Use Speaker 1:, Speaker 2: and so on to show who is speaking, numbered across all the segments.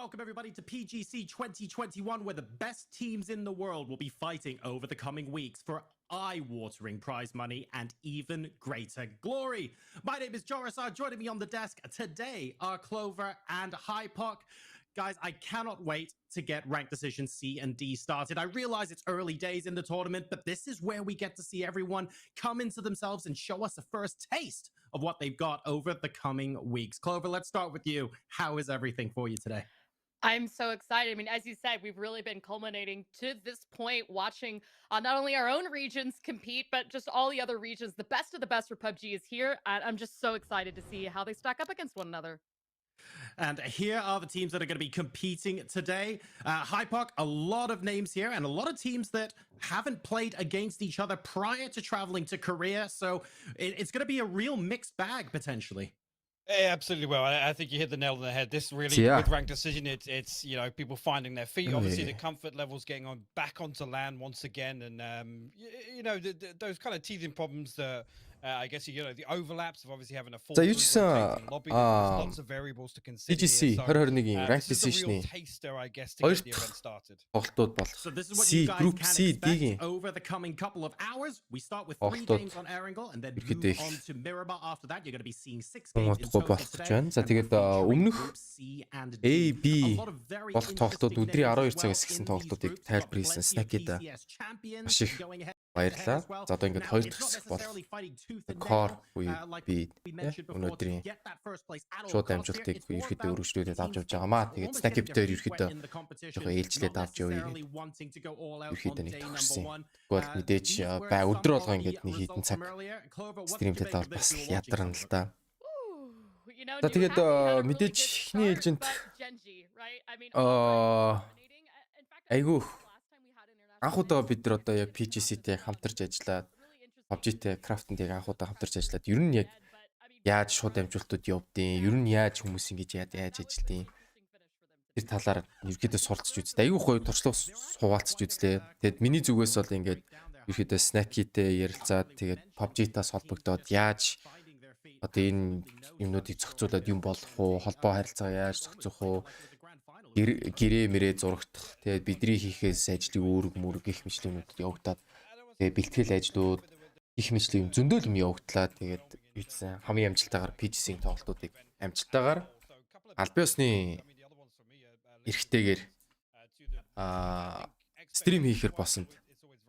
Speaker 1: welcome everybody to PGC 2021, where the best teams in the world will be fighting over the coming weeks for eye-watering prize money and even greater glory. My name is Joris. Joining me on the desk today are Clover and Hypoc. Guys, I cannot wait to get Ranked Decision C&D started. I realize it's early days in the tournament, but this is where we get to see everyone come into themselves and show us a first taste of what they've got over the coming weeks. Clover, let's start with you. How is everything for you today?
Speaker 2: I'm so excited. I mean, as you said, we've really been culminating to this point, watching not only our own regions compete, but just all the other regions. The best of the best for PUBG is here, and I'm just so excited to see how they stack up against one another.
Speaker 1: And here are the teams that are going to be competing today. Hypoc, a lot of names here and a lot of teams that haven't played against each other prior to traveling to Korea. So it's going to be a real mixed bag, potentially.
Speaker 3: Yeah, absolutely. Well, I think you hit the nail on the head. This really, with Ranked Decision, it's you know, people finding their feet. Obviously, the comfort levels getting back onto land once again, and you know, those kind of teething problems that I guess you know the overlaps of obviously having a full lobby. There's lots of variables to consider.
Speaker 4: PGC 2021-ийн Ranked Decision-ийн хоёр дахь тоглолтууд бол C Group C D-ийн
Speaker 1: over the coming couple of hours. We start with 3 games on Erangel and then move on to Miramar. After that, you're going to be seeing 6 games in total today.
Speaker 4: За тэгээд өмнөх A, B болох тоглолтууд өдрийн 12 цагаас эхэлсэн тоглолтуудыг тайлбарласан Snacky-д маш их баярлалаа. За одоо ингээд хоёр дахь хэсэг бол Core буюу би өнөөдрийн шууд амжилтыг ерөөхдөө өргөжлүүлээд авч явж байгаамаа. Тэгээд Snacky битээр ерөөхдөө жоохон ээлжлээд авч явъя гэдэг. Ерөөхдөө нэг төгссөн. Тэгвэл мэдээж өдөр болго ингээд нэг хэдэн цаг стримлээд авал бас ядарна л да. За тэгээд мэдээж ихний эйжент айгу анх удаа бид нар одоо яг PGC-тэй хамтарч ажиллаад PUBG-тэй Craft-тэй анх удаа хамтарч ажиллаад ер нь яг яаж шууд амжилтууд явдیں۔ Ер нь яаж хүмүүс ингэж яаж ажилтیں۔ Тэр талаар ерөөдөө суралцж үзлээ. Айгу гоё туршлага хуваалцж үзлээ. Тэгэд миний зүгээс бол ингээд ерөөдөө Snacky-тэй ярилцаад тэгээд PUBG-таас холбогдоод яаж одоо энэ юмнуудыг зохицуулаад юм болох уу, холбоо харилцаа яаж зохицох уу, гэрээ мэрээ зурагдах, тэгээд бидний хийхээс ажлын үүрэг мөрөг гих мэтлэгнүүдэд явагдаад тэгээд бэлтгэл ажлууд гих мэтлэг юм зөндөл юм явагдлаа. Тэгээд ийдсэн хамгийн амжилттайгаар PGC-ийн тоглолтуудыг амжилттайгаар аль биесны эрхтэйгээр стрим хийхээр босонд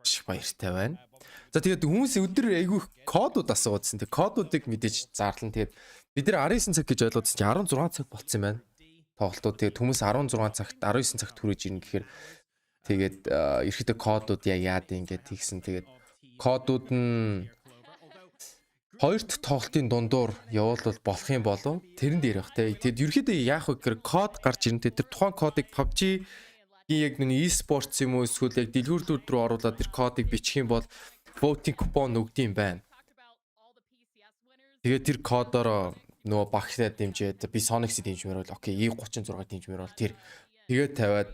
Speaker 4: их баяртай байна. За тэгээд хүмүүс өдөр айгүй кодууд асуусан. Тэгээд кодуудыг мэдээж заарлан тэгээд бид нар 19 цаг гэж ойлгоодсон чинь 16 цаг болцсон юм байна. Тоглолтууд тэгээд хүмүүс 16 цагт 19 цагт хүрэж ирнэ гэхээр тэгээд ерөөхдөө кодууд яад ингээд тэгсэн. Тэгээд кодууд нь хоёр дахь тоглолтын дундуур явуулбал болох юм болов тэрэн дээр бах те. Тэгэд ерөөхдөө яах вэ гэхээр код гарч ирнэ. Тэр тухайн кодыг PUBG яг нүний Esports юм уу эсвэл яг дэлгүүрлүүд рүү оруулаад тэр кодыг бичих юм бол voting купон өгдөм байна. Тэгээд тэр кодоор нөгөө багштай дэмжээд би Sonic-ийг дэмжмээр бол окей, E36 дэмжмээр бол тэр тэгээд тавиад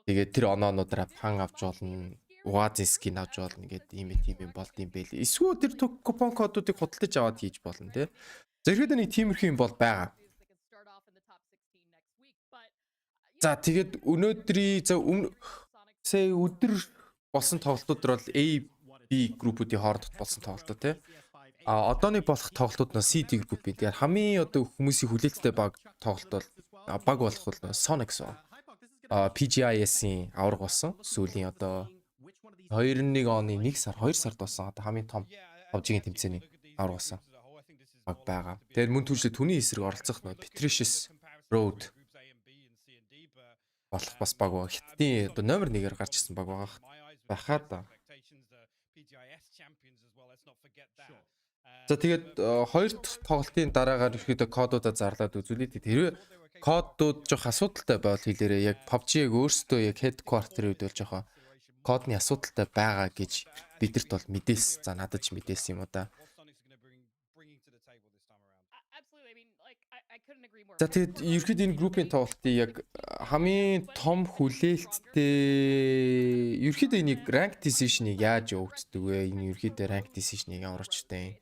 Speaker 4: тэгээд тэр оноонуудаараа фан авч болно, Oasis skin авч болно гэдэг ийм юм болд юм байл. Эсвэл тэр купон кодуудыг худалдаж аваад хийж болно тий. Зэрэгэд нэг тиймэрхүү юм бол байгаа. За тэгээд өнөөдрийн сая өдөр болсон тоглолтууд бол A, B группүүдийн хооронд болсон тоглолтууд тий. Одооны болох тоглолтууд нь C групп бид. Хамгийн одоо хүмүүсийн хүлээлттэй баг тоглолт бол баг болох бол Sonic сон. PGIS-ийн авраг болсон. Сүүлийн одоо 21 оны 1 сар 2 сард болсон. Одоо хамгийн том PUBG-ийн тэмцээний авраг болсон. Баг байгаа. Тэгээд мөн түүнчлээ түүний эсрэг оролцох нөө Patricious Road болох бас баг байгаа. Хятадын одоо номер 1-ээр гарч ирсэн баг байгаа. Бахаад. За тэгээд хоёр дахь тоглолтын дараагаар ерөөдөө кодуудаа зарлаад үзүүлээд тэрвээ кодууд жоох асуудалтай байвал хэлээрээ яг PUBG-г өөрсдөө яг headquarter-ийн үед бол жоохоо кодны асуудалтай байгаа гэж бидэрт бол мэдээс. За надад ч мэдээс юм уу да. За тэгээд ерөөд энэ группийн тоглолтын яг хамгийн том хүлээлттэй ерөөд энийг Ranked Decision-ыг яаж явагддаг вэ? Энэ ерөөд Ranked Decision-ыг ямар очтой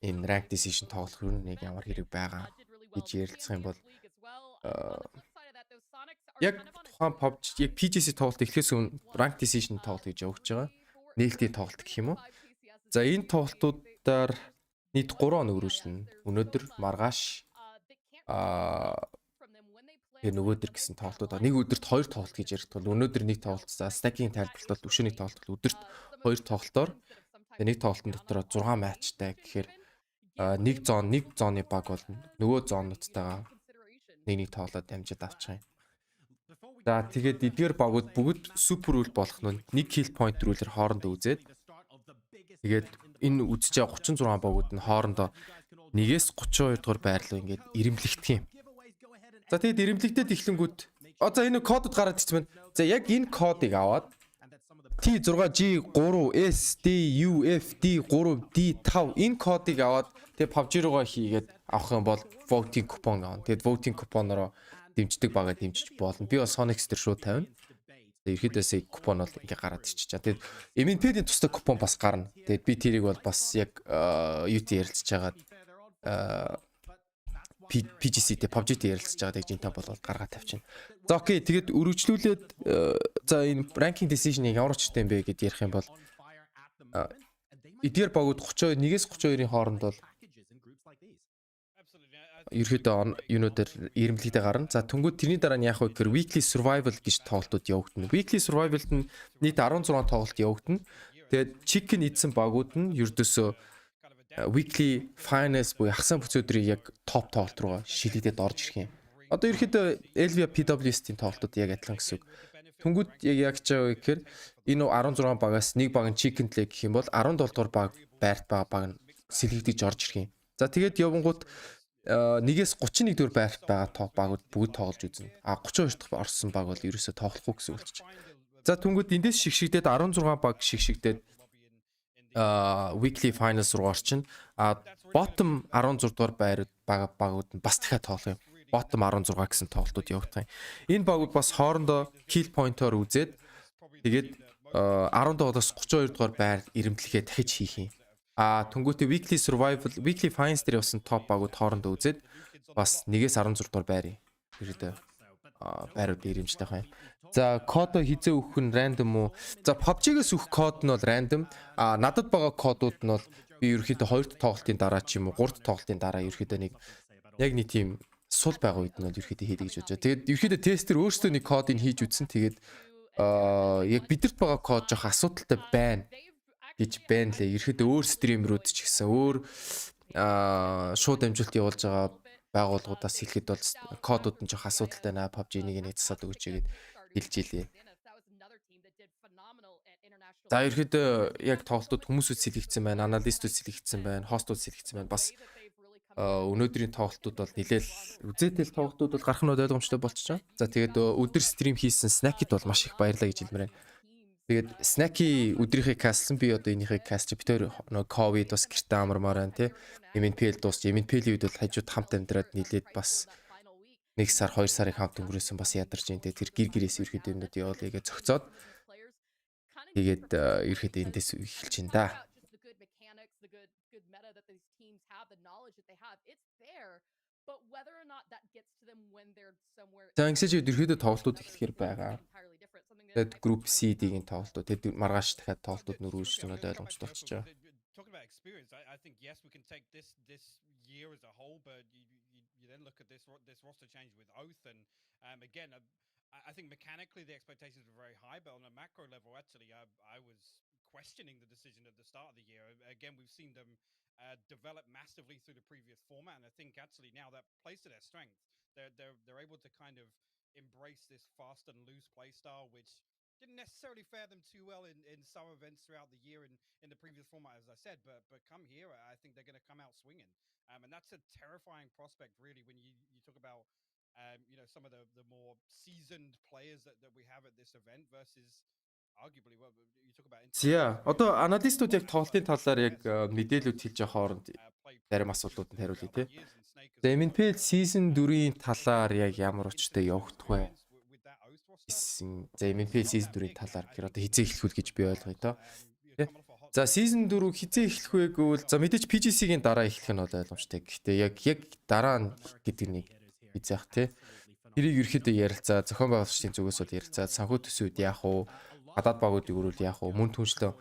Speaker 4: энэ Ranked Decision тоглох юм нэг ямар хэрэг байгаа гэж ярилцах юм бол яг тухайн PUBG яг PGC тоглолт эхлээс өмнө rank decision тоглолт гэж явагдаж байгаа. Нээлтийн тоглолт гэх юм уу? За энэ тоглолтуудаар нийт 3 оног өргөжлөнө. Өнөөдөр маргааш нөгөөдөр гэсэн тоглолтууд. Нэг өдөрт 2 тоглолт гэж яригдвал өнөөдөр нэг тоглолт за stacking тайлбарлалт өшөөний тоглолт өдөрт 2 тоглолтоор нэг тоглолтын дотор 6 матчтай гэхээр нэг зооны баг бол нөгөө зоонуудтайгаа нэг тоглоод дамжиж авчих юм. За тэгээд эдгээр багууд бүгд супер үйл болох нь нэг kill point рүүлэр хоорондоо үзээд тэгээд энэ үзэж байгаа 36 багууд нь хоорондоо 1-ээс 32 дугаар байрлал ингээд ирэмлэгдэх юм. За тэгээд ирэмлэгдээд эхлэнгүүт за энэ кодод гараад ирсэн байна. За яг энэ кодыг аваад T6G3SDUFD3D5 энэ кодыг аваад тэгээд PUBG руугаа хийгээд авах юм бол voting купон авна. Тэгээд voting купонороо дэмждэг багаа дэмжиж болно. Би бол Sonics дээр шууд тавина. Тэгээд ерөөдөөсөө купон бол ингээ гараад ирчихэж байгаа. Тэгээд MNPL-ийн тустай купон бас гарна. Тэгээд би тэрийг бол бас яг UT ярилцж байгаа PGC-тэй PUBG-тэй ярилцж байгаа гэж энэ бол гаргаад тавьчихна. За окей, тэгээд өргөжлүүлээд за энэ ranking decision-ыг ямар очтой юм бэ гэдээ ярих юм бол эдгээр багууд 1-ээс 32-ийн хооронд бол ерөөдөө юунуудаар ирэмлэгдээ гарна. За түнгүүд тэрний дараа нь яах вэ гэхээр weekly survival гэж тоглолтууд явагдана. Weekly survival-д нь нийт 16 тоглолт явагдана. Тэгээд chicken идсэн багууд нь ердөөсөө weekly finals буюу хагас бүцөөдрийн яг топ тоглолт руугаа шилэгдээд орж ирэх юм. Одоо ерөөдөө LVP PWS-ийн тоглолтууд яг адилхан гэсэн үг. Түнгүүд яг яаж байгаа вэ гэхээр энэ 16 багаас нэг баг нь chicken leg гэх юм бол 17 дугаар баг байрт байгаа баг нь сэлгэгдэж орж ирэх юм. За тэгээд явангууд 1-ээс 31 дугаар байрт байгаа топ багууд бүгд тоглож үзнэ. 32 дахь орсон баг бол ерөөсөө тоглохгүй гэсэн үг ч. За түнгүүд эндээс шигшигдээд 16 баг шигшигдээд weekly finals руу орчин. Bottom 16 дугаар багууд нь бас дахиад тоглох юм. Bottom 16 гэсэн тоглолтууд явагдах юм. Энэ багууд бас хоорондоо kill point-оор үзээд тэгээд 17-оос 32 дугаар байр ирэмтлэгээ дахиж хийх юм. Түнгүүтээ weekly survival, weekly finals дээр явсан топ багууд хоорондоо үзээд бас 1-ээс 16 дугаар байрыг ерөөдөө байрууд ирэмжтэй байх юм. За кодо хизээ өгөх нь random уу? За PUBG-гээс өгөх код нь бол random. Надад байгаа кодууд нь бол би ерөөхдөө 2 тоглолтын дараа ч юм уу 3 тоглолтын дараа ерөөхдөө нэг яг нэг тийм сул байгаа үед нь бол ерөөхдөө хийдэг гэж бодож байгаа. Тэгээд ерөөхдөө тестер өөрсдөө нэг кодыг хийж үзсэн. Тэгээд яг бидэрт байгаа код жоох асуудалтай байна гэж байна лээ. Ерөөхдөө өөр стримерүүд ч гэсэн өөр шууд амжилт явуулж байгаа байгууллагуудаас хэлэхэд бол кодууд нь жоох асуудалтай байна. PUBG-нийг нэг засаад өгөөч гэгээд хэлж илээ. За ерөөдөө яг тоглолтууд хүмүүсүүд сэлгэгдсэн байна, аналистууд сэлгэгдсэн байна, хостууд сэлгэгдсэн байна. Бас өнөөдрийн тоглолтууд бол нэлээл үзээтэл тоглолтууд бол гарах нь ойлгомжтой болчихж байгаа. За тэгээд өдөр стрим хийсэн Snack-д бол маш их баярлалаа гэж хэлмээр байна. Тэгээд Snack-ийн өдрийнхээ кастлсан би одоо энийхээ каст битээр нөгөө ковид бас гэртээ амармаар байна тий. MNPL дуусч MNPL-ийн үед бол хажууд хамт амьдраад нийлээд бас 1 сар 2 сарыг хамт өнгөрөөсөн бас ядарч энэ тэр гэр гэрээс ерөөхдөө юмнууд явуулъя гэж зөгцөөд тэгээд ерөөхдөө эндээс эхэлж ин да. За ингэсэж ерөөхдөө тоглолтууд эхлэхээр байгаа. Тэгээд group C-ийн тоглолтууд тэгээд маргааш дахиад тоглолтууд нөрүүлж байгаа ойлгомжтой болчихж байгаа.
Speaker 3: Talking about experience, I think yes, we can take this year as a whole, but you then look at this roster change with Oath, and again, I think mechanically the expectations were very high, but on a macro level, actually, I was questioning the decision at the start of the year. Again, we've seen them develop massively through the previous format, and I think actually now that plays to their strength. They're able to kind of embrace this fast and loose play style, which didn't necessarily fare them too well in some events throughout the year in the previous format, as I said. But come here, I think they're going to come out swinging, and that's a terrifying prospect, really, when you talk about some of the more seasoned players that we have at this event versus arguably well you talk about.
Speaker 4: За одоо аналистууд яг тоглолтын талаар яг мэдээлүүд хэлж байгаа хооронд зарим асуултуудад хариулъя тий. За MNPL season 4-ийн талаар яг ямар очтой явагдах вэ? За MNPL season 4-ийн талаар гэхээр одоо хизээ эхлэх үү гэж би ойлгоё тоо. За season 4 хизээ эхлэх вэ гэвэл за мэдээж PGC-ийн дараа эхлэх нь бол ойлгомжтой. Гэхдээ яг дараа нь гэдэг нэг хизээх тий. тэрийг ерөөхдөө ярилцаа, зохион байгуулагчдын зүгээс бол ярилцаа, санхүү төсвүүд яах вэ? Гадаад багуудыг өрүүл яах вэ? Мөн түншлэн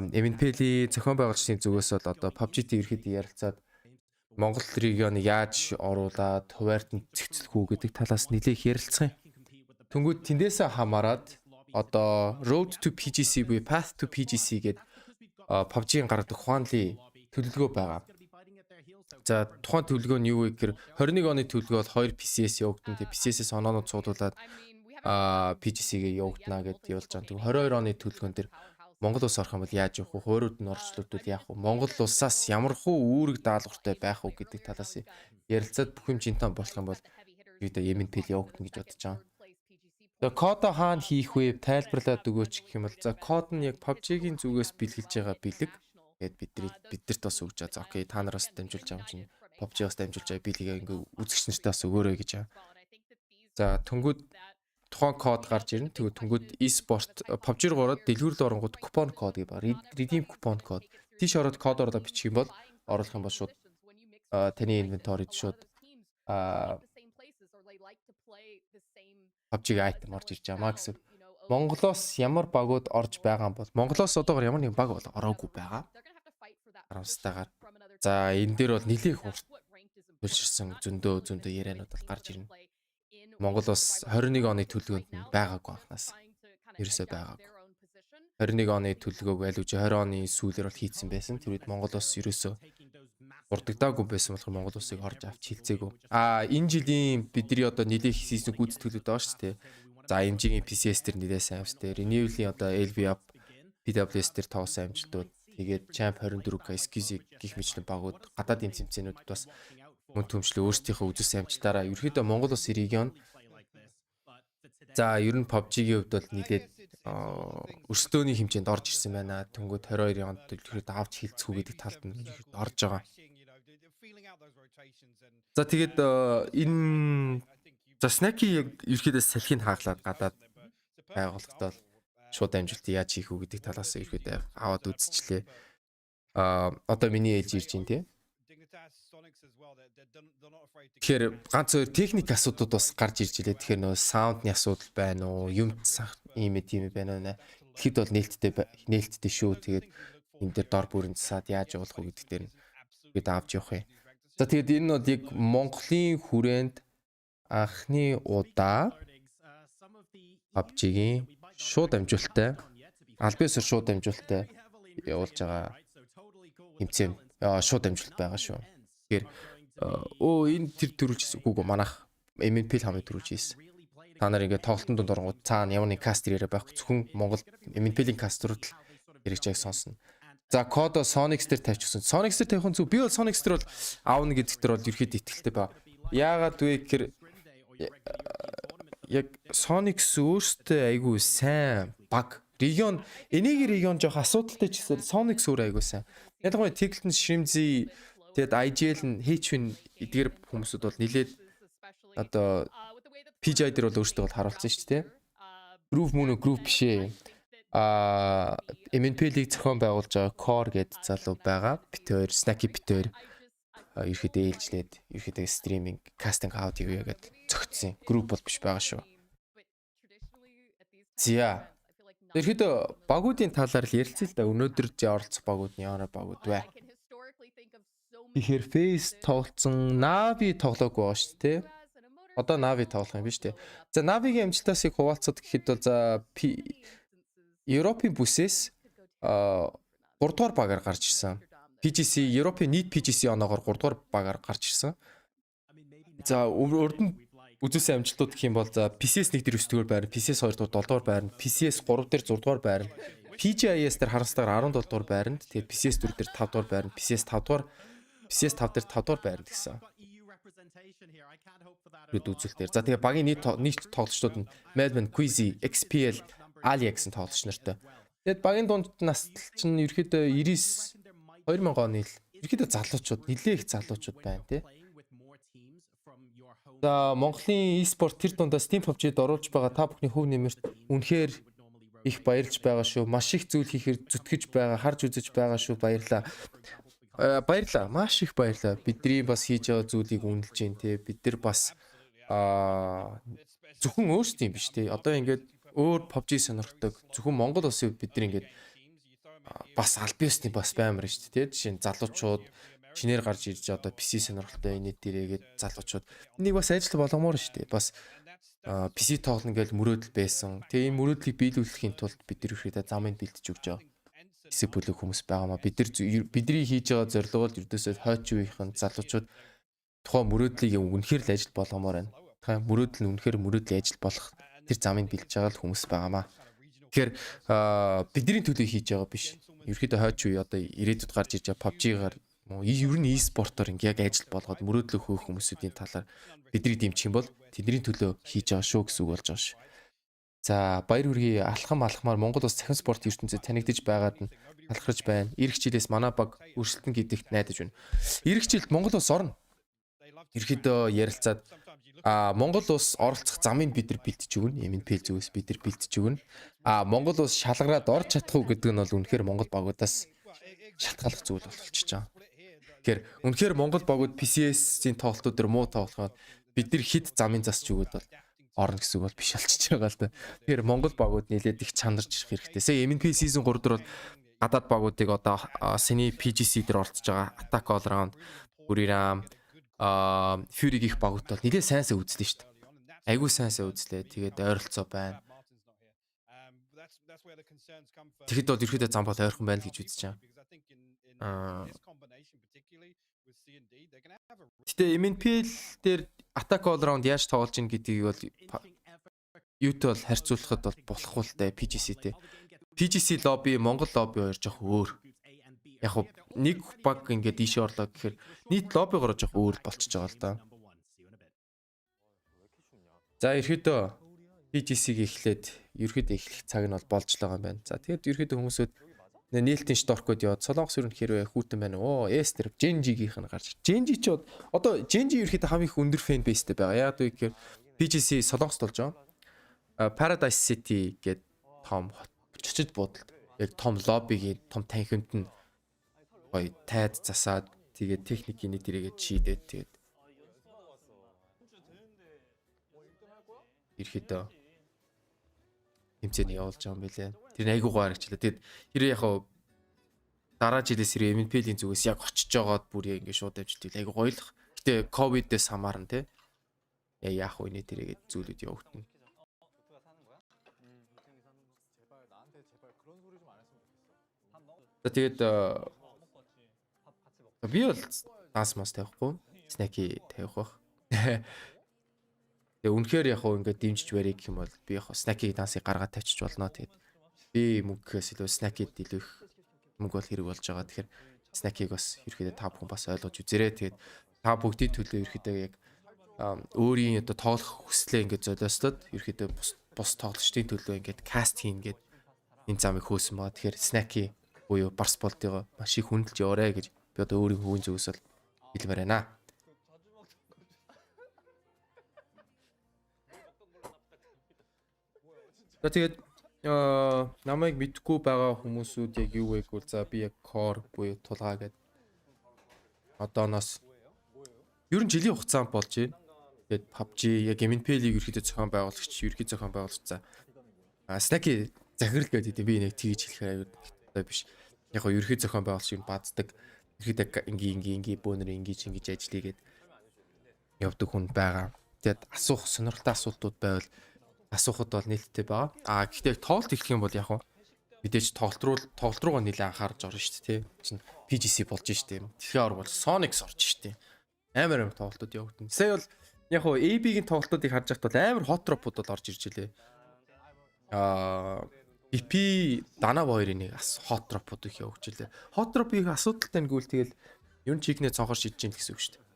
Speaker 4: MNPL-ийн зохион байгуулагчдын зүгээс бол одоо PUBG-тэй ерөөхдөө ярилцаад Монгол регионыг яаж оруулаад хуваарьт нь зохицуулах уу гэдэг талаас нэлээх ярилцсан юм. Тэнгүүд тэндээсээ хамаарад одоо Road to PGC буюу Path to PGC гэдэг PUBG-ийн гаргадаг ухаанлын төлөвлөгөө байгаа. За тухайн төлөвлөгөө нь юу вэ гэхээр 21 оны төлөвлөгөө бол 2 PCS явагдана. Тэгээ PCS-с оноонууд цуглуулад PGC-гээ явагдана гэдээ явуулж байгаа. Тэгээ 22 оны төлөвлөгөөн дээр Монгол улс орох юм бол яаж явах вэ? Хуурууд нь орчлуулбал яах вэ? Монгол улсаас ямар хуу үүрэг даалгавартай байх вэ гэдэг талаас ярилцаад бүх юм жинтэн болох юм бол үүдээ MNPL явагдана гэж бодож байгаа. За код хаана хийх вэ? Тайлбарлаад өгөөч гэх юм бол за код нь яг PUBG-гийн зүгээс бэлгэлж байгаа бэлэг. Тэгээд биднэрт бас өгч байгаа. За окей, та нараас дамжуулж байгаа юм чинь PUBG-аас дамжуулж байгаа бэлгийг ингээ үзэгч нартаас өгөөрэй гэж байгаа. За түнгүүд тухайн код гарч ирнэ. Тэгвэл түнгүүд Esports PUBG руу ороод дэлгүүрлээ оронгууд купон код гэдэг ба redeem купон код. Тийш ороод код оруулаад бичих юм бол оруулах юм бол шууд таны инвентарид шууд PUBG-ийн айтем орж ирж байгаа маа гэсэн. Монголоос ямар багууд орж байгаа юм бол Монголоос одоогоор ямар нэгэн баг бол ороогүй байгаа. Харамсатайгаар. За энэ дээр бол нэлээх урт төлширсэн зөндөө ярианууд бол гарч ирнэ. Монголоос 21 оны төлөвлөгөөнд нь байгаагүй анханаас. Ерөөсөө байгаагүй. 21 оны төлөвлөгөөг аль үжи 20 оны сүүлээр бол хийцэн байсан. Тэр үед Монголоос ерөөсөө урдагдаагүй байсан болохоор Монгол улсыг орж авч хилцээгүй. Энэ жилийн бидний одоо нэлээх хийсэн гүйцэтгэлүүд байгаа шүү дээ. За MG-ийн PCS дээр нэлээ сайн австай. Renewal-ийн одоо LV up PWS дээр тоосон амжилтууд. Тэгээд Champ 24K Skiz гих мэтлэн багууд гадаад эм цэмцэнүүдэд бас мөн төмчлөө өөрсдийнхөө үзүүлсэн амжилтаараа ерөөхдөө Монгол улсын регион за ер нь PUBG-ийн хувьд бол нэлээд өрсөлдөөний хэмжээнд орж ирсэн байна. Тэнгүүд 22 онд ерөөхдөө авч хилцэх үү гэдэг талд нь орж байгаа. За тэгээд энэ за Snacky яг ерөөхдөө салхийг хааглаад гадаад байгууллагад шууд амжилт яаж хийх үү гэдэг талаас ерөөхдөө аваад үзчихлээ. Одоо миний ээлж ирж байна тий. Тэгэхээр ганц өөр техник асуудууд бас гарч ирж илээ. Тэгэхээр нөө саундны асуудал байна уу? Юм ийм байна уу? Тэгэхэд бол нээлттэй шүү. Тэгээд энэ дээр дор бүрийн засаад яаж явуулах вэ гэдэг дээр бид авч явах юм. За тэгээд энэ нь яг Монголын хүрээнд анхны удаа PUBG-гийн шууд амжилттай албаасаар шууд амжилттай явуулж байгаа хэмцээн шууд амжилт байгаа шүү. Тэгэхээр энэ тэр төрүүлж үгүй манайх MNPL хамыг төрүүлж ийсэн. Та нар ингээд тоглолтын дунд оронгууд цаана ямар нэг кастер яриа байхгүй зөвхөн Монгол MNPL-ийн кастерууд л яригч яг сонсно. За кодо Sonic дээр тавьчихсан. Sonic дээр тавих нь зүг. Би бол Sonic дээр бол аавна гэдэг дээр бол ерөөд итгэлтэй ба. Яагаад вэ гэхээр яг Sonic өөртөө айгүй сайн баг. Регион энийг регион жоох асуудалтай ч гэсэн Sonic өөр айгүй сайн. Яг гоо Tiglton Shrimzy тэгэд IGL нь HWin эдгээр хүмүүсүүд бол нилээд одоо PGI дээр бол өөртөө бол харуулсан шүү дээ. Group мөн group бишээ. MNPL-ийг зохион байгуулж байгаа Core гэдэг залуу байгаа. Бит хоёр Snacky бит хоёр ерөөхдөө ээлжлээд ерөөхдөө стриминг, кастинг аудио яагаад зөгцсөн. Group бол биш байгаа шүү. Зя. Ерөөхдөө багуудын талаар л ярилцъя л да. Өнөөдөр оролцох багуудны ямар багууд вэ? Тэгэхээр Face тоглолцсон, Navi тоглоогүй байгаа шүү дээ. Одоо Navi тоглох юм биш үү? За Navi-гийн амжилтаас их хуваалцаад гэхэд бол за Европын бүсээс 3 дугаар багаар гарч ирсэн. PGC Европын нийт PGC оноогоор 3 дугаар багаар гарч ирсэн. За урд нь үзүүлсэн амжилтууд гэх юм бол за PCS 1 дээр 9 дугаар байрны, PCS 2 дугаар 7 дугаар байрны, PCS 3 дээр 6 дугаар байрны, PGIS дээр харамсалтайгаар 17 дугаар байранд, тэгээд PCS 4 дээр 5 дугаар байрны, PCS 5 дугаар, PCS 5 дээр 5 дугаар байранд гэсэн. Үзүүлэлтээр. За тэгээ багийн нийт тоглогчдод нь Madman, Quizy, XPL, Ali гэсэн тоглогч нартай. Тэгээд багийн дунд нас чинь ерөөхдөө 99 2000 оны л ерөөхдөө залуучууд, нэлээх залуучууд байна тий. За Монголын Esports тэр дундаас Steam PUBG-д оруулж байгаа та бүхний хөв нэмэрт үнэхээр их баярлж байгаа шүү. Маш их зүйл хийхээр зүтгэж байгаа, харж үзэж байгаа шүү. Баярлаа. Баярлаа. Маш их баярлаа. Бидний бас хийж байгаа зүйлийг үнэлж जैन тий. Бид нар бас зөвхөн өөрсдөө юм биш тий. Одоо ингээд өөр PUBG сонирхдаг зөвхөн Монгол улсын үед бид нар ингээд бас аль биесний бас баймар шүү дээ тий. Жишээ нь залуучууд шинээр гарч ирж одоо PC сонирхолтой энэ дээрээгээд залуучууд энийг бас ажил болгомоор шүү дээ. Бас PC тоглоно гэж мөрөөдөл байсан. Тэгээ энэ мөрөөдлийг биелүүлэхийн тулд бид нар ихэдээ замыг бэлдэж өгч байгаа. Хэсэг бүлэг хүмүүс байгаамаа бидний хийж байгаа зорилго бол ердөөсөө хойч үеийнхэн залуучууд тухайн мөрөөдлийг үнэхээр л ажил болгомоор байна. Тухайн мөрөөдөл нь үнэхээр мөрөөдлийн ажил болох тэр замыг бэлдэж байгаа л хүмүүс байгаамаа. Тэгэхээр бидний төлөө хийж байгаа биш. Ерөөхдөө хойч үе одоо ирээдүйд гарч ирж байгаа PUBG-гаар ер нь e-спортоор яг ажил болгоод мөрөөдлөө хөөх хүмүүсийн талаар бидний дэмжих юм бол тэдний төлөө хийж байгаа шүү гэсэн үг болж байгаа ш. За баяр хүргэе алхамаар Монгол улс цахим спорт ертөнцид танигдж байгаад нь талархаж байна. Ирэх жилээс манай баг өрсөлдөн гэдэгт найдаж байна. Ирэх жилд Монгол улс орно. Ерөөдөө ярилцаад Монгол улс оролцох замыг бид нар бэлтэж өгнө. MNPL зүгээс бид нар бэлтэж өгнө. Монгол улс шалгараад орж чадах уу гэдэг нь бол үнэхээр Монгол багуудаас шалтгааллах зүйл болчихж байгаа. Тэгэхээр үнэхээр Монгол багууд PCS-ийн тоглолтууд дээр муу тоглоход бид нар хэд замын засч өгöd бол орно гэсэн үг бол биш болчихж байгаа л да. Тэгэхээр Монгол багууд нэлээд их чанарч ирэх хэрэгтэй. Сая MNPL season 3 дээр бол гадаад багуудыг одоо саяны PGC дээр оролцож байгаа Attack All Round, Buriram, Fury гих багууд бол нэлээд сайнсаа үзлээ шүү дээ. Айгуу сайнсаа үзлээ. Тэгээд ойролцоо байна. Тэгэхэд бол ерөөдөө зам бол ойрхон байна гэж үзэж байгаа. Гэтэ MNPL дээр Attack All Round яаж тоглож ийн гэдгийг бол юутай бол харьцуулахад бол болохгүй л дээ PGC-тэй. PGC лобби, Монгол лобби хоёр жоох өөр. Яг хуу нэг баг ингээд ийшээ орлоо гэхээр нийт лоббигоор жоох өөр болчихж байгаа л да. За ерөөдөө PGC-г эхлээд ерөөдөө эхлэх цаг нь бол болж л байгаа юм байна. За тэгээд ерөөдөө хүмүүсүүд нээлтийн шторкод яваад Солонгос өрн хэрвээ хүүтэн байна. Эстер Genji-гийнх нь гарч. Genji ч одоо Genji ерөөдөө хамгийн их өндөр фэн бейстэй байгаа. Яг үгүй гэхээр PGC Солонгост болж байгаа. Paradise City гэдэг том чичид буудалд яг том лоббигийн том танхимд нь гоё тайд засаад тэгээд техникийн дээрээ чийдээд тэгээд ерөөдөө хэмцээний явуулж байгаа юм билээ. Тэр нь айгуу гарагчлаа. Тэгэд тэр яг дараа жилээс ирээ MNPL-ийн зүгээс яг очиж жагаад бүр ингэ шууд амжилт айгуу гоёлох. Гэтэ ковидээс хамаарна те. Яах вэ нэ тэргээд зүйлүүд явагдана. Тэгээд би бол данс мас тавихгүй, снэки тавих бах. Тэгээ үнэхээр яг ингээд дэмжиж барих гэх юм бол би яг снэкийг дансыг гаргаад тавьчих болно. Тэгээд би мөнгөөс илүү снэкид илүү их мөнгө бол хэрэг болж байгаа. Тэгэхээр снэкийг бас ерөөдөө та бүхэн бас ойлгож үзээрэй. Тэгээд та бүгдийн төлөө ерөөдөө яг өөрийн одоо тоглох хүслээ ингээд золиослоод ерөөдөө бус тоглолчдын төлөө ингээд каст хийн гээд энэ замыг хөөсөн баа. Тэгэхээр снэки буюу барс болтойгоо маш их хүндэлж яваарэ гэж би одоо өөрийн хөвөн зүгээс бол хэлмээр байна. Тэгээд намайг мэдгүй байгаа хүмүүсүүд яг юу вэ гэвэл за би яг core буюу тулгаа гэдэг одооноос ер нь жилийн хугацаанд болж байна. Тэгээд PUBG яг MNPL-ийг ерөөхдөө зохион байгуулагч, ерөөхдөө зохион байгуулагч за Snacky захирал гэдэг би нэг тгийж хэлэхээр аюул биш. Яг гоо ерөөхдөө зохион байгуулагч юм бааздаг. Ерөөхдөө ингийн бөөнөр ингэж ажиллагээд явдаг хүн байгаа. Тэгээд асуух сонирхолтой асуултууд байвал асуухад бол нээлттэй байгаа. Гэхдээ тоглолт эхлэх юм бол яг мэдээж тоглолт руугаа нэлээд анхаарч орно шүү дээ, тий. PGC болж штэ. Тэгэхээр бол Sonic орж штэ. Амар тоглолтууд явагдана. Сая бол яг AB-гийн тоглолтуудыг харж байхад бол амар hot drop-ууд бол орж ирж илээ. EP Дана хоёрын нэг hot drop-ууд их явж илээ. Hot drop-ыг асуудалтай нэгвэл тэгэл ер нь чигнээ цонхоор шидэж ийн гэсэн үг шүү дээ.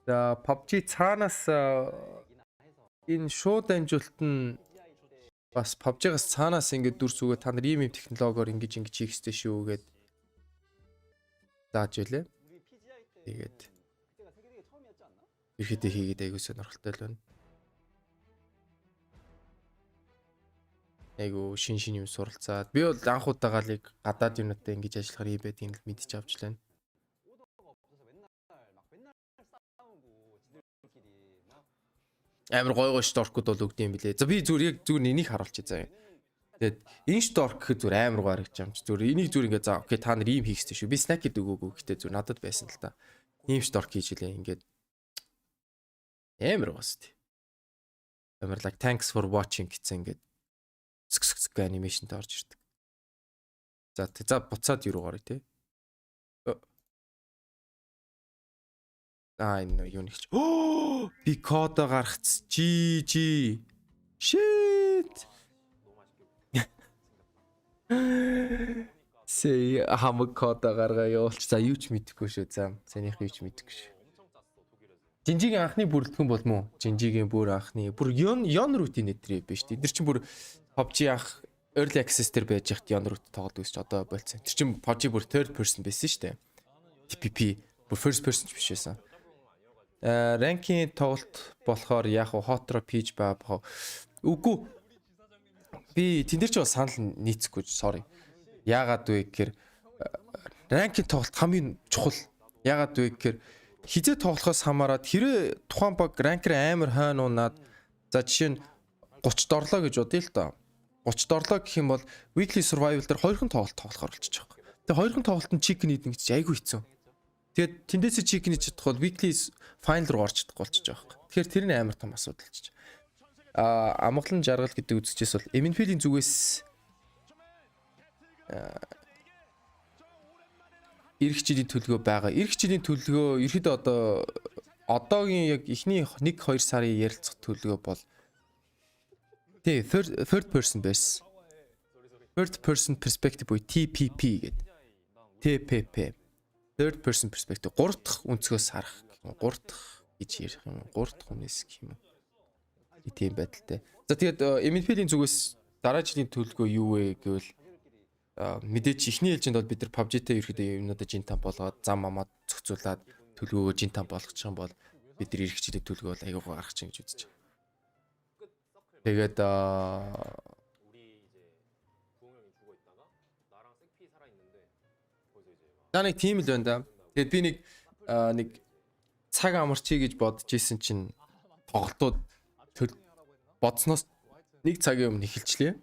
Speaker 4: За PUBG цаанаас энэ шууд амжилт нь бас PUBG-гаас цаанаас ингээд дүрс үгээ та нар ийм технологиор ингэж хийх хэрэгтэй шүү гэд зааж байлаа. Тэгээд ерөөдөө хийгээд айгуу сонирхолтой л байна. Айгуу шин юм суралцаад би бол анх удаага л гадаад юмнуудаа ингэж ажиллахаар iyi байдгийг л мэдчих авч лээ. Амар гой шторкууд бол өгд юм билээ. За би зүгээр энийг харуулчих заа. Тэгээд энэ шторк гэхэд зүгээр амар гой харагдаж юм чи зүгээр энийг зүгээр ингээ за окей та нар ийм хийх хэрэгтэй шүү. Би снакед өгөөгүй гэхдээ зүгээр надад байсан л та. Ийм шторк хийж илээ ингээд амар гоости. Амар like thanks for watching гэсэн ингээд ск анимашнт орж ирдэг. За буцаад юу руугаар тий. Энэ юу нэгч. Би код гаргац. GG. Shit. Сэй хамаг код гаргаа явуулч. За юу ч мэдэхгүй шүү. За санийх юу ч мэдэхгүй шүү. Жинжигийн анхны бүрэлдэхүүн бол мөн. Жинжигийн бүр анхны бүр yon route нэтрээ биш тий. Тэр чинь бүр PUBG ах early access дээр байж хат yon route тоглоод үзч одоо болцсон. Тэр чинь PUBG бүр third person байсан шүү дээ. TPP бүр first person биш байсан. Ранкинг тоглолт болохоор яг хотро пиж баа. Үгүй. Би тэн дээр ч бас санал нийцэхгүй sorry. Яагаад вэ гэхээр ранкинг тоглолт хамгийн чухал. Яагаад вэ гэхээр хизээ тоглохоос хамаарат хэрэг тухайн баг ранкер амар хойно унаад за жишээ нь 30 дорлоо гэж бодъё л доо. 30 дорлоо гэх юм бол weekly survival дээр 2 хон тоглолт тоглохоор болчих жоох. Тэгээ 2 хон тоглолтод chicken eating гэж айгүй хэцүү. Тэгээд тэндээс chicken хийж чадах бол weekly final руу орж чадахгүй болчих жоох. Тэгэхээр тэр нь амар том асуудал ч. Амгалан жаргал гэдэг үзэгчээс бол MNPL-ийн зүгээс эх жилийн төлгөө байгаа. Эх жилийн төлгөө ерөөдөө одоогийн яг эхний 1-2 сарын ярилцах төлгөө бол third person байсан. Third person perspective буюу TPP гэдэг. TPP. Third person perspective 3 дахь өнцгөөс харах. 3 дахь гэж ярих юм. 3 дахь хүнээс гэх юм. Тийм байдалтай. За тэгээд MNPL-ийн зүгээс дараа жилийн төлгөө юу вэ гэвэл мэдээч ихний ээлжинд бол бид нар PUBG-тэй ерөөдөө юмнуудаа жинтан болгоод зам амаад зохицуулаад төлгөөгөө жинтан болгочих юм бол бид нар ирэх жилийн төлгөө бол аягүй гаргах чинь гэж үзэж байна. Тэгээд нэг тийм л байна да. Тэгээд би нэг цаг амарчий гэж бодож исэн чинь тоглолтууд бодсноос нэг цагийн өмнө эхэлчлээ.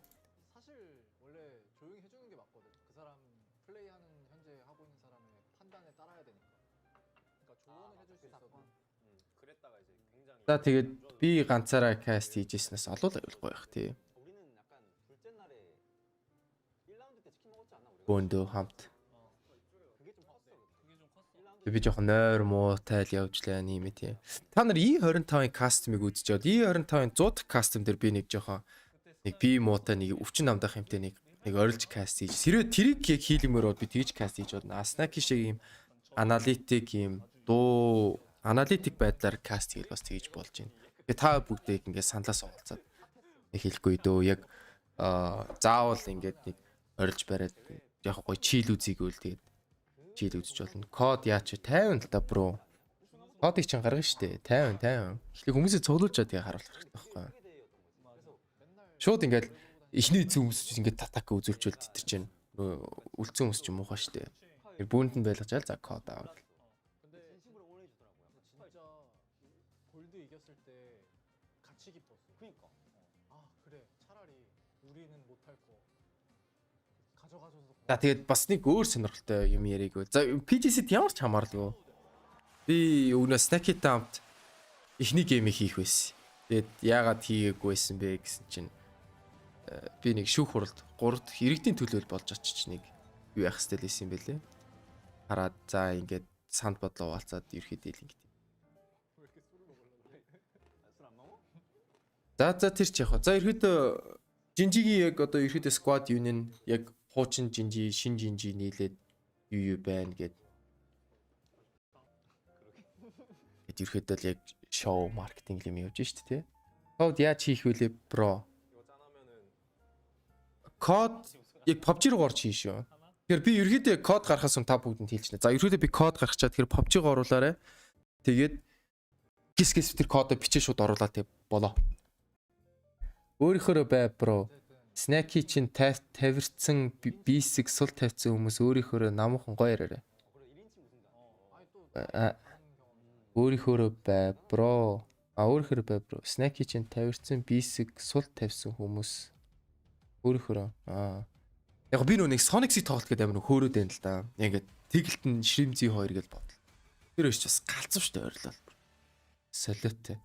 Speaker 4: За тэгээд би ганцаараа каст хийжсэнээс олол аюул гоё бах тий. Бондо хамт. Би жоохон нойр муутай л явжлаа юм тий. Та нар E25-ын кастомыг үзчихээд E25-ын 100 кастом дээр би нэг жоохон нэг би муутай нэг өвчин намдах юмтай нэг орилж каст хийж. Хэрвээ тэрийг яг хийлмээр бол би тэгж каст хийж бодно. Assocation шиг юм аналитик юм дуу аналитик байдлаар каст хийл бас тэгж болж байна. Тэгээ та бүгдийг ингээд саналаас оолцоод хэлэхгүй дөө яг заавал ингээд нэг орилж бариад яг гоё чийл үзье гэвэл тэгээд чийл үзэж болно. Код яач 50 л та бро. Кодыг чинь гаргана штэ 50. Эхлээ хүмүүсээ цуглуулчаад тэгээ харуулах хэрэгтэй байхгүй юу? Шууд ингээд эхний хүмүүс ингээд татак үзүүлчихвэл тэтэрч байна. Үлдсэн хүмүүс ч муухай штэ. Бүүнд нь байлгачаал за код аваад. За тэгээд бас нэг өөр сонирхолтой юм яриг. За PGC-д ямар ч хамаарлаггүй. Би өгнө Snacky Dump эхний геймийг хийх байсан. Тэгээд яагаад хийгээгүй байсан бэ гэсэн чинь би нэг шүүх хуралд 3 дахь иргэдийн төлөөл болж очиж нэг юу яах хэвэл байсан юм бэлээ. Хараад за ингээд санд бодлоо хуваалцаад ерөөхдөө л ингээд. За тэр ч яах вэ? За ерөөдөө жинжигийн яг одоо ерөөдөө squad union яг хуучин жинжи, шин жинжи нийлээд юу байна гэд. Ерөөдөө л яг шоу маркетинг юм явж штэ тий. Код яаж хийх вүлээ бро? Код яг PUBG руу орж хийн шүү. Тэгэхээр би ерөөдөө код гаргахаас өмнө та бүгдэнд хэлчихнэ. За ерөөдөө би код гаргачаад тэгэхээр PUBG-г оруулаарай. Тэгээд гис тэр кодыг бичээ шууд оруулаад тэг болоо. Өөрийнхөө бай бро. Snacky чинь тавирцсан бисик сул тавьсан хүмүүс өөрийнхөө намхан гоё яраарай. Өөрийнхөө бай бро. Өөрийнхөө бай бро. Snacky чинь тавирцсан бисик сул тавьсан хүмүүс өөрийнхөө яг би нэг Sonic-ийг тоглох гэдэг амар хөөрөөд байна л да. Ингээд тэгэлт нь Shrimzy 2 гэж бодлоо. Тэр өч бас галзуу штэ ойрлол. Солиотой.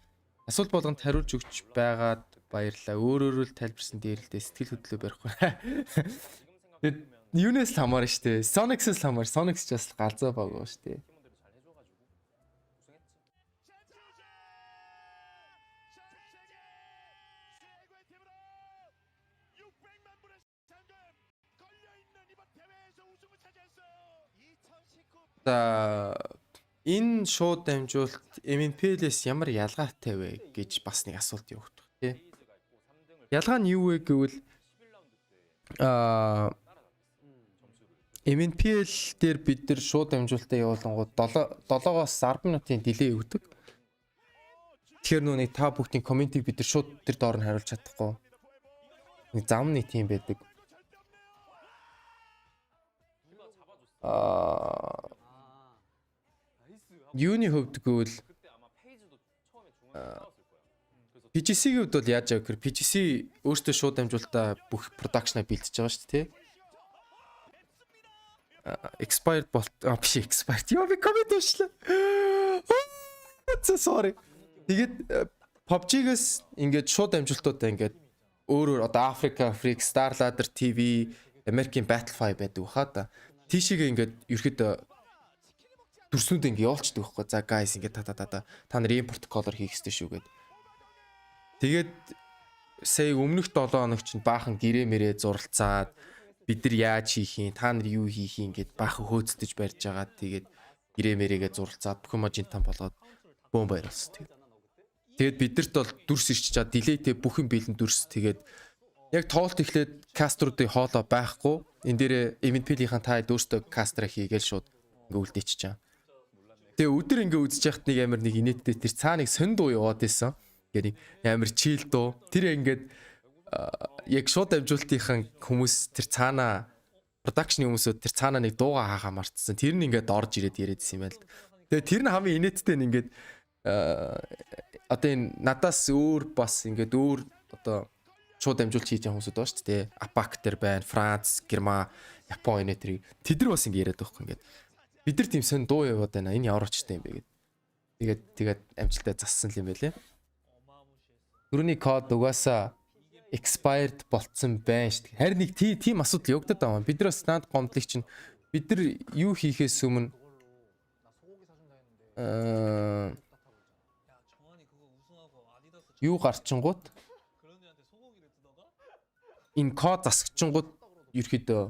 Speaker 4: Асуулт болгонд хариулж өгч байгаад баярлалаа. Өөрөөр л тайлбарсан дээрэлдээ сэтгэл хөдлөө барихгүй. Тэгээд юунаас л хамаарна штэ. Sonic-с л хамаар. Sonic ч бас галзуу багуу штэ. За энэ шууд дамжуулалт MNPL-с ямар ялгаатай вэ гэж бас нэг асуулт явагдах тий. Ялгаа нь юу вэ гэвэл MNPL дээр бид нар шууд дамжуулалтаа явуулангууд 7-оос 10 минутын дилей өгдөг. Тэгэхээр нүг та бүгдийн комментиг бид нар шууд тэр доор нь хариулж чадахгүй. Нэг замны тим байдаг. Юуны хувьд гэвэл PGC-ийн хувьд бол яаж яа гэхээр PGC өөртөө шууд дамжуулалтаа бүх продакшнаа бэлтэж байгаа шүү дээ. Expired болт биш expired. Яа би коммент өшлөө. Sorry. Тэгээд PUBG-гээс ингээд шууд дамжуулалтуудаа ингээд өөрөөр одоо Africa, Starladder TV, American Battle5 байдаг хаа да. Тийшээ ингээд ерөөдөө дүрснүүд ингэ явуулчихдаг байхгүй. За guys ингэ та нар импорт колор хийх ёстой шүү гэд. Тэгээд сая өмнөх 7 хоног чинь баахан гэрээ мэрээ зуралцаад бид нар яаж хийх юм, та нар юу хийх юм гэд баахан хөөцдөж барьж байгаа. Тэгээд гэрээ мэрээгээ зуралцаад бүх юм жинтан болгоод бөөн баярлсан. Тэгээд бидэрт бол дүрс ирч чад дилейтэй бүх юм бэлэн дүрс. Тэгээд яг тоглолт эхлээд каструудын хоолоо байхгүй. Энд дээр MNPL-ийн та өөртөө кастра хийгээл шууд ингээ үлдээчих чам. Тэгээ өдөр ингээ үзэж яхад нэг амар нэг инээдтэй тэр цааныг сонь дуу яваад байсан. Ингээ амар чил дуу. Тэр ингээд яг шууд дамжуулалтынхан хүмүүс тэр цаанаа продакшны хүмүүсүүд тэр цаанаа нэг дууга хаахаа мартсан. Тэр нь ингээд орж ирээд яриадсэн юм байл. Тэгээ тэр нь хамгийн инээдтэй нь ингээд одоо энэ надаас өөр бас ингээд өөр одоо шууд дамжуулж хийж байгаа хүмүүсүүд байна шүү дээ. Апак тэр байна, Франц, Герман, Япон энэ тэд нар бас ингэ яриад байхгүй ингээд. Бид нар тийм сон дуу яваад байна. Энэ ямар очтой юм бэ гэд. Тэгээд амжилтаа зассан юм байлээ. Түрүүний код угаасаа expired болцсон байна шүү дээ. Харин нэг тийм асуудал явагдаад байгаа. Бид нар стандарт гомдлыг чинь бид нар юу хийхээс өмнө юу гарчингууд энэ код засагчингууд ерөөдөө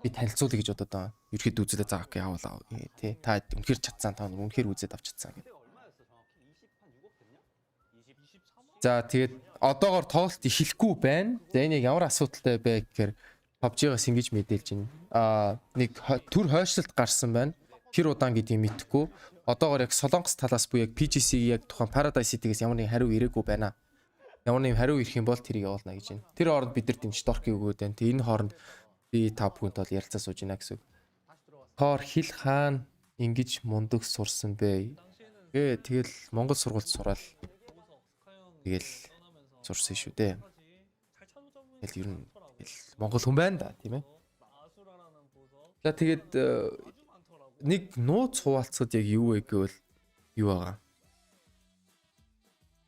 Speaker 4: би танилцуулъя гэж бодоод байгаа. Ерөөдөө үзэлээ заа окей явуулаа тий. Та үнэхээр чадсан та үнэхээр үзээд авч чадсан гэдэг. За тэгээд одоогоор тоглолт эхлэхгүй байна. За энэ ямар асуудалтай бэ гэхээр PUBG-гаас ингэж мэдээлж байна. Нэг төр хойшлолт гарсан байна. Хэр удаан гэдгийг мэдэхгүй. Одоогоор яг Солонгос талаас буюу яг PGC яг тухайн Paradise City-гээс ямар нэг хариу ирээгүй байна. Ямар нэг хариу ирэх юм бол тэрийг явуулна гэж байна. Тэр хооронд бид нар тэмч доркийг өгөөд байна. Тэгээ энэ хооронд би та бүхэнд бол ярилцаа сууж байна гэсэн үг. Хоор хил хаана ингэж мундаг сурсан бэ? Тэгэл Монгол сургуульд сураал. Тэгэл сурсан шүү дээ. Тэгэл ер нь Монгол хүн байна да, тийм ээ. За тэгээд нэг нууц хуваалцахад яг юу вэ гэвэл юу байгаа?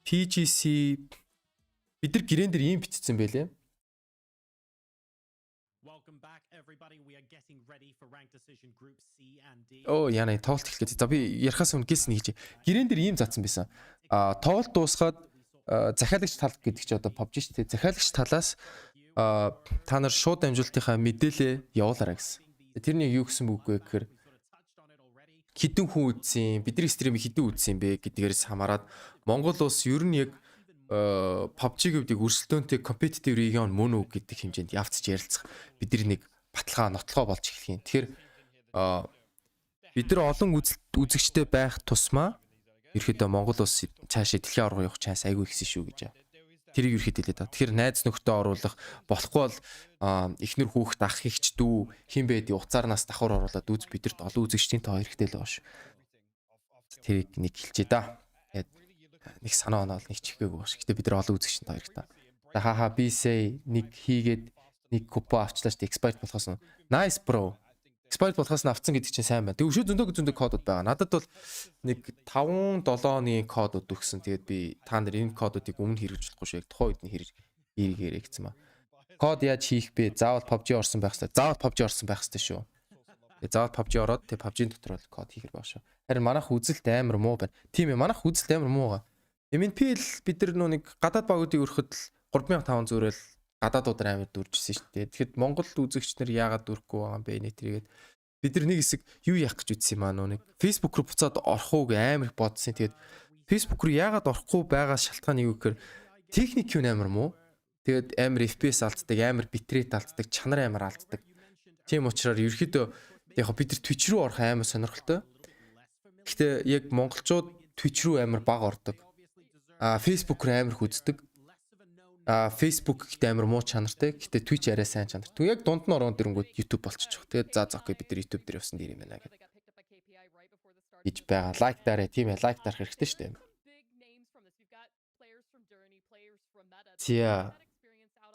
Speaker 4: PGC бид нар гэрэн дээр ийм бичсэн байлээ. Оо яна тоглолт эхлэхэд. За би ярахаас өмнө гис нэг хийж. Гэрэн дээр ийм заасан байсан. Тоглолт дуусгаад захиалагч тал гэдэг чи одоо PUBG шүү дээ. Захиалагч талаас та нар шууд дамжуулалтынхаа мэдээлэл явуулаарай гэсэн. Тэрний юу гэсэн үг вэ гэхээр хідэн хүн үзсэн, бидний стримийг хідэн үзсэн бэ гэдгээрс хамаарат Монгол улс ер нь яг PUBG-г үүдийг өрсөлдөөнтэй competitive region мөн үү гэдэг хэмжээнд явцж ярилцах. Бидний нэг баталгаа нотлохоо болж эхлэх юм. Тэгэхээр бид нар олон үзэгчтэй байх тусмаа ерөөдөө Монгол улс цаашаа дэлхийн аврагын явах чанс айгүй ихсэн шүү гэж. Тэрийг ерөөд хэлээд байгаа. Тэгэхээр найз нөхдөд оруулах болохгүй бол эхнэр хүүхэд ах ихч дүү хин бэдий уцаарнаас давхар оруулаад үз бидэрт олон үзэгчдийн тоо хэрэгтэй л бааш. Тэрийг нэг хэлчихье да. Тэгээд нэг санаа оноо нэг чихгээгүй бааш. Гэтэ бид нар олон үзэгчдийн тоо хэрэгтэй. Хаа би сэй нэг хийгээд нэг купон авчлаа шүү дээ. Expired болохоос нь. Nice bro. Expired болохоос нь авцсан гэдэг чинь сайн байна. Тэг өшөө зөндөө кодууд байгаа. Надад бол нэг 5-7 оны кодууд өгсөн. Тэгээд би та нар энэ кодуудыг өмнө хэрэгжүүлэхгүй шүү. Яг тухайн үед нь хэрэгээрэй гэсэн маа. Код яаж хийх бэ? Заавал PUBG орсон байх хэрэгтэй. Заавал PUBG орсон байх хэрэгтэй шүү. Тэгээд заавал PUBG ороод тэг PUBG-ийн дотор бол код хийхэр баг шүү. Харин манайх үзэлт амар муу байна. Тийм ээ, манайх үзэлт амар муу байгаа. MNPL бид нар нэг гадаад багуудыг өрөхөд л 3500-ээр гадаадуудаар амар дүржсэн шүү дээ. Тэгэхэд Монгол үзэгч нар яагаад дүрхгүй байгаа юм бэ нэтрийгээд бид нар нэг хэсэг юу яах гэж үзсэн юм аа нөө нэг Facebook руу буцаад орох уу гэ амар их бодсон. Тэгээд Facebook руу яагаад орохгүй байгаа шалтгаан юу гэхээр техник юу амар муу. Тэгээд амар FPS алддаг, амар битрейт алддаг, чанар амар алддаг. Тийм учраас ерөөхдөө яг бид нар Twitch руу орох амар сонирхолтой. Гэхдээ яг монголчууд Twitch руу амар бага ордог. Facebook руу амар хүздэг. Facebook гэдэг амар муу чанартай. Гэтэ Twitch арай сайн чанар. Тэг яг дунд нь ороод ирэнгүүт YouTube болчихчих. Тэгээд за окей бид нар YouTube дээр явсан дэр юм байна гэдэг. Гэж байгаа. Лайк дараа тийм ээ. Лайк дарах хэрэгтэй шүү дээ.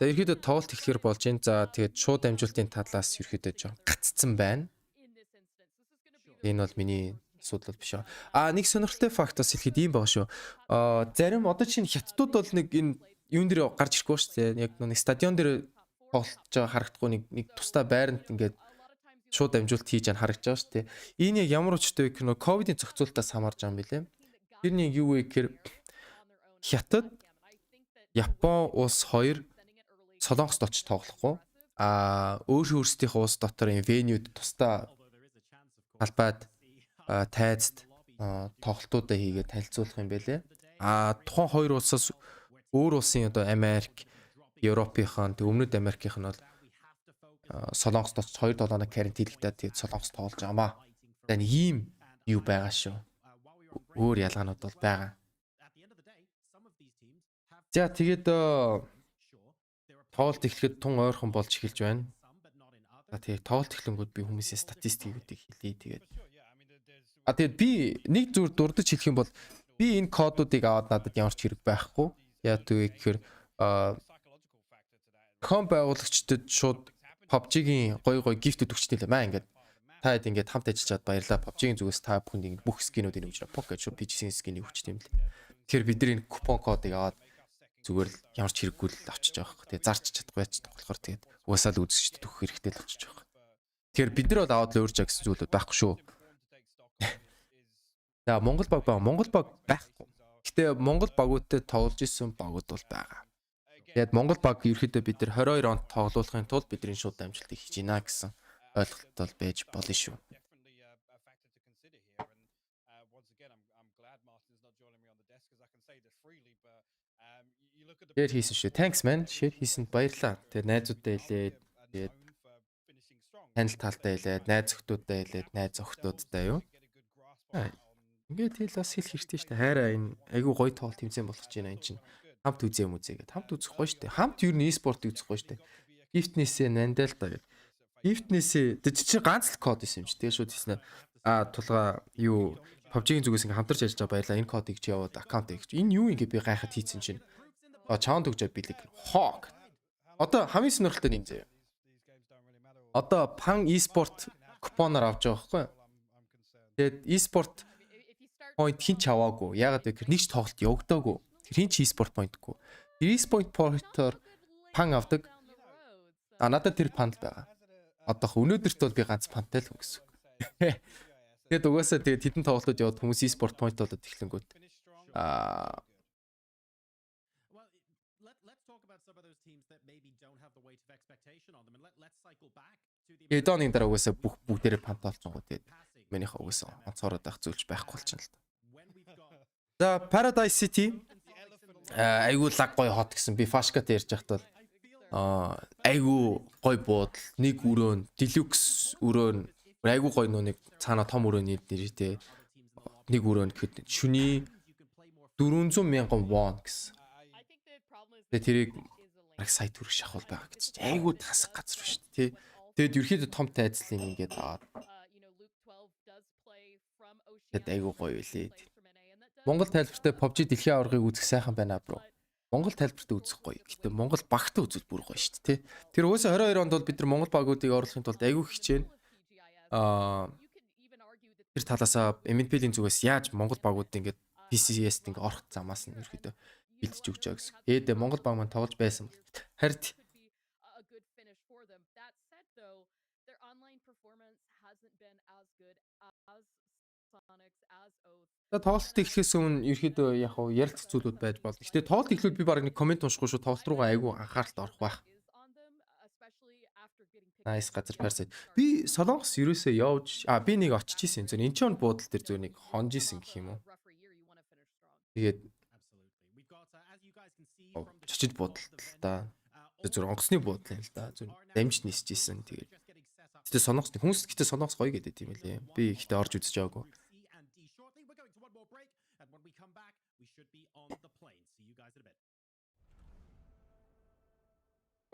Speaker 4: За ерөөдөө тоглолт эхлэхэр болж байна. За тэгээд шууд амжилтын талаас ерөөдөө жоо гаццсан байна. Энэ бол миний асуудал биш аа. Нэг сонирхолтой факт бас хэлэхэд ийм байгаа шүү. Зарим одоо чинь хятадууд бол нэг энэ юун дээр гарч ирэхгүй шүү дээ. Яг нэг стадион дээр тоглож байгаа харагдахгүй нэг тусдаа байранд ингээд шууд амжилт хийж яана харагдаж байгаа шүү дээ. Энэ яг ямар учиртай вэ гэхээр ковидын зохицуултаас хамаарж байгаа юм билээ. Тэр нэг юу вэ гэхээр Хятад, Япон улс хоёр Солонгост очиж тоглохгүй. Өөрсдийнхөө улс дотор энэ венюд тусдаа талбайд тайзд тоглолтуудаа хийгээд танилцуулах юм байлээ. Тухайн хоёр улсаас өөр улсын одоо Америк, Европынхан, тэг Өмнөд Америкийнх нь бол Солонгост очиж 2-7 хоног карантинлэгдээд тэгээд Солонгост тоглож байгаамаа. Тэгээд ийм юу байгаа шүү. Өөр ялгаанууд бол байгаа. За тэгээд тоглолт эхлэхэд тун ойрхон болж эхэлж байна. За тэгээд тоглолт эхлэнгүүд би хүмүүсийн статистикүүдийг хэлье тэгээд. Тэгээд би нэг зүгээр дурдж хэлэх юм бол би энэ кодуудыг аваад надад ямар ч хэрэг байхгүй. Яа тэгвэл гэхээр ком байгуулагчдад шууд PUBG-гийн гой гифт өгчтэй л маа ингээд та хэд ингээд хамт ажиллаад баярлаа. PUBG-гийн зүгээс та бүхэнд бүх скинүүдийг өгч пок гэж шууд PGC-ийн скинийг өгчтэй юм л. Тэгэхээр бид нар энэ купон кодыг аваад зүгээр л ямар ч хэрэггүй л авчиж байгаа хэрэг. Тэгээ зарч чадахгүй яч болохоор тэгээд угаасаа л үзэгчдэд өгөх хэрэгтэй л авчиж байгаа. Тэгэхээр бид нар бол аваад л өөрж гэсэн зүйлүүд байхгүй шүү. За Монгол баг байхгүй. Гэтэ Монгол багуудтай тоглож исэн багууд бол байгаа. Тэгээд Монгол баг ерөөхдөө бид нар 22 онд тоглуулахын тулд бидний шууд амжилтыг хийж гинэ гэсэн ойлголт бол байж болно шүү. Share хийсэн шүү. Thanks man. Share хийсэнд баярлалаа. Тэгээд найзуудтай хэлээд тэгээд танил талтай хэлээд, найз охтуудтай хэлээд, найз охтуудтай юу? Ингээд хэл бас хэлэх хэрэгтэй шүү дээ. Хайраа энэ айгүй гоё тоглолт тэмцээн болох гэж байна энэ чинь. Хамт үзээ мүзээгээд хамт үзэх гоё шүү дээ. Хамт юу н e-спорт үзэх гоё шүү дээ. Giftness-ээ Nandel та гэдэг. Giftness-ээ чи ганц л код исэн юм чи. Тэгээ шууд хийснэ. Тулгаа юу PUBG-ийн зүгээс ингээ хамтарч ажиллаж байгаа баялаа. Энэ кодыг чи яваад аккаунт хийх. Энэ юу ингээ би гайхаад хийсэн чинь. Чаанд өгж билэг. Хог. Одоо хамгийн сонирхолтой юм заяа. Одоо пан e-спорт купоноор авч байгаа байхгүй. Тэгээд e-спорт point хин ч аваагүй. Ягаад вэ гэхээр нэг ч тоглолт явагдаагүй. Тэр хин ч e-sport point-гүй. Тэр e-sport point-оор пан авдаг. Надад тэр пан л байгаа. Одоох өнөөдөрт бол би ганц пантай л хүн гэсэн. Тэгээд угаасаа тэгээд хэдэн тоглолтод яваад хүмүүс e-sport point болоод эхлэнгүүт. Эдоны дараа угаасаа бүгдээрээ пант олцсон гоо тэгээд минийх угаасаа онцгороод байх зүйлч байхгүй болчихно л та. За Paradise City айгуу лаг гоё хот гэсэн би Fashka-тай ярьж байхад бол айгу гой буудал, нэг өрөөн, deluxe өрөөн, айгу гой нэг цаана том өрөөний нэртэй нэг өрөөнд гэхэд шүний 400,000 won гэсэн. Тэгээ тэрийг баг сая төгрөг шахуул байгаа гэж. Айгу тасах газар биш тий. Тэгэд ерөөхдөө том тайзлын ингээд аваад. Тэгэд айгу гоё үлээ. Монгол тайлбартай PUBG дэлхийн аваргыг үзэх сайхан байна бро. Монгол тайлбартай үзэх гоё. Гэтэ Монгол багтаа үзэл бүр гоё шүү дээ тий. Тэр уусаа 22 онд бол бид нар Монгол багуудыг оруулахын тулд айгу хичээнэ. Тэр талаасаа MNPL-ийн зүгээс яаж Монгол багуудыг ингээд PCS-д ингээд орох замаас нь ерөөхдөө бэлдэж өгч байгаа гэсэн. Ээдээ Монгол баг маань тоглож байсан бол харин тоглолт эхлэхээс өмнө ерөөхдөө яг хуу ярилцах зүйлүүд байж болно. Гэтэ тоглолт эхлүүл би баг нэг комент уншихгүй шүү тоглолт руугаа айгүй анхааралтай орох байх. Nice газар парсайд. Би Солонгос ерөөсөө явж би нэг очиж исэн зөв энэ ч буудал дээр зөв нэг хонж исэн гэх юм уу. Тэгээд чичид буудал та зөв онгоцны буудлын л да. Зөв дамжид нисэж исэн. Тэгээд гэтээ Солонгос хүмүүс гэтээ Солонгос гоё гэдэг юм лээ. Би гэтээ орж үзэж байгаагүй.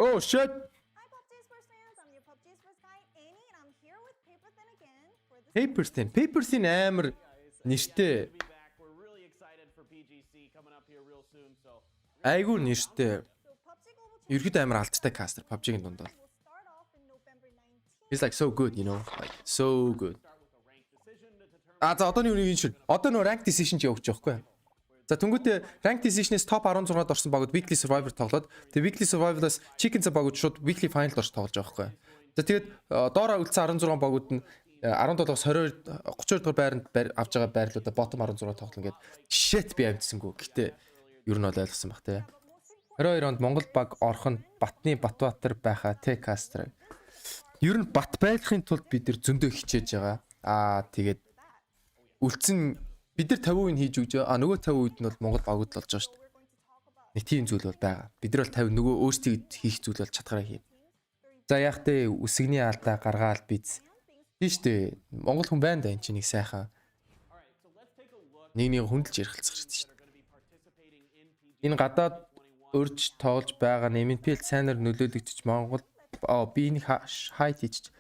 Speaker 4: Oh shit. Papersin амар нэртэй. Айгу нэртэй. Ерөөд амар алдтай кастер PUBG-ийн дунд бол. He's like so good, you know. Like so good. За одооний үнийг энэ шин. Одоо нөө rank decision ч явууч жоохгүй. За түнгүүтээ rank decision-ээс топ 16-д орсон багууд weekly survivor тоглоод тэгээ weekly survivor-аас chicken за багууд шууд weekly final орж тоглож байгаа байхгүй. За тэгээд доороо үлдсэн 16 багууд нь 17-оос 32 дугаар байранд авж байгаа байрлуудаа bottom 16 тоглоно гэд shit би амжсангүй. Гэтэ ер нь бол ойлгосон баг те. 22 онд Монгол баг орох нь Батны Батбаатар байхаа те кастер. Ер нь бат байхын тулд бид нар зөндөө хичээж байгаа. Тэгээд үлдсэн бид нар 50% хийж өгч нөгөө 50% нь бол Монгол багууд л болж байгаа шүү дээ. Нэг тийм зүйл бол байгаа. Бид нар бол 50 нөгөө өөрсдөө хийх зүйл бол чадхаараа хийнэ. За яг тэ үсгний алдаа гаргаал биз. Тийш дээ. Монгол хүн байна да энэ чинь нэг сайхан. Нэг хүндэлж ярилцах хэрэгтэй шүү дээ. Энэ гадаад өрж тоолж байгаа MNPL сайнаар нөлөөлөгдөж Монгол би энийг хайт хийж.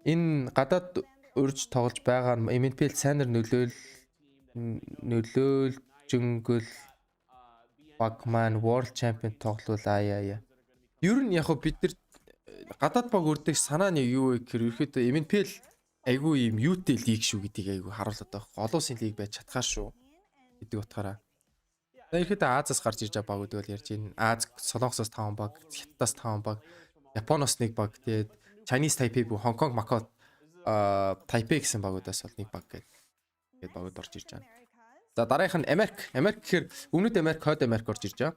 Speaker 4: Энэ гадаад өрж тоглож байгаа MNPL сайнаар нөлөөлжөнгөл баг маань World Champion тоглол яа. Ер нь яг бид нар гадаад баг өрдөг санаа нь юу вэ гэхээр ерөөхдөө MNPL айгүй юм юутэй лиг шүү гэдгийг айгүй харуулдаг байхгүй. Олон улсын лиг байж чадхаар шүү гэдэг утгаараа. Ерөөхдөө Азиас гарч ирж байгаа багууд бол ярьж байна. Аз Солонгосоос 5 баг, Хятадаас 5 баг, Японоос 1 баг, тэгээд Chinese Taipei, Hong Kong, Macau Taipei гэсэн багуудаас бол 1 баг гэдэг багууд орж ирж байна. За дараагийнх нь Америк гэхээр өмнөд Америк, Хойд Америк орж ирж байгаа.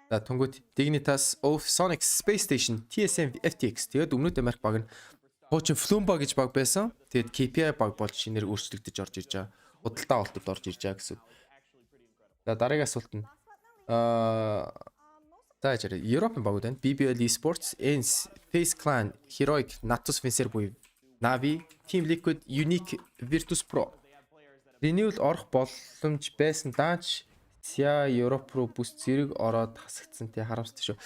Speaker 4: За түнгүүд Dignitas of Sonic Space Station TSM FTX тэгээд өмнөд Америк баг нь хуучин Flumba гэж баг байсан. Тэгээд KPI баг болж шинээр өөрчлөгдөж орж ирж байгаа. Худалдаа авалтад орж ирж байгаа гэсэн. За дараагийн асуулт нь за Европын багууд байна. BBL Esports, ENS, Face Clan, Heroic, Natus Vencer буюу Navi, Team Liquid, Unique, Virtus Pro. Renewal орох боломж байсан даанч Sia Европ руу бүс зэрэг ороод хасагдсан тий харамстай шүү.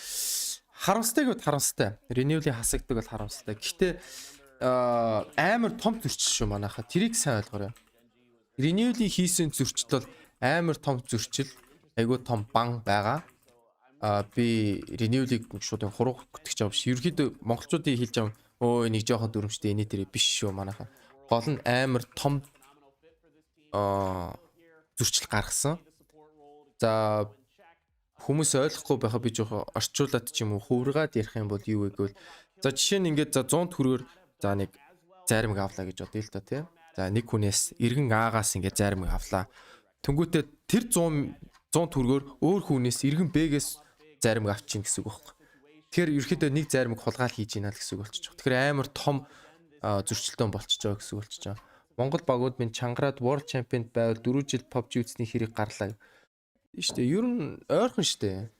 Speaker 4: Харамстай. Renewal-ийн хасагдаг бол харамстай. Гэхдээ амар том зөрчил шүү манайха. Тэрийг сайн ойлгоорой. Renewal-ийн хийсэн зөрчил бол амар том зөрчил. Айгуу том бан байгаа. Би Renewal-ийг шууд хурууг гүтгэж авах ш. Ерөнхийдөө монголчуудын хэлж байгаа нэг жоохон дүрмжтэй энэ тэр биш шүү манайха. Гол нь амар том зөрчил гаргасан. За хүмүүс ойлгохгүй байхаа би жоохон орчуулад ч юм уу хувиргаад ярих юм бол юу вэ гэвэл за жишээ нь ингээд за 100 төгрөгөөр за нэг зарим авлаа гэж бодъё л та тийм. За нэг хүнээс эргэн аагаас ингээд зарим авлаа. Тэнгүүтээ тэр 100 төгрөгөөр өөр хүнээс эргэн бэгээс зарим авчин гэсэн үг байхгүй. Тэгэхээр ерөөхдөө нэг заримыг хулгаал хийж ийна л гэсэн үг болчих жоо. Тэгэхээр амар том зөрчилдөөн болчих жоо гэсэн үг болчих жоо. Монгол багууд минь чангараад World Champion байвал 4 жил PUBG үзсний хэрэг гарлаа. Штэ ер нь ойрхон штэ.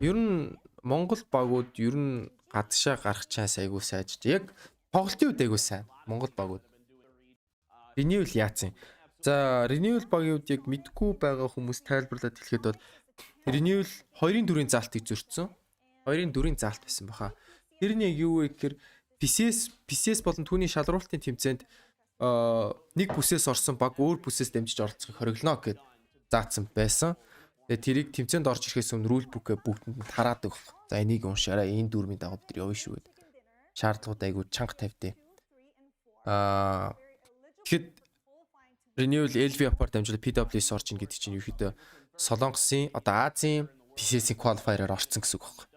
Speaker 4: Ер нь Монгол багууд ер нь гадшаа гарах чанс айгуу сайж. Яг тоглолтын үед айгуу сайн. Монгол багууд. Renewal яатсан. За Renewal багийн үед яг мэдгүй байгаа хүмүүс тайлбарлаад хэлэхэд бол Renewal 2-ын 4-ийн заалтыг зөрчсөн. 2-ын 4-ийн заалт байсан баха. Тэр нь яг юу вэ гэхээр PCS болон түүний шалруулалтын тэмцээнд нэг бүсээс орсон баг өөр бүсээс дамжиж оролцохыг хориглоно гэд заасан байсан. Тэгээ тэрийг тэмцээнд орж ирэхээс өмнө rule book-ээ бүгдэнд нь хараадаг баг. За энийг уншаарай. Энэ дүрмийн дагуу бид явна шүү гэд. Шаардлагууд айгуу чанга тавьдээ. Тэгэхэд Renewal LVP-аар дамжуулаад PWS орж ийн гэдэг чинь ерөөхдөө Солонгосын одоо Азийн PCS-ийн qualifier-аар орсон гэсэн үг байна.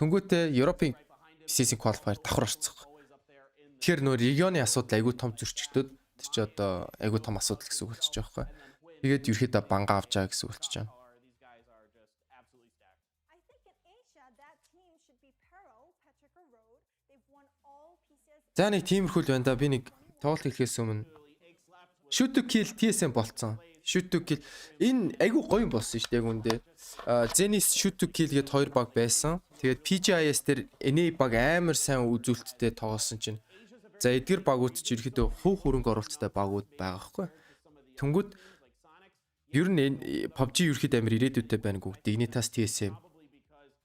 Speaker 4: Тэнгүүтээ Европын PCS-ийн qualifier давхар орцсон. Тэгэхээр нөө регионы асуудал айгүй том зөрчигдөд тэр чи одоо айгүй том асуудал гэсэн үг болчихж байгаа байхгүй. Тэгээд ерөөхдөө банга авч байгаа гэсэн үг болчихж байна. За нэг тиймэрхүү л байна да. Би нэг тоглолт хэлэхээс өмнө shoot to kill TSM болцсон. Shoot to kill энэ айгүй гоё юм болсон шүү дээ яг үндэ. Zenith shoot to kill гээд хоёр баг байсан. Тэгээд PGIS дээр NA баг амар сайн үзүүлэлттэй тоглосон чинь. За эдгэр багууд ч ерөөхдөө хувь хөрөнгө оруулалттай багууд байгаа хгүй. Тэнгүүд ер нь PUBG ерөөхдөө амар ирээдүйтэй байна гоо. Dignitas TSM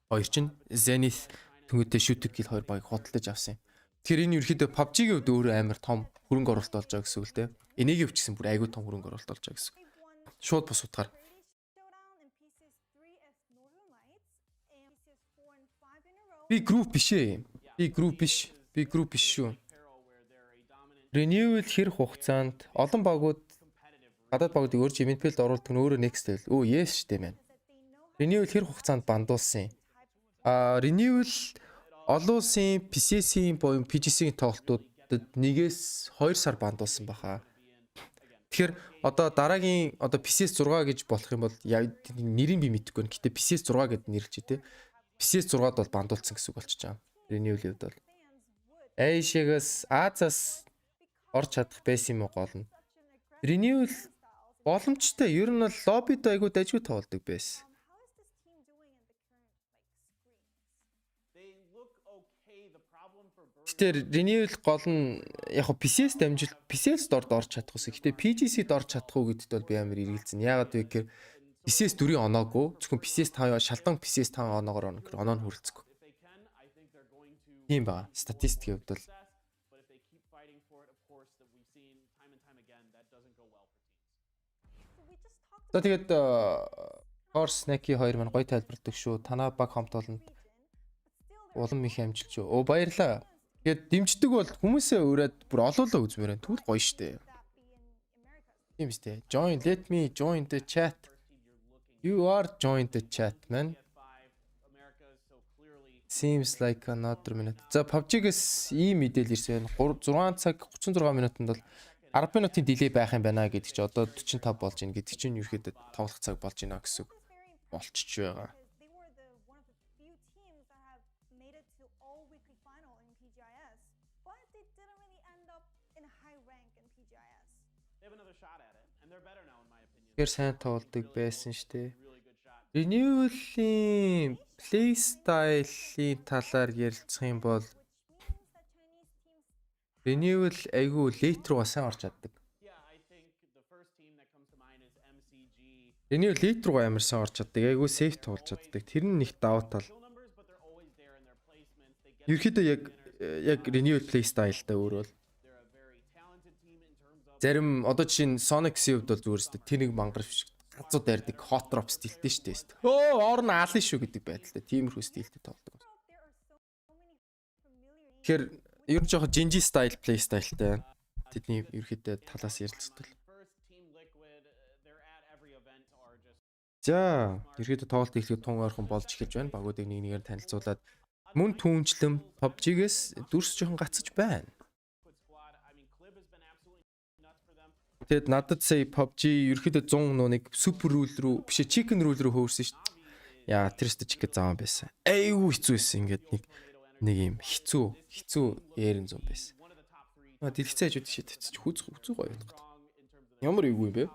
Speaker 4: хоёр чинь Zenith тэнгүүдээ shoot to kill хоёр багыг худалдаж авсан. Тэгэхээр энэ ерөөхдөө PUBG-ийн хувьд өөрөө амар том хөрөнгө оруулалт болж байгаа гэсэн үг л дээ. Энэгийн хувьд гэсэн бүр айгүй том хөрөнгө оруулалт болж байгаа гэсэн. Шууд бус утгаар. Би групп биш ээ. Би групп биш шүү. Renewal хэрэг хугацаанд олон багууд гадаад багуудыг өөрч MNPL-д оруулдаг нь өөрөө next level. Өө yes штэ мэн. Renewal хэрэг хугацаанд бандуулсан. Renewal олон улсын PCC-ийн боёо PGC-ийн тоглолтуудад 1-2 сар бандуулсан баха. Тэгэхээр одоо дараагийн одоо PCS 6 гэж болох юм бол нэрийг би мэдэхгүй байна. Гэтэ PCS 6 гэдээ нэрлэж дээ. PCS 6-д бол бандуулсан гэсэн үг болчихж байгаа. Renewal-д бол Asia-гаас Азаас орж чадах байсан юм уу гол нь. Renewal боломжтой. Ер нь бол лоббид айгуу дажгүй тоглодог байсан. Гэтэ Renewal гол нь яг PCS дамжуулт PCS дорд орж чадах үсэ. Гэтэ PGC-д орж чадах уу гэдэгт бол би амар эргэлзэн. Яагаад вэ гэхээр PCS 4-ийн оноогүй. Зөвхөн PCS 5 шалдан PCS 5 оноогоор оноо гэхээр оноо нь хүрэлцэхгүй. Тийм ба. Статистикийн хувьд бол за тэгээд Horse Snack-ийн 2 маань гоё тайлбарладаг шүү. Танаа баг хамтолонд улам их амжилт шүү. Оо баярлаа. Тэгээд дэмждэг бол хүмүүсээ өрөөд бүр олоолаа үзмээр байна. Түл гоё штэ. Тийм штэ. Let me join the chat. You are joined the chat, man. Seems like another minute. За PUBG-гээс ийм мэдээлэл ирсэн байна. 6 цаг 36 минутанд бол 10 минутын дилей байх юм байна гэдэг чи одоо 45 болж ийн гэдэг чинь ерөөхдөө тоглох цаг болж байна гэсэн болчихж байгаа. Тэр сайн тоглодог байсан штэ. Renewal-ийн playstyle-ийн талаар ярилцах юм бол Renewal айгүй late руу сайн орж чаддаг. Renewal late руу амар сайн орж чаддаг. Айгүй safe тоглож чаддаг. Тэр нь нэг давуу тал. Ерөнхийдөө яг Renewal playstyle-тай өөрөө бол зарим одоо жишээ нь Sonic-ийн хувьд бол зүгээр шүү дээ. Тэр нэг мангар биш. Газуу дайрдаг hot drop стилтэй шүү дээ. Орн аалын шүү гэдэг байдалтай. Тиймэрхүү стилтэй тоглодог. Тэгэхээр ер нь жоохон Genji style play styleтай. Тэдний ерөөхдөө талаас ярилцдаг. За, ерөөхдөө тоглолт эхлэх тун ойрхон болж эхэлж байна. Багуудыг нэг нэгээр танилцуулаад мөн түүнчлэн PUBG-гээс дүрс жоохон гацж байна. Тэгэд надад сая PUBG ерөөхдөө 100 нэг супер рул руу биш chicken rule руу хөөөрсөн шүү дээ. Яа, тэр өстө chicken зам байсан. Айгүй хэцүү байсан ингээд нэг юм хэцүү ярин зам байсан. Дэлгэцээ хажууд шийд тавьчих хүзүү гоё болгоод. Ямар эвгүй юм бэ?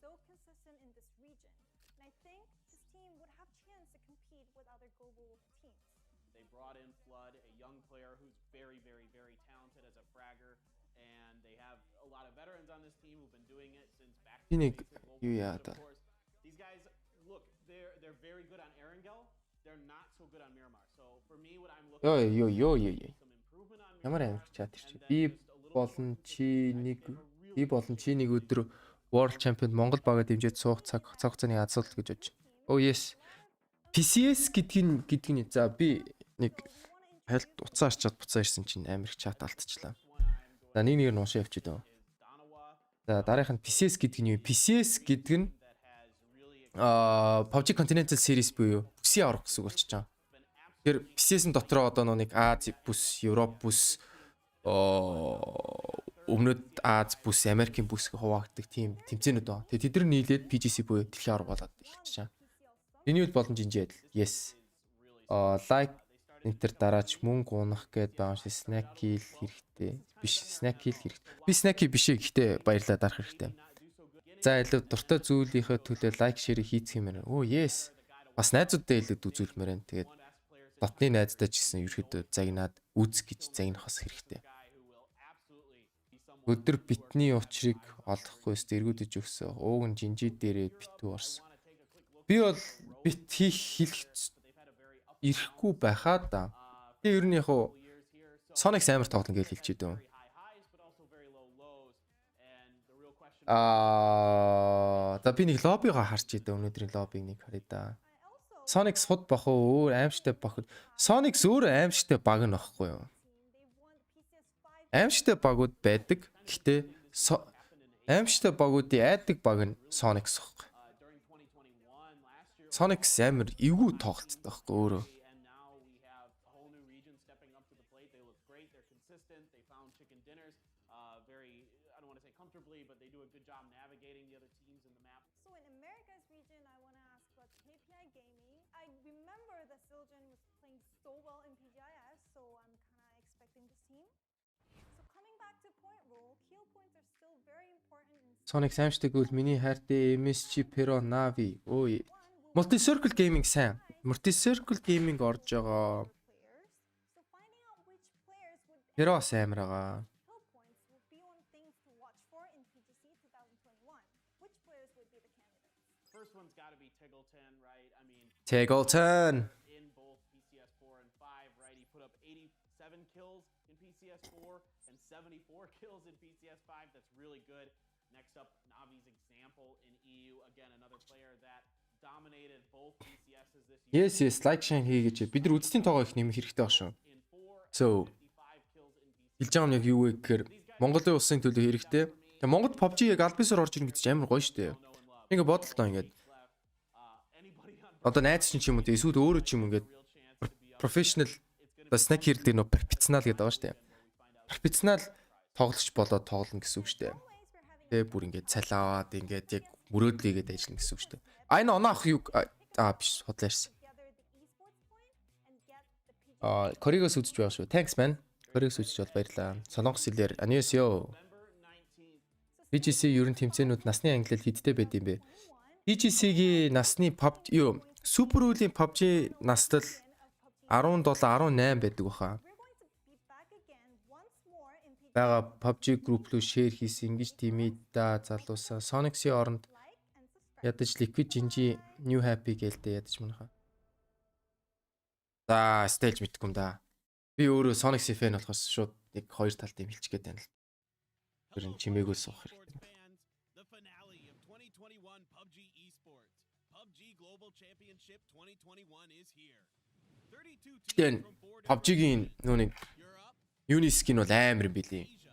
Speaker 5: so consistent in this region. And I think this team would have chance to compete with other global teams.
Speaker 6: They brought in Flood, a young player who's very, very, very talented as a fragger, and they have a lot of veterans on this team who've been doing it since back to the basic global teams, of course. These guys, look, they're very good on Erangel. They're not so good on Miramar. So for me, what I'm looking for is some improvement on
Speaker 4: Ямар
Speaker 6: Miramar.
Speaker 4: амир чат ирчих. Би болон чи нэг өдөр World Champion Монгол багаа дэмжиж суух цаг хугацааны асуудал гэж бодож байна. Oh yes. PCS гэдэг нь за би нэг хальт уцаа арчаад буцаа ирсэн чинь амир чат алдчихлаа. За нэг нь уушаа явчих дөө. За дараах нь PCS гэдэг нь юу? PCS гэдэг нь PUBG Continental Series буюу бүсийн аврах гэсэн үг болчихж байгаа. Тэр PCS-ийн дотроо одоо нэг Аз бүс, Европ бүс, өмнөд Аз бүс, Америкийн бүс хуваагддаг тийм тэмцээнүүд байна. Тэгээ тэд нар нийлээд PGC буюу дэлхийн авраг болоод эхэлчихэж байгаа. Эний үед боломж инжээд yes. Like энтер дараач мөнгө унах гээд байгаа шээ snack kill хэрэгтэй. Биш snack kill хэрэгтэй. Би snack kill биш ээ гэхдээ баярлалаа дарах хэрэгтэй. За илүү дуртай зүйлийнхээ төлөө лайк шеэр хийцгийм байна. Оо yes. Бас найзуудтай илүү үзүүлмээр байна. Тэгээд дотны найзтай ч гэсэн ерөөдөө загнаад үүсэх гэж загнах бас хэрэгтэй. Өдөр битний учрыг олохгүйс дэргүүдэж өгсөн. Ууг нь жинжи дээрээ битүү орсон. Би бол бит хийх ирэхгүй байхаа да. Тэгээ ер нь яг уу Sonic амар тоглоно гэж хэлчихээд байна. За би нэг лоббигаа харж идэв өнөөдрийн лоббиг нэг харъя да. Sonic сууд бах өөр аимштай бах. Sonic өөр аимштай баг нь багхгүй юу? Аимштай багууд байдаг. Гэхдээ аимштай багуудын айдаг баг нь Sonic сохх. Sonic амар эвгүй тоглолттой байхгүй өөрөө.
Speaker 6: But they do a good job navigating the other teams in the map.
Speaker 5: So in America's region, I want to ask about KPI Gaming. I remember that Siljan was playing so well in PGIS, so I'm kind of expecting the team. So coming back to point rule, kill points are still very important in
Speaker 4: Sonic аимштай гэвэл миний хайртай MSG Pro Navi. Ой. Multi Circle Gaming сайн. Multi Circle Gaming орж байгаа.
Speaker 5: players. So finding out which players would
Speaker 4: Pro амар байгаа.
Speaker 5: kill points will be one thing to watch for in PGC 2021. Which players would be the candidates?
Speaker 6: First one's got to be Tiggleton, right? I mean,
Speaker 4: Tiggleton.
Speaker 6: in both PCS 4 and 5, right? He put up 87 kills in PCS 4 and 74 kills in PCS 5. That's really good. Next up, Navi's example in EU. Again, another player that dominated both PCSs this year.
Speaker 4: Yes, like shine хийгээч. Бид нар үзтийн тоогоо их нэмэх хэрэгтэй ба шүү.
Speaker 6: In 4
Speaker 4: So,
Speaker 6: 55 kills in PCS.
Speaker 4: хэлж байгаа юм яг юу вэ гэхээр Монголын улсын төлөө хэрэгтэй. Тэгээ Монгол PUBG яг аль бисаар орж ирнэ гэж амар гоё штэ. Ингээ бодлоо ингээд. Одоо найз чинь ч юм уу те эсвэл өөрөө ч юм ингээд professional snack хийрдэг нөө перпецнал гэдэг байгаа штэ. Перпецнал тоглогч болоод тоглоно гэсэн үг штэ. Тэгээ бүр ингээд цалиаваад ингээд яг мөрөөдлийгээд ажиллана гэсэн үг штэ. А энэ оноох юу биш худлаарсан.
Speaker 5: Together the esports point and get the PGC.
Speaker 4: Коригос үзэж байгаа шүү. Thanks man. Коригос үзэж бол баярлаа. Солонгос хэлээр 안녕하세요. PGC ерөн тэмцээнүүд насны ангилал хэдтэй байд юм бэ? PGC-гийн насны PUBG юу? Super Rule-ийн PUBG настал 17 18 байдаг баха.
Speaker 5: We're going to be back again once more in PGC.
Speaker 4: Бага PUBG group руу share хийсэн ингэж тимээ да залуусаа Sonic-ийн оронд
Speaker 5: Like and subscribe.
Speaker 4: ядаж Liquid Gingy New Happy гэлтэй ядаж манайха. За, stage мэдгүй юм да. Би өөрөө Sonic-ийн fan болохоос шууд нэг хоёр талд юм хэлчих гээд байна л. Тэр нь чимээгөө суух хэрэгтэй.
Speaker 7: Fans, the finale of 2021 PUBG Esports. PUBG Global Championship 2021 is here. 32
Speaker 4: Тэгэн
Speaker 7: teams from 4
Speaker 4: PUBG-гийн нөө нэг
Speaker 7: Europe,
Speaker 4: юуны скин бол амар юм билий.
Speaker 7: Asia,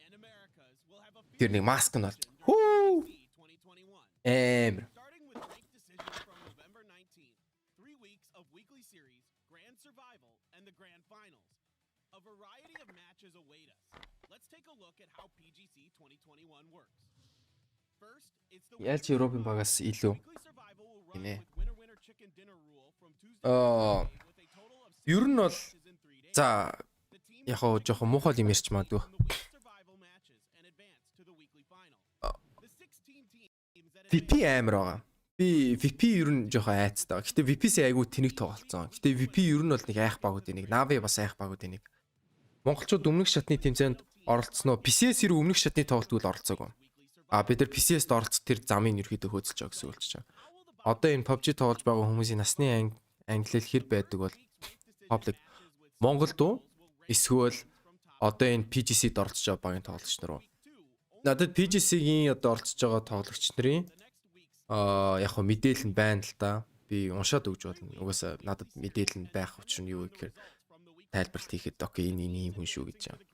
Speaker 7: and Americas will have a
Speaker 4: Тэр нэг маск нь бол хүү
Speaker 7: 2021.
Speaker 4: амар.
Speaker 7: Starting with ranked decisions from November 19th, 3 weeks of weekly series, grand survival, and the grand finals. A variety of matches await us. Let's take a look at how PGC 2021 works. First, it's the
Speaker 4: Ялч Европын багаас илүү
Speaker 7: weekly survival will run
Speaker 4: гинэ.
Speaker 7: with winner chicken dinner rule from Tuesday
Speaker 4: Аа,
Speaker 7: to Friday with a total of
Speaker 4: ер нь бол
Speaker 7: matches in 3 days.
Speaker 4: за
Speaker 7: The team
Speaker 4: яг хоо жоохон муухай юм ярьч магадгүй.
Speaker 7: from the week's survival matches and advance to the weekly final. The 16 teams that
Speaker 4: VP амар байгаа. Би VP ер нь жоохон айцтай. Гэтэ VP-с айгүй тэнэг тоглолцсон. Гэтэ VP ер нь бол нэг айх багууд энийг. Navi бас айх багууд энийг. Монголчууд өмнөх шатны тэмцээнд оролцсноо. PCS ер өмнөх шатны тоглолтууд оролцоогүй. Бид нар PCS-д оролцох тэр замыг ерөөдөө хөөцөлж байгаа гэсэн үг ч чинь. Одоо энэ PUBG тоглож байгаа хүмүүсийн насны англи хэл хэр байдаг бол public Монголд уу эсвэл одоо энэ PGC-д оролцож байгаа багийн тоглогч нар уу? Надад PGC-ийн одоо оролцож байгаа тоглогч нарын яг хөө мэдээлэл нь байна л да. Би уншаад өгч болно. Угаасаа надад мэдээлэл нь байх учир нь юу вэ гэхээр тайлбарлалт хийхэд окей энэ юм хүн шүү гэж байна.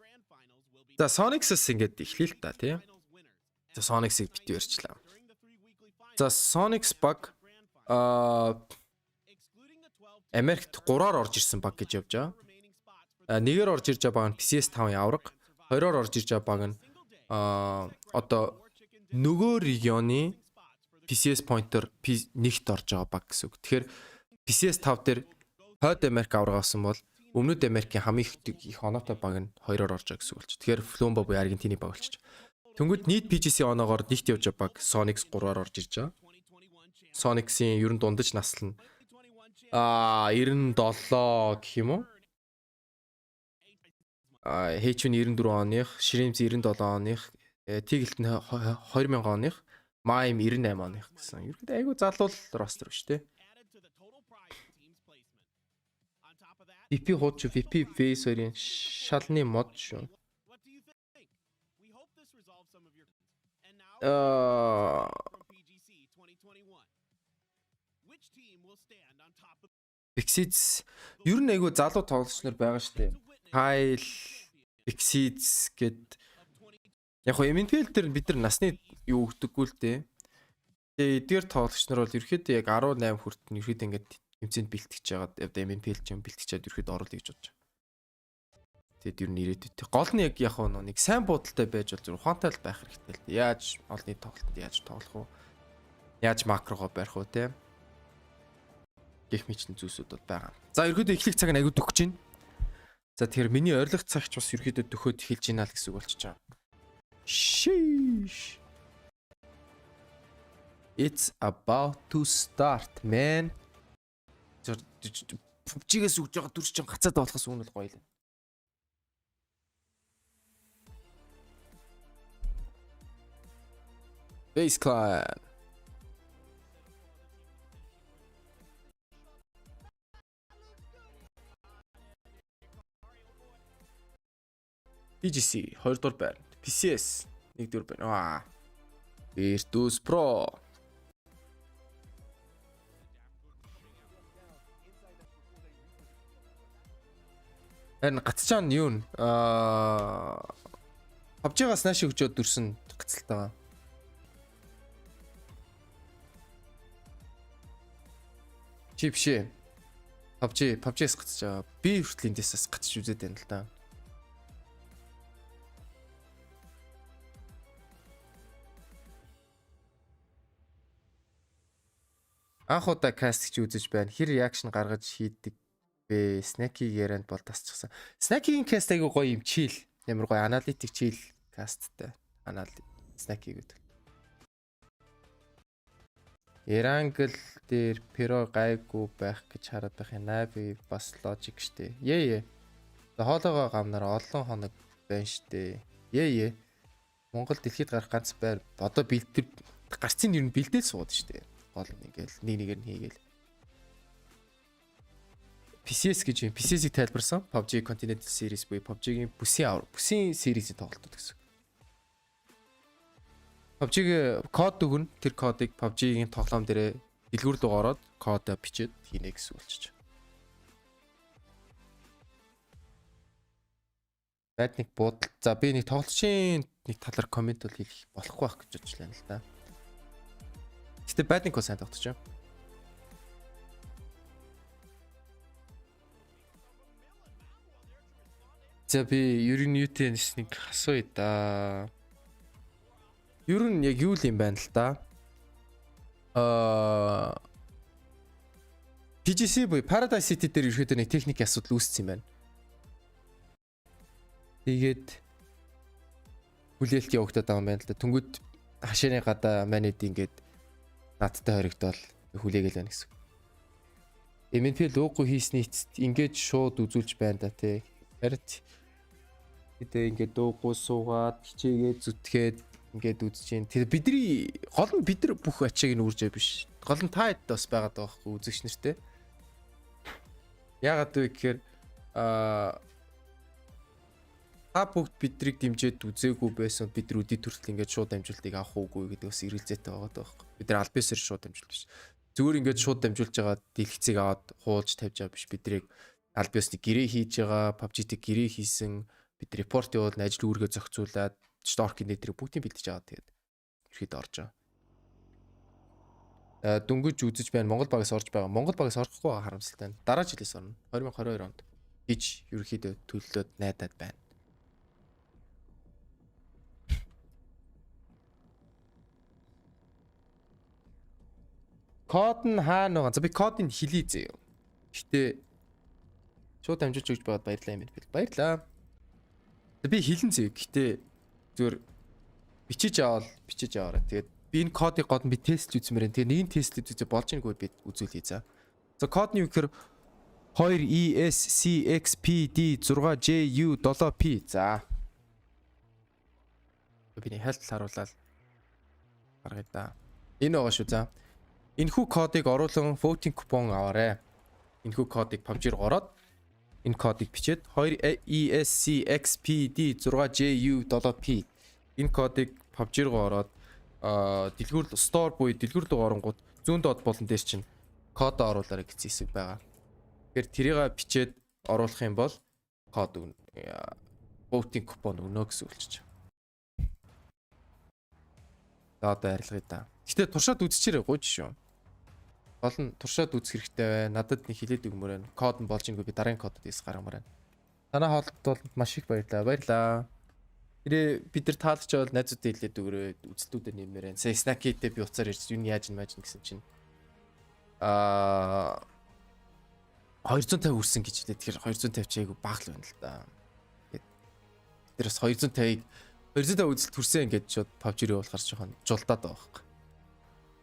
Speaker 4: За Sonics-с ингээд эхлэе л та тий. За Sonics-ыг битүү ярьчлаа. За Sonics баг Америкт 3-аар орж ирсэн баг гэж явж байгаа. Нэгээр орж ирж байгаа баг нь PCS 5-ын авраг, 2-оор орж ирж байгаа баг нь одоо нөгөө регионы PCS pointer нэгт орж байгаа баг гэсэн үг. Тэгэхээр PCS 5 дээр Хойд Америк авраг авсан бол Өмнөд Америкийн хамгийн их оноотой баг нь 2-оор орж байгаа гэсэн үг. Тэгэхээр Flumba буюу Аргентины баг болчих. Тэнгүүд нийт PGC оноогоор нэгт явж байгаа баг Sonics 3-аар орж ирж байгаа. Sonics-ийн ер нь дундаж наслал нь 97 гэх юм уу? H-ийн 94 оных, Shrimps 97 оных, Tilt нь 2000 оных, Mime 98 оных гэсэн. Ерөнхийдөө айгүй залуул ростер биш үү? VP хууч VP face хоёрын шалны мод шүү. Pixies ер нь айгүй залуу тоглогч нар байгаа шүү дээ. Kyle, Pixies гэд яг хоо MNPL дээр бид нар насны юу өгдөггүй л дээ. Тэгээ эдгээр тоглогч нар бол ерөөхдөө яг 18 хүртэл ерөөхдөө ингээд тэмцээнд бэлтгэж жагаад MNPL ч юм бэлтгэжээд ерөөхдөө оруулах гэж бодож байгаа. Тэгэд ер нь ирээдүйд гол нь яг хоо нэг сайн бодолтой байж бол зүр ухаантай л байх хэрэгтэй л дээ. Яаж олонний тоглолтод яаж тоглох уу? Яаж макрогоо барих уу те? Гэх мэтлэн зүйлсүүд бол байгаа. За ерөөхдөө эхлэх цаг нь аягүй төгөж байна. За тэгэхээр миний ойрлох цагч бас ерөөхдөө төхөөд эхэлж байна л гэсэн үг болчихж байгаа. Sheesh. It's about to start, man. PUBG-гээс үгж байгаа дүрс чинь гацаад болохоос үүн л гоё л. Base clan. PGC 2 дугаар байна. PCS 1 дугаар байна. Virtus Pro. Энэ гацчаан юу н PUBG-гаас нааш өгчөөд дүрсэн гацалтайгаа. Чипшээ. PUBG-с гацчаа. Би хүртэл эндээсээс гацч үзээд байна л да. Анх удаа каст гэж үзэж байна. Хэр реакшн гаргаж хийдэг бэ? Snacky ярианд бол тасчихсан. Snacky-ийн каст айгу гоё юм чил. Ямар гоё аналитик чил касттай. Snacky гэдэг. Erangel дээр Pero гайгүй байх гэж хараад байх юм. Navi бас логик штэ. Ээ. Хоолойгоо гамнаар олон хоног байна штэ. Ээ. Монгол дэлхийд гарах ганц байр. Одоо бэлдэр гарцын ер нь бэлдээд сууд штэ. Гол нэгэл нэгээр нь хийгээл. PCS гэж юм. PCS-ийг тайлбарсан. PUBG Continental Series буюу PUBG-гийн бүсийн серизийн тоглолтууд гэсэн. PUBG-г код өгнө. Тэр кодыг PUBG-гийн тоглоом дээрээ дэлгүүр рүү ороод кодоо бичээд хийнэ гэсэн үлчиж. Бадник буудал. За би нэг тоглолчийн нэг талаар комент бол хийх болохгүй байх гэж бодож байна л да. Гэтэ бадник бол сайн тогтож байна. За би ер нь юутэйс нэг асууя да. Ер нь яг юу л юм байна л да. PGC буюу Paradise City дээр ерөөдөө нэг техникийн асуудал үүссэн юм байна. Тэгээд хүлээлт явагдаад байгаа юм байна л да. Түнгүүд хашааны гадаа манайд ингээд надтай хоригдол хүлээгээл байна гэсэн. MNPL луугүй хийсний эцэст ингэж шууд үзүүлж байна да тий. Харин тэгээ ингээд дуугүй суугаад хичээгээд зүтгээд ингээд үзэж जैन. Тэр бидний гол нь бид нар бүх ачааг нь үржээ биш. Гол нь та хэд бас байгаад байгаа байхгүй үзэгч нартэй. Яагаад вэ гэхээр та бүгд бидрийг дэмжиж үзээгүй байсан бид нар өдөрт хүртэл ингээд шууд дамжуултыг авах уугүй гэдэг бас эргэлзээтэй байгаа байхгүй. Бид нар аль бисээр шууд дамжуулт биш. Зүгээр ингээд шууд дамжуулж байгаа дэлгэцийг аваад хуулж тавьж байгаа биш. Бидрийг аль бисны гэрээ хийж байгаа, PUBG-тэй гэрээ хийсэн, бид репорт явуулна, ажил үүргээ зохицуулаад сторкийн нэтэрийг бүгдийг бэлдэж аваад тэгээд ихэд орж байгаа. Дүнгэж үзэж байна. Монгол багаас орж байгаа. Монгол багаас орохгүй байгаа харамсалтай. Дараа жилээс орно. 2022 онд гэж ерөөхдөө төлөвлөд найдаад байна. Код нь хаана байгаа? За би кодыг хэлье зөө. Гэтэ шууд дамжуулж өгч байгаад баярлалаа юм байна. Баярлалаа. Би хэлэн зөө. Гэтэ зүгээр бичиж аваарай. Тэгээд би энэ кодыг гол нь би тест үзмээр. Тэгээд нэг нь тест үзээ болж байгааг би үзүүлье за. За код нь юу гэхээр 2ESCXPD6JU7P. За. Би хайлт харуулаад гаргая да. Энэ байгаа шүү за. Энэхүү кодыг оруулан voting купон аваарай. Энэхүү кодыг PUBG-ээр ороод энэ кодыг бичээд 2ESCXPD6JU7P энэ кодыг PUBG-ээр ороод дэлгүүр store буюу дэлгүүр рүү оронгууд зүүн доод болон дээр чинь код оруулаарай гэсэн хэсэг байгаа. Тэгэхээр тэрийг бичээд оруулах юм бол код voting купон өгнө гэсэн үг болчих. За одоо арилгая да. Гэтэ туршаад үзчихээрэй гооч шүү. Гол нь туршаад үзэх хэрэгтэй бай. Надад нэг хилээд өгмөр байна. Код нь болж ингүй би дараагийн кодод ис гаргамаар байна. Танай хоолтод бол маш их баярлалаа. Баярлалаа. Тэрээ бид нар таалж байвал найзуудад хэлээд өгөрөө үзэлтүүдэд нэмээр байна. Сая снакитэй би уцаар ирж юу яаж мааж гэсэн чинь 250 үрсэн гэж хэлээ. Тэгэхээр 250 ч айгу бага л байна л да. Тэр бас 250-ыг 250 үзэлт хүрсэн ингэж шууд PUBG-ээр явуулахар жоохон жулдаад байгаа байхгүй.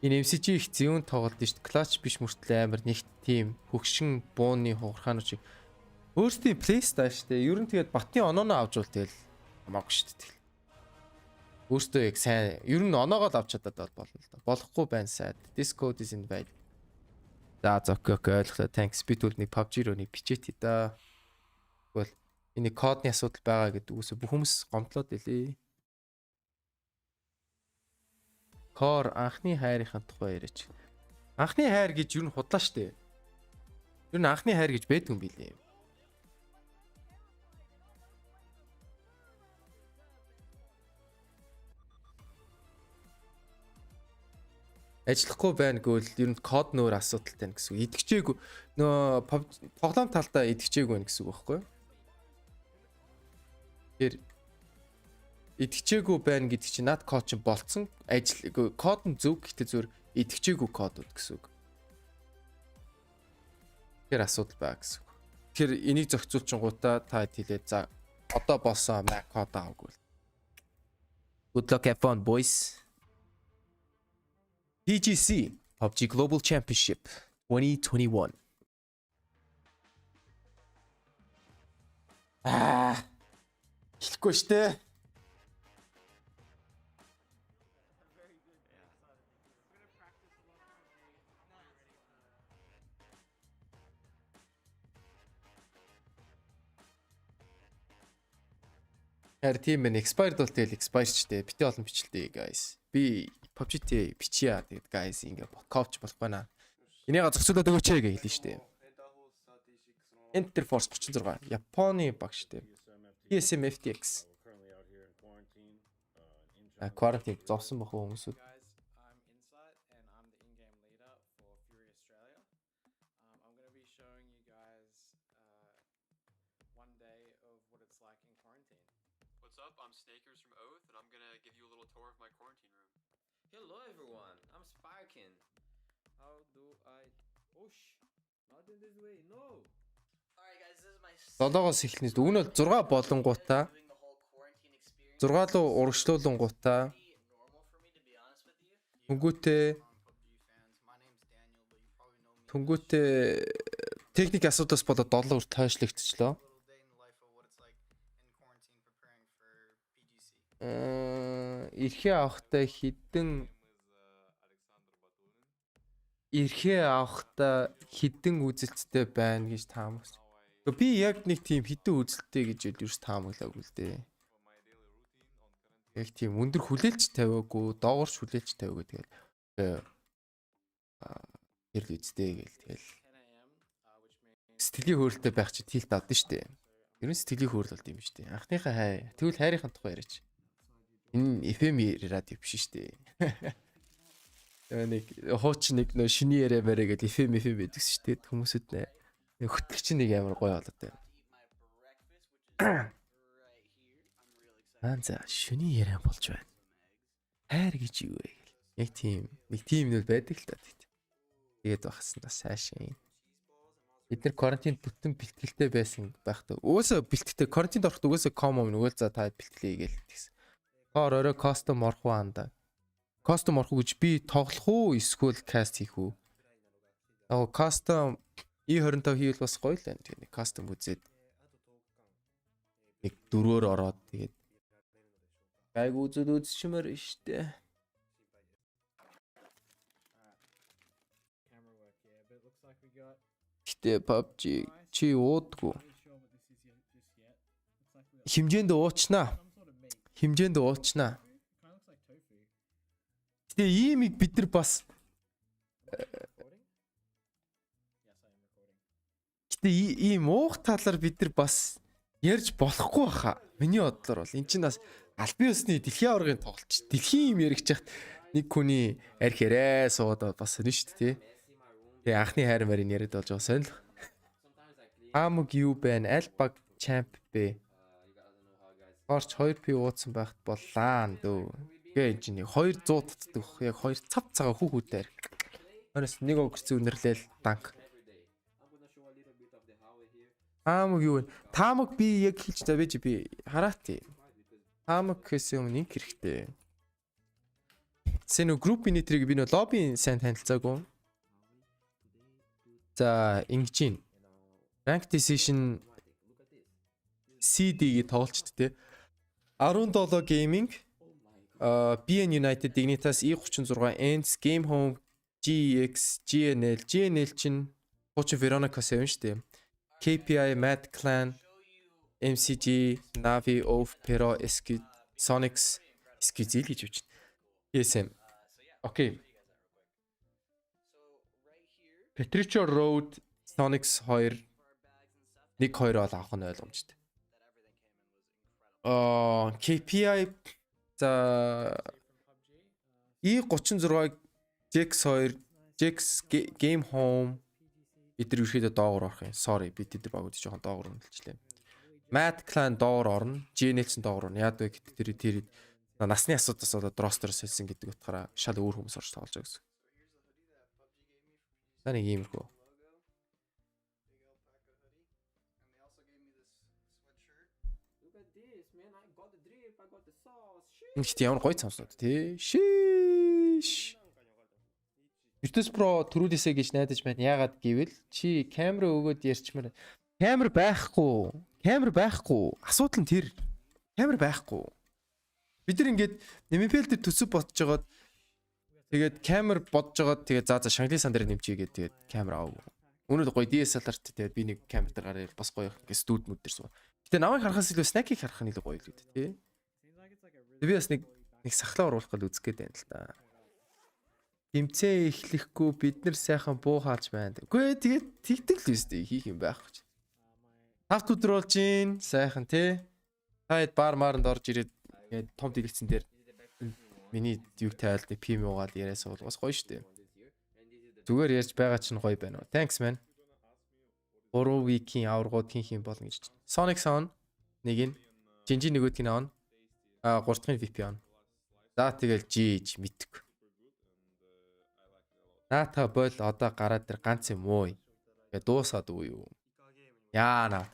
Speaker 4: Энэ MCG их зүүн тоглолт шүү дээ. Клатч биш мөртлөө амар нэг тим хөгшин бууны хугархаанууд шиг өөрсдийн плейстайл шүү дээ. Ер нь тэгээд батны онооно авч бол тэгэл хамаагүй шүү дээ. Өөртөө яг сайн ер нь оноогоо л авч чадаад болно л да. Болохгүй байна сайд. Discord is invalid. За зөкök ойлголоо. Thanks. Би түл нэг PUBG руу нэг бичээтэй да. Тэгвэл энэ кодны асуудал байгаа гэдэг үгүйс бүх хүмүүс гомдлоод илээ. Кор анхны хайрынхаа тухай яриач. Анхны хайр гэж юу н худлаа штэ. Юу н анхны хайр гэж байдгүй юм билээ. Ажиллахгүй байна гэвэл ер нь код нөр асуудалтай гэсэн үг. Идэгчээгүй нөө тоглоом талдаа идэгчээгүй байна гэсэн үг байхгүй юу? Тэр идэгчээгүй байна гэдэг чинь над код чинь болцсон ажил код нь зөв гэхдээ зөв идэгчээгүй кодууд гэсэн үг. Тэр асуудал байгаа гэсэн үг. Тэгэхээр энийг зохицуулчингуудаа та хэлээд за одоо болсон маа код аваагүй. Good luck have fun boys. PGC PUBG Global Championship 2021. Хэлэхгүй штэ. Яар тийм ээ expired бол тэгэл expired ч дээ. Битээ олон бичлээ guys. Би PUBG-тэй бичье тэгээд guys ингээ коуч болох байна. Энийг зохицуулаад өгөөч гэж хэлнэ штэ. Enter Force 36 Японы баг штэ. PSM FTX. Quarantine зовсон бах хүмүүсүүд.
Speaker 8: I'm Snakers from Oath, and I'm gonna give you a little tour of my quarantine room.
Speaker 9: Hello everyone, I'm Sparkin. How do I... Oosh, not in this way, no! Alright guys, this is my...
Speaker 4: 7-оос эхлэнээс үүн бол 6 болонгуудаа 6 руу урагшлуулангуудаа хөнгүүтээ Түнгүүтээ техник асуудлаас болоод $7 тойшлогдчихлоо. Эрхээ авахтаа хідэн үзэлттэй байна гэж таамагс. Би яг нэг тийм хідэн үзэлттэй гэж юу ч таамаглаагүй л дээ. Яг тийм өндөр хүлээлт тавиагүй, доогоорч хүлээлт тавиагүй тэгэл хэрл үздэй гэл тэгэл сэтгэлийн хөөрөлтэй байх чи тилт авдсан шүү дээ. Ер нь сэтгэлийн хөөрөл болд юм шүү дээ. Анхныхаа хай. Тэгвэл хайрынхаа тухай яриач. Энэ FM радио биш шүү дээ. Нэг хууч нэг нөө шиний яриа барай гэж FM байдагс шүү дээ. Хүмүүсэд хөтлөгч нэг амар гоё болоод байна. За шиний яриа болж байна. Хайр гэж юу вэ гэл. Яг тийм нэг тийм нөл байдаг л та. Тэгээд багсан бас сайшин. Бид нар карантинд бүтэн бэлтгэлтэй байсан байхдаа өөсөө бэлтгэдэг карантинд ороход угаасаа комом нөгөө за та бэлтгэлээ гээл тэгсэн. Тоор орой костюм орох уу анда. Костюм орох гэж би тоглох уу эсвэл каст хийх үү? Костюм E25 хийвэл бас гоё л байна. Тэгээ нэг костюм үзээд нэг 4-өөр ороод тэгээд гайг үзчмээр штэ. Гэтэ PUBG чи уудгүй. Хэмжээнд уучнаа. Гэтэ иймиг бид нар бас ийм уух талаар бид нар бас ярьж болохгүй баха. Миний бодлоор бол эн чинь бас албан ёсны дэлхийн аваргын тоглолч. Дэлхийн юм яригч яхад нэг хүний арх ярээ суудаад бас сонь шүү дээ. Тэгээ анхны хайр марийн яриад болж байгаа сонь л. Амг юу байна? Аль баг чамп бэ? Орч 2p уудсан байхад боллаа дөө. Тэгээ энэ чинь 200 татдаг. Яг 2 цав цагаа хүүхүүдээр. Өнөөс нэг өгөрцөн үнэрлээл данк. Амг юу вэ? Таамаг би яг хэлж тавьж би хараати. Таамаг гэсэн юм нэг хэрэгтэй. Сэнэ групп минитрийг би нөө лоббийн сайн танилцаагүй. За ингэж юм. Rank Decision C&D-ийг тоглолчд те. 17 Gaming, BN United, Dignitas, E36, Ends, Game Home, GX, GNL чинь Coach Veronica 7 шүү дээ. KPI, Mad Clan, MCG, Navi, Off, Pero, SQ, Sonics, SQZL гэж үуч. ESM. Окей. Patricia Road, Sonics 2 1-2 бол авах нь ойлгомжтой. KPI за E36 Jax 2 Jax Game Home эдгээр ерөөхдөө доогоор орох юм. Sorry би тэд багууд жоохон доогоор нөлчлээ. Mad Clan доогоор орно. GNL-сэн доогоор орно. Яад вэ гэдэг тэр насны асуудаас болоод ростероос хэлсэн гэдэг утгаараа шал өөр хүмүүс орж тоглож байгаа гэсэн. Таны иймэрхүү. Ингээд ямар гоё цамснууд тий. Шиш. Virtus Pro төрүүлээсэ гэж найдаж байна. Яагаад гэвэл чи камера өгөөд ярьчмаар камер байхгүй. Асуудал нь тэр. Камер байхгүй. Бид нар ингээд MNPL дээр төсөв ботж жагаад тэгээд камер бодж жагаад тэгээд за Шангли сан дээр нэмчихээ тэгээд камер аав. Өнөөдөр гоё DSLR-т тэгээд би нэг камер дээр гараад бас гоё ингээд студ мод дээр суу. Гэтэ намайг харахаас илүү снакийг харах нь илүү гоё л үү тий. Би бас нэг сахлаа оруулах гал үзэх гээд байна л да. Тэмцээ эхлэхгүй бид нар сайхан буу хаалж байна. Үгүй тэгээд тэгдэг л үстэй хийх юм байхгүй ч. Тавт өдөр болж гин сайхан тий. Таад бар маранд орж ирээд ингээд том дэлгэцэн дээр миний юг тайлд пим уугаад яриа суул бас гоё штэ. Зүгээр ярьж байгаа чинь гоё байна уу. Thanks man. 3 week-ийн аваргууд хийх юм болно гэж. Sonic Sound нэг нь Jinji нөгөөдг нь авна. 3 дахь нь VP-н. За тэгэл жиж мэддэг. Наата бол одоо гараад ир ганц юм уу? Гэ дуусаад уу юу? Яана.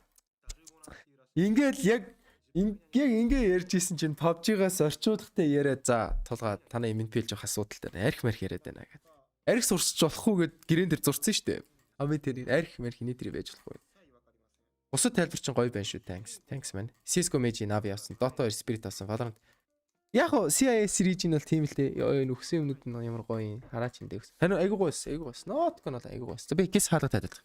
Speaker 4: Ингээд яг ингээ ярьж исэн чинь PUBG-гаас орчуулгатай яриа за тулгаа танаа MNPL жоох асуудалтай арх марх яриад байна гэдэг. Арх сурсч болохгүй гэд гэрэн дээр зурцсан шүү дээ. Амын тэр арх мэр хиний тэр байж болохгүй. Бусад тайлбар чинь гоё байна шүү. Thanks man. Cisco Mage Navi авсан. Dota 2 Spirit авсан. Valorant. Яг хоо CIS regional team л дээ. Нөхсөн юмнууд нь ямар гоё юм. Хараач энэ дээ. Харин айгуу гоёс. Нот гэнэ бол айгуу гоёс. За би гис хаалга тайлбар.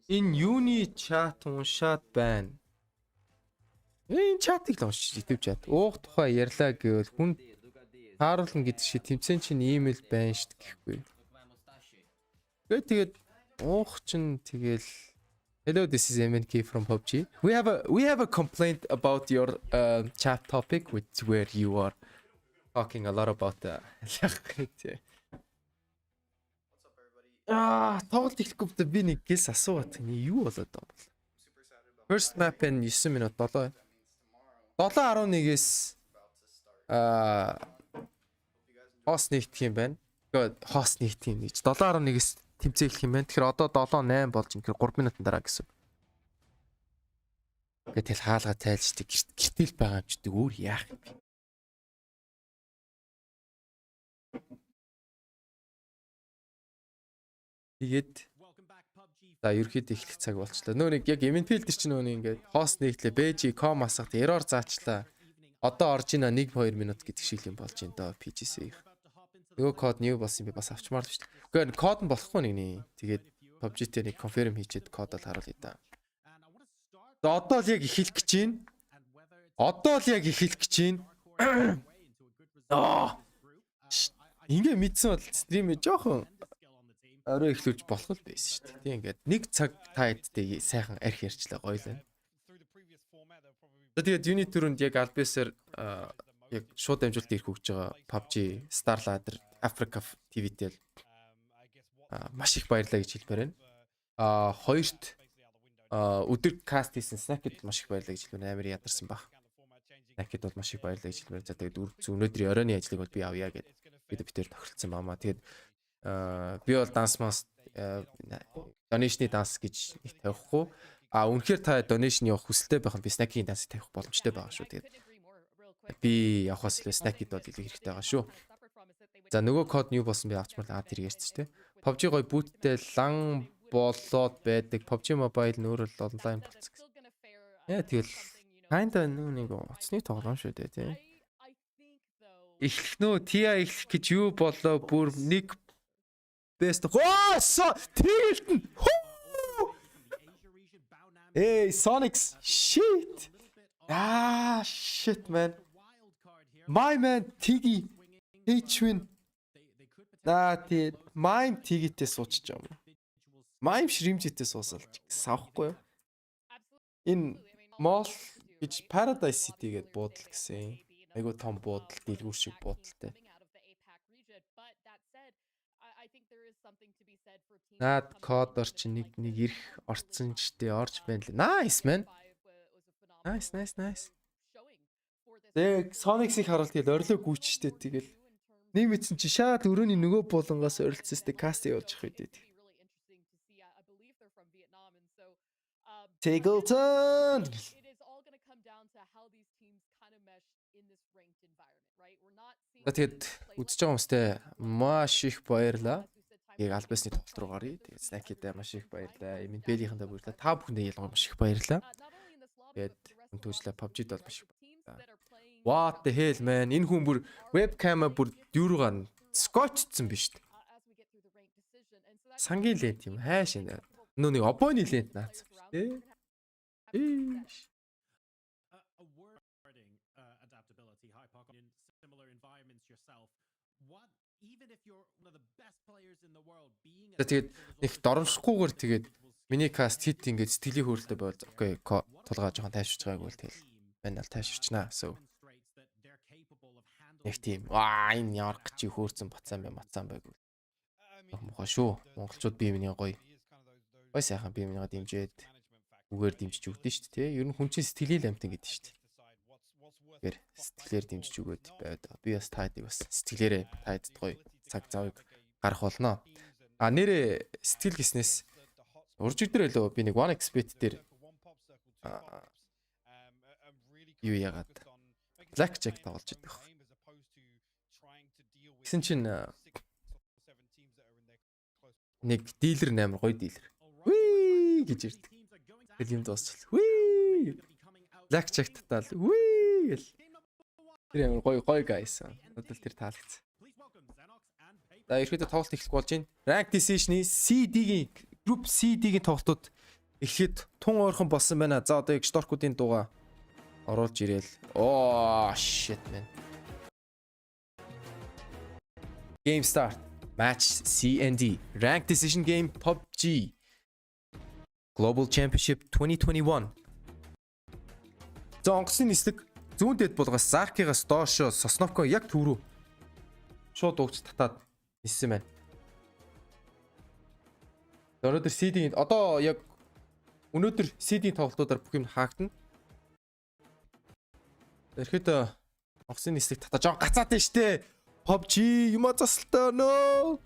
Speaker 4: Энэ юуны чат уншаад байна. Энэ чатыг л уншиж YouTube чат. Уух тухай ярьлаа гэвэл хүн тааруулна гэдэг шиг тэмцэн чинь имэйл байна шүү гэхгүй. Тэгээд уух чинь тэгэл Hello, this is MNK from PUBG. We have a complaint about your chat topic which where you are talking a lot about тоглолт эхлэхгүй би нэг гис асууад тань юу болоод байгаа бол. First map нь 9 минут 7. 7:11-ээс хост нэгдэх юм байна. Тэгээд хост нэгдэх юм гэж 7:11-ээс тэмцээх юм байна. Тэгэхээр одоо 7:08 болж инхээр 3 минутын дараа гэсэн. Тэгээд тэл хаалга тайлждаг гэртэл байгаа юм ч гэдэг өөр яах юм бэ? Тэгээд за ерөөхдөө эхлэх цаг болчлаа. Нөө нэг яг MNPL дээр чинь нөө ингээд хост нэгтлээ BG com асахт error заачлаа. Одоо орж ийна 1-2 минут гэдэг шиг юм болж байна доо PGC. Нөгөө код new болсон би бас авчмаар л шүү дээ. Гэхдээ код нь болохгүй нэг нэ. Тэгээд PUBG дээр нэг confirm хийчихэд код бол харуулъя да. За одоо л яг эхлэх гэж байна. Ингээ мэдсэн бол стримээ жоохон орой эхлүүлж болох л байсан шүү дээ. Тийм ингээд нэг цаг тайдтэй сайхан арх ярьчлаа гоё л байна. За тэгээд юуны төрөнд яг альбесэр яг шууд амжилт ирэх хөгж байгаа PUBG, Starladder, Africa TV-тэл маш их баярлалаа гэж хэлмээр байна. Хоёрт өдөр каст хийсэн Snack-д маш их баярлалаа гэж хэлмээр амар ядарсан баг. Snack-д бол маш их баярлалаа гэж хэлмээр. За тэгээд өнөөдрийн оройн ажлыг бол би авъя гэд бид битээр тохиролцсон баамаа. Тэгээд би бол данс donation-ы данс гэж нэг тавихгүй. Үнэхээр та donation явах хүсэлтэй байх нь би Snack-ийн дансыг тавих боломжтой байгаа шүү. Тэгээд би явахаас илүү Snack-д бол илүү хэрэгтэй байгаа шүү. За нөгөө код new болсон би авчмаар тэр ярьсан шүү дээ. PUBG гоё бүүттэй лан болоод байдаг. PUBG Mobile нөр л онлайн болцсон гэсэн. Тэгэл kinda нэг уцны тоглоом шүү дээ тий. Эхлэх нөө TIA эхлэх гэж юу болоо бүр нэг best Tilton. Hey Sonics shit. Shit man. My man Tiggy H-win. Mime Tiggy-тэй суучж байгаа юм. Mime Shrimp-тэй суусалж савхгүй юу? Энэ Mall гэж Paradise City гээд буудал гэсэн. Айгу том буудал, дэлгүүр шиг буудалтай. Наад кодор чи нэг ирэх орцсон ч тий орж байна л. Nice man. Nice. Тэг Sonic-ийг харуул тэгэл орилоо гүйчтэй тэгэл нэг мэдсэн чи шаад өрөөний нөгөө булангаас орилцсон сте каст явуулж явах үед. Taggleton. Тэгээд үзэж байгаа хүмүүстээ маш их баярлаа. Яг альбасны тоглолт руу гарыг. Тэгээд Snack-д маш их баярлаа. MNPL-ийнхэндээ баярлаа. Та бүхэндээ ялгаагүй маш их баярлаа. Тэгээд өнтөөжлөө PUBG-д бол маш их баярлаа. What the hell man? Энэ хүн бүр webcam-а бүр дүүрүүгээр скотчсон биш үү? Сангийн лент юм хайш энэ. Нөө нэг обойны лент наацсан тий. Тэгээд их доромшихгүйгээр тэгээд миний каст хит ингээд сэтгэлийн хөөрөлтөй бол окей тулгаа жоохон тайвширч байгааг бол тэгэл байна л тайвширчнаа. So нэг тийм энэ ямар чи хөөрцөн бацаан байг. Мохоо шүү. Монголчууд бие биенээ гоё сайхан бие биенээ дэмжээд үгээр дэмжиж өгдөн шүү дээ. Ер нь хүн чинь сэтгэлийн амтан гэдэг шүү дээ. Тэгэхээр сэтгэлээр дэмжиж өгөөд байд. Би бас таадыг бас сэтгэлээрээ таадд гоё цаг завыг гарах болно. А нэрээ сэтгэл гиснээс урж өдөр илүү би нэг 1xbet дээр юу яагаад blackjack тоглож идэх. Гэсэн чинь нэг дилер амар гоё дилер. Вий гэж ирдэг. Тэгэл юм дуусчихлаа. Вий. Blackjack татал. Вий гэл. Тэр амар гоё guys. Надад тэр таалагдсан. За ихэд тоглолт эхлэх болж байна. Rank Decision C&D-ийн Group C&D-ийн тоглолтууд эхлэхэд тун ойрхон болсон байна. За одоо яг шторкуудын дууга оруулж ирээл. Oh shit man. Game start. Match C&D. Rank Decision game PUBG. Global Championship 2021. За онгоцны нислэг зүүн дэд булгаас Заркигаас доошо Сосновко яг төв рүү шууд угж татаад ниссэн байна. Өнөөдөр CD-ийн одоо яг өнөөдөр CD-ийн тоглолтуудаар бүх юм хаагдана. Тэгэхэд онгоцны нислэг татаж жоо гацаад байна штэ. PUBG юма засалтай нөө.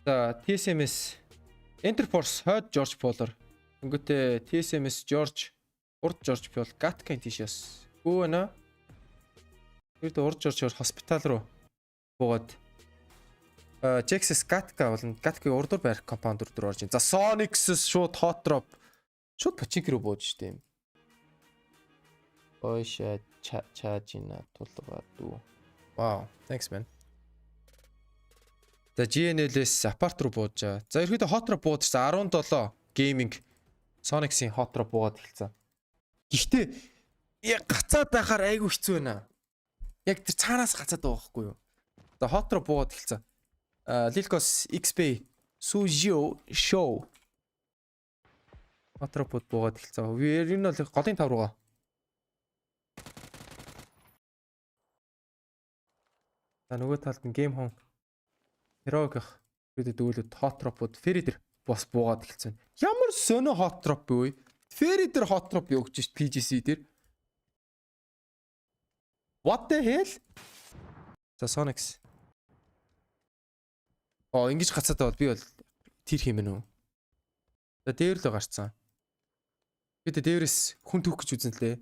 Speaker 4: За TSMS Enterforce хойд George Poller. Өнгөтэй TSMS George урд George Poll Gatkin тийшээс. Гүү нэ. Тэрд урд George hospital руу буугаад Jax's Gatka болон Gatkin урдуур байрх компаунд руу орж ийн. За Sonics шууд hot drop шууд починк руу бууж штэ юм. Ойша чаажина тулгаа дүү. Wow, thanks man. За GNL-с апарт руу буужаа. За ерөөдөө hot drop буудсан 17 gaming Sonics-ийн hot drop буугаад эхэлсэн. Гэхдээ яг гацаад байхаар айгүй хэцүү байна. Яг тэр цаанаас гацаад байгаа байхгүй юу? За hot drop буугаад эхэлсэн. Lilkos XP Sujio Show hot drop буугаад эхэлсэн. Энэ бол голын тав руугаа. За нөгөө талд нь game home Херогих бид дүүлүүд hot drop-ууд ferry дээр бос буугаад эхэлсэн. Ямар сонио hot drop вэ? Ferry дээр hot drop явуулж шít PGC дээр. What the hell? За Sonics. Ингэж гацаад бол би бол тэр хэмээн үү. За дээр л гарцсан. Бид дээрээс хүн түүх гэж үзэн лээ.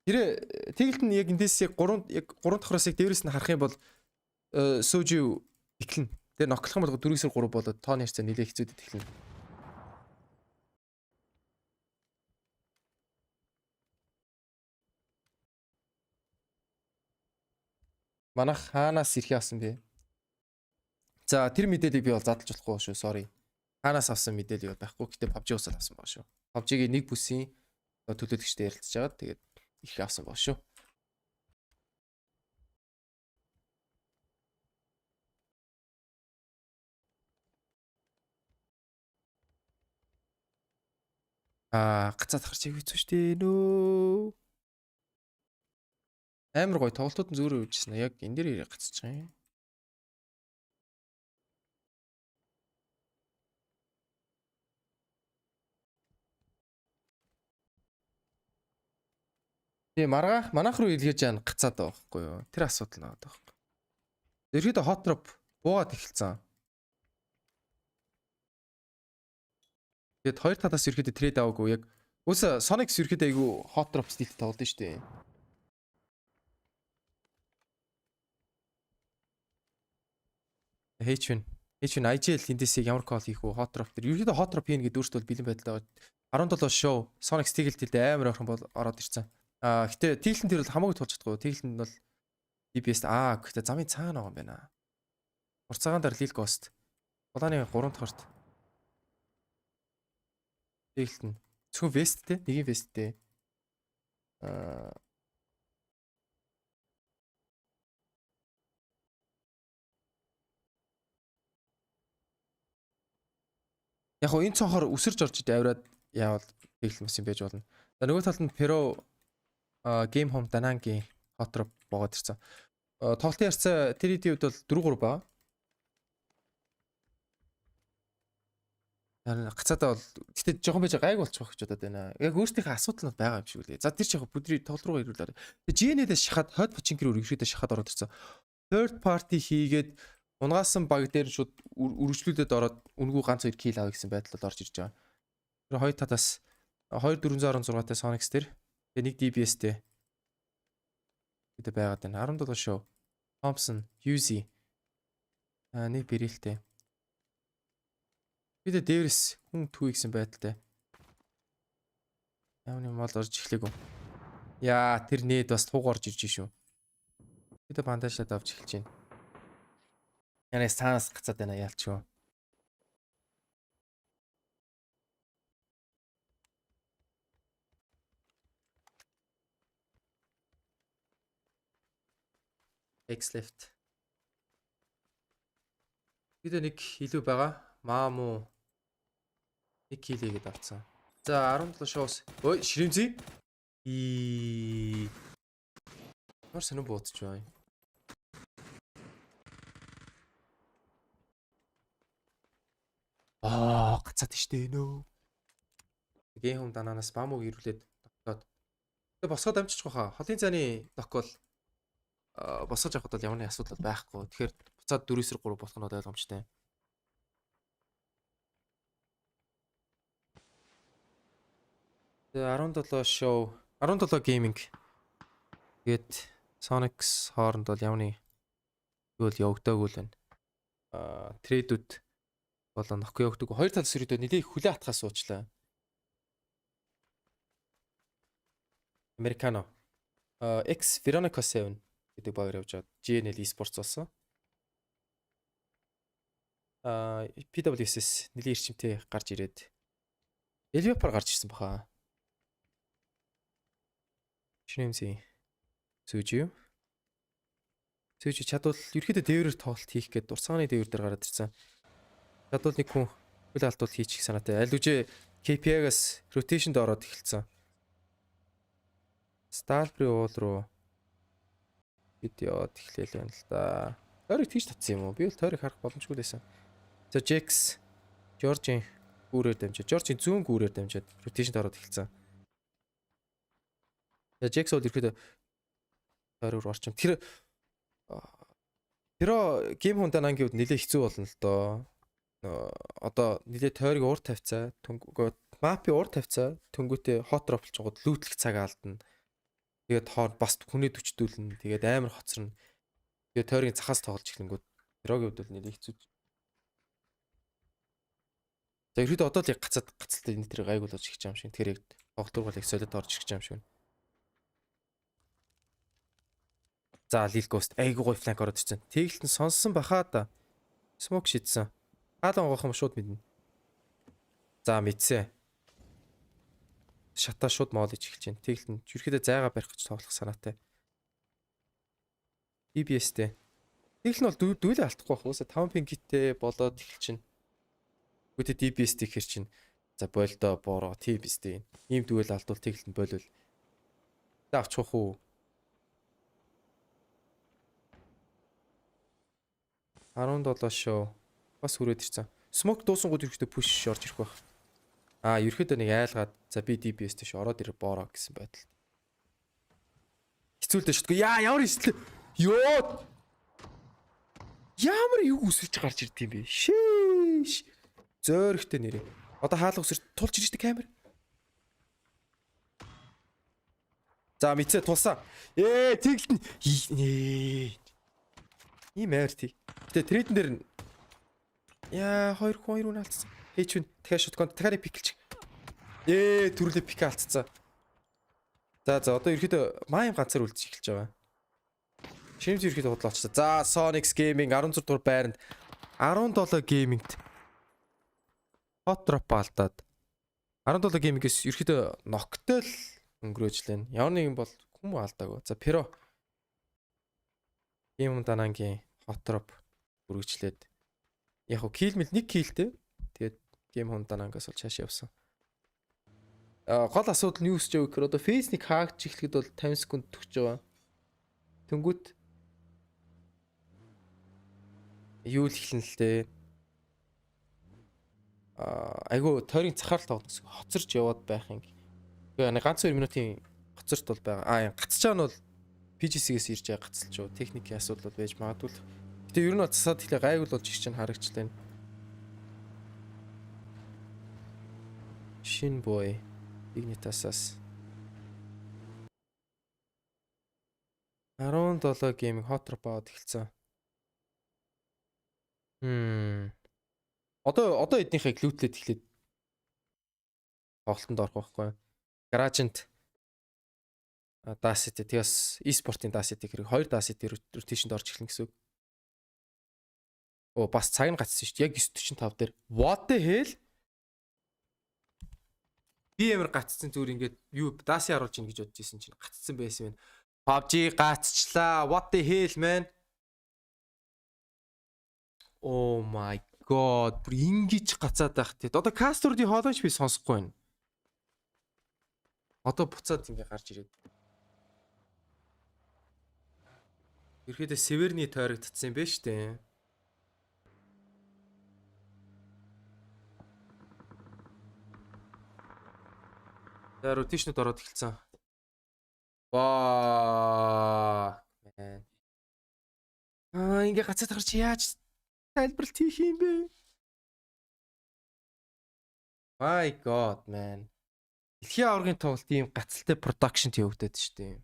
Speaker 4: Тэр тэгэлт нь яг эндээс яг 3 давхраас яг дээрээс нь харах юм бол Suju иклэн. Тэгээ ноклох юм бол 4-3 болоод тооны харьцаа нэлээ хэцүүдэд эхэлнэ. Манайх хаанаас ирэх явсан бэ? За тэр мэдээллийг би бол задлж болохгүй шүү. Sorry. Хаанаас авсан мэдээлэл байхгүй. Гэтэ PUBG усаад авсан баа шүү. PUBG-гийн нэг бүсийн төлөөлөгчтэй ярилцж байгаа. Тэгээд их авсан баа шүү. Гацаад харч хэвчээ шүү дээ нөө. Амар гоё тоглолтууд нь зөөрөө үжсэн. Яг энэ дээр ирээ гацчих юм. Тэгээ манайх руу илгээж яана гацаад байгаа байхгүй юу? Тэр асуудал наад байгаа. Ерөөдөө hot drop буугаад эхэлсэн. Тэгээд хоёр талаас ерөөдөө трейд аваагүй яг үс Sonics ерөөдөө айгу hot drop стилтэй тоглодсон шүү дээ. H1 IGL эндээс ямар call хийх үү hot drop дээр ерөөдөө hot drop хийнэ гэдэг өөртөө бэлэн байдалтай 17 show Sonics тэгэлтэлд амар ойрхон бол ороод ирсэн. Гэтэ тэгэлтэн тэр бол хамаагүй тулж чадахгүй. Тэгэлтэн бол DPS гэхдээ замын цаана байгаа юм байна. Урцаагаан дээр Lil Ghost. Улааны 3 дахь хорт. Тэгэлтэн. Зөвхөн весттэй, нэгin весттэй. Яг хоо энэ цонхоор өсөрж орж ид авираад яавал тэгэлтэн бас юм байж болно. За нөгөө талд нь Pero Game Home Danangi hot drop бooгаад ирсэн. Тоглолтын харьцаа тэр хэдийн үед бол 4-3 баа. Гацаадаа бол гэтээ жоохон байж гайг болчих واخ ч удаад байна. Яг өөртөөхөө асуудал нь байгаа юм шиг үлээ. За тэр ч яг бүдрий тол руу ирүүлээ. Тэгээ GNL-ээс шахаад хойд починкэр ерөөхдөө шахаад ороод ирсэн. Third party хийгээд унгаасан баг дээр шууд үргэлжлүүлээд ороод үнгүү ганц 2 кил авъя гэсэн байдлаар орж ирж байгаа. Тэр хоёр татаас 2416-тай Sonics дээр тэгээ нэг DBS-тэй гэдэг байгаад байна. 17 show. Thompson, UZ. Нэг бэрэлтэй. Бид дээрс хүн түү гэсэн байдалтай. Яавны мол орж эхлэв. Яа, тэр нээд бас туг орж ирж шүү. Бид бандажлаад авч эхэлж байна. Яна саас гацаад байна яалч юу. X left. Бид нэг илүү байгаа. Мааму нэг килигээд авцсан. За 17 шоус. Ой, ширэмзий. Мар санаа буудаж байна. Гацаад штэ нөө. Гейм хум данаанаас маамуг ирүүлээд тогтоод. Тэгээ босгоод амжиж гоо хаа. Холын цааны лок бол босгож авахд бол ямар нэг асуудал байхгүй. Тэгэхээр буцаад 4-3 болох нь ойлгомжтой. Тэгээ 17 show, 17 gaming. Тэгээд Sonics хооронд бол явны юу явагдаагүй л байна. Трейдүүд бол нөхгүй явагдаагүй. Хоёр талаас өрөөдөө нэлээд хүлээ атгаас суучлаа. Americano. X Veronica 7 гэдэг багаар явж байгаа. GNL Esports болсон. PWSS нэлээд эрчимтэй гарч ирээд Elvapar гарч ирсэн баха. Шинэмси Сүжи чадвал ерөөхдөө дээврээр тоглолт хийх гээд дурсааны дээвэр дээр гараад ирсэн. Чадвал нэг хүн хөл алдвал хийчих санаатай. Аль үжи KPI-гаас rotation-д ороод эхэлсэн. Stalbri уул руу видео тэгэхээр байна л да. Тойрог тийш татсан юм уу? Би бол тойрог харах боломжгүй лээсэн. За Jax George-ийн гүүрээр дамжиж, George-ийн зүүн гүүрээр дамжиж rotation-д ороод эхэлсэн. Jax бол ерөөдөө тойрог орчим. Тэр гейм хундаан ангиуд нэлээ хэцүү болно л доо. Одоо нэлээ тойрог уур тавьцаа, мапи уур тавьцаа, тэнгүүтээ hot drop болчиход лүүтлэх цаг алдна. Тэгээд хоор бас хүнээ төчдүүлнэ. Тэгээд амар хоцорно. Тэгээд тойргийн цахаас тоглож эхлэнгүүт Рогийн хувьд бол нэлээ хэцүү. За ерөөдөө одоо л яг гацалтай энэ тэр гайг болж ихж байгаа юм шиг. Тэгэхээр яг тоглолтоор бол их солиод орж ирж байгаа юм шиг. За Lil Ghost айгуу гой фланк ороод ирсэн. Тэгэлт нь сонссон бахаа да. Smoke шидсэн. Хаалан гоох юм шууд мэднэ. За мэдсэн. Шатаа шууд моол иж эхэлж байна. Тэгэлт нь ерөөдөө зайгаа барих гэж тоглох санаатай. DBS-тэй. Тэгэлт нь бол дүүлээ алдахгүй байх. Уусаа 5 пингтэй болоод эхэлж байна. Гүтэ DBS-тэй хэр чинь. За болдоо бороо TBS-тэй. Ийм дүүлээ алдвал тэгэлт нь болвол. За авчих уу. 17 шоу бас хүрээд ирсэн. Smoke дуусангууд ерөөхдөө push орж ирэх байх. Ерөөхдөө нэг айлгаад за би DBS тийш ороод ирэх боороо гэсэн байдал. Хэцүүлдэ шүтгүй. Ямар хэцүү. Ёо. Ямар юу үсэрч гарч ирд юм бэ? Шиш. Зөөрхтэй нэрээ. Одоо хаалга үсэрч тулж ирж байгаа камер. За мэдсэ тулсан. Тэгэлт нь ийм амар тий. Гэтэ трейдэн дээр нь хоёр хүн алдсан. Хээчвэн дахиад шотконд дахиад пиклч. Төрөлөө пик алдсан. За одоо ерөөдөө маим ганцаар үлдэж эхэлж байгаа. Шинж ерөөдөө бодлооч. За Sonics Gaming 16 дугаар байранд 17 Gaming-т hot drop алдаад 17 Gaming-ээс ерөөдөө ноктой л өнгөрөөж лээ. Ямар нэгэн бол хүм алдаагүй. За Pero Game данангийн hot drop үргэлжлээд яг хөө kill мэл 1 killтэй. Тэгээд game данангаас бол цааш явсан. Гол асуудал нь юу гэж вэ гэхээр одоо face-ник хаагч эхлэхэд бол 50 секунд төгсөж байгаа. Тэнгүүт юу л эхэлнэ л дээ. айгу тойрын цахаар тоглох гэсэн хоцорч яваад байх юм. Тэгээ ганц 2 минутын хоцорт бол байгаа. Гацж байгаа нь бол PGC-гээс ирж байгаа гацалч юу техникийн асуудал бол байж магадгүй. Гэтэ ер нь бол засаад ихлэ гайгүй болж ирж чинь харагчлаа. Шин бой Игнитасаас 17 гейминг hot drop аваад эхэлсэн. Одоо эднийхээ глүүтлээд эхлээд тоглолтонд орох байхгүй. Garage-нд Dacity тэгээс Esports-ийн Dacity хэрэг 2 Dacity rotation-д орж эхлэн гэсэн үг. Оо бас цаг нь гацсан шүү дээ. Яг 9:45 дээр. What the hell? Би ямар гацсан зүгээр ингээд юу Daci харуулж ийн гэж бодож ирсэн чинь гацсан байсан байна. PUBG гацчлаа. What the hell man? Oh my god. Бүр ингэж гацаад байх те. Одоо каструудын хоолойч би сонсохгүй байна. Одоо буцаад ингэ гарч ирээд. Ерөөдөө Северний тойрогдсон юм байна шүү дээ. За ротейшнуд ороод эхэлсэн. Ваа. Ингээ гацаад гарч яаж тайлбарлалт хийх юм бэ? My god man. Дэлхийн аваргын тоглолт ийм гацалтай продакшнт явагдаад шүү дээ.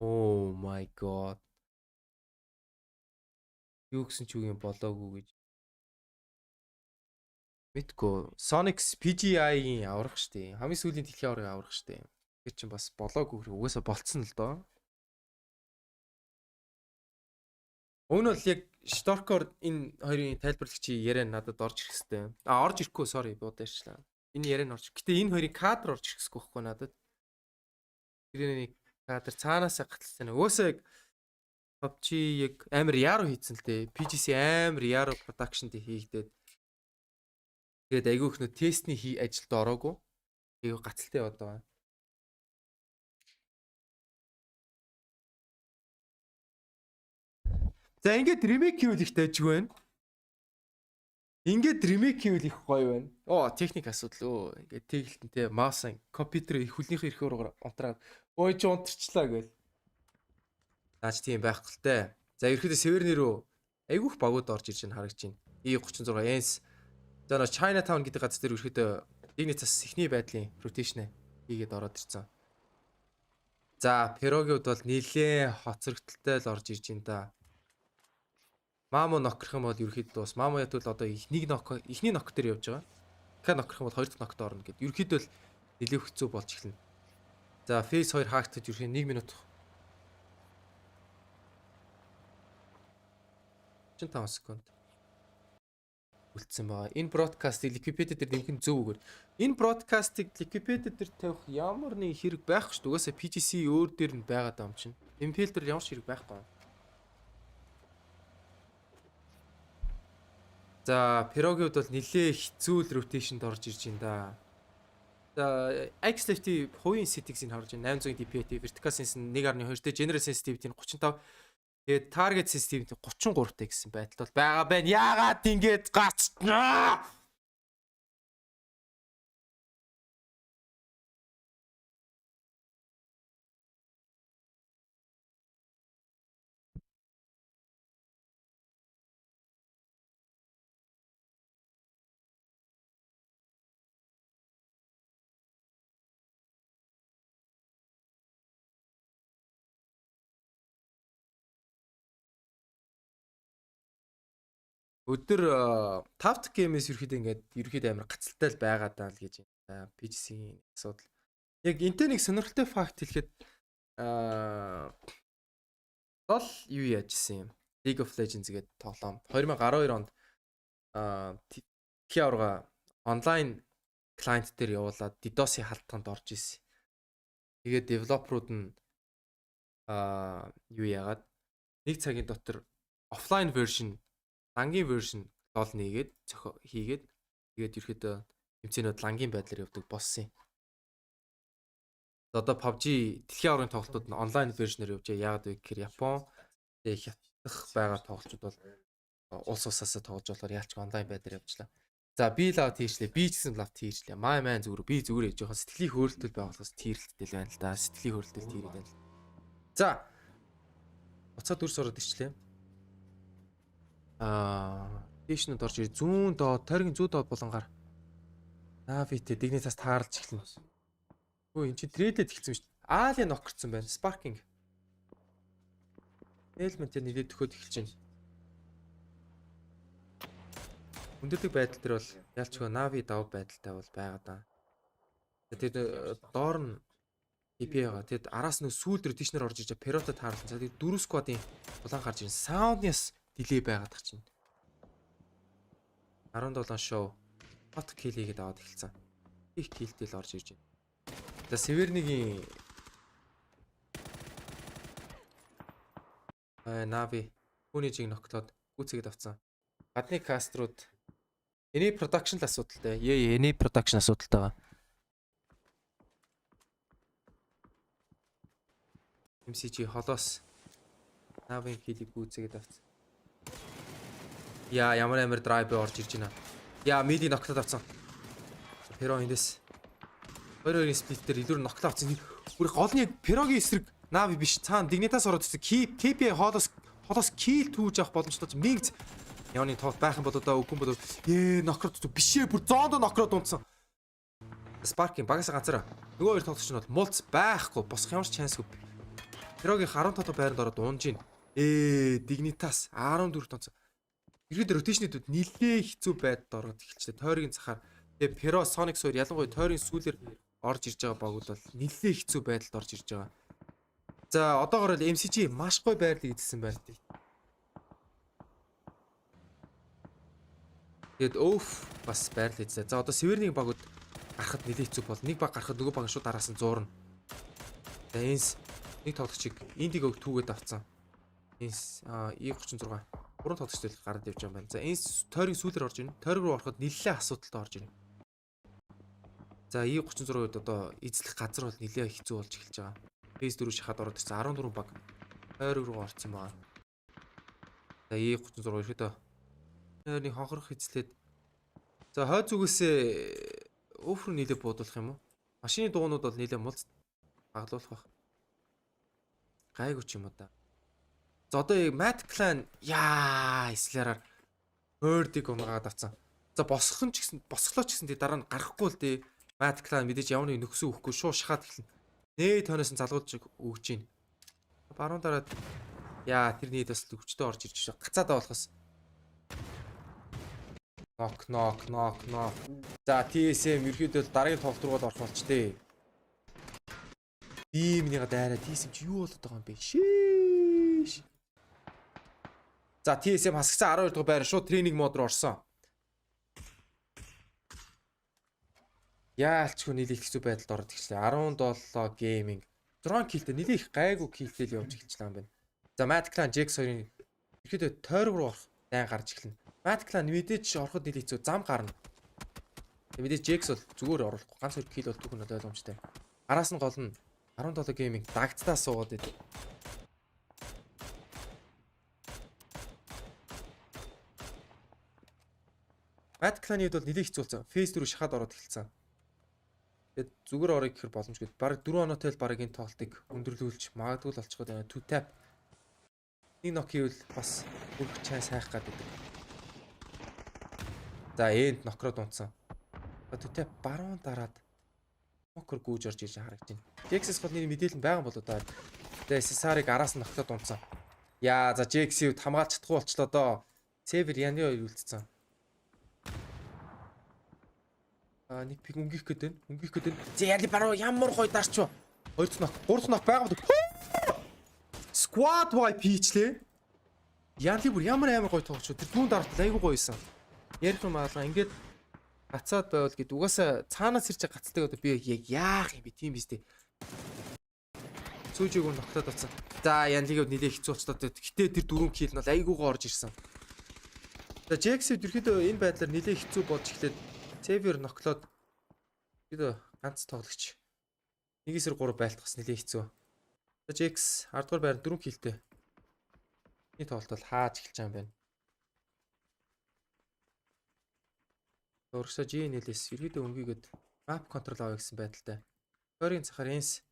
Speaker 4: Oh my god. Юу гэсэн ч үгүй болоогүй гэж. Мэдгүй. Sonic PGI-ийн аврах шүү дээ. Хамгийн сүүлийн дэлхийн аваргын аврах шүү дээ. Тэр чинь бас болоогүй хэрэг угаасаа болцсон л доо. Өмнө нь яг Storkor энэ хоёрын тайлбарлагчийн яриа надад орж ирэх хэвээр. Орж ирэхгүй sorry бодоорчлаа. Энэ яриа нь орж. Гэтэ энэ хоёрын кадр орж ирэх хэвгүй байхгүй надад. Тэрний кадр цаанаасаа гаталсан. Угаасаа яг PUBG яг амар яруу хийцэн л дээ. PGC амар яруу production дээр хийгдээд. Тэгээд айгүй их нөө тестний ажилд ороогүй. Айгүй гацалтай яваад байгаа. За ингээд ремейк хийвэл их дайжгүй байна. Ингээд ремейк хийвэл их гоё байна. Оо техник асуудал өө. Ингээд тэгэлтэнтэй маусын компьютер хүлнийхээ эрх рүү унтраад ой ч унтарчлаа гээл. Наач тийм байхгүй л те. За ерөөдөө Северний рүү айгүйх багууд орж ирж байна харагч байна. E36 ENS. За нөө Chinatown гэдэг газар дээр ерөөдөө нэгний цас эхний байдлын rotation хийгээд ороод ирсэн. За Перогиуд бол нилээ хоцрогдолтой л орж ирж байна да. Мамо нокрох юм бол ерөөхдөө бас мамо ятул одоо эхний нок дээр явж байгаа. Ка нокрох юм бол хоёр дахь нокт орно гэд. Ерөөхдөө л нэлээ хэцүү болж эхэлнэ. За фейс 2 хаагтаж ерөөхдөө 1 минут 5 секунд үлдсэн байгаа. Энэ бродкастыг Liquipedia дээр нэмэх нь зөв үгээр. Энэ бродкастыг Liquipedia дээр тавих ямар нэг хэрэг байхгүй шүү дээ. Угаасаа PGC өөр дээр нь байгаа даа юм чинь. MNPL дээр ямар ч хэрэг байхгүй. За, Перогиуд бол нилээ хэцүү л rotation-д орж ирж байна да. За, X-Left хувийн settings-ийг харуулж байна. 800 dpi, vertical sense 1.2-тэй, general sensitivity нь 35, тэгээд target sensitivity 33-тэй гэсэн байдал бол байгаа байна. Яагаад ингэж гацнаа? Өдөр 5 дахь геймээс ерөөхдөө амар гацалтай л байгаа даа л гэж байна. PGC-ийн асуудал. Яг энтэй нэг сонирхолтой факт хэлэхэд бол юу яажсэн юм. League of Legends гэдэг тоглоом 2012 онд дэлхийн аварга онлайн клиент дээр явуулаад DDoS-ийн халтганд орж исэн. Тэгээд девелоперууд нь юу яагаад нэг цагийн дотор офлайн version лангийн version лол нэгээд хийгээд тэгээд ерөөдөө тэмцээнүүд лангийн байдлаар явдаг болсон юм. Одоо PUBG дэлхийн аваргын тоглолтууд нь онлайн version-оор явж байгаа. Яагаад вэ гэхээр Япон хятадх байгаа тоглолчид бол улс усаасаа тоглож болохоор яалч онлайн байдлаар явжлаа. За би лав тийшлээ. Би ч гэсэн лав тийшлээ. Май майн зүгээр. Би зүгээр яж жоохон сэтгэлийн хөөрөлтөл байгаа болохоос тийрэлттэй байна л да. Сэтгэлийн хөөрөлтөл тийрээд байна. За. Уцаа дүрс ороод ирчлээ. Стейшнуд орж ир зүүн доод, тойргийн зүү доод болонгаар. Навитэ дигний цаас таарлж эхэлнэ. Өө эн чинь трейдэд эхэлсэн шүү дээ. Аали нокорцсон байна. Sparking. Элементээр нэлээд төхөд эхэлж байна. Хүндрэлэг байдал төр бол ялчгүй Нави дав байдалтай бол байгаа даа. Тэгээд доор нь EP байгаа. Тэгэд араас нь сүүл дээр тийшнэр орж иж Перото таарлсан. Тэгээд 4 сквадын улаан гарч ирсэн. Саунднес дилей байгаад тах чинь. 17 шоу хот кил хийгээд аваад эхэлсэн. Их килтэй л орж ирж байна. За Севернигийн Нави түүний жиг ногтлоод гүцэгэд авцсан. Гадны каструуд эний production л асуудалтай. Эний production асуудалтай байгаа. MCG холоос Навын килийг гүцэгэд авцсан. Яа ямар амар драйв орж ирж байна. Яа мидийг ногтлоод авцсан. Перо эндээс 2-2-ийн сплиттер илүүр ногтлоо авцсан. Бүр голны Перогийн эсрэг Нави биш цаана дигнитаас ороод ирсэн. KPI холоос кил түүж авах боломжтой. Мигз явны тоот байх юм бол одоо үгүй бол нокрот бишээ бүр зоондоо нокрот унтсан. Sparking багасаа ганцаараа нөгөө хоёр тоглогч нь бол мулц байхгүй босох ямар ч шансгүй. Перогийн 10 тото байранд ороод унж гин. Дигнитаас 14 тонцсон. Иргэд ротейшнэдүүд нилээ хэцүү байдалд ороод эхэлчихлээ. Тойргийн цахаар тэгээ Перо Sonic хоёр ялангуяа тойргийн сүүлээр орж ирж байгаа багууд бол нилээ хэцүү байдалд орж ирж байгаа. За одоогоор л MCG маш гоё байрлал эзэлсэн байна. Тэгэд бас байрлал эзлээ. За одоо Северний багууд гарахад нэлээд хэцүү бол нэг баг гарахад нөгөө баг шууд араас нь зуурна. За энс нэг тоглогчийг индиг өг түүгээд авцсан. Энс E36 3 тоглогчтой гараад явж байгаа юм байна. За энс тойргийн сүүлээр орж ирнэ. Тойрог руу ороход нэлээд асуудалтай орж ирнэ. За E36 үед одоо эзлэх газар бол нэлээд хэцүү болж эхэлж байгаа. Phase 4 шахаад ороод ирсэн 14 баг тойрог руу орцсон байгаа. За E36 ихэд нэг хонхорох эзлээд за хойд зүгээсээ өвөр нийлээ буудуулах юм уу? Машины дуунууд бол нийлээ мулц хаглуулах байх. Гайгүй ч юм уу да. За одоо Mad Clan эслэрээр хөрдиг унгаад авцсан. За босгохон ч гэсэн босглоо ч гэсэн тий дараа нь гарахгүй л дээ. Mad Clan мэдээж явны нөхсөн өгөхгүй шууд шахаад эхэлнэ. Нээ тоноос нь залгуулж өгч гин. Баруун дараад тэр нийт бас өвчтөд орж ирж байгаа. Гацаад болохоос Нок. За TSM ерөөдөө дараагийн тоглолт руу орох болч тээ. Бимнийга дайраа TSM чи юу болоод байгаа юм бэ? Шиш. За TSM хасгацсан 12 дугаар байр шууд тренинг мод руу орсон. Яалчгүй нийлэх хэцүү байдалд ороод ирчихлээ. 17 гейминг 6 килтэй нийлэх гайгүй килтэй л явж эхэлчихлээ юм байна. За Mad Clan Jax 2-ын ерөөдөө тойрог руу орох дай гарч эхэлнэ. Mad Clan мэдээж ороход нийлэх хэцүү зам гарна. Мэдээж Jax бол зүгээр оруулахгүй ганц 2 кил бол түүхэн ойлгомжтой. Араас нь гол нь 17 гейминг дагцтаа суугаад идэв. Mad Clan-ид бол нийлэх хэцүү болсон. Phase 4 шахаад ороод эхэлсэн. Тэгээд зүгээр орох гэхэр боломжгүй. Бараг 4 оноотой л бараг энэ тоглолтыг өндөрлүүлж магадгүй л олцоход байна. 2 tap. Нэг нок хийвэл бас бүх чай сайх гадаг. За энд нокрод унтсан. 2 tap баруун дараад нокор гүйж орж ирж харагдаж байна. Jax-с бол нэр мэдээлэл байгаа болоо даа. Тэгээд Cesar-ыг араас нь ногтлоод унтсан. За Jax-ийг хамгаалж чадахгүй болчлоо доо. Sever яны үйлдэлсэн. Нэг пик өнгөх гээд байна. За яли баруу ямар гоё дарч вэ? 2 нок, 3 нок байгаа бол squad wipe хийчлээ. Яли бүр ямар гоё тоглож. Тэр түүн даралт айгүй гоё байсан. Ярих юм аалга ингээд гацаад байвал гэд угаасаа цаанаас ирж гацдаг одоо би яг яах юм бэ тийм биз дээ. Сүүжиг ногтлоод болсон. За янлиг нилээ хэцүү болчлоо. Гэтэ тэр 4 кил нь айгуугаа орж ирсэн. За Jax-д ерөөдөө энэ байдлаар нилээ хэцүү болж эхлээд Sever ноклоод гэдэг ганц тоглогч. 1-3 байлтгас нэлээ хэцүү. За Jax 10 дугаар байр 4 килтэй. Энэ тоглолт бол хааж эхэлж байгаа юм байна. Урагшаа GNL-с ерөөдөө өнгийгээд map control авъя гэсэн байдалтай. Тойргийн цахаар энс.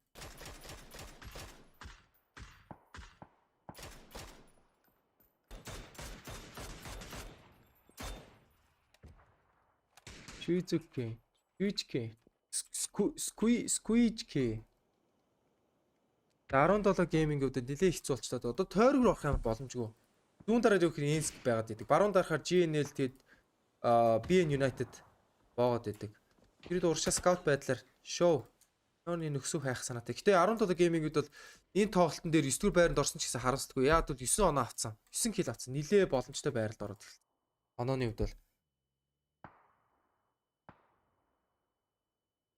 Speaker 4: Шүзүкэ. Шүжкэ. Squeeze. 17 геймингүүд нэлээ хэцүү болчлаа. Одоо тойрог руу орох юм боломжгүй. Зүүн дараа зөвхөн Энск байгаад идэг. Баруун дарахаар GNL тэгэд BN United боогод идэг. Тэрд урагшаа скаут байдлаар шоу. Нөөний нөхсөх хайх санаатай. Гэтэ 17 геймингүүд бол энэ тоглолтын дээр 9 дугаар байранд орсон ч гэсэн харамсдаггүй. Яагаад бол 9 оноо авцсан. 9 кил авцсан. Нилээ боломжтой байралд ороод ирсэн. Онооны хувьд бол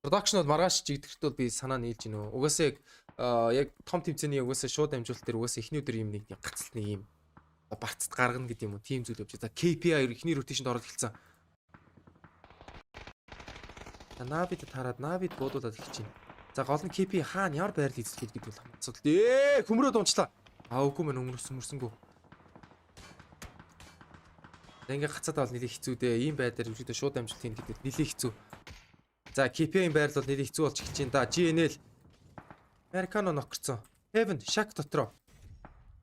Speaker 4: production бол маргааш жигдэрт бол би санаа нийлж гинөө. Угаасаа яг том тэмцээний угаасаа шууд амжуулалт дээр угаасаа эхний өдөр юм нэг гацалт нэг юм барцд гаргана гэдэг юм уу. Тим зүйл явж байгаа. KPI эхний ротейшнд ороод эхэлсэн. Навид тараад навид буудуулаад эхэлж байна. За гол нь KP хаана ямар байрлал эзэлэх гэдэг бол асуудал. Хөмрөө дуунчлаа. Үгүй мэн өмөрсөнгөө. Ингээ гацаад бол нэлээ хэцүү дээ. Ийм байдлаар ерөөдөө шууд амжилт хийн гэдэг нэлээ хэцүү. За KP-ийн байрлал бол нэлээ хэцүү болж эхэлж байна да. GNL Americano нокорцсон. Heaven шак дотроо.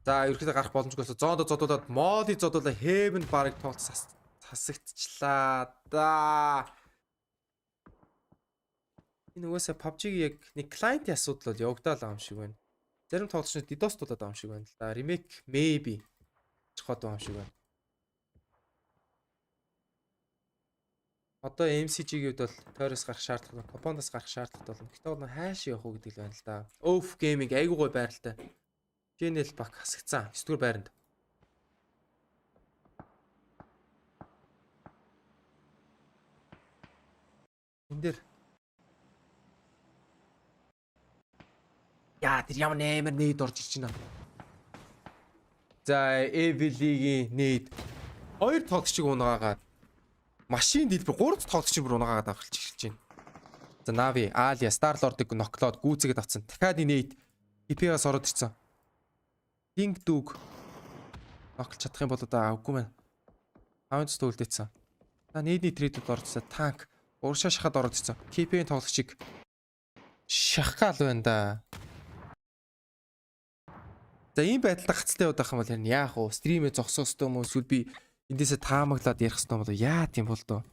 Speaker 4: За ерөөдөө гарах боломжгүй болсон. Зоондо зодуулаад моди зодуулаа Heaven барыг тоолт сасагдчихлаа да. Энэ угаасаа PUBG-г яг нэг клиентийн асуудал бол явагдаад байгаа юм шиг байна. Зарим тоглогчид DDoS тулаад байгаа юм шиг байна л да. Remake maybe чухал байгаа юм шиг байна. Одоо MCG-ийн хувьд бол Torres гарах шаардлагатай, Copondas гарах шаардлагатай болно. Гэтэ бол хайш явах уу гэдэг л байна л да. Off Gaming айгуу гой байралтай. GNL баг хасагцсан 9 дугаар байранд. Энд дээр яа тэр ямар нэмэр нээд орж ирж байна. За Evil-ийн нээд 2 тоглогчийг унгаагаад машин дэлбэр 3 тоглогчийн бүр унгаагаад авахлж ирж байна. За Navi, Alia, Star-Lord-ыг ноклоод гүйцэгээд авцсан. Дахиад нээд IP-гаас ороод ирсэн. Ping Dug ноклж чадах юм бол одоо үгүй мэн. 500 төлдөөцсөн. За нээдний трейдэд орчихсан. Танк урагшаа шахаад ороод ирсэн. KP-ийн тоглогчийг шахгаал байна да. За ийм байдалтай гацалтай явах юм бол яах вэ? Стримээ зогсоох ёстой юм уу? Эсвэл би эндээсээ таамаглаад ярих ёстой юм бол яа тийм бол доо.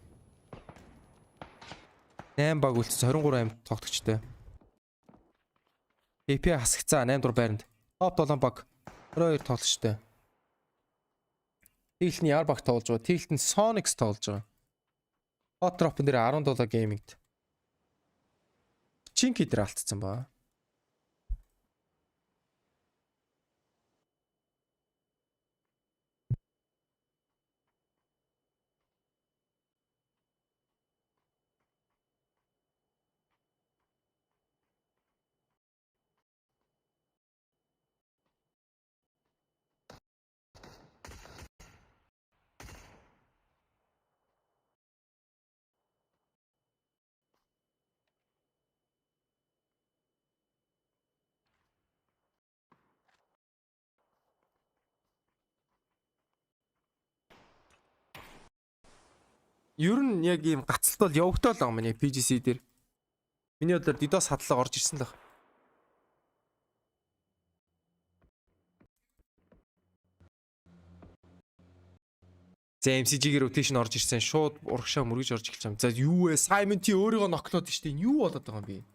Speaker 4: 8 баг үлдсэн 23 амт тоглогчтой. AP хасагцаа 8 дугаар байранд. Топ 7 баг 22 тоглогчтой. Тэгэлтний яар баг тоглож байгаа. Тэгэлтэн Sonics тоглож байгаа. Hot Drop-ын дээр 17 геймингд. Чинки дээр алдсан ба. Ер нь яг ийм гацалт бол явагдал байгаа юм PGC дээр. Миний бодлоор DDoS хадлага орж ирсэн л баг. За MCG-гээр rotation орж ирсэн. Шууд урагшаа мөргөж орж эхэлж байгаа. За юу вэ? Simon T өөрийгөө ноклоод штеп. Юу болоод байгаа юм бэ?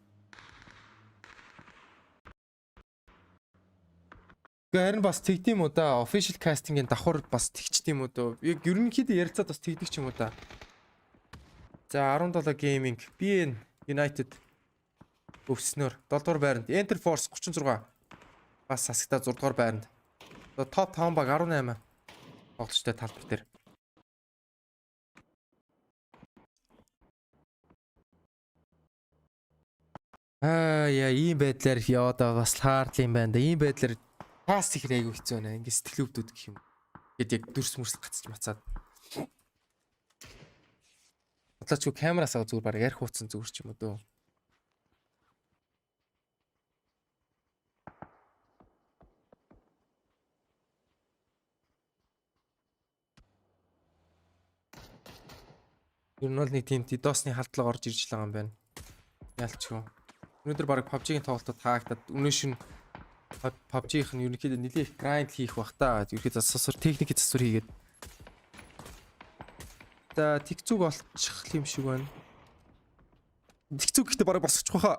Speaker 4: Харин бас тэгдэм үү да. Official casting-ийн давхар бас тэгчдэм үү дөө. Яг ерөнхийдөө ярилцаад бас тэгдэг ч юм уу да. За 17 Gaming, BN United өвснөр 7 дугаар байранд, Enter Force 36 бас сасагтаа 6 дугаар байранд. Одоо топ 5 баг 18 тоглолттой талбар дээр. Яа ийм байдлаар яваад байгаа бас хаард юм байна да. Ийм байдлаар пасс их айгу хэцүү байна. Ингээ сэтгэл өвдөд гэх юм. Гэт яг дүрс мөрс гацж мацаад. Бодлооч камераас аваа зүгээр баг ярих хуудсан зүгээр ч юм уу дөө. Ер нь бол нэг тийм DDoS-ны халдлага орж ирж байгаа юм байна. Ялчгүй. Өнөөдөр баг PUBG-ийн тоглолтод хаагдаад өнөө шин PUBG-ийнх нь ерөнхийдөө нэлээд grind хийх бах та. Ерөнхийдөө засвар техник засвар хийгээд. За тэгцүүг олчих юм шиг байна. Тэгцүүг гэхдээ баг босчихгүй хаа.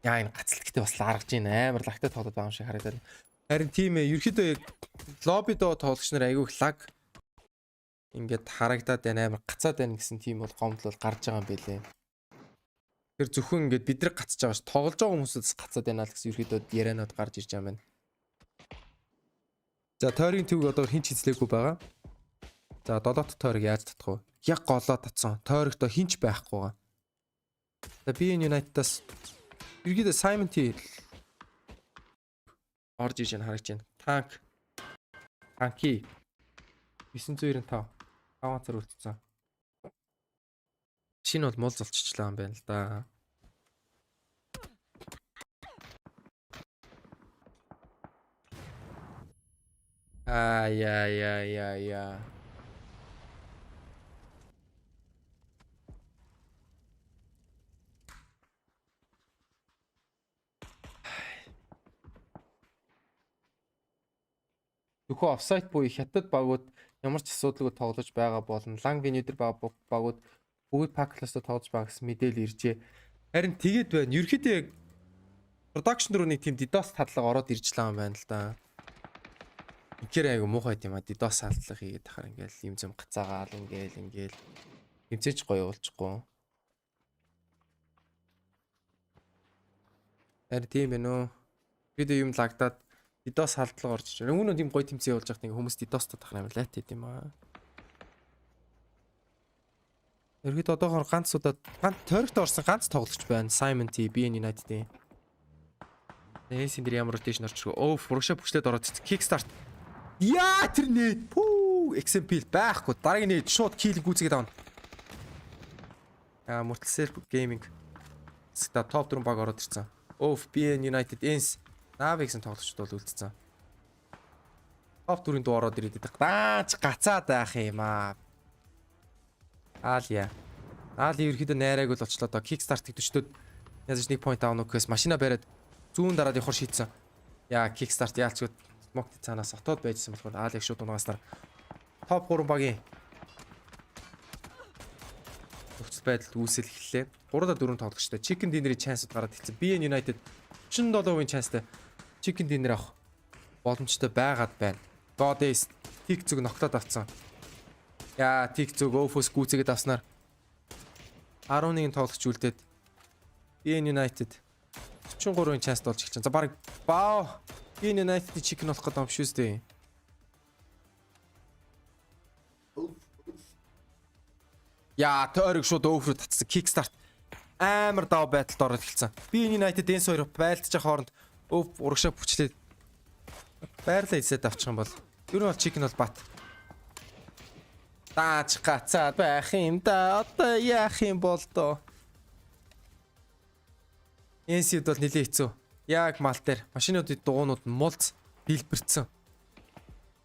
Speaker 4: Яа энэ гацлт гэхдээ бас аргаж ийн амар лагтай тоглоод байгаа юм шиг харагдаад. Харин тийм ээ ерөнхийдөө яг лоббидо тоглогч нар айгүй лаг ингээд харагдаад байна амар гацаад байна гэсэн тийм бол гомдол гарч байгаа юм байлээ. Тэр зөвхөн ингээд бид нар гацж байгаа ш тоглож байгаа хүмүүсээс гацаад байна л гэсэн ерөнхийдөө ярианууд гарч ирж байгаа юм байна. За тойрын төв одоо хин ч эзлээгүй байгаа. За 7-т тойрог яаж татах вэ? Яг голоо татсан. Тойрогтой хинч байхгүй байгаа. За BN United-аас ерөнхийдөө Simon T орж иж харагч байна. Танки 995 5 үлдсэн. Шинэ бол мул золччлаа юм байна л да. Я. Зөвхөн офсайт буюу хятад багууд ямар ч асуудалгүй тоглож байгаа болно. Ланг винүүдэр багууд бүгд пакластай тоглож байгаа гэсэн мэдээлэл иржээ. Харин тэгээд байна. Ерөнхийдөө яг продакшн руу нэг тийм DDoS хадлага ороод ирж байгаа юм байна л да. Инхээр айгу муухай тийм а DDoS хадлага хийгээд тахаар ингээл юм зэм гацаагаал ингээл хэмцээч гоё уулчихгүй. Харин тийм байна уу. Бид юм лагдаад DDoS халдлага орж ирж байна. Өмнө нь тийм гоё тэмцээн болж байхад хүмүүс DDoS татах юм лайт хийд юм аа. Ерөөд одоогоор ганц тойрогт орсон ганц тоглогч байна. Simon T BN United-ийн. Эсийн дээр ямар rotation орчихгүй. Фурагшаа бүчлээд ороод kickstart. Яа тэр нэ. Пүү, XMPL байхгүй. Дараагийн нэ шууд kill гүйцгээд авна. Мөртлсээр gaming. Ста топ 4 баг ороод ирсэн. BN United Ens Navi-гийн тоглогчд бол үлдсэн. Топ 4-ийн дуу ороод ирээд байдаг. Даач гацаад байх юм аа. Аалия ерөөхдөө найраг бол очлоо доо. Kickstart төчтөд язж нэг point аавна гэхээс машина бариад зүүн дараад явахар шийдсэн. Яа kickstart яалчгүй смокт цаанаас отоод байжсан болохоор Аалиг шууд унааснаар топ 3 багийн нөхцөл байдалд үүсэл эхэллээ. 3-4 тоглогчтой Chicken Dinner-ийн chance-д гараад хэлсэн. BN United 37% chance-тай Chicken Dinner авах боломжтой байгаад байна. God Ace тик зүг ноктоод авцсан. Яа тик зүг Ofus гүцэгээд авснаар 11 тоглогч үлдээд BN United 43-ийн chance болж эхэлж байна. За баг баа BN United-ийн Chicken болох гэдэг юм шүү дээ. Яа тойрог шууд Ofus татсан kickstart амар дав байдалд ороод эхэлсэн. BN United Ens 2 байлдчих хооронд урагшаа бүчлээд байрлаа эзэд авчих юм бол ер нь бол Chicken бол бат. Даач гацаад байх юм да. Одоо яах юм бол доо. Энсид бол нэлээ хэцүү. Яг мал дээр машинуудын дугуйнууд нь мулц дэлбэрсэн.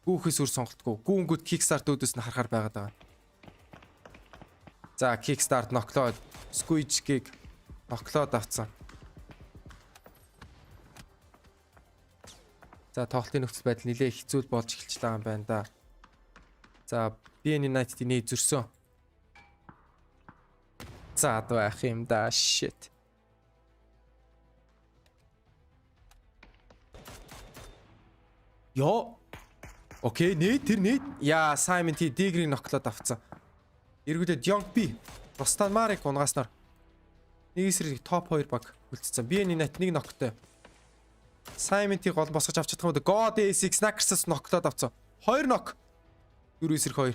Speaker 4: Гүүхээс үр сонголтгүй. Гүүнгүүд kickstart өөдөөс нь харахаар байгаад байгаа. За kickstart ноклоод squeeze-ийг ноклоод авцсан. За тоглолтын нөхцөл байдал нэлээ хэцүү болж эхэлж байгаа юм байна да. За BN United-ийн нээ зөрсөн. За байх юм да shit. Йоо. Окей, тэр нээ. Яа, Simon T Digri-г ноклоод авцсан. Эргүүлээд Young B Ростан Марик унгааснаар нэг эсрэг топ 2 баг үлдсэн. BN United нэг ноктой. Simon T гол босгож авч чадах юм да. God Ace Snackers-аас ноклоод авцсан. 2 нок. 4 эсрэг 2.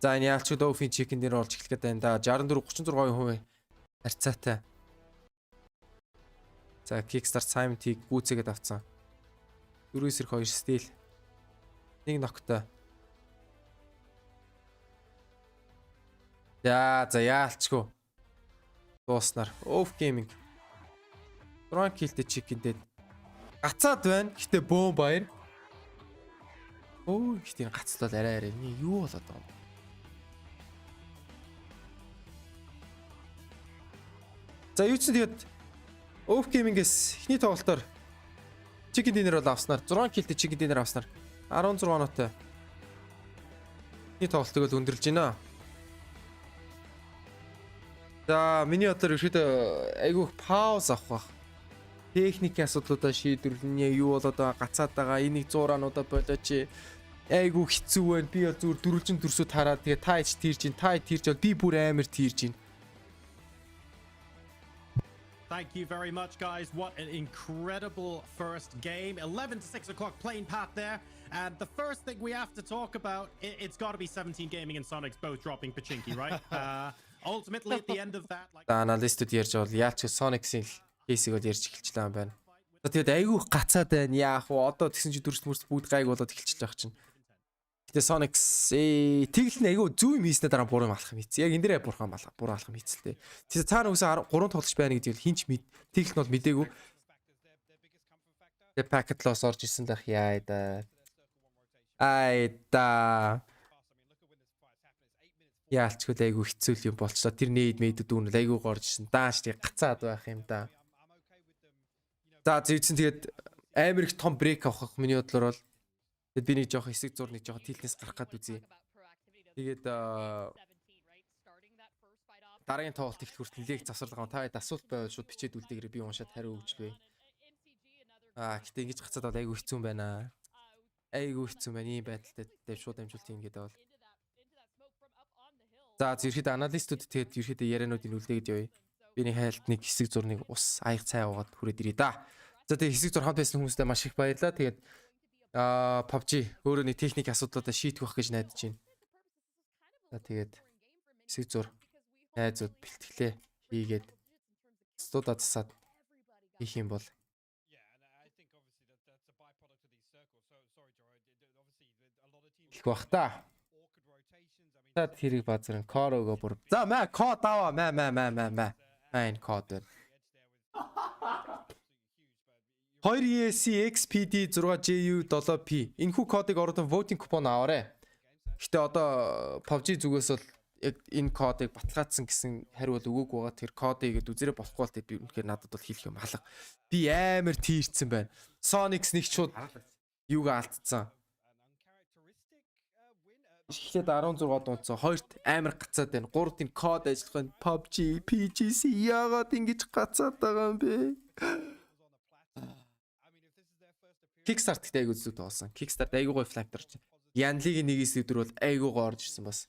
Speaker 4: За энэ яалчуд Ofin Chicken дээр олж эхлэх гэдэг энэ да 64-36% харьцаатай. За kickstart Simon T гүцээгээд авцсан. 4 эсрэг 2 steal. Нэг ноктой. За яалчгүй. Дууснаар Off Gaming. Drunk Killтэй Chicken дээр гацаад байна. Гэтэ бөөм баяр. Өө их тийм гацлал арай юу болоод байгаа юм. За юу ч тэгээд Off Gaming-ээс эхний тоглолтоор Chicken Dinner бол авснаар 6 киллтэй Chicken Dinner авснаар 16 оноотой. Эхний тоглолтыг л өндөрлж байна. За миний бодлоор ерөөдөө айгүйх пауз авах бах. Техникийн асуудлуудаа шийдвэрлэнэ. Юу болоод байгаа гацаад байгаа энийг 100 рануудаа болооч. Айгүү хэцүү байна. Би бол зүгээр дөрвөлжин дөрсөд хараад тэгээ та ич тийрж ин та тийрж бол би бүр амар тийрж ин.
Speaker 1: Thank you very much, guys. What an incredible first game. 11 to 6 o'clock playing path there. And the first thing we have to talk about, it's got to be 17 Gaming and Sonics both dropping Pachinki, right? Ultimately, at the end of that...
Speaker 4: Аналистууд ярьж бол яалч Sonics-ийн кейсийг бол ярьж эхэлчихлээ юм байна. Тэгээд айгүйх гацаад байна. Яах вэ? Одоо тэгсэн чи дүрс мөрс бүгд гайг болоод эхэлчихэж байгаа чинь. Гэтэ Sonics тэгэл нь айгүй зүү юм хийснээр дараа буруу юм алах юм хийцээ. Яг энэ дээрээ бурхан буруу алах юм хийцэлтэй. Тэгээ цаана үсэн 3 тоглож байна гэдгийг хинч тэгэл нь бол мдээгүй. Тэгээ packet loss орж исэн дах яа да. Айда. Яалчгүй айгүй хэцүү юм болчихлоо. Тэр нээд мэдэд дүүнэл айгүй горж исэн. Дааш тэг гацаад байх юм да. За зүйдсэн тэгээд амар их том брейк авах миний бодлоор бол би нэг жоох хэсэг зур нэг жоох тилнээс гарах гад үзье. Тэгээд дараагийн тоглолт их хүртэл нэлээд завсарлага та хэд асуулт байвал шууд бичээд үлдээгээрэй би уншаад хариу өгч бай. Гэтээ ингэж гацаад бол айгүй хэцүү байна. Айгүй хэцүү байна. Ийм байдалтай шууд амжилт юм гэдэг бол. За зэрхэд аналистууд тэгээд ерөөдөө яриануудыг үлдээгээд явъя. Би нэг хайлт нэг хэсэг зур нэг ус аяг цай уугаад хүрээд ирээ да. За тэгээд хэсэг зур хамт байсан хүмүүстээ маш их баярлалаа. Тэгээд PUBG өөрөө нэг техник асуудлуудаа шийдэх байх гэж найдаж байна. За тэгээд хэсэг зур найзууд бэлтгэлээ хийгээд студаа засаад хийх юм бол их бах та. Тад хэрэг базар корого бүр. За мэ код аваа мэ. Майн код байна. 2EC XPD 6JU 7P энэхүү кодыг ороод voting купон аваарэ. Гэтэ одоо PUBG зүгээс бол яг энэ кодыг баталгаажсан гэсэн хариу бол өгөөгүй байгаа. Тэр кодыг үзэрэй болохгүй бол би үнэхээр надад бол хэлэх юм алга. Би амар тийрцсэн байна. Sonics нэг шууд юугаа алдсан. Ихлээд 16 дуунцаа хоёрт амар гацаад байна. Гуравт энэ код ажиллах нь PUBG, PGC яагаад ингэж гацаад байгаа юм бэ? Kickstart гэдэг айгуу зүг тоосон. Kickstart айгуу гоё флаг тарч. Янлигийн нэгээс өдөр бол айгуугаа орж ирсэн бас.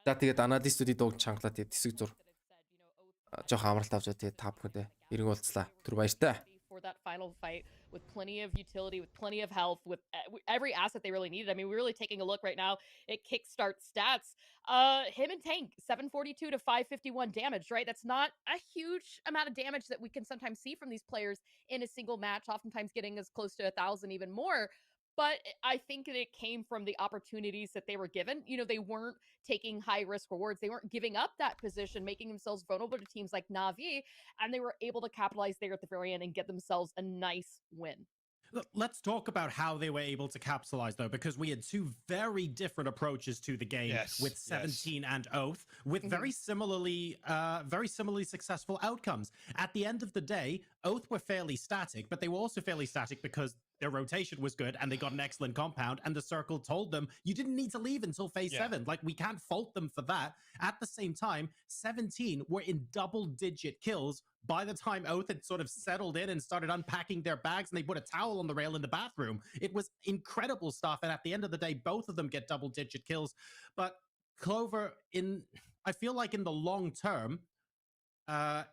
Speaker 4: За тэгээд аналистуудыг дууг чангалаа тэгээд хэсэг зур жоох амралт авч тэгээд та бүхэндээ эргэн уулзлаа. Түр баяртай.
Speaker 2: For that final fight with plenty of utility, with plenty of health, with every asset they really needed. I mean, we're really taking a look right now at Kickstart stats. Him and Tank, 742 to 551 damage, right? That's not a huge amount of damage that we can sometimes see from these players in a single match, oftentimes getting as close to 1,000 even more. But I think that it came from the opportunities that they were given. You know, they weren't taking high risk rewards. They weren't giving up that position, making themselves vulnerable to teams like Na'Vi, and they were able to capitalize there at the very end and get themselves a nice win.
Speaker 1: Let's talk about how they were able to capitalize, though, because we had two very different approaches to the game with 17 and Oath, with very similarly successful outcomes. At the end of the day, Oath were fairly static, but they were also fairly static because their rotation was good and they got an excellent compound, and the circle told them you didn't need to leave until phase 7. Like, we can't fault them for that. At the same time, 17 were in double-digit kills by the time Oath had sort of settled in and started unpacking their bags, and they put a towel on the rail in the bathroom. It was incredible stuff, and at the end of the day, both of them get double-digit kills. But Clover, I feel like in the long term,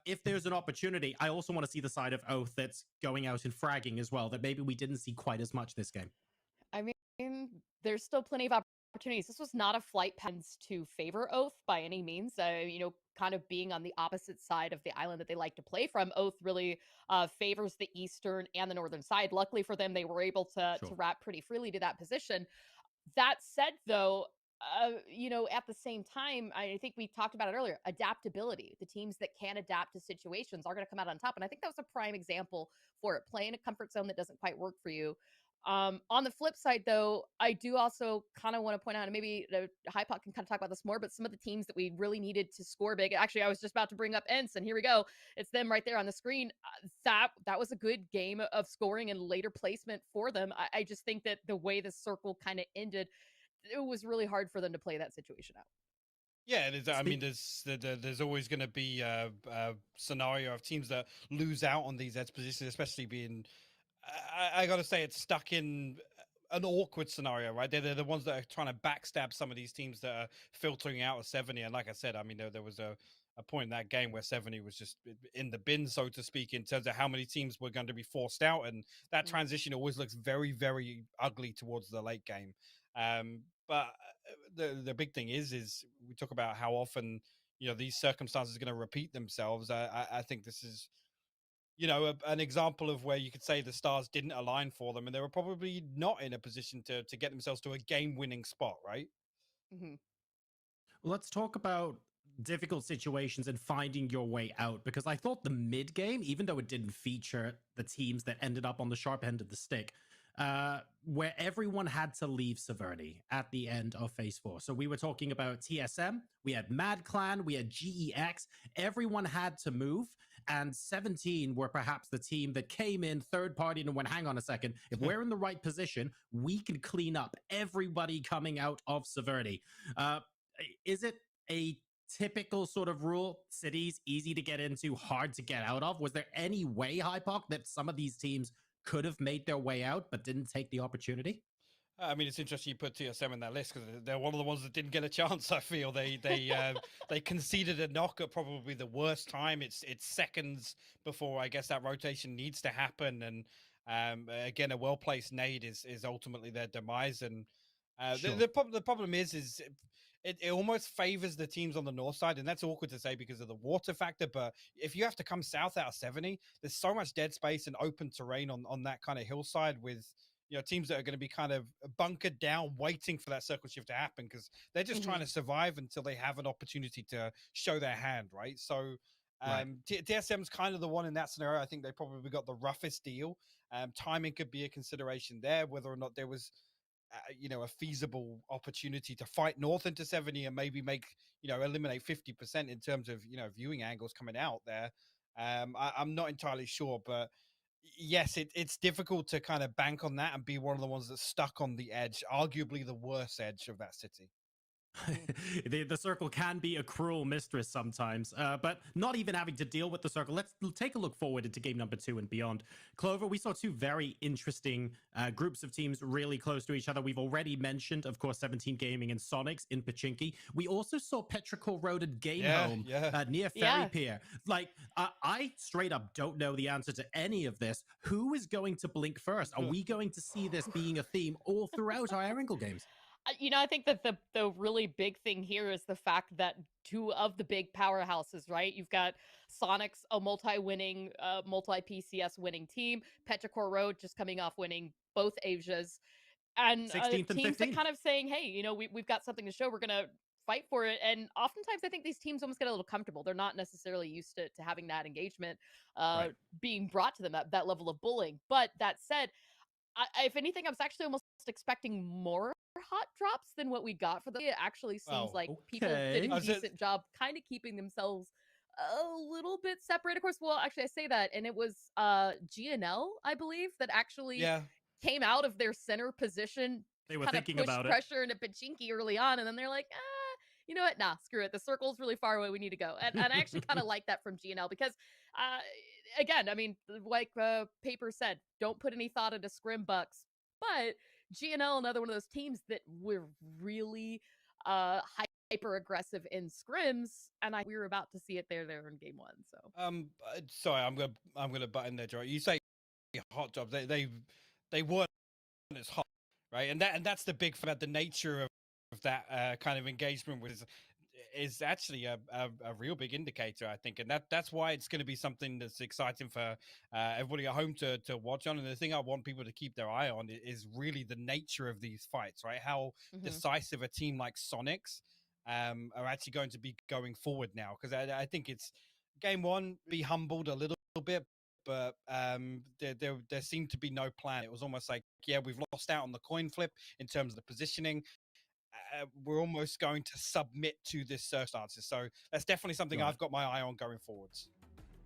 Speaker 1: if there's an opportunity, I also want to see the side of Oath that's going out and fragging as well, that maybe we didn't see quite as much this game.
Speaker 2: I mean, there's still plenty of opportunities. This was not a flight pens to favor Oath by any means. You know, kind of being on the opposite side of the island that they like to play from, Oath really favors the eastern and the northern side. Luckily for them, they were able to wrap pretty freely to that position. That said, though, you know, at the same time, I think we talked about it earlier, adaptability. The teams that can adapt to situations are going to come out on top. And I think that was a prime example for it. Playing a comfort zone that doesn't quite work for you. On the flip side, though, I do also kind of want to point out, and maybe Hypok can kind of talk about this more, but some of the teams that we really needed to score big. Actually, I was just about to bring up Ents, and here we go. It's them right there on the screen. That was a good game of scoring and later placement for them. I just think that the way the circle kind of ended, it was really hard for them to play that situation out.
Speaker 3: Yeah, it is. I mean, there's always going to be a scenario of teams that lose out on these edge positions, especially being. I got to say, it's stuck in an awkward scenario, right? They're the ones that are trying to backstab some of these teams that are filtering out of 70. And like I said, I mean, there was a point in that game where 70 was just in the bin, so to speak, in terms of how many teams were going to be forced out. And that transition always looks very, very ugly towards the late game. But the big thing is we talk about how often, you know, these circumstances are going to repeat themselves. I think this is, you know, an example of where you could say the stars didn't align for them, and they were probably not in a position to get themselves to a game-winning spot, right?
Speaker 2: Mm-hmm.
Speaker 1: Let's talk about difficult situations and finding your way out, because I thought the mid game, even though it didn't feature the teams that ended up on the sharp end of the stick, where everyone had to leave Severity at the end of phase 4. So we were talking about TSM, we had Mad Clan, we had GEX, everyone had to move, and 17 were perhaps the team that came in third party and went, hang on a second, if we're in the right position, we can clean up everybody coming out of Severity. Is it a typical sort of rule? Cities easy to get into, hard to get out of. Was there any way, Hypok, that some of these teams could have made their way out but didn't take the opportunity?
Speaker 3: I mean, it's interesting you put TSM in that list because they're one of the ones that didn't get a chance. I feel they conceded a knock at probably the worst time. It's seconds before I guess that rotation needs to happen, and again, a well placed nade is ultimately their demise. And
Speaker 1: Sure.
Speaker 3: the problem is it almost favors the teams on the north side, and that's awkward to say because of the water factor. But if you have to come south out of 70, there's so much dead space and open terrain on that kind of hillside with, you know, teams that are going to be kind of bunkered down, waiting for that circle shift to happen because they're just trying to survive until they have an opportunity to show their hand, right? So TSM's kind of the one in that scenario. I think they probably got the roughest deal. Timing could be a consideration there, whether or not there was you know, a feasible opportunity to fight north into 70 and maybe make, you know, eliminate 50% in terms of, you know, viewing angles coming out there. I'm not entirely sure, but yes, it's difficult to kind of bank on that and be one of the ones that's stuck on the edge, arguably the worst edge of that city.
Speaker 1: The circle can be a cruel mistress sometimes, but not even having to deal with the circle. Let's take a look forward into game number 2 and beyond. Clover, we saw two very interesting groups of teams really close to each other. We've already mentioned, of course, 17 Gaming and Sonics in Pachinki. We also saw Petrichor Road and Game Home near Ferry Pier. Like, I straight up don't know the answer to any of this. Who is going to blink first? Are we going to see this being a theme all throughout our Erangel games?
Speaker 2: You know, I think that the really big thing here is the fact that two of the big powerhouses, right? You've got Sonics, a multi-winning, multi-PCS winning team. Petrichor Road just coming off winning both Asias. And
Speaker 1: 16th and
Speaker 2: teams
Speaker 1: 15th.
Speaker 2: that kind of saying, hey, you know, we've got something to show. We're going to fight for it. And oftentimes I think these teams almost get a little comfortable. They're not necessarily used to having that engagement being brought to them, that level of bullying. But that said, if anything, I was actually almost expecting more hot drops than what we got for them. It actually seems like people did a decent job kind of keeping themselves a little bit separate. Of course, well, actually, I say that, and it was GNL, I believe, that actually came out of their center position.
Speaker 1: They were thinking about
Speaker 2: pressure into Pachinki early on, and then they're like, you know what? Nah, screw it. The circle's really far away. We need to go. And I actually kind of like that from GNL because, again, I mean, like Paper said, don't put any thought into scrim bucks. But GNL, another one of those teams that were really hyper aggressive in scrims, and we were about to see it there in game 1. So
Speaker 3: sorry, I'm gonna butt in there, Joe. You say hot jobs. They weren't as hot, right? And that's the big thing about the nature of that kind of engagement. Was is actually a real big indicator, I think, and that's why it's going to be something that's exciting for everybody at home to watch on. And the thing I want people to keep their eye on is really the nature of these fights, right? How decisive a team like Sonics are actually going to be going forward now, because I think it's game one, be humbled a little bit, but there seemed to be no plan. It was almost like, yeah, we've lost out on the coin flip in terms of the positioning. We're almost going to submit to this circumstances. So that's definitely something I've got my eye on going forwards.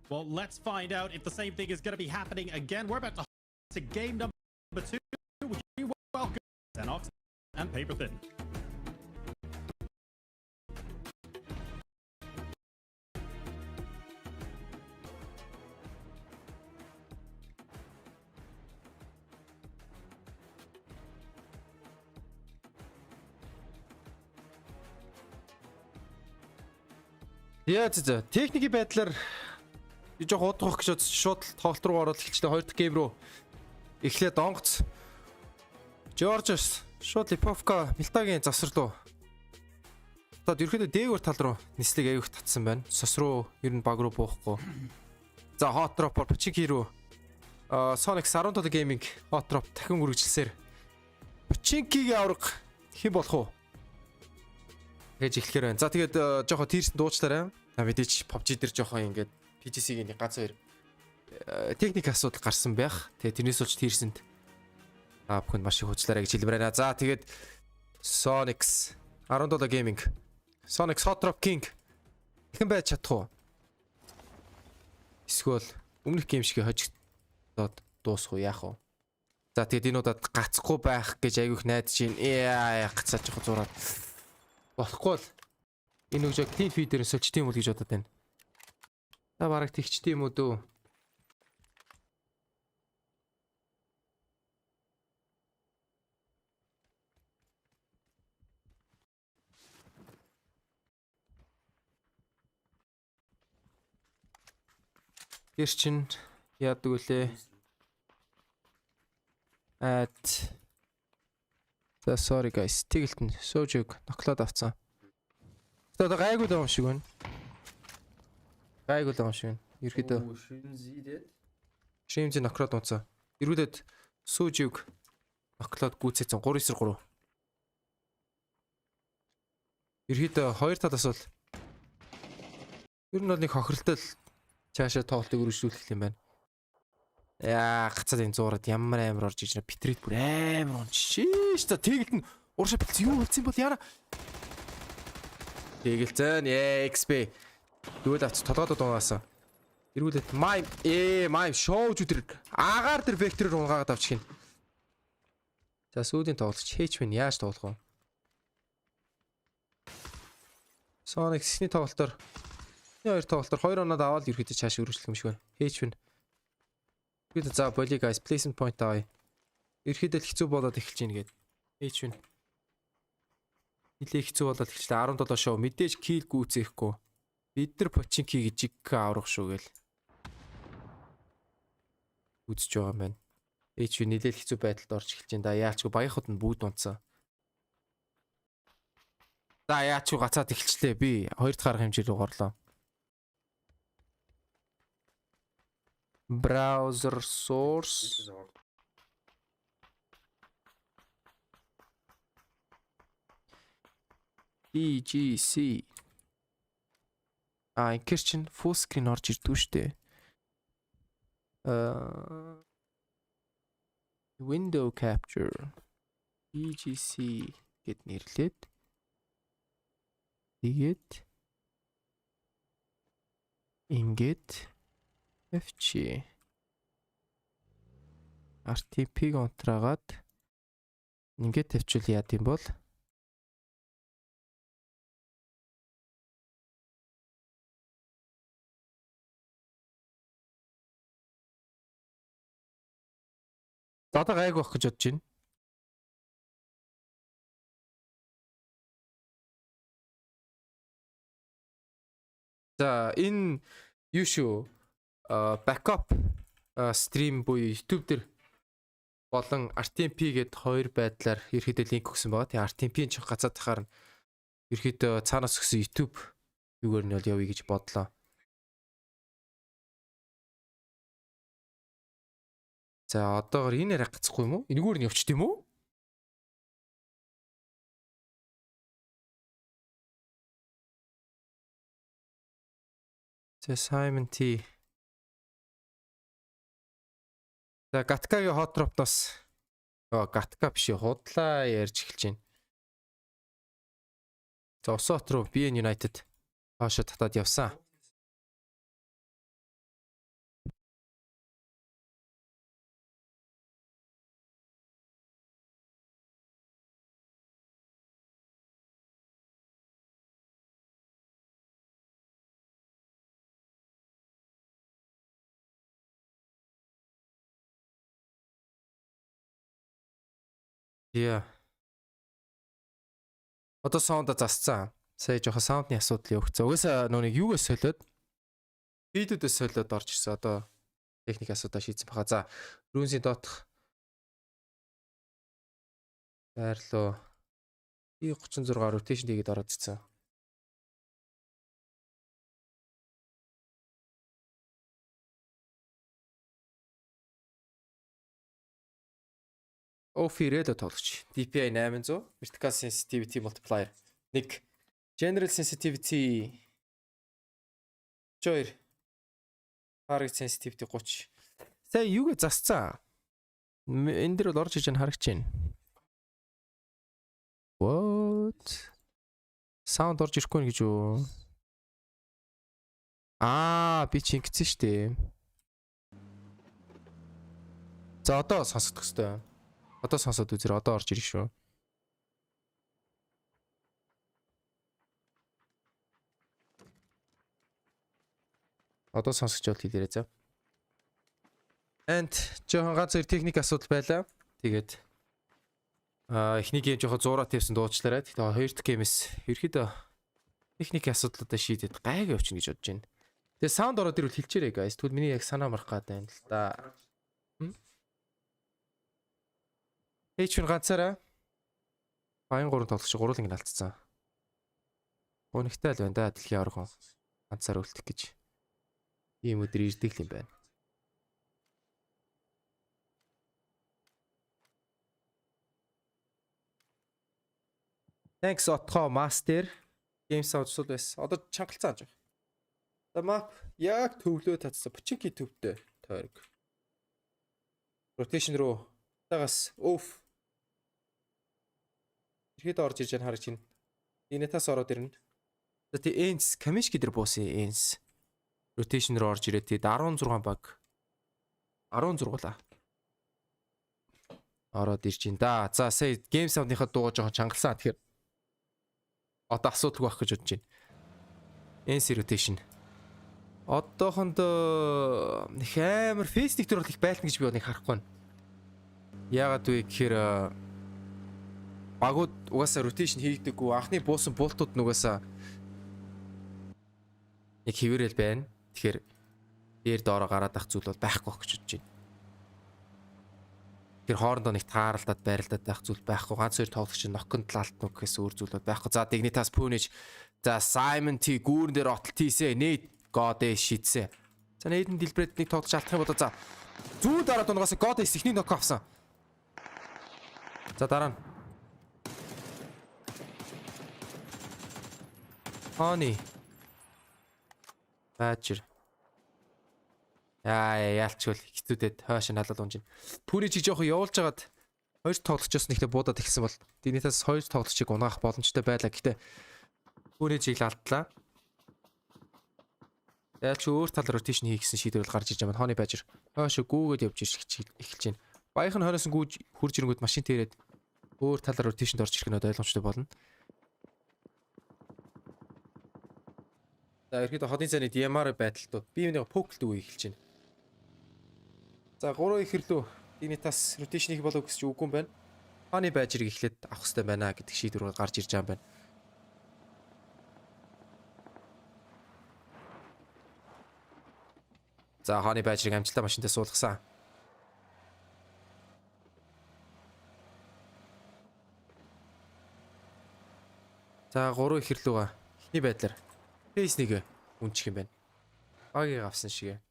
Speaker 1: Well, let's find out if the same thing is going to be happening again. We're about to game number 2. Would you welcome Xenox and Paper Thin?
Speaker 4: Яа за техникийн байдлаар жоо удах гэж шууд тоглолт руу ороод эхэлчихлээ. Хоёр дахь гейм рүү эхлээд онгоц. Жоржс шууд Липовка Милтагийн завсар руу. Одоо ерөөхдөө дээгүүр тал руу нислэг аяух татсан байна. Сос руу ер нь баг руу буухгүй. За hot drop Пачинки руу Sonics 17 Gaming hot drop дахин үргэлжилсээр Пачинкигийн авраг хэн болох уу? Гэж эхлэхээр байна. За тэгээд жоохон тийрсэн дуучлаарай. Мэдээч PUBG дээр жоохон ингээд PGC-ийн ганц хоёр техник асуудал гарсан байх. Тэгээд тэрнээс болж тийрсэнд бүхэнд маш их худлаарай гэж хэлмээр байна. За тэгээд Sonics 17 Gaming Sonics Hot Drop King хэн байж чадах уу? Эсвэл өмнөх гейм шиг хожигдоод дуусах уу, яах вэ? За тэгээд энэ удаад гацхгүй байх гэж айгүйх найдаж байна. Гацаад жоохон зураад болохгүй л энэ үгж clean feed-ээр сольчтой юм уу гэж бодод байна. Та бараг тэгчтэй юм уу дөө? Гэр чин яадаг үлээ? За sorry guys. Тэгэлтэн сөөжөг ноклоод авцсан. Одоо гайгүй л юм шиг байна. Гайгүй л юм шиг байна. Ерөөдөө Шимзи ноклоод унцсан. Ерөөдөд сөөжөг ноклоод гүйцээсэн 3-3. Ерөөдөө хоёр талаас бол ер нь бол нэг хохиролтой цаашаа тоглолтыг үргэлжлүүлэх юм байна. Яа, гацаад энэ зуураад ямар амар орж иж битрейт бүр амар уншиж. За тэгэлт нь уршаа бэлц юу болсон бол яана. Тэгэлцэн XP дүүл авч толгойд унгаасан. Эргүүлээд май шоуж үдэр агаар дээр векторээр унгаагаад авчих юм. За сүүдийн тоглолч HM яаж тоглох вэ? Sonics-ний тоглолтоор хоёр тоглолтоор 2 оноод аваад ерөөдөө цааш үргэлжлэх юм шиг байна. HM бид за боли guys placement point авъя. Ерөөдөө хэцүү болоод эхэлж гин гээд. HM нилээ хэцүү болоод эхэллээ. 17 шоу мэдээж kill гүйцээхгүй. Бид нар Пачинки гэж аврах шүү гээл. Үзэж байгаа юм байна. HM нилээ хэцүү байдалд орж эхэлж байна. Да яалчгүй баяхад нь бүгд унтсан. За яачгүй гацаад эхэлчлээ. Би 2 дахь арга хэмжээ рүү горлоо. Browser source PGC инкер чин full screen орж ирдүү штэ. Window capture PGC гэд нэрлээд тэгээд ингээд FC RTP-г онтраагаад ингээд тавьчвал яад юм бол одоо гайг байх гэж бодож байна. За энэ юу шүү backup stream буюу YouTube дээр болон RTP гээд хоёр байдлаар ерөөдөө линк өгсөн байгаа. Тэгээ RTP-ийн чих гацаад тахаар ерөөхдөө цаанаас өгсөн YouTube юугаар нь бол явъя гэж бодлоо. За одоогор энэ яриа гацхгүй юм уу? Энэгээр нь явчихд юм уу? За Simon T. За Gatka-гийн hot drop-наас Gatka биш худлаа ярьж эхэлж байна. За Усот руу BN United хаашаа татаад явсан. Яа. Одоо саунд засцсан. Сая жоохон саундны асуудал явагдсан. Угаасаа нүг юугаас солиод видеодээс солиод орж ирсэн. Одоо техник асуудал шийдсэн баха. За, Рүнсийн доотх. Байрлуу. E36 rotation хийгээд ороод ирсэн. Офирэд тоглож. DPI 800, vertical sensitivity multiplier 1, general sensitivity 2, target sensitivity 30. Сая юугээ засцсан? Энэ дээр бол орж иж харагч байна. What? Sound орж ирэхгүй гэж юу? Би чи ингэсэн шүү дээ. За одоо сонсох хэвээр. Одоо сонсоод үзэр одоо орж ирэх шүү. Одоо сонсогч бол хэлээрэй за. And жоохон ганц техник асуудал байлаа. Тэгээд эхний гейм жоохон зураа тавьсан дуучлаарай. Тэгээд хоёр дахь геймээс ерөөхдөө техникийн асуудлуудаа шийдээд гайг явчихна гэж бодож байна. Тэгээд саунд ороод ирвэл хэлчээрэй guys. Тэгвэл миний яг санаа марах гад байна л да. H1 ганцаараа баян 3 тоглогч гурван ингэ алдсан. Гонигтай л байна да дэлхийн орхон ганцаар үлдэх гэж. Ийм өдөр ирдэг л юм байна. Thanks Otco Master Game Sound сул байсан. Одоо чангалцсан ааж. За map яг төвлөө татсан. Пучинки төвтэй тойрог. Rotation руу тагаас off ихэд орж иж харж байна. Инэтас ороод ирнэ. За тий Ends Kamishki дээр буусан Ends. Rotation руу орж ирээ. Тий 16 баг. 16 ороод ирж байна да. За сая Game Sound-ийнхаа дуугаа жоохон чангалсан. Тэгэхээр одоо асуудалгүй байх гэж бодож байна. Ends Rotation. Одоохондоо их амар Facebook дээр бол их байлна гэж би нэг харахгүй байна. Яагаад вэ гэхээр багууд угаасаа rotation хийгдэггүй. Анхны буусан болтууд нугасаа яг хിവэрэл байна. Тэгэхээр дээр доороо гараад ах зүйл бол байхгүй гэж бодож байна. Тэр хоорондоо нэг тааралдаад байралдаад байх зүйл байхгүй. Ганц хоёр тоглогч ноконд талалтнуу гэхээс өөр зүйл бол байхгүй. За Dignitas Punich. За Simon T гүүрэн дээр отол тийсэ. Nate God шийдсэн. За Nate-ийн дэлбэрээд нэг тоглож алдах юм бол за зүү дараа дунгаас God ихний нок авсан. За дараа нь Honey. Баажир. Яалчгүй хитүүдэд хойш нь халал унж. Пүричиг жоохон явуулж хагаад хоёр тоглогчоос нэгтээ буудаад ихсэн бол Dignitas хоёр тоглогчийг унаах боломжтой байлаа. Гэхдээ пүричиг л алдлаа. Яалч өөр тал rotation хийгсэн шийдвэр гарч иж байгаа. Honey баажир. Хойш гүүгээд явж эхэлж байна. Баяхан хойноос нь гүүж хурж ирэнгүүт машин тэрээд өөр тал rotation-д орж ирэх нь ойлгомжтой болно. За ерөөдөө ходын цааны DMR байдалтууд бие биенээ поклд үе эхэлж байна. За 3 ихэрлүү Dignitas rotation хийх болов гэж үгүй юм байна. Honey баажирыг эхлээд авах хэрэгтэй байна гэдэг шийдвэр гарч ирж байгаа юм байна. За Honey баажирыг амжилттай машинтаа суулгасан. За За 3 их хэрлүүга. Эхний байдлаар фейс нэг үнчих юм байна. Багийг авсан шигэ.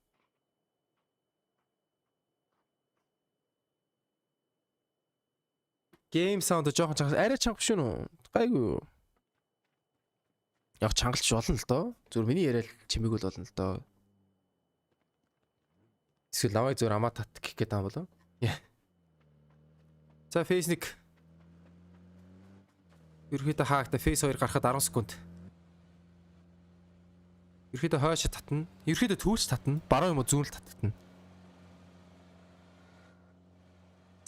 Speaker 4: Game sound жоохон чангас арай чанга биш үү? Гайгүй. Яг чангалч болно л доо. Зүгээр миний яриад чимээг бол болно л доо. Эсвэл намайг зүгээр амаа тат гэх гээд байгаа болов. За фейс нэг. Ерхийдээ хаагта фейс 2 гарахад 10 секунд. Ерхийдээ хойш татна. Ерхийдээ түүч татна. Баруун юм уу зүүнэл татна.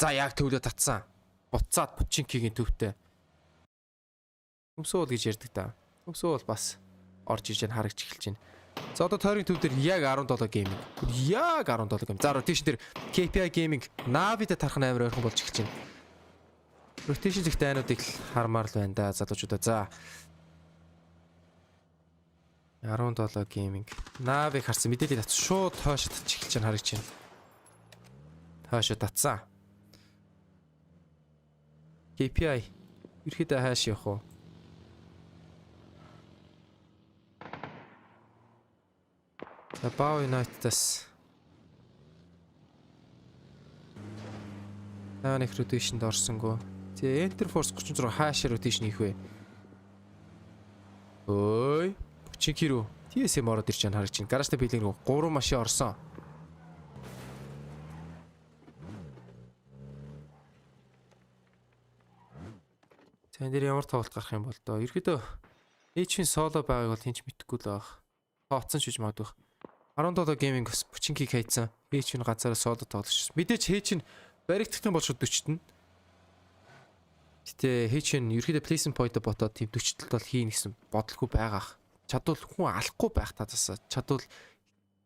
Speaker 4: За яг төвлөө татсан. Буцаад Пучинкигийн төвтэй. Өмсөөл гэж ярьдаг та. Өмсөөл бас орж иж харагч эхэлж байна. За одоо тойрын төв дээр яг 17 гейминг. Яг 17 гейм. За rotation дээр KPI gaming Navi-д тарах амар ойрхон болж эхэлж байна. Rotation зэх дайнуудыг хармаар л байна да залуучуудаа. За 17 гейминг. Navi харсан мэдээлэл татсан шууд хойш татчих эхэлж байна харагч байна. Хойш татсан. KPI ерөөдөө хааш явах уу? За Бау United-аас нэг rotation-д орсонгүй. Тэгээ Enter Force 36 хааш rotation хийх вэ? Ой, Пучинки рүү TSM ороод ирж байгаа харагч байна. Гаражтай билег рүү 3 машин орсон. Тэн дээр ямар тоглолт гарах юм бол доо. Ерөөдөө H-ийн соло байгааг бол хинч мэдэхгүй л баг. Тооцсон шиж магадгүй. 17 гейминг бас Пучинкиг хайцсан. H-ийн ганцаараа соло тоглож. Мэдээч H-ийн баригдахтан бол шууд 40-тэн. Гэтэ H-ийн ерөөдөө placement point ботоод тийм 40-талд бол хийн гэсэн бодлого байгаах. Чадвал хүн алахгүй байх татаас чадвал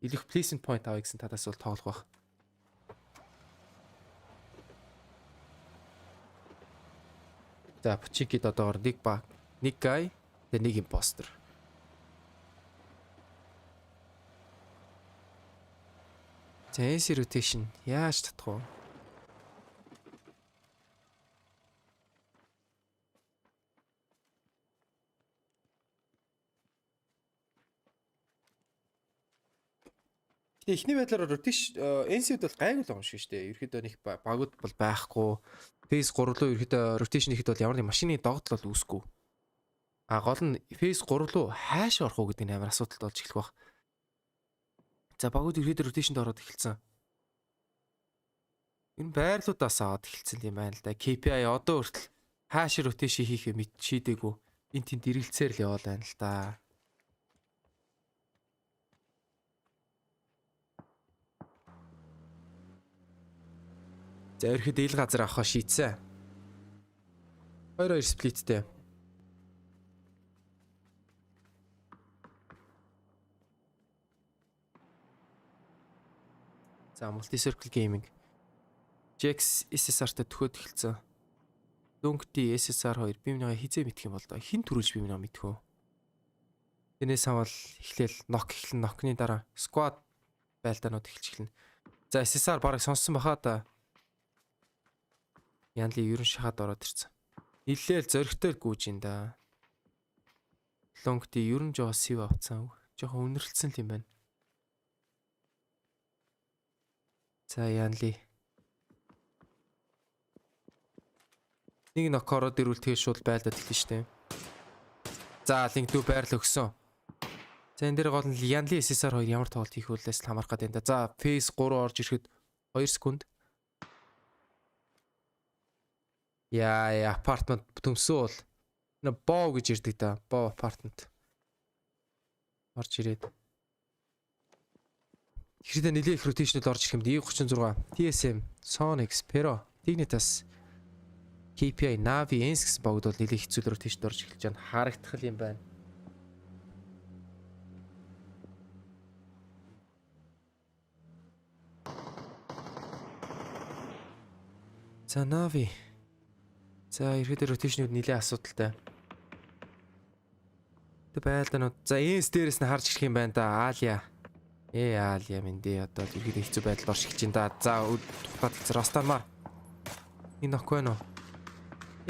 Speaker 4: илэх placement point авъя гэсэн татаас бол тоглох байх. За Пучинкид одоогоор нэг баг, нэг гай, тэгээ нэг импостер. За AC rotation яаж татах вэ? Гэтэ эхний байдлаар rotation NC-д бол гайгүй л юм шиг шүү дээ. Ерөөдөө нэг багууд бол байхгүй. Phase 3 руу ерөөдөө rotation хийхэд бол ямар нэг машины догдол бол үүсэхгүй. А гол нь Phase 3 руу хайш орох уу гэдэг нь амар асуудал болж эхлэх баг. За багууд ерөөдөө rotation-д ороод эхэлсэн. Энэ байрлуудаас аваад эхэлсэн юм байна л да. KPI одоо хүртэл хайш rotation хийхээ мэд шийдээгүй. Энд тэнд эргэлцээр л яваал байна л да. За ерөөд ил газар авахаа шийдсэн. 2-2 сплиттэй. За multi-circle gaming. Jax SSR-тай төхөөд эхэлсэн. Dunkty SSR 2 би минийгээ хизээ мэдэх юм бол доо. Хин төрүүлж би минийгээ мэдэх үү? Тэрнээс авал эхлээл нокны дараа squad байлдаанууд эхэлж эхэлнэ. За SSR бараг сонссон баха да. Янли ерөн шахаад ороод ирсэн. Нилээл зөрөгтэй гүйж ин да. Лонгти ерөн жоо сив авцсан. Жохон үнэрлэлсэн юм байна. За Янли. Нэг нок ороод ирвэл тэгээ шууд байлдаад эхэлнэ штэ. За линк дүү байрлал өгсөн. За энэ дээр гол нь Янли SSR 2 ямар тоглолт хийх үлээс хамаарах гэдэг юм да. За Phase 3 орж ирэхэд 2 секунд. Яа, апартмент төмсөө бол нэ боо гэж ирдэг да. Боо апартмент. Орж ирээд. Хэрдээ нэлээ их rotation-д орж ирэх юм. E36, TSM, Sonics, Pero, Dignitas, KPI, Navi, Ens гэсэн багууд бол нэлээ хэцүү rotation-д орж эхэлж байна. Харагдах юм байна. За Navi. За ерөөдөө rotation-ууд нэлээ асуудалтай. Тэ байлдаанууд. За Ens дээрээс нь харж ирэх юм байна да. Аалия. Аалия минь дээ одоо ерөөдөө хэцүү байдалд орж эхэлж байна да. За тухтаад хэцэр Ростамар. Энэ нөх байна уу?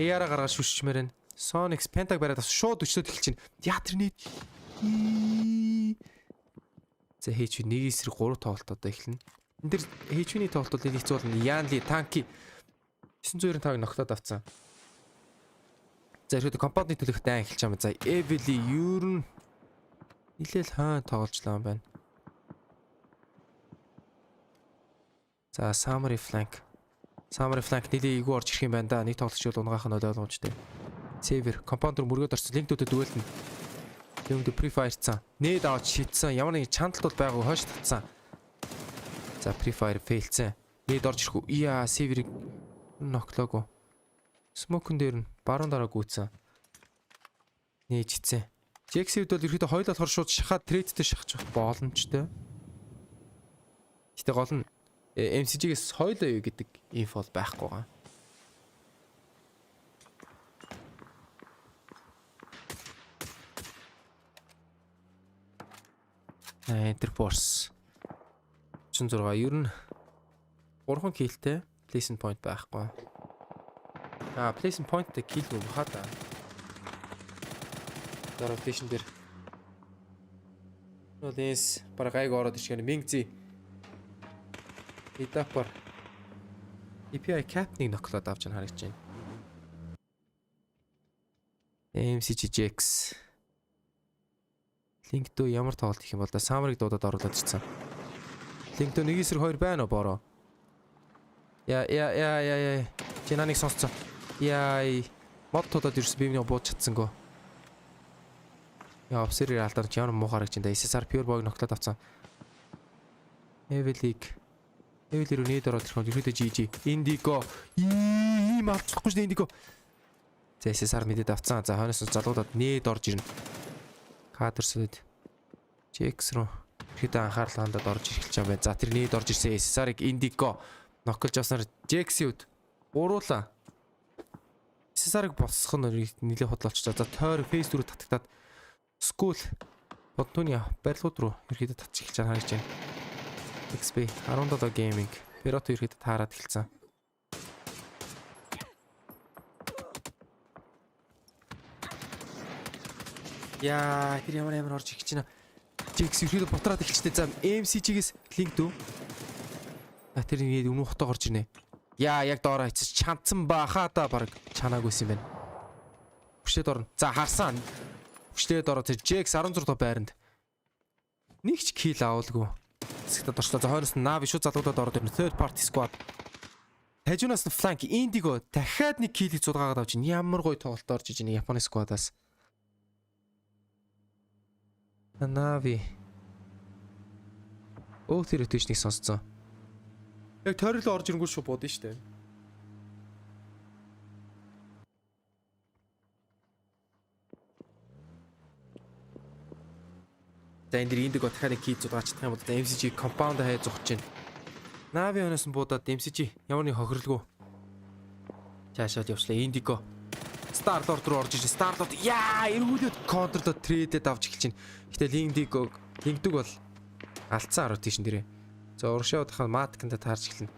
Speaker 4: Яара гаргаж шүшчмээр байна. Sonic Pentaг бариад бас шууд өчлөөд эхэлж байна. Театр нийт. За HV 1-3 тоглолт одоо эхэлнэ. Энд дэр HV-ний тоглолтууд нэг хэцүү болно. Янли, Танки 995-ыг ногтоод авцсан. За ихэд компаудны төлөх дан эхэлж байгаа юм. За Evely ер нь нилээл хаан тоглолцлоо юм байна. За Summary Flank нилээ игүү орж ирэх юм байна да. Нэг тоглолч бол унгаах нь ойлгомжтой. Saver компаундер мөргөд орсон линкдүүдэд дүгэлнэ. Юмд pre-fire-цсан. Нээд аваад шийдсэн. Ямар нэгэн чандалт бол байгаагүй хойш татсан. За pre-fire failцсан. Нээд орж ирэх үү? Яа, Saver-ийг ноклоогүй. Smoke-н дээр нь баруун дараа гүйцсэн. Нээжцсэн. Jax-д бол ерөөдөө хоёул болохоор шууд шахаад трейдтэй шахаж боломжтой. Гэтэ гол нь MCG-гээс хоёулаа юу гэдэг инфо байхгүй байгаа. Esports 36 ер нь 3 киллтэй placement point байхгүй. Placement point-тэй kill юм хаа да. Дараа rotation дээр Нолэс бараг гайг ороод ирчихэв. Мингзи Идапар EPI cap-ыг ноклоод авч харагдаж байна. MCG Jax Линктөө ямар тоглолт их юм бол да Самрыг дуудаад оруулаад ирсэн. Линктөө 1-2 байна уу бороо? Яа. Чинаник сонсцоо. Яа. Мод тодод ирсэн би минь бууж чадсангүй. Яа, обсервер алдарч ямар муу харагч энэ SSR Pure Boy ноклоод авсан. Эвелэр үнээд ороод ирэх юм. Ерөөдөө GG. Indigo. Ийм авчихгүй шүү дээ Indigo. За SSR мэдээд авцсан. За хойноос залуудаад нээд орж ирнэ. Кадрсэд Jax руу хэд анхаарал хандаад орж ирэх юм байна. За тэр нээд орж ирсэн SSR-ыг Indigo ноколж авснаар Jax-д гуруула. SSR-ыг босгох нь нэлээд хотлолчтой. За тойр фейс рүү татагдаад School бодтууны барилгууд руу ерөөдөө татчих эхэлж байгаа харагдаж байна. XP 17 gaming Перото ерөөдөө таарад эхэлсэн. Яа, тэр ямар орж ирэх чинь. Jax ерөөдөө бутраад эхэлчихтэй. За MCG-гээс линк дүү. Тэр нэг өмнө хотоо орж ирнэ. Яа, яг доороо хийчих чанцсан баха да баг чанаагүйс юм байна. Хүчтэй орно. За харсан. Хүчлээд ороо тэр Jax 16 доо байранд. Нэг ч kill авалгүй. Хэсэгт орчлоо. За хойноос нь Navi шууд залуудаад ороод ирнэ. Third party squad. Тажунаас нь flank Indigo дахиад нэг kill-ийг зулгаагаад авч ин ямар гоё тоглолт орж иж ин Японы squad-аас. Navi. Тэр rotation-ыг сонсцсон. Яг тойрлоо орж ирэнгүүт шүү бодно штэ. За энэ дэр Indigo дахиад нэг kill зулгаач чадах юм бол MCG compound хай зогч чинь. Navi өнөөс нь буудаад MCG ямар нэг хохирлгүй. Чаашаад явчлаа Indigo. Star-Lord руу орж ирж Star-Lord яа эргүүлээд контрлоо трейдэд авч эхэлж чинь. Гэтэл Indigo бол алдсан rotation дээрээ. За урагшаа удахаа матканда таарч эхэлнэ.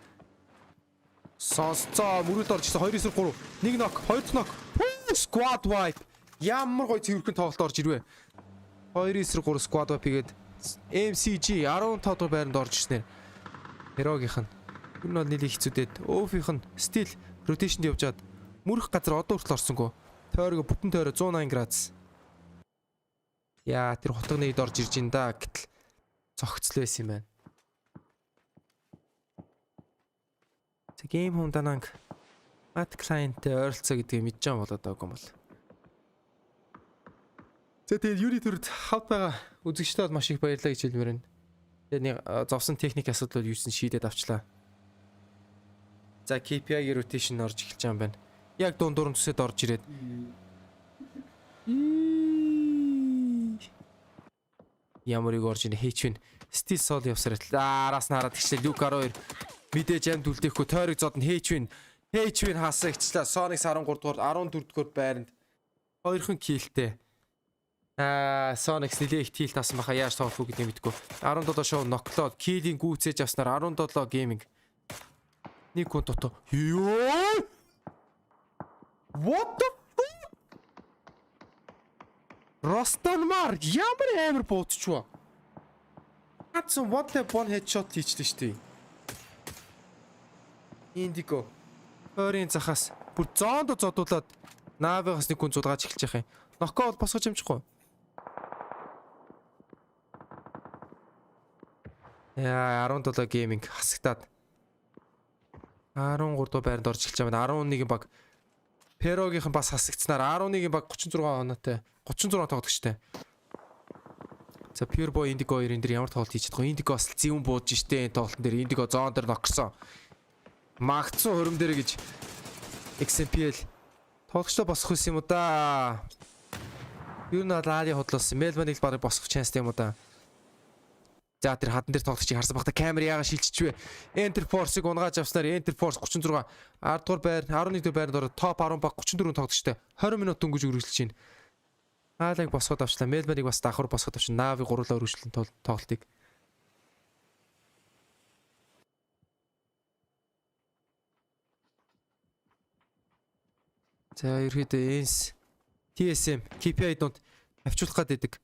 Speaker 4: Сонсцоо мөрөд орж ирсэн 2-3 1 нок 2 нок. Squad wipe. Ямар гоё цэвэрхэн тоглолт орж ирвэ. 2-3 squad wipe-гээд MCG 15 дахь байранд орж ирснээр Херогийнх нь ер нь бол нэлээд хэцүүдэд Өвийнх нь стил rotation-д явжгаад мөрөх газар одоо хүртэл орсонгүй. Тойрог бүтэн тойроо 180 градус. Яа тэр хотгоныг орж ирж ин да гэтэл цогцлоо байсан юм байна. За гейм хундананг Mat client-тэй ойролцоо гэдгийг мэдж байгаа болоод байгаа юм бол. За тэгээд юуны төрөд хавд байгаа үзэгчтэй бол маш их баярлалаа гэж хэлмээр байна. Тэгээд нэг зовсон техник асуудал юусэн шийдээд авчлаа. За KPI-ийн rotation орж эхэлж байгаа юм байна. Яг дундуур нь төсөд орж ирээд. Ямар их орж ийн HV стил сол явсараа араас нь хараад ихчлээ Люк 12 мэдээж амд үлдээхгүй тойрог зодно HV хасагчлаа Sonic 13 дугаар 14 дугаар байранд хоёрхан киллтэй. Sonic нэлээ их килл таасан баха яаж тоглох вэ гэдгийг мэдгүй. 17 шоу ноклоод килling гүйцээж авснаар 17 gaming. Нэг хүн дото. What the fuck? Ростанмар ямар амар буудчихв. Хатсан one headshot хийчихлээ шүү дээ. Индиго. Өөрийн захаас бүр зоонд зодуулаад Навигаас нэг хүн зудгааж эхэлж яах юм. Ноко бол босгож амжихгүй. Яа 17 гейминг хасагтаад 13 дуу байранд орж эхэлж байгаа. 11-ийн баг Перогийнхан бас хасагцсанаар 11-ийн баг 36 оноотой 36 тоглогчтой. За Pure Boy Indigo 2 энэ дэр ямар тоглолт хийж чадах вэ? Indigo бас зэвэн буудж штэ энэ тоглолтын дээр Indigo зоон дээр ноксон. Магцсан хөрөм дээр гэж MNPL тоглолтоо босох хүс юм уу да. Юу нэ лаали хотлоос Melbourne-ыг барыг босох chance юм уу да. За тэр хадан дээр тоглогчийг харсан багта камер яага шилжчихвэ. Enter Force-ыг унгааж авснаар Enter Force 36 10 дугаар байр 11 дугаар байранд ороод топ 10 баг 34 тоглогчтой 20 минут дөнгөж үргэлжилж байна. Хаалаг босгоод авчлаа. Melbourne-ыг бас давхар босгоод авчин. Нави гурлаа өргөжлөн тоглолтыг. За ерөөдөө Ens TSM KPI донд авчуулах гэдэг.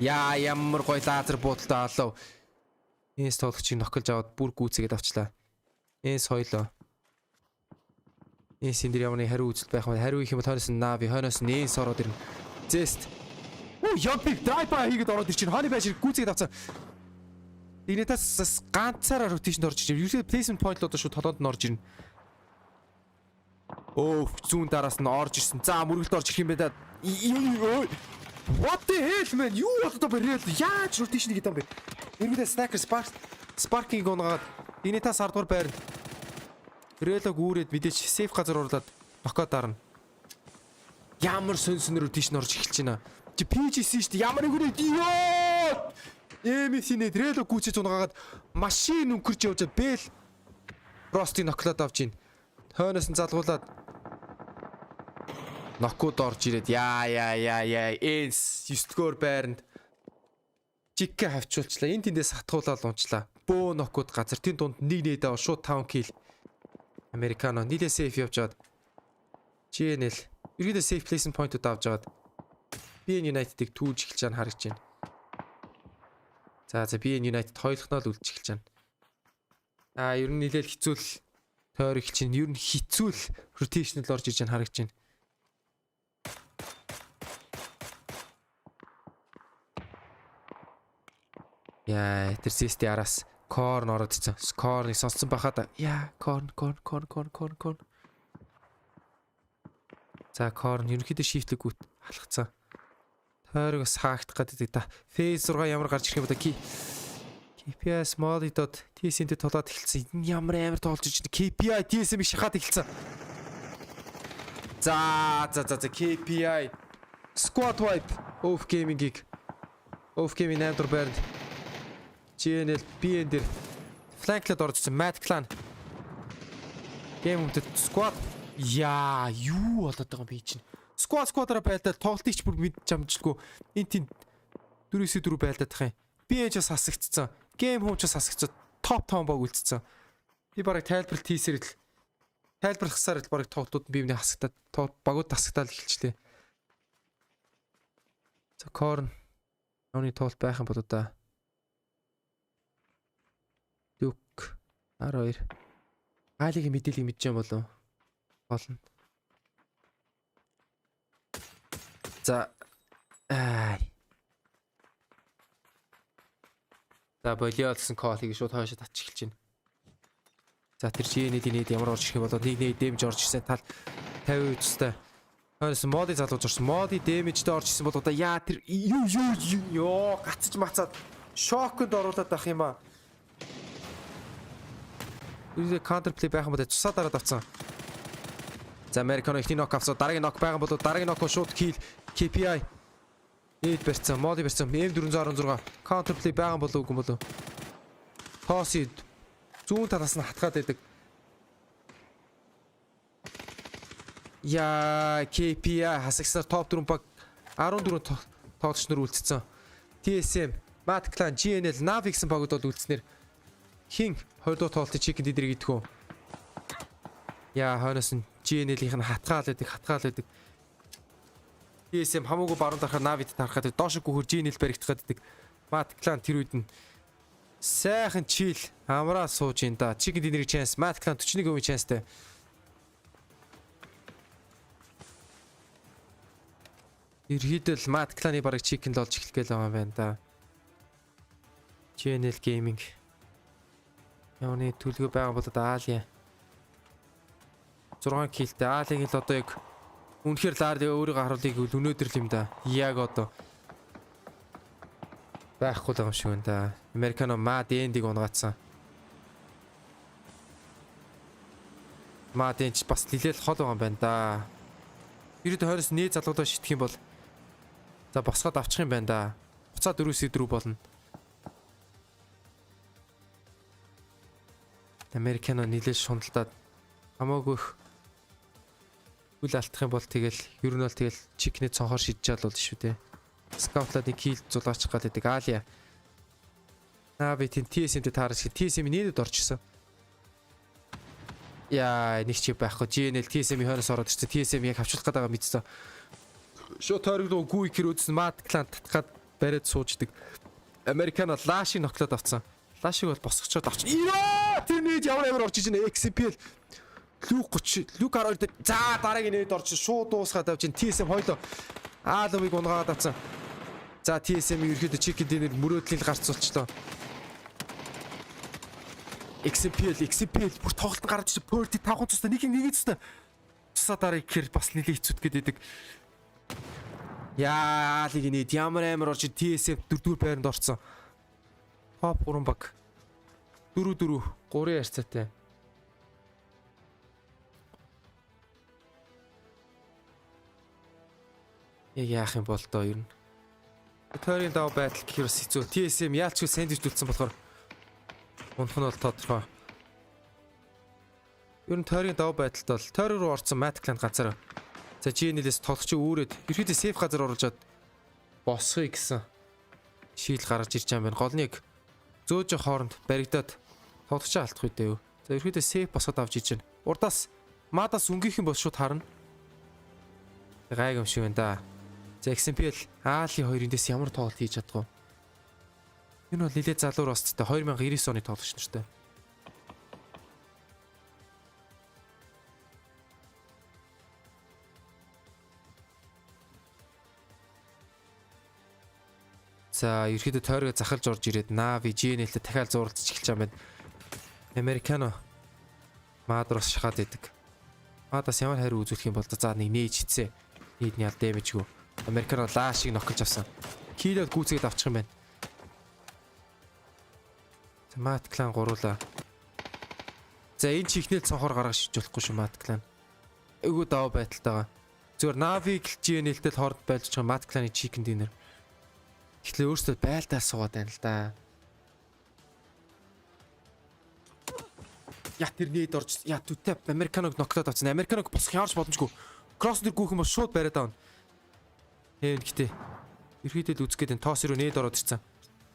Speaker 4: Яа ямар гоё лазер буудалтай олоо. Ens тоглогчийг ноколж аваад бүр гүйцээгээд авчлаа. Ens хоёлоо. Ens энэ дэр ямар нэг хариу үзэл байх юм. Хариу их юм тооноос нь Navi, хойноос нь Ens ороод ирнэ. Zest. Япик драйва хийгээд ороод ир чинь Honey Badger гүйцээгээд авцсан. Игнэтас ганцаараа rotation-д орж ирж. Ерөөсөө placement point-луудаа шууд толгойд нь орж ирнэ. Зүүн дараас нь орж ирсэн. За мөргөлд орж ирэх юм байна да. What the hell man? Юу болоод байна? Яаж rotation хийгээд байгаа юм бэ? Эргүүлээ Snacker Sparking унгаад Игнэтас 10 дугаар байр. Релог үүрээд мэдээч сейф газар орлоод нокоод дарна. Ямар сонсон rotation орж эхэлж байна. Чи PGC шүү дээ. Ямар нэгэн ёо! MSC-ний релог гүйцэж унгаагаад машин өнгөрч явж бэл Рости ноклоод авч ийн. Хойноос нь залгуулад нокууд орж ирээд яа Ens 9 дугаар байранд жиггээ хавчуулчлаа. Энд тэндээс хатгуулаад унчлаа. Бөө нокууд газар тэн дунд нэг нэдээ шууд 5 кил. Американо нийлээ сейф явжгаад GNL ерөөдөө сейф placement point-ууд авч жаад BN United-ыг түүж эхэлж байгааг харагдаж байна. За BN United хоёулахнаа л үлдчих эхэлж байна. Ер нь нийлээл хэцүүл тойр эхэлж байна. Ер нь хэцүүл rotational орж иж байгааг харагдаж байна. Яа, тэр систи араас корн ороод ицсэн. Корныг сонссон байхад корн. За корн ерөнхийдөө шифтлэг гүт халахцсан. Тойрог бас хаагдах гэдэг та. Phase 6 ямар гарч ирэх юм бэ? KPI Molly-дод TSM-д толоод эхэлсэн. Ямар амар тоолж иж KPI TSM-ийг шахаад эхэлсэн. За KPI Squad Wipe Off Gaming-ийг Off Gaming 8 дугаар байранд GNL BN дээр flankled оржсэн Mad Clan game өмдөд squad юу болоод байгаа юм бэ чинь squad-аараа байлдаад тоглолтыг ч бүр мэдж амжилтгүй энэ тийм 4-4 байлдаад тах юм BN-ч хасагдсан game home-ч хасагдсан топ 5 баг үлдсэн би бараг тайлбарлалт хийсээр л тайлбарлахсаар л бараг тоглолтууд бивний хасагдаад багууд хасагдаал эхэлчлээ. За корн Ооны тоглолт байх юм болоо да. Дүк 12. Хаалигийн мэдээллийг мэдж юм болов болно. За болиолсон колыг шууд хойшоо татчих эхэлж байна. За тэр GND-ийн ямар орж ирэх юм болоо нэг дэмж орж ирсэн тал 50% өчтэй. Хойноос моди залууж орсон. Моди дэмэжтэй орж ирсэн болоо да яа тэр юу гацж мацаад шоконд оруулаад байх юм аа. Үгүй counter play байх юм бол цусаа дараад авцсан. За Американо ихний нок авсан. Дараагийн нок байгаа бол дараагийн нок шууд kill KPI. Эд барьсан. Моди барьсан. M416 counter play байгаа болов уу болов. Тооси зүүн талаас нь хатгаад байдаг. Яа KPI хасагсаар топ 4 баг 14 тоглогч нар үлдсэн. TSM, Mad Clan, GNL, Navi гэсэн багууд бол үлдснээр хин 20 дуу тоглолтын чекэнд идэрэг идэх үү. Яа хойноос нь GNL-ийнх нь хатгаал байдаг. TSM хамаагүй баруун тарахаар Навид тарахад доош гүхэр G-нийл баригдахад идэг. Мат Клан тэр үед нь сайхан чил амраа сууж ин да. Chicken dinner chance Мат Клан 41% chanceтэй. Ерхийдэл Мат Кланы бараг Chicken л олж эхлэх гээл байгаа юм байна да. Channel Gaming. Яоны төлгөө байгаа бол одоо Аали 6 киллтэй Аалиг л одоо яг үнэхээр Ларли өөрийгөө харуулыг өнөөдөр л юм да. Яг одоо байхгүй л байгаа юм шиг байна да. Американо Мад эндиг унгаацсан. Мад энд бас нилээл хол байгаа юм байна да. Ирээд 20-с нээ залгуудаа шитгэх юм бол за босгоод авчих юм байна да. Буцаа 4-4 болно. Американо нилээл шундалтаад хамаагүй үл алдах юм бол тэгэл ер нь бол тэгэл чикний цонхоор шидэж чад бол шүү дээ. Скаутлаад нэг килл зулгаачих гал гэдэг Алия. Нави тэн TSM-тэй таарч TSM нээдэд орчихсон. Яа, нэг чи байхгүй. GNL TSM-ийн хойноос ороод ирсэн. TSM яг хавчлах гэдэг мэдсэн. Шот тойрог гүү ихэр үзсэн Mad Clan татгаад бариад сууждаг. Американо Лашиг ноклоод авцсан. Лашиг бол босгочоод авчих. Ирээ! Тэр нээд ямар орж иж нэ XPL. Люк 30, Люк 12 дээр за дараагийн нээд орж шууд дуусгаад авч ин TSM хоёлоо Аалмыг унгаад авцсан. За TSM-ийн ерөөдөө Chicken dinner мөрөөдлийн гарцуулчлаа. XPL бүр тоглолт гарч иж Perty 5 цустай нэг цустай. Цусаа дараа ихэр бас нэлээд хэцүүд гэдэг. Яа, лиг нээд ямар амар орж TSM 4-4 байранд орцсон. Топ 3 баг. 4-4 3 ярцаатай. Яг яах юм бол доо ер нь. Тойрын даваа байдал гэхэрс хэцүү. TSM яалчгүй сэндвич төлсөн болохоор унах нь бол тодорхой. Ер нь тойрын даваа байдалд бол тойр руу орсон Mad Clan ганцаараа. За GNL-с тоглогч өөрөөд ерөөдөө сейф газар оруулаад босхыг гэсэн шийдэл гаргаж ирж байгаа юм байна. Голныг зөөж хооронд баригдаад тоглогчоо алдах үедээ юу. За ерөөдөө сейф босоод авч иж байна. Урдаас Мадас өнгөх юм бол шууд харна. Гайг юм шиг байна да. За XMPL Аали 2-ындээс ямар тоглолт хийж чаддгүй. Энэ бол нэлээд залуур бастай 2009 оны тоглогч нартай. За ерөөдөө тойроо захалж орж ирээд Нави GNL-тэй дахиад зуралдаж эхэлж байгаа юм байна. Американо Мадроос шахаад идэг. Мадас ямар хариу үзүүлэх юм бол за нэг нээж хитсэ. Нийтний ал дэмэжгүй. Американо Лашиг ноколж авсан. Килод гүйцгээд авчих юм байна. Mad Clan гуруулаа. За энэ чихнэл цонхоор гаргаж шиж болохгүй шүү Mad Clan. Эйгүү даваа байдалтайгаа. Зүгээр Navi GNL-тэй л хоорд байлж байгаа Mad Clan-ы Chicken dinner. Гэхдээ өөрсдөө байлдаа суугаад байна л да. Я тэр нээд орж я түтэ Американог ноклоод авсан. Американог босох ямарч боломжгүй. Кросс дээр гүйх юм бол шууд бариад авна. Ээн гэтээ ерхийдэл үзгээд энэ тоос руу нээд ороод ирсэн.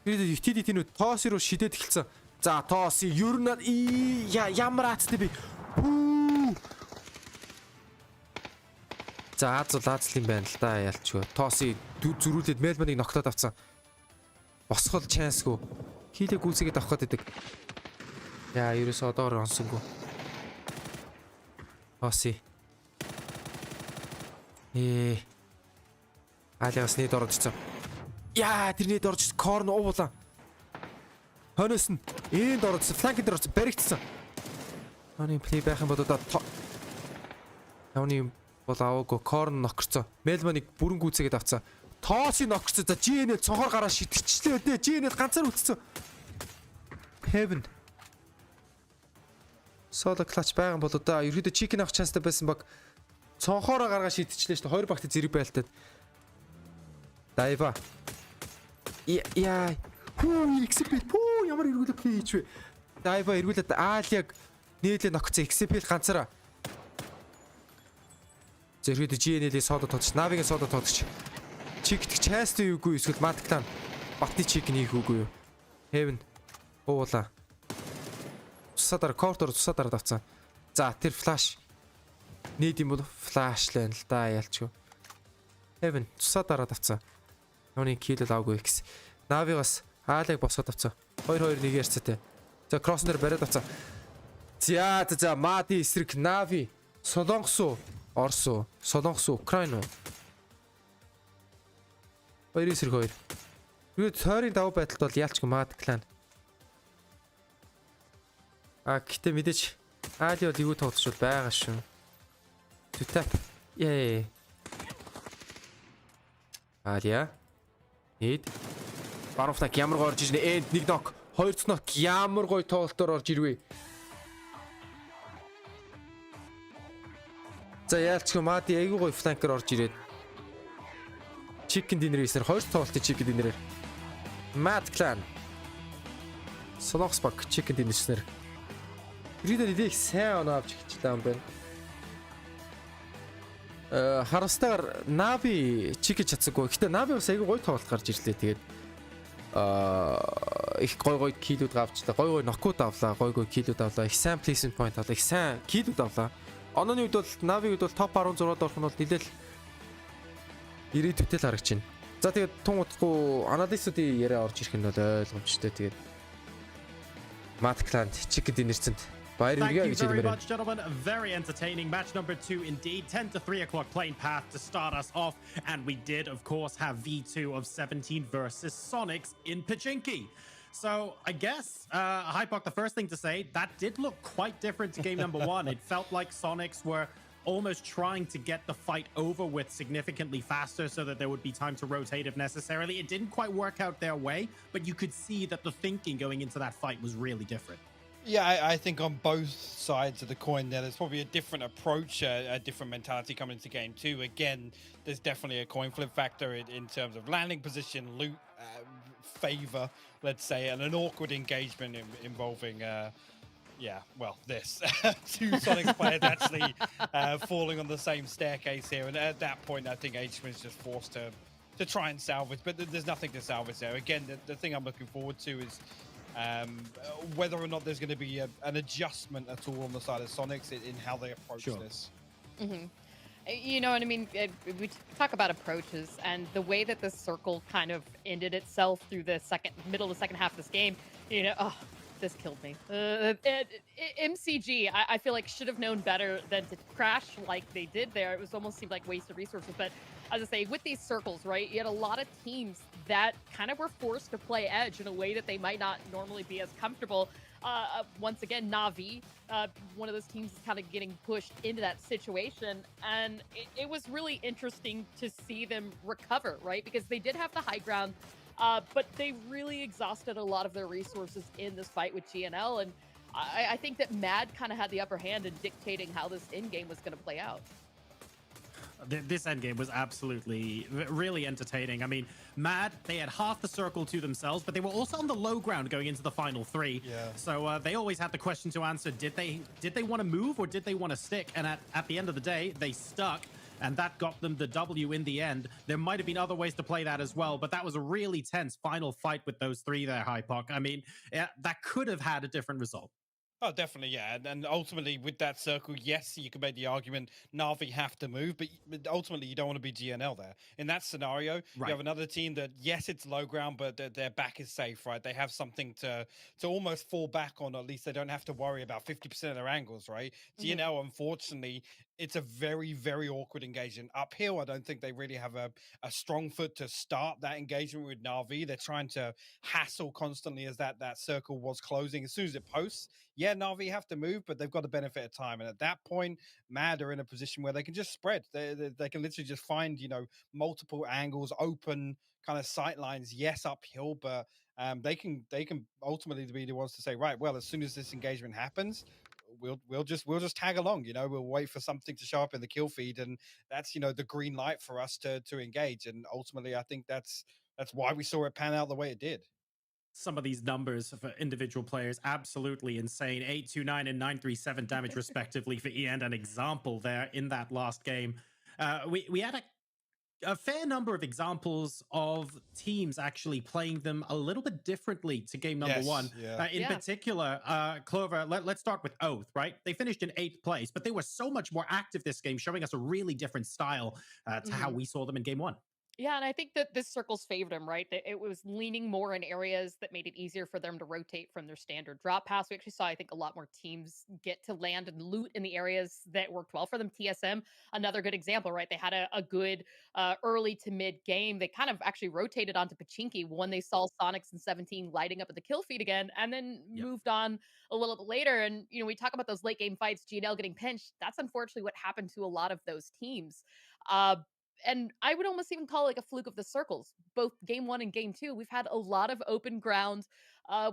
Speaker 4: Ерхийдэл тэнүү тоос руу шидээд эхэлсэн. За тоос ер нь ямар аацтай би. За аазл юм байна л да ялчгүй. Тоос зөрүүлээд Мелбаныг ноктоод авсан. Босгол чансгүй. Хилэг гүйцгээд авах гэдэг. Яа ерөөсөө одоор онсонгүй. Тооси. Алиас нээд орж ирсэн. Яа тэр нээд орж корн уула. Хонос нь энд орсон фланк дээр орсон баригдсан. Аны плей байх юм бол одоо явны бол аваагүй корн нокрцоо. Мелманыг бүрэн гүйцээгээд авцсан. Тоосыг нокрцоо. За GNL цонхоор гараа шидчихлээ дээ. GNL ганцаар үлдсэн. Heaven. Solo clutch байгаа юм бол одоо ерөөдөө chicken авах чанстай байсан баг. Цонхоороо гаргаа шидчихлээ шүү дээ. Хоёр багт зэрэг байлтаад. Дайва. Яа. XPL ямар эргүүлээ плей хийчихвэ. Дайва эргүүлээд Аалиаг нээлээ ногцсон XPL ганцаараа. Зэрэгдээ GNL-ийн содо тодч, Навигийн содо тодч. Чигтг чайстай юугүй эсвэл Mad Clan батны чигний хийх үгүй юу. Heaven уула. Тусадаар кортор тусадаар давцсан. За тэр флаш нээд юм бол флаш л байна л да ялчгүй. Heaven тусаа дараад авцсан. Нууны килл авгүй X. Навигаас хаалыг босгоод авцсан. 2-2-1 ярьцаатай. За кросс дээр бариад авцсан. За Мади эсрэг Нави Солонгос уу? Орос уу? Солонгос уу? Украин уу? 2-2. Юу цойрын давуу байдалд бол яалчгүй Мад клан. Гэтээ мэдээж Али бол юу тоглож бол байгаа шүү. Түтап. Яа. Алия. Хэд. Баруфтак ямар гоё орж ирнэ. Энд нэг нок. Хоёр цнок ямар гоё тоглолтоор орж ирвэ. За яалчгүй Мади айгүй гоё фланкер орж ирээд. Chicken dinner-ээр хоёр тоглолтын chicken dinner-ээр. Mad Clan. Солонгос баг chicken dinner-ээр. Ирээдүйд нэлээд сайн оноо авч эхэлчихлээ юм байна. Харастаар Нави chicken чадсаггүй. Гэтэ Нави бас айгүй гоё тоглолт гарч ирлээ. Тэгээд их гоё киллүүд авчлаа. Гоё нокууд авлаа. Гоё киллүүд авлаа. Их сайн placement point авлаа. Их сайн киллүүд авлаа. Онооны үед бол Нави үед бол топ 16-д орох нь бол нэлээд ирээдүйтэй л харагч байна. За тэгээд тун удахгүй аналистуудын яриа орж ирэх нь бол ойлгомжтой. Тэгээд Mad Clan chicken dinner-цинд баяр хүргэе гэж хэлмээр байна.
Speaker 1: Gentlemen, very entertaining match number 2 indeed. 10 to 3 o'clock playing path to start us off, and we did of course have V2 of 17 versus Sonics in Pachinki. So I guess Hypok, the first thing to say, that did look quite different to game number 1. It felt like Sonics were almost trying to get the fight over with significantly faster so that there would be time to rotate if necessarily. It didn't quite work out their way, but you could see that the thinking going into that fight was really different.
Speaker 3: Yeah, I think on both sides of the coin there's probably a different approach, a different mentality coming into game 2. Again, there's definitely a coin flip factor in terms of landing position, loot, favor, let's say, and an awkward engagement involving this. Two Sonics players actually falling on the same staircase here, and at that point I think H is just forced to try and salvage, but there's nothing to salvage there. Again, the thing I'm looking forward to is whether or not there's going to be an adjustment at all on the side of Sonics in how they approach this.
Speaker 2: Mm-hmm. You know what I mean? We talk about approaches, and the way that this circle kind of ended itself through the middle of the second half of this game, this killed me. MCG, I feel like should have known better than to crash like they did there. It was almost seemed like wasted resources. But as I say, with these circles, right, you had a lot of teams that kind of were forced to play edge in a way that they might not normally be as comfortable. Once again, Na'Vi, one of those teams is kind of getting pushed into that situation. And it was really interesting to see them recover, right? Because they did have the high ground, but they really exhausted a lot of their resources in this fight with GNL. And I think that Mad kind of had the upper hand in dictating how this end game was going to play out.
Speaker 1: This endgame was absolutely really entertaining. I mean, Mad, they had half the circle to themselves, but they were also on the low ground going into the final 3.
Speaker 3: Yeah.
Speaker 1: So they always had the question to answer: did they want to move or did they want to stick? And at the end of the day, they stuck, and that got them the W in the end. There might have been other ways to play that as well, but that was a really tense final fight with those 3 there, Hypok. I mean, that could have had a different result.
Speaker 3: Oh, definitely, yeah. And ultimately, with that circle, yes, you can make the argument Na'Vi have to move, but ultimately, you don't want to be GNL there. In that scenario, you have another team that, yes, it's low ground, but their back is safe, right? They have something to almost fall back on, or at least they don't have to worry about 50% of their angles, right? Mm-hmm. GNL, unfortunately, it's a very, very awkward engagement. Uphill, I don't think they really have a strong foot to start that engagement with Na'Vi. They're trying to hassle constantly as that circle was closing. As soon as it posts, yeah, Na'Vi have to move, but they've got the benefit of time. And at that point, Mad are in a position where they can just spread. They can literally just find, multiple angles, open kind of sight lines. Yes, uphill, but they can ultimately be the ones to say, right, well, as soon as this engagement happens, we'll just tag along. We'll wait for something to show up in the kill feed, and that's the green light for us to engage. And ultimately, I think that's why we saw it pan out the way it did.
Speaker 1: Some of these numbers for individual players absolutely insane. 829 and 937 damage respectively for E and an example there in that last game. We had a fair number of examples of teams actually playing them a little bit differently to game number one. In particular, Clover, let's start with Oath, right? They finished in 8th place, but they were so much more active this game, showing us a really different style to how we saw them in game one.
Speaker 2: Yeah, and I think that this circles favored him, right? That it was leaning more in areas that made it easier for them to rotate from their standard drop pass. We actually saw, I think, a lot more teams get to land and loot in the areas that worked well for them. TSM, another good example, right? They had a good early to mid game. They kind of actually rotated onto Pachinki when they saw Sonics and 17 lighting up at the kill feed again, and then moved on a little bit later. And, you know, we talk about those late game fights, GNL getting pinched. That's unfortunately what happened to a lot of those teams. And I would almost even call it like a fluke of the circles. Both game one and game two, we've had a lot of open ground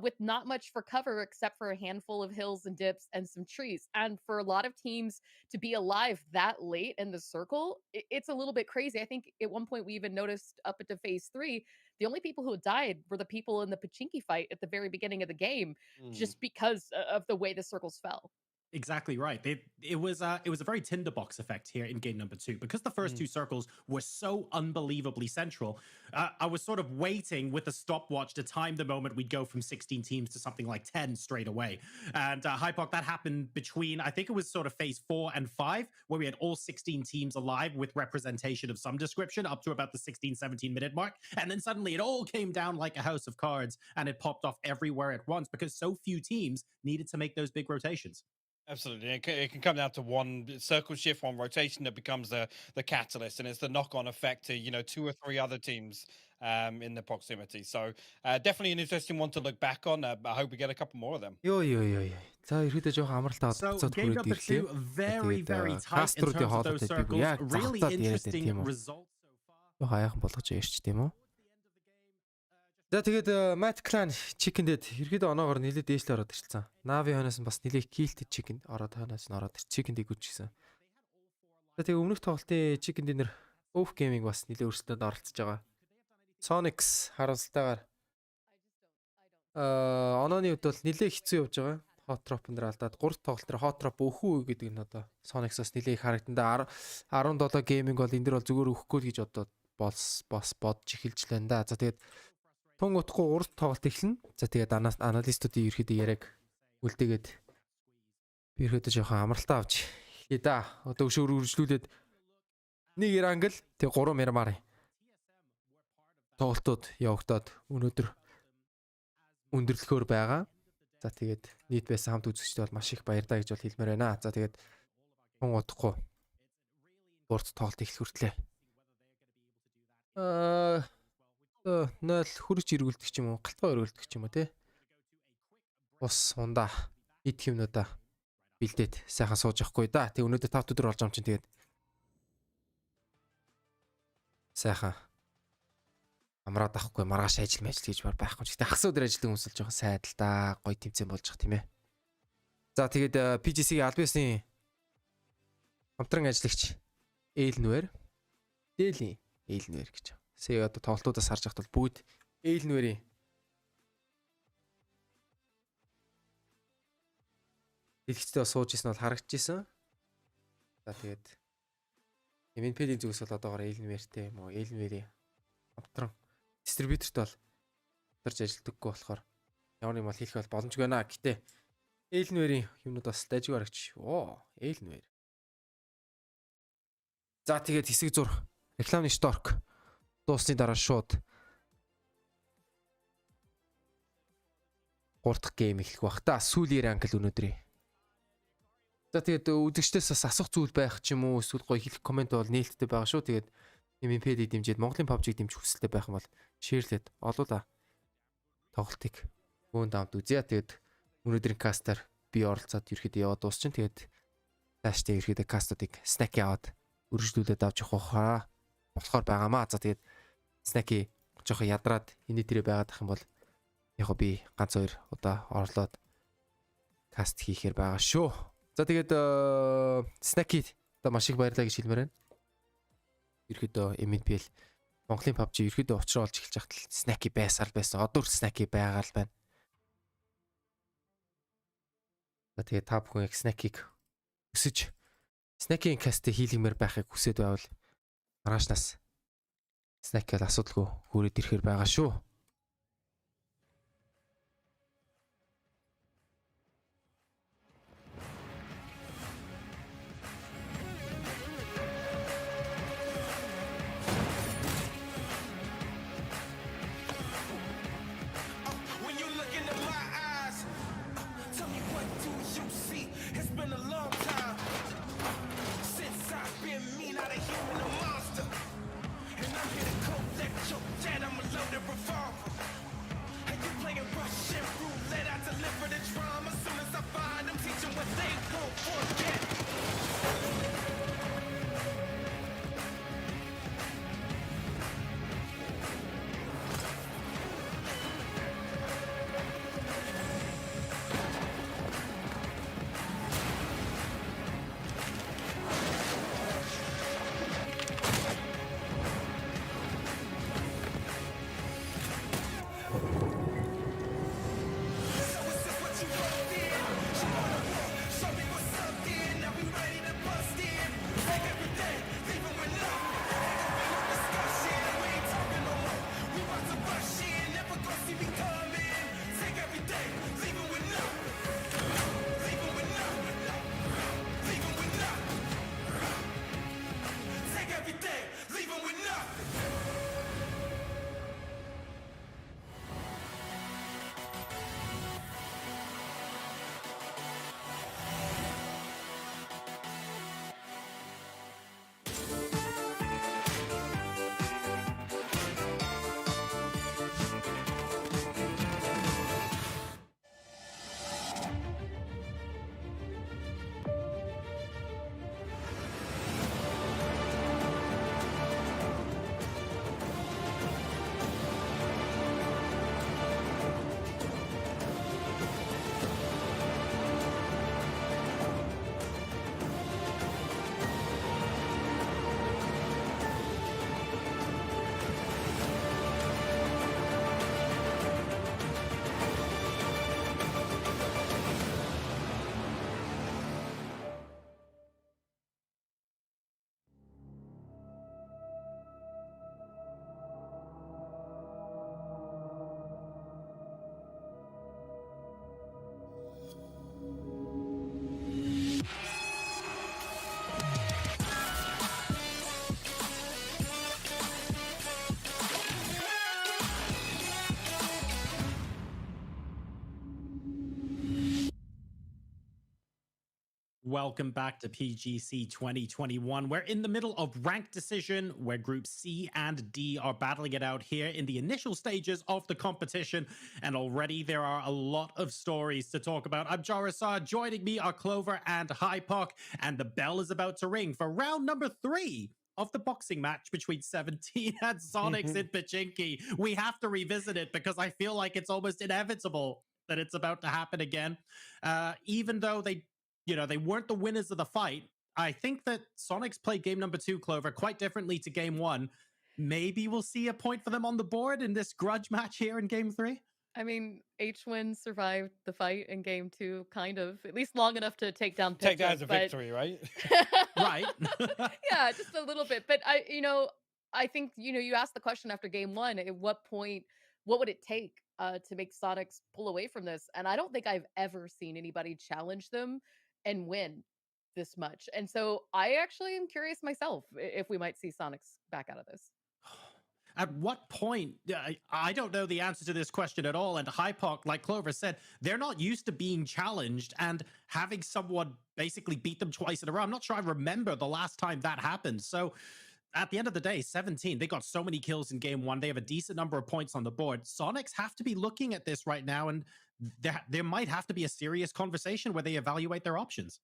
Speaker 2: with not much for cover except for a handful of hills and dips and some trees. And for a lot of teams to be alive that late in the circle, it's a little bit crazy. I think at one point we even noticed up into phase 3, the only people who had died were the people in the Pachinki fight at the very beginning of the game, just because of the way the circles fell.
Speaker 1: Exactly right. It was a very tinderbox effect here in game number 2 because the first 2 circles were so unbelievably central. I was sort of waiting with a stopwatch to time the moment we'd go from 16 teams to something like 10 straight away. And Hypoc, that happened between, I think it was sort of phase 4 and 5, where we had all 16 teams alive with representation of some description up to about the 16-17 minute mark. And then suddenly it all came down like a house of cards and it popped off everywhere at once because so few teams needed to make those big rotations.
Speaker 3: Absolutely. It can come down to one circle shift, one rotation that becomes the catalyst, and it's the knock-on effect to, you know, 2 or 3 other teams in the proximity. So definitely an interesting one to look back on. I hope we get a couple more of them.
Speaker 4: Йоо. За ерөөдөө жоохон амралтаа
Speaker 1: So game number 2, very tight in terms of those circles. Really interesting results so far.
Speaker 4: Хаяахан болгож ярьч тийм үү? За тэгээд Matt Clan Chicken-дэд ерөөдөө оноогоор нэлээд дээшлээ ороод ирчихсэн. Navi хойноос нь бас нэлээд Killed Chicken ороод хойноос нь ороод Chicken-дэг гүжчихсэн. За тэгээд өмнөх тоглолтын Chicken-д нэр Off Gaming бас нэлээд өрсөлдөнд оролцож байгаа. Sonics харамсалтайгаар онооны үед бол нэлээд хэцүү явж байгаа. Hot Drop нэр алдаад 3 тоглолт дээр Hot Drop өөхөө гэдэг нь одоо Sonics-ос нэлээд их харагдана. 17 Gaming бол энэ дэр бол зүгээр өөхөхгүй л гэж одоо бодож эхэлж лэн да. За тэгээд тун утгагүй урд тоглолт эхэлнэ. За тэгээд аналистуудын ерөөдөө яриаг үлдээгээд би ерөөдөө жоохон амралтаа авч хэлээ да. Одоо өшөөр үргэлжлүүлээд 1 англ тэг 3 мярмаар тоглолтууд явагдаад өнөөдөр өндөрлөхөөр байгаа. За тэгээд нийт байсан хамт үзэгчдээ бол маш их баярлалаа гэж бол хэлмээр байна. За тэгээд тун утгагүй урд тоглолт эхлэх хүртлээ 0 хүрэж эргүүлдэг ч юм уу, галтгаа эргүүлдэг ч юм уу те. Ус ундаа идэх юмнуудаа бэлдээд сайхан сууж явахгүй да. Тэг өнөөдөр 5 өдөр болж байгаа юм чинь тэгээд сайхан амраад авахгүй маргааш ажил гэж байхгүй ч. Гэтэ хагас өдөр ажилладаг хүмүүс л жоохон сайдал да. Гоё тэмцээн болж байгаа тийм ээ. За тэгээд PGC-ийн аль биесийн хамтран ажиллагч Элнвэр Дээлийн Элнвэр гэж. Сая одоо тоглолтуудаас харж байхад бол бүгд Элнвэрийн дэлгэцтэй сууж исэн бол харагдчихсэн. За тэгээд MNPL-ийн зүгээс бол одоогоор Элнвэртэй юм уу? Элнвэрийн хамтран дистрибьюторт бол хамтарч ажилладаггүй болохоор ямар юм бол хэлэх бол боломжгүй байна. Гэтэ Элнвэрийн юмнууд бас дайжгүй харагч. Элнвэр. За тэгээд хэсэг зур рекламны шторк дуусны дараа шууд 3 дахь гейм эхлэх бах та. Сүүлийн англ өнөөдрий. За тэгээд үзэгчдээс бас асуух зүйл байх ч юм уу эсвэл гоё хэлэх комент бол нээлттэй байгаа шүү. Тэгээд MNPL дэмжиж Монголын PUBG-г дэмжих хүсэлтэй байх юм бол шеэрлээд олоола. Тоглолтыг гүн дамд үзье. Тэгээд өнөөдрийн кастаар би оролцоод ерөөдөө яваад дуусчин. Тэгээд цаашдаа ерөөдөө кастуудыг снэк яваад үргэлжлүүлээд авч явах хаа болохоор байгаамаа. За тэгээд снэки жоохон ядраад энэ дээрээ байгаад ах юм бол яг би ганц 2 удаа орлоод каст хийхээр байгаа шүү. За тэгээд снэки одоо маш их баярлалаа гэж хэлмээр байна. Ерөөдөө MNPL Монголын PUBG ерөөдөө учраа олж эхэлж хахад снэки байсан. Одоо снэки байгаа л байна. За тэгээд та бүхэн яг снэкийг өсөж снэкийн каст хийлгэмээр байхыг хүсэж байвал маргаашнаас Snack-д асуудалгүй хүрээд ирэхээр байгаа шүү.
Speaker 1: Welcome back to PGC 2021. We're in the middle of ranked decision where groups C and D are battling it out here in the initial stages of the competition. And already there are a lot of stories to talk about. I'm Jarasar. Joining me are Clover and Hypok. And the bell is about to ring for round number 3 of the boxing match between 17 and Sonics in Pachinki. We have to revisit it because I feel like it's almost inevitable that it's about to happen again. Even though they weren't the winners of the fight, I think that Sonics played game number 2, Clover, quite differently to game 1. Maybe we'll see a point for them on the board in this grudge match here in game 3.
Speaker 2: I mean, H-Win survived the fight in game 2, kind of, at least long enough to take down Pizza.
Speaker 3: Take that as a victory, right?
Speaker 2: Right. Yeah, just a little bit. But I think, you asked the question after game 1, at what point, what would it take to make Sonics pull away from this? And I don't think I've ever seen anybody challenge them and win this much. And so I actually am curious myself if we might see Sonics back out of this.
Speaker 1: At what point? I don't know the answer to this question at all. And Hypok, like Clover said, they're not used to being challenged and having someone basically beat them twice in a row. I'm not sure I remember the last time that happened. So at the end of the day, 17, they got so many kills in game 1. They have a decent number of points on the board. Sonics have to be looking at this right now, and there might have to be a serious conversation where they evaluate their options.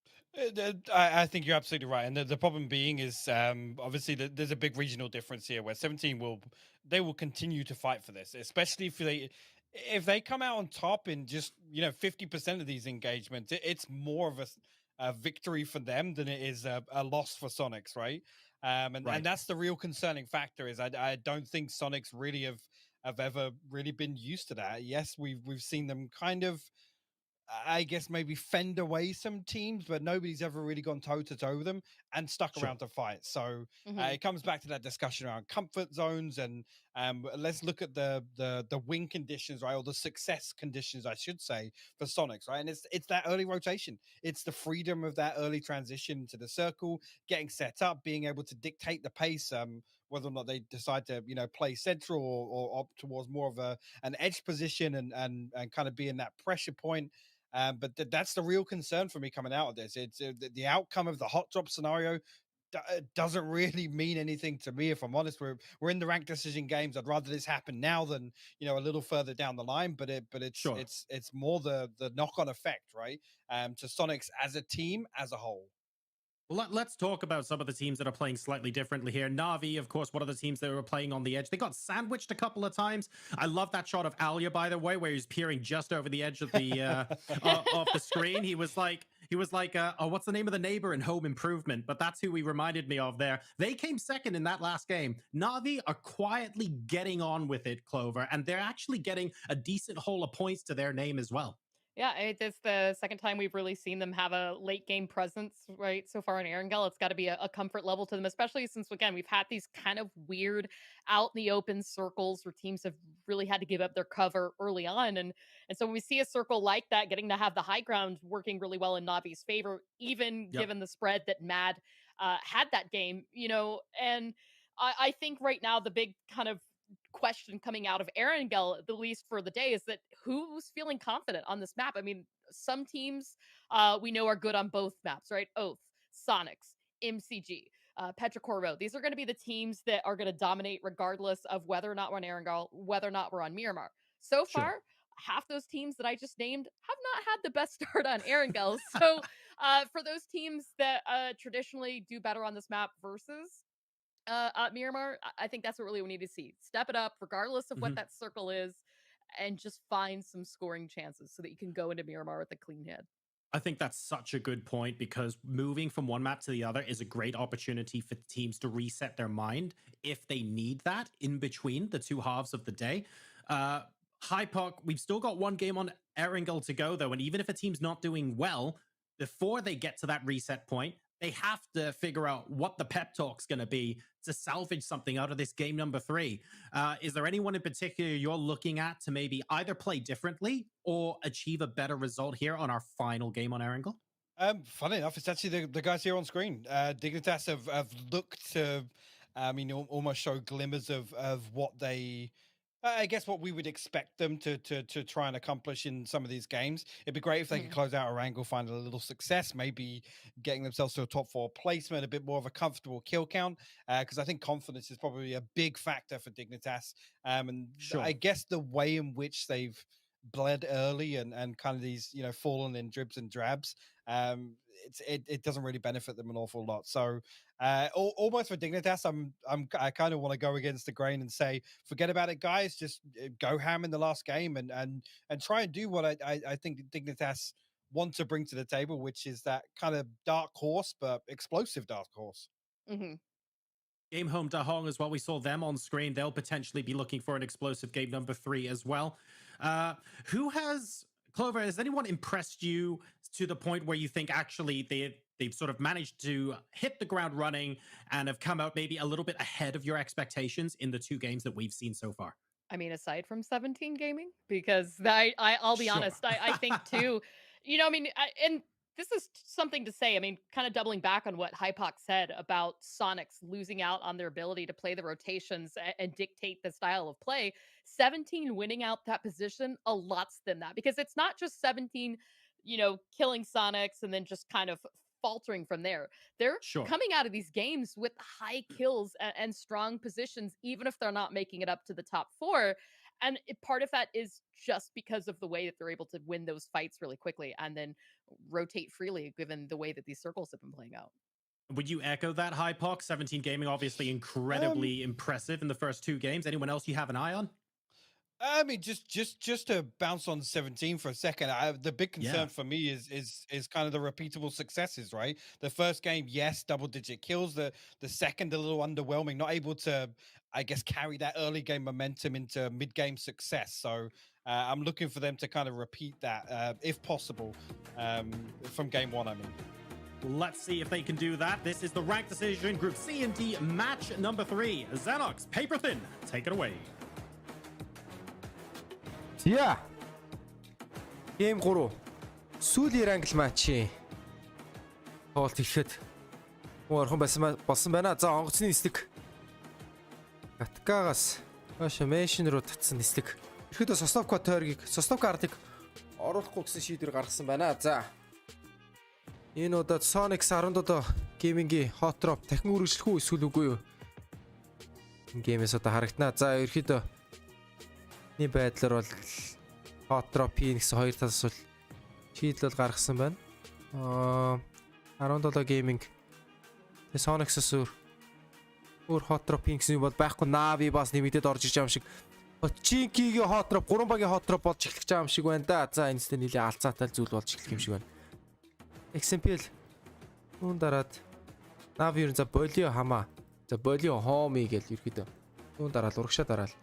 Speaker 3: I think you're absolutely right. And the problem being is obviously there's a big regional difference here where 17 will continue to fight for this, especially if they come out on top in just 50% of these engagements. It's more of a victory for them than it is a loss for Sonics, right? And that's the real concerning factor. Is I don't think Sonics really have ever really been used to that. Yes, we've seen them kind of I guess maybe fend away some teams, but nobody's ever really gone toe to toe with them and stuck around to fight. So it comes back to that discussion around comfort zones, and let's look at the win conditions, right, or the success conditions, I should say, for Sonics, right? And it's that early rotation, it's the freedom of that early transition to the circle, getting set up, being able to dictate the pace. Whether or not they decide to, play central or opt towards more of an edge position and kind of be in that pressure point. But that's the real concern for me coming out of this. It's the outcome of the hot drop scenario doesn't really mean anything to me, if I'm honest. We're in the ranked decision games. I'd rather this happen now than a little further down the line. But it's more the knock on effect, right? To Sonics as a team as a whole.
Speaker 1: Let's talk about some of the teams that are playing slightly differently here. Na'Vi, of course, one of the teams that were playing on the edge. They got sandwiched a couple of times. I love that shot of Alia, by the way, where he's peering just over the edge of the of the screen. He was like, oh, what's the name of the neighbor in Home Improvement? But that's who he reminded me of there. They came second in that last game. Na'Vi are quietly getting on with it, Clover, and they're actually getting a decent haul of points to their name as well.
Speaker 2: Yeah, it's the second time we've really seen them have a late game presence, right? So far in Erangel, it's got to be a comfort level to them, especially since, again, we've had these kind of weird out in the open circles where teams have really had to give up their cover early on. And so when we see a circle like that, getting to have the high ground working really well in Navi's favor, even given the spread that Mad had that game, and I think right now the big kind of question coming out of Erangel, the least for the day, is that who's feeling confident on this map? I mean, some teams we know are good on both maps, right? Oath, Sonics, MCG, Petrichor. These are going to be the teams that are going to dominate regardless of whether or not we're on Erangel, whether or not we're on Miramar. So far, half those teams that I just named have not had the best start on Erangel. So for those teams that traditionally do better on this map versus Miramar, I think that's what really we need to see. Step it up, regardless of what that circle is, and just find some scoring chances so that you can go into Miramar with a clean head.
Speaker 1: I think that's such a good point, because moving from one map to the other is a great opportunity for teams to reset their mind if they need that in between the two halves of the day. Hypoc, we've still got one game on Erangel to go, though, and even if a team's not doing well, before they get to that reset point, they have to figure out what the pep talk's going to be to salvage something out of this game number 3. Is there anyone in particular you're looking at to maybe either play differently or achieve a better result here on our final game on Erangel?
Speaker 3: Funny enough, it's actually the guys here on screen. Dignitas have looked to, almost show glimmers of what they... I guess what we would expect them to try and accomplish in some of these games. It'd be great if they could close out Erangel, find a little success, maybe getting themselves to a top 4 placement, a bit more of a comfortable kill count, because I think confidence is probably a big factor for Dignitas. I guess the way in which they've bled early and kind of these, fallen in dribs and drabs, it doesn't really benefit them an awful lot. So almost for Dignitas, I kind of want to go against the grain and say, forget about it, guys. Just go ham in the last game and try and do what I think Dignitas want to bring to the table, which is that kind of dark horse, but explosive dark horse.
Speaker 1: Game home Dahong as well. We saw them on screen. They'll potentially be looking for an explosive game number 3 as well. Clover, has anyone impressed you to the point where you think actually they've sort of managed to hit the ground running and have come out maybe a little bit ahead of your expectations in the 2 games that we've seen so far?
Speaker 2: I mean, aside from 17 Gaming, because I'll be honest, I think too, and this is something to say. I mean, kind of doubling back on what Hypoc said about Sonics losing out on their ability to play the rotations and dictate the style of play. 17 winning out that position a lot's than that, because it's not just 17, killing Sonics and then just kind of faltering from there. They're coming out of these games with high kills and strong positions, even if they're not making it up to the top 4. And part of that is just because of the way that they're able to win those fights really quickly and then rotate freely, given the way that these circles have been playing out.
Speaker 1: Would you echo that, Hypoc? 17 Gaming, obviously incredibly impressive in the first 2 games. Anyone else you have an eye on?
Speaker 3: I mean, just to bounce on 17 for a second, the big concern for me is kind of the repeatable successes, right? The first game, yes, double-digit kills. The second, a little underwhelming, not able to, I guess, carry that early game momentum into mid-game success. So I'm looking for them to kind of repeat that, if possible, from game 1, I mean.
Speaker 1: Let's see if they can do that. This is the ranked decision Group C&D match number 3. Xenox, paper thin, take it away.
Speaker 4: Yeah. Game 3. Сүүлийн ранг матчийн хоолт хэлэхэд орхон болсон байна. За онгоцны нислэг. Гатгаагаас Assocation руу татсан нислэг. Ихэд Sosnovka тойргийг, Sosnovka ардыг оруулахгүй гэсэн шийдвэр гаргасан байна. За. Энэ удаад Sonic 17 геймингийн hot drop дахин үргэлжлэх үү эсвэл үгүй юу? Энэ геймээс одоо харагданаа. За ерөөхдөө энэ байдлаар бол hot drop Phoenix 2 талаас бол шийдэл гаргасан байна. 17 гейминг Sonic-с өөр hot drop Phoenix-ийн бол байхгүй. Navi бас нэмэгдээд орж ирж байгаа юм шиг. Chinky-гийн hot drop, 3 багийн hot drop болж эхлэх байгаа юм шиг байна да. За энэ зүйн нэлээ алцаатай зүйл болж эхлэх юм шиг байна. MNPL үүн дараад Navi ер нь за болио хамаа. За болио хоми гэж ерөөдөө. Үүн дараад урагшаа дараал.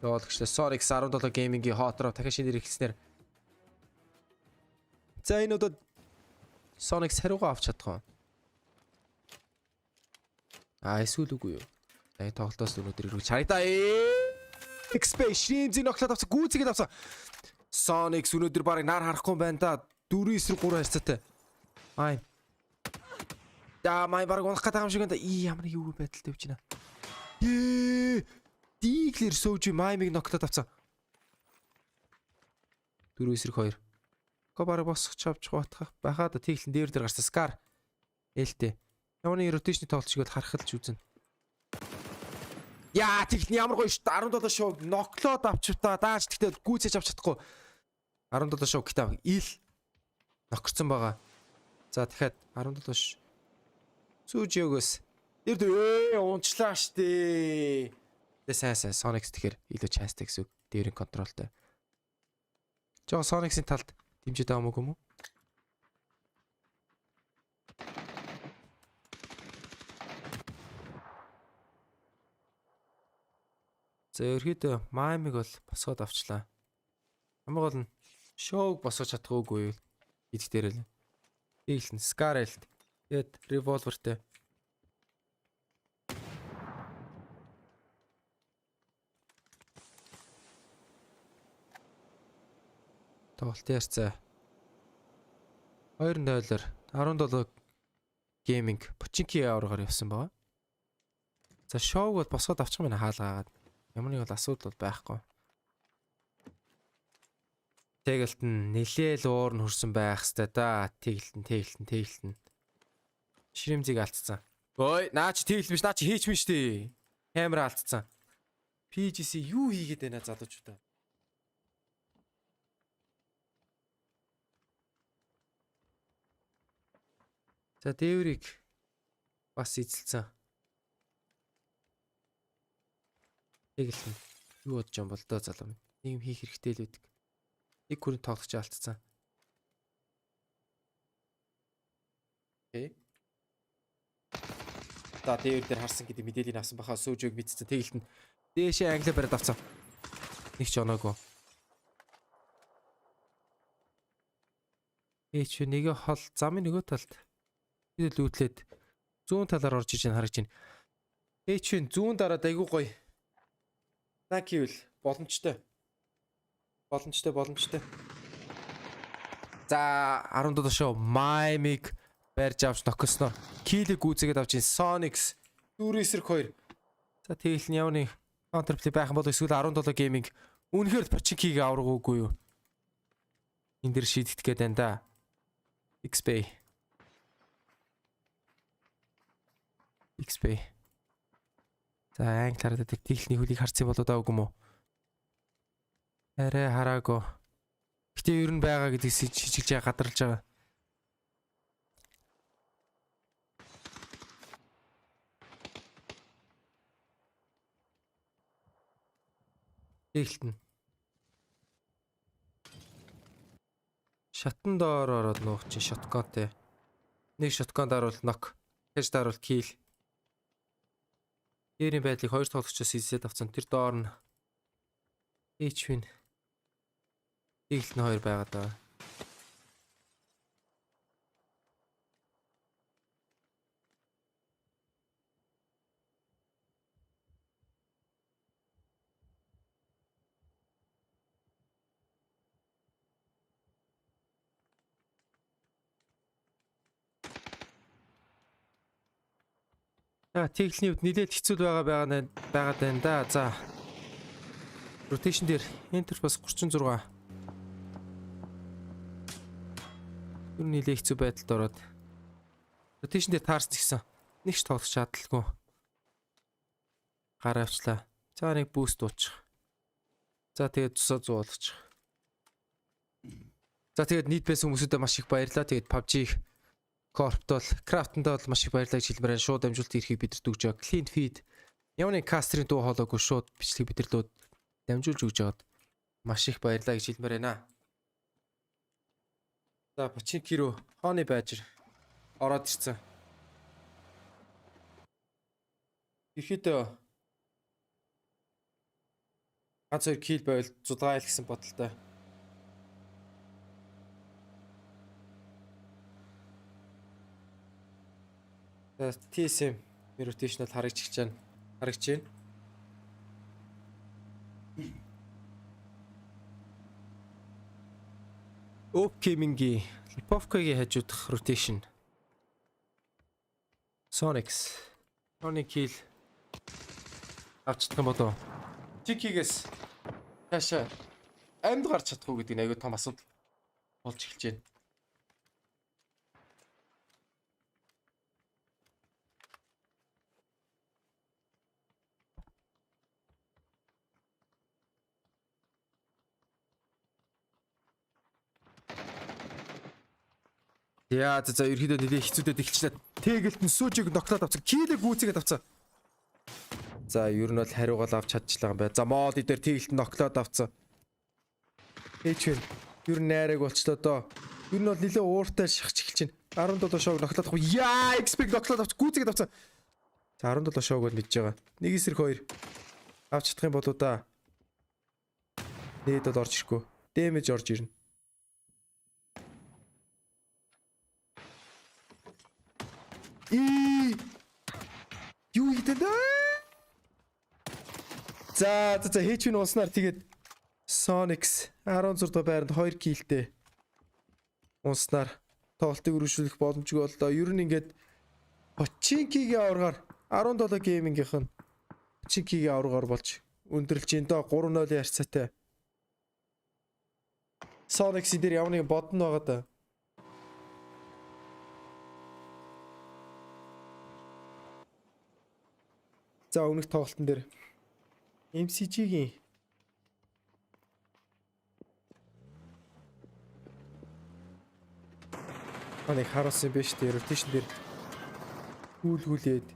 Speaker 4: Явуулагчлаа Sonic 17 геймингийн hot drop дахин шинээр эхэлснээр. За энэ удаад Sonic хариугаа авч чадах. Эсвэл үгүй юу? Энэ тоглолтоос өнөөдөр ирүүч харагдаа. Expansion зинохлоод авсан, гүйцэгээд авсан. Sonic өнөөдөр барыг нар харахгүй байна да. 4-3 харьцаатай. Ай. Да май барыг унах гэдэг юм шиг байна да. Ямар юу байдалтай явж байна. Диглэр сууж маймыг ноклоод авсан. 4-2. Го барыг босгоч авч гутах байхаа да тийглэн дээр гарсан Scar. Ээлтэй. Явны ротейшны тоглолт шиг бол харахад ч үзэн. Яа тийглэн ямар гоё шүү. 17 шоу ноклоод авчвтаа дааж тэгтээ гүйцээж авч чадахгүй. 17 шоу гэтээ ил нокрцсон байгаа. За дахиад 17 ш. Сүүжиогоос дээр унчлаа штэ. Тэгээ сайн Sonic тэгэхээр илүү чанстай гэсэн үг. Дээрийн контролтой. Жоо Sonic-ийн талд дэмжиж байгаа юм уу? За ерөөдөө Маймиг бол босгоод авчлаа. Хамгийн гол нь шоуг босгож чадахгүй юу идэх дээр л. Тэгэлэн Scarlet. Тэгээд revolverтэй. Тоглолт ярьцаа. 2-0-оор 17 гейминг Pochinki аваргаар явсан байгаа. За шоуг бол босгоод авчих юм хаалгаагаад. Ямар нэг бол асуудал бол байхгүй. Тэгэлт нь нилээл уур нь хөрсөн байх хэвээр да. Тэгэлтэн. Шримзийг алдсан. Ой, наа чи тэгэлт биш, наа чи хийч биш дээ. Камера алдсан. PGC юу хийгээд байна залуучуудаа? За дээврийг бас эзэлсэн. Тэгэлэн юу бодож юм бол доо залуу. Нэг юм хийх хэрэгтэй л үүдэг. Нэг хүрээнд тоглож алдсан. Окей. За дээвэр дээр харсан гэдэг мэдээллийг авсан бахаа сүүжөөг мэдсэн. Тэгэлэн дээшээ англи бариад авсан. Нэг ч оноогүй. Ч нэг хол замын нөгөө талд идэл үүтлээд зүүн талаар орж иж харагдаж байна. Ч зүүн дараад айгуу гоё. Накивэл боломжтой. За 17 шоу Маймиг барьж авч нокосноо. Килийг гүйцэгээд авч ин Sonics 4-2. За тэгэлэн явны counterplay байх юм бол эсвэл 17 гейминг үнэхээр Pochinki-г авраггүй юу? Энд дэр шийдэх гээд байна да. XP. За англиараа тэгэлний хөлийг харсан болоо даа үгүй мө. Арай хараагүй. Гэтэ ер нь байгаа гэдгийг шижиглж гадарлаж байгаа. Тэгэлтэн. Шатан доор ороод нуух чи шотконтэй. Нэг шоткон даруул нок. Кэш даруул кил. Дээрийн байдлыг хоёр тоглогчоос эзэд авсан. Тэр доор нь H-вин Тэгэлт нь 2 байгаа даа. Тэглэний хувьд нэлээд хэцүү байгаад байна да. За. Rotation дээр enter бас 36. Юу нэлээд хэцүү байдалд ороод. Rotation дээр таарч гисэн. Нэг ч тоглох чадалгүй. Гараа авчлаа. За нэг boost уучих. За тэгээд тусаа 100 болгочих. За тэгээд нийт байсан хүмүүсүүдэд маш их баярлалаа. Тэгээд PUBG Corp-т бол Craft-д бол маш их баярлалаа гэж хэлмээр шууд амжилт ирэхийг бидэрт өгч байгаа. Clean feed. Явны кастрын дуу хоолойгүй шууд бичлэг бидэрлүүд дамжуулж өгч байгаад маш их баярлалаа гэж хэлмээр байна. За Пачинки руу хооны байжир ороод ирсэн. Ихэдээ ганц 2 кил байвал зудгаал гэсэн бодолтой. TSM rotation бол харагдж байна. Upcoming-ийн Lipovka-гийн хажуудах rotation. Sonics. Sonic kill авчихсан болов. Чикигээс таашаа амьд гарч чадахгүй гэдэг нь аюу том асуудал болж эхэлж байна. Яа за ерөөдөө нэлээ хэцүүдэд эхэлчихлээ. Тэгэлт нь сүүжиг ноклоод авсан. Килэг гүйцэгээд авсан. За ер нь бол хариугал авч чадчихлаа юм бай. За мод дээр тэгэлт ноклоод авсан. Тэйч ер нь найраг болчлоо доо. Ер нь бол нэлээ ууртай шахаж эхэлж байна. 17 шоуг ноклоод авах. Яа XP ноклоод авч гүйцэгээд авсан. За 17 шоуг бол мэдж байгаа. 1-2 авч чадах юм болоо да. Нээд бол орж ирэхгүй. Дэмэж орж ирнэ. Юу хийдэг вэ? За хээч нь унснаар тэгээд Sonics 16 дахь байранд 2 киллтэй унснаар тоглолтыг үргэлжлүүлэх боломжгүй боллоо. Ер нь ингээд Pachinkiгийн аваргаар 17 геймингийнх нь Pachinkiгийн аваргаар болж өндөрлж ин доо 3-0 ярцаатай. Sonics дээр явныг бодно байгаа да. За өмнөх тоглолтын дээр MCG-гийн аныг харуулсан биш дээ. Rotation дээр түүлгүүлээд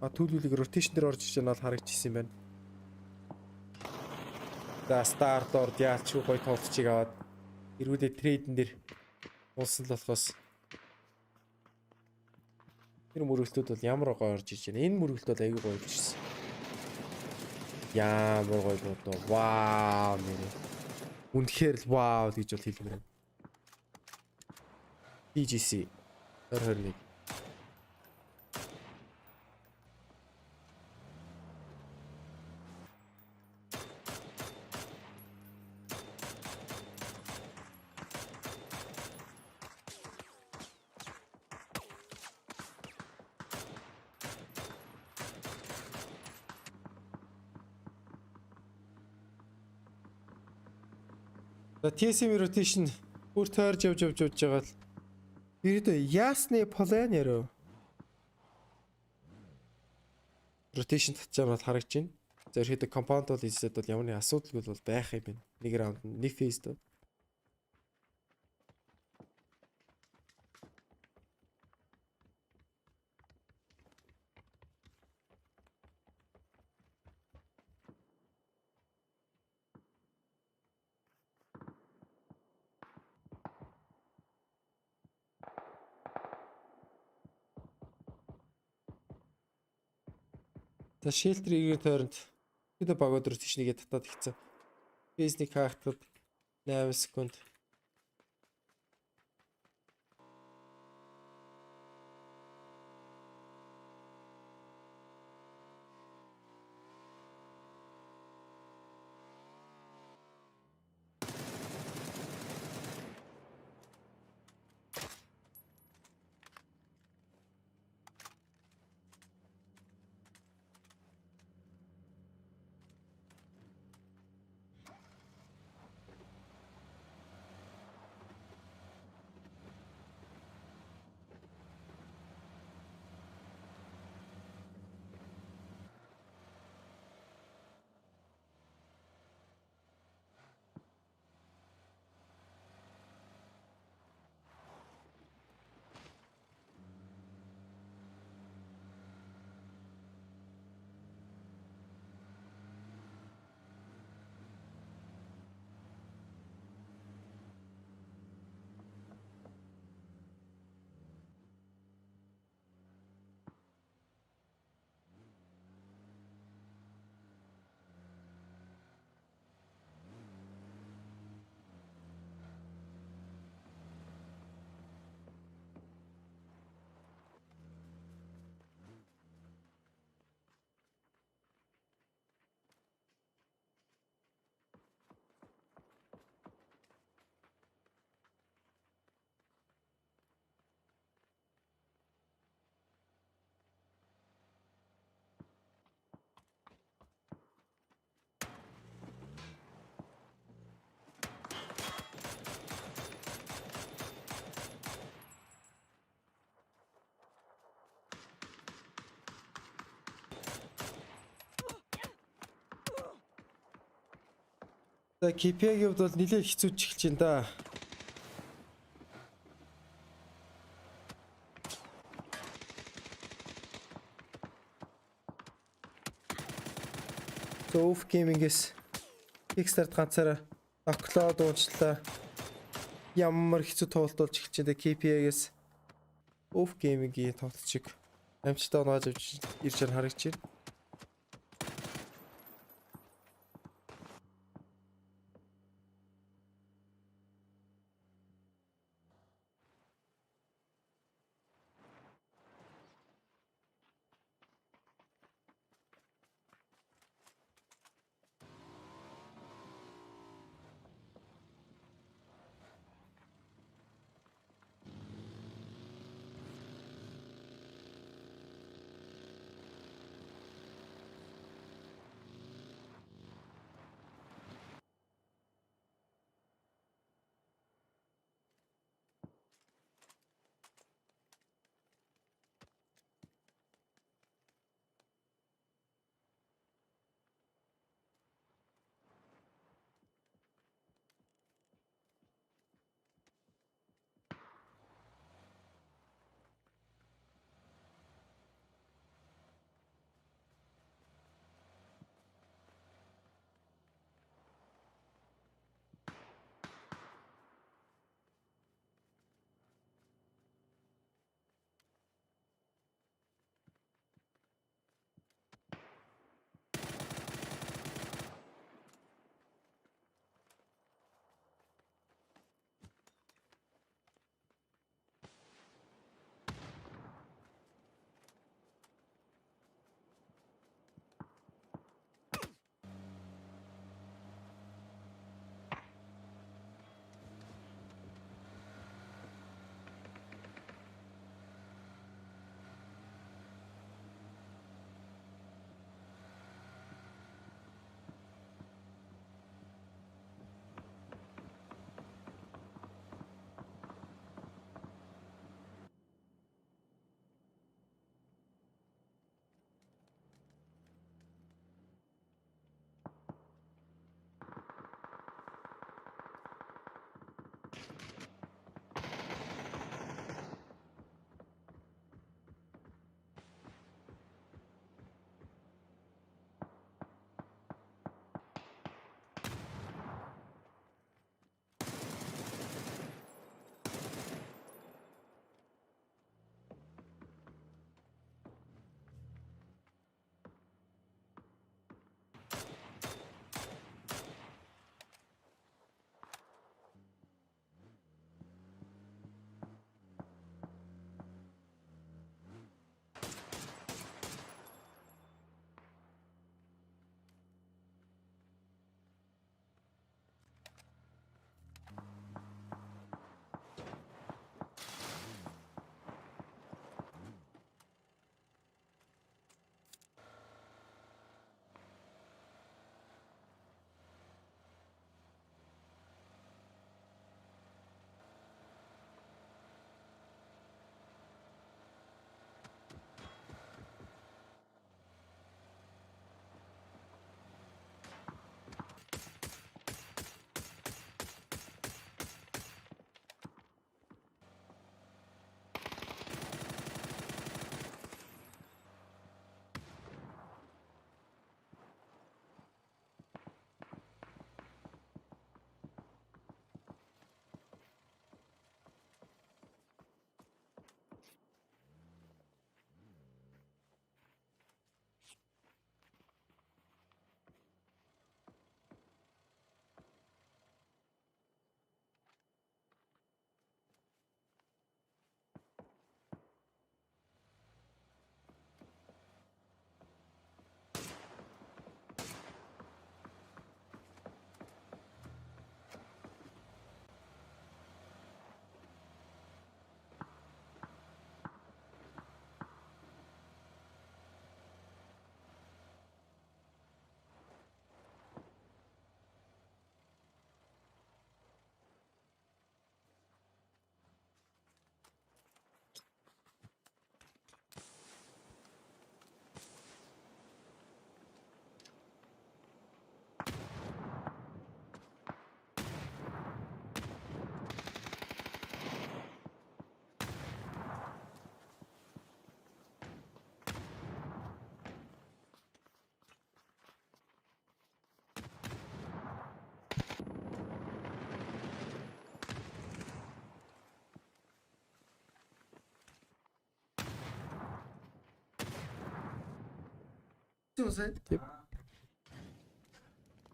Speaker 4: түүлгүүлийг rotation дээр орж иж байгаа нь харагдчихсан юм байна. За старт орд яалч гоё тоглолтыг аваад эргүүлээ трейдэн дээр уулсан л болохоос тэр мөрөгөлтүүд бол ямар гоё орж иж байна. Энэ мөрөгөлт бол аягүй гоё ирсэн. Ямар гоё бодоо. Вау нэрээ. Үнэхээр л вау гэж бол хэлмээр байна. PGC 2021. TSM rotation бүр тойрж явж байгаа л ирээдүйн ясны план яруу. Rotation татчаа бол харагдж байна. За ерөөдөө компаунд бол ийсэд бол ямар нэг асуудалгүй бол байх юм байна. Нэг раунд нэг фейс дөө. За shelter-ийн тойронд хэдэ багууд rotation-ийг татаад ихсэн. Фейсник хаахтад 8 секунд. За KPI-гийн хувьд бол нэлээд хэцүүч эхэлж байна да. Off gaming-с Kickstart ганцаараа оклоод уучлаа. Ямар хэцүү тоглолт болж эхэлж байна. KPI-гээс off gaming-ийн тоглолт шиг амжилттай оноож авч ирж байгаа харагч байна.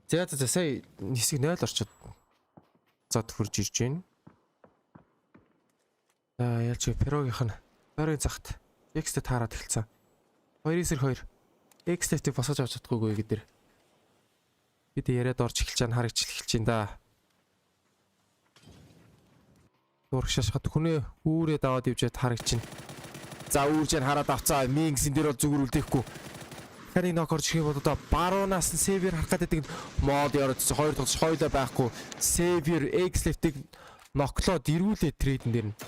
Speaker 4: За сая хэсэг 0 орчод зад хурж ирж байна. За ялч Перогийнх нь ойрын цагт X-тэй таарад эхэлсэн. 2-2. X-тэй босож авч чадахгүй гэдэр. Бид яриад орж эхэлж чана харагч эхэлж байна да. Дургшаашхад хүнээ үүрээ даваад ивжээд харагч чинь. За үүрж ян хараад авцаа. Мингсийн дээр бол зүгээр үлдээхгүй. Харин нок орж ирэх юм бол одоо баруунаас нь Север харах гэдэг мод яруудсан. Хоёр тоглож хойлоо байхгүй. Север X-лефтийг ноклоод ирүүлээ трейдэн дээр нь.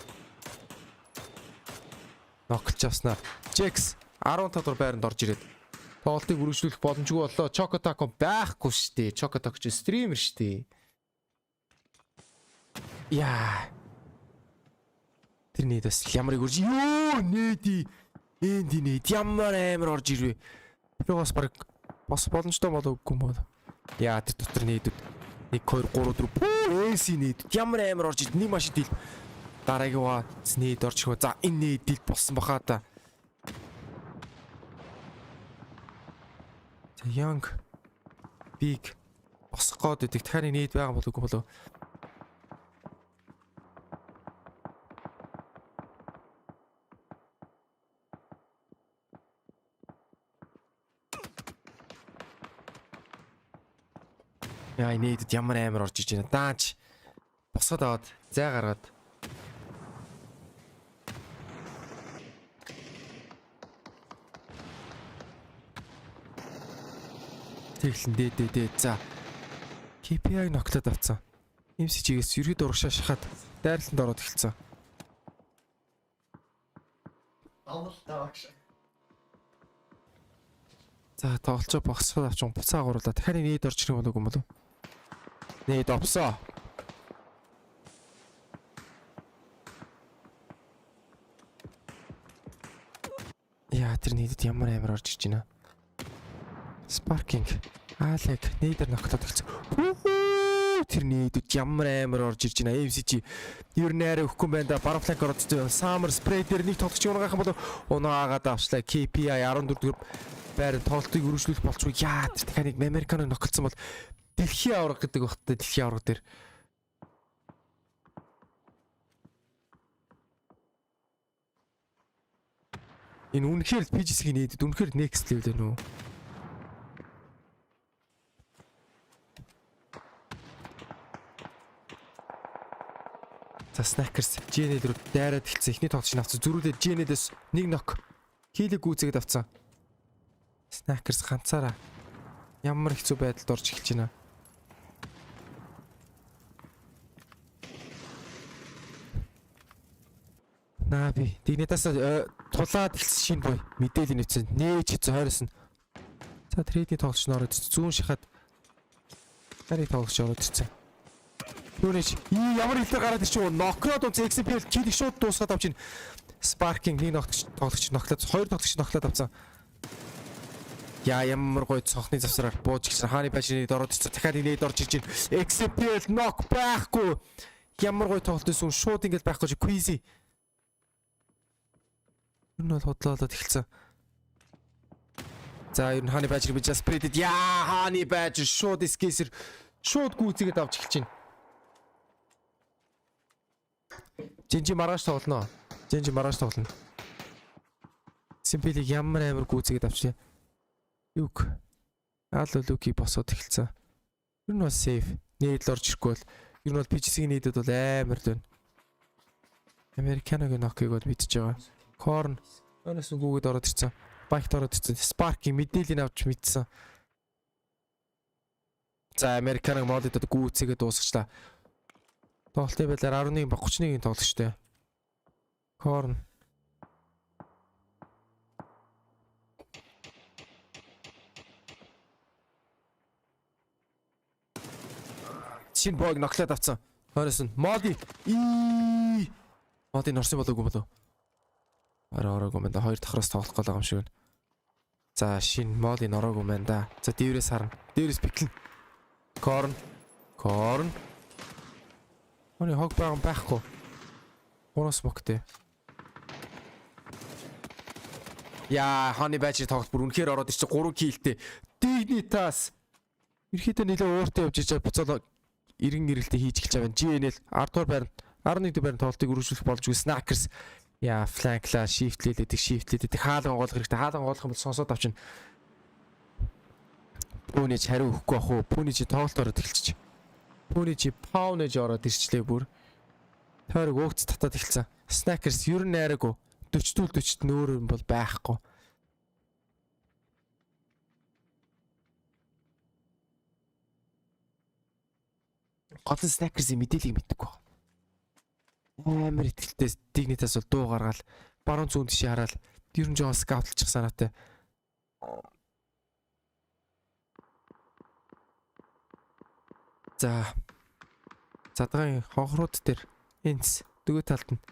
Speaker 4: Ноклж авснаа. Jex 15 дугаар байранд орж ирээд тоглолтыг үргэлжлүүлэх боломжгүй боллоо. Chocotako байхгүй штэ. Chocotako ч стример штэ. Яа. Тэр нийтэс ямар игурж ёо нээди. Энд нээд ямар амар орж ирвэ. Тэр бас боломжтой болоогүй юм бол. Яа тэр дотор нээдүүд 1 2 3 4 эси нээд ямар амар орж ид нэг машин дил дараагийн нээд орж хөө. За энэ нээд дил болсон баха та. За young big босох гээд идэх дахиад нээд байгаа болоогүй болоо. Яа нээдэд ямар амар орж иж байна. Даанч босоод аваад зай гаргаад. Тэглэн дээ. За. KPI ноклоод авцсан. MCG-гээс ерөөд урагшаа шахаад дайрлалд ороод эхэлсэн. За тоглолцоо босоод авч буцаа агууллаа. Дахиад нээд орж ирэх болоогүй юм болов. Нээд овсоо. Яа тэр нээдэд ямар амар орж ирж байна. Sparking. Алек нээдэр ноклоод эхэлсэн. Тэр нээдэд ямар амар орж ирж байна. MCG ер нь арай өгөхгүй байна да. Барфланк ороод Summer Spray дээр нэг тоглож байгаа юм болов. Унаагаад авчлаа. KPI 14 дэх байранд тоглолтыг үргэлжлүүлэх болчихгүй. Яа тэр дахиад нэг Американыг ноколцсон бол дэлхийн авраг гэдэг багтаа дэлхийн авраг дээр. Энэ үнэхээр PGC-ийн нээдэд үнэхээр next level нөө. За Snackers Jened рүү дайраад эхэлсэн. Эхний тоглолт чинь авсан. Зөрүүлээд Jened-ээс нэг нок килийг гүйцэгэд авсан. Snackers ганцаараа ямар хэцүү байдалд орж эхэлж байна. Наби дигнитаас тулаад эхэлсэн шинэ бой мэдээлэл нэвцэн нээж хэцүү хайраас нь. За трейдинг тоглолч нь ороод зүүн шахаад харийг тоглолч ороод ирсэн. Юунэж ямар хилдэр гараад ирчих вэ? Нокнод унц XPL килийг шууд дуусгаад авч ийн. Sparking нэг тоглогч ноклоод хоёр тоглогч ноклоод авсан. Яа ямар гоё цонхны завсраар бууж гисэн хааны башины ороод ирсэн. Дахиад нээд орж ирж байна. XPL нок байхгүй. Ямар гоё тоглолт байсан шууд ингэж байхгүй чи Quizy. Энэ бол хотлоолоод эхэлсэн. За ер нь хааны бажиг бич спредэд яа хааны баж шууд скейсер шууд гүйцэгээд авч эхэлж байна. Жинжи маргааш тоглоно. Жинжи маргааш тоглоно. Симпелиг ямар амар гүйцэгээд авчлаа. Юг. Аал луки босоод эхэлсэн. Ер нь бол сейф. Нээд л орж ирэхгүй бол ер нь бол PGC-ийн нээдэд бол амар л байна. Американогийн нокыг бол мэдчихэж байгаа. Корн өнөөс гүгэд ороод ирсэн. Байкт ороод ирсэн. Sparky мэдээлэл авч мэдсэн. За Американыг модод гүйцэгээд дуусгачлаа. Тоглолтын байдлаар 11-31-ийн тоглолттой. Корн. Чин бог ноклоод авсан. Хойроос нь моди. Моди норсон болоогүй болов. Ороогүй юм да. Хоёр давхраас тоглох гол байгаа юм шиг байна. За шин моди нороогүй юм да. За дээврээс харна. Дээврээс битлэн. Корн. Оны хог байхгүй. Гураас моктэй. Яа, Honey Badger тоглолт бүр үнэхээр ороод ирчих 3 киллтэй. Dignitas. Ерхийдээ нэлээ ууртай явж ичээ буцаал 90 ирэлтээ хийж эхэлж байгаа. GNL 10 дугаар байранд 11 дугаар байранд тоглолтыг үргэлжлүүлэх болж үгүй. Snackers. Яа, flank-лаа shift-лээд хаалган оолох хэрэгтэй. Хаалган оолох юм бол сонсоод авчин. Пүүнэж хариу өгөхгүй ах уу? Пүүнэж тоглолт ороод эхэлчих. Пүүнэж паунэж ороод ирчлээ бүр. Тойрог өөгц татаад эхэлсэн. Snackers ер нь айраагүй. 40-40 нөөр юм бол байхгүй. Гол нь Snackers-ийн мэдээллийг мэдгүй байна. Амар ихтэй Dignitas бол дуу гаргаал баруун зүүн тишээ хараад ер нь жоохон скаутлчих санаатай. За. Задгаан хонхрууд дээр Энс дөгөө талд нь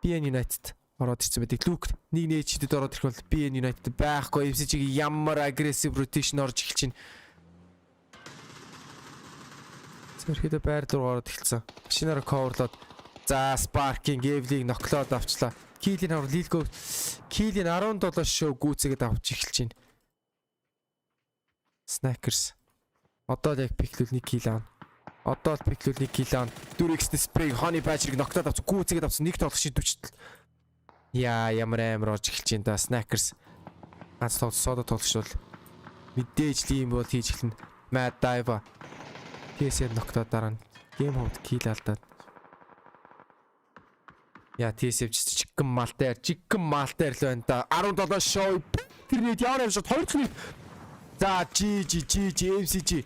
Speaker 4: BN United ороод ирсэн байдаг. Люк нэг нээчдэд ороод ирэх бол BN United байхгүй. FCG-ийн ямар агрессив rotation орж эхэлж байна. Зэрхэдэ байр руу ороод эхэлсэн. Машинаараа coverлоод за Sparking Gave-ийг ноклоод авчлаа. Килийн хавар Лилго Килийн 17 шоу гүйцэгээд авч эхэлж байна. Snackers одоо л яг пиклүүл 1 кил аав. Одоо л пиклүүл 1 кил аав. 4x spray Honey Badger-ыг ноктоод авч гүйцэгээд авсан нэг тоглох шиг төвчтөл. Яа, ямар амар орж эхэлж байна да. Snackers ганц содо тоглож бол мэдээж л юм бол хийж эхэлнэ. Mad Dive TS-ийг ноктоод дараа нь гейм ховд кил алдаад. Яа, TS-ийг чигэн малтаар л байна да. 17 шоу тэрний ямар юм шиг 2 цэний. За GG MCG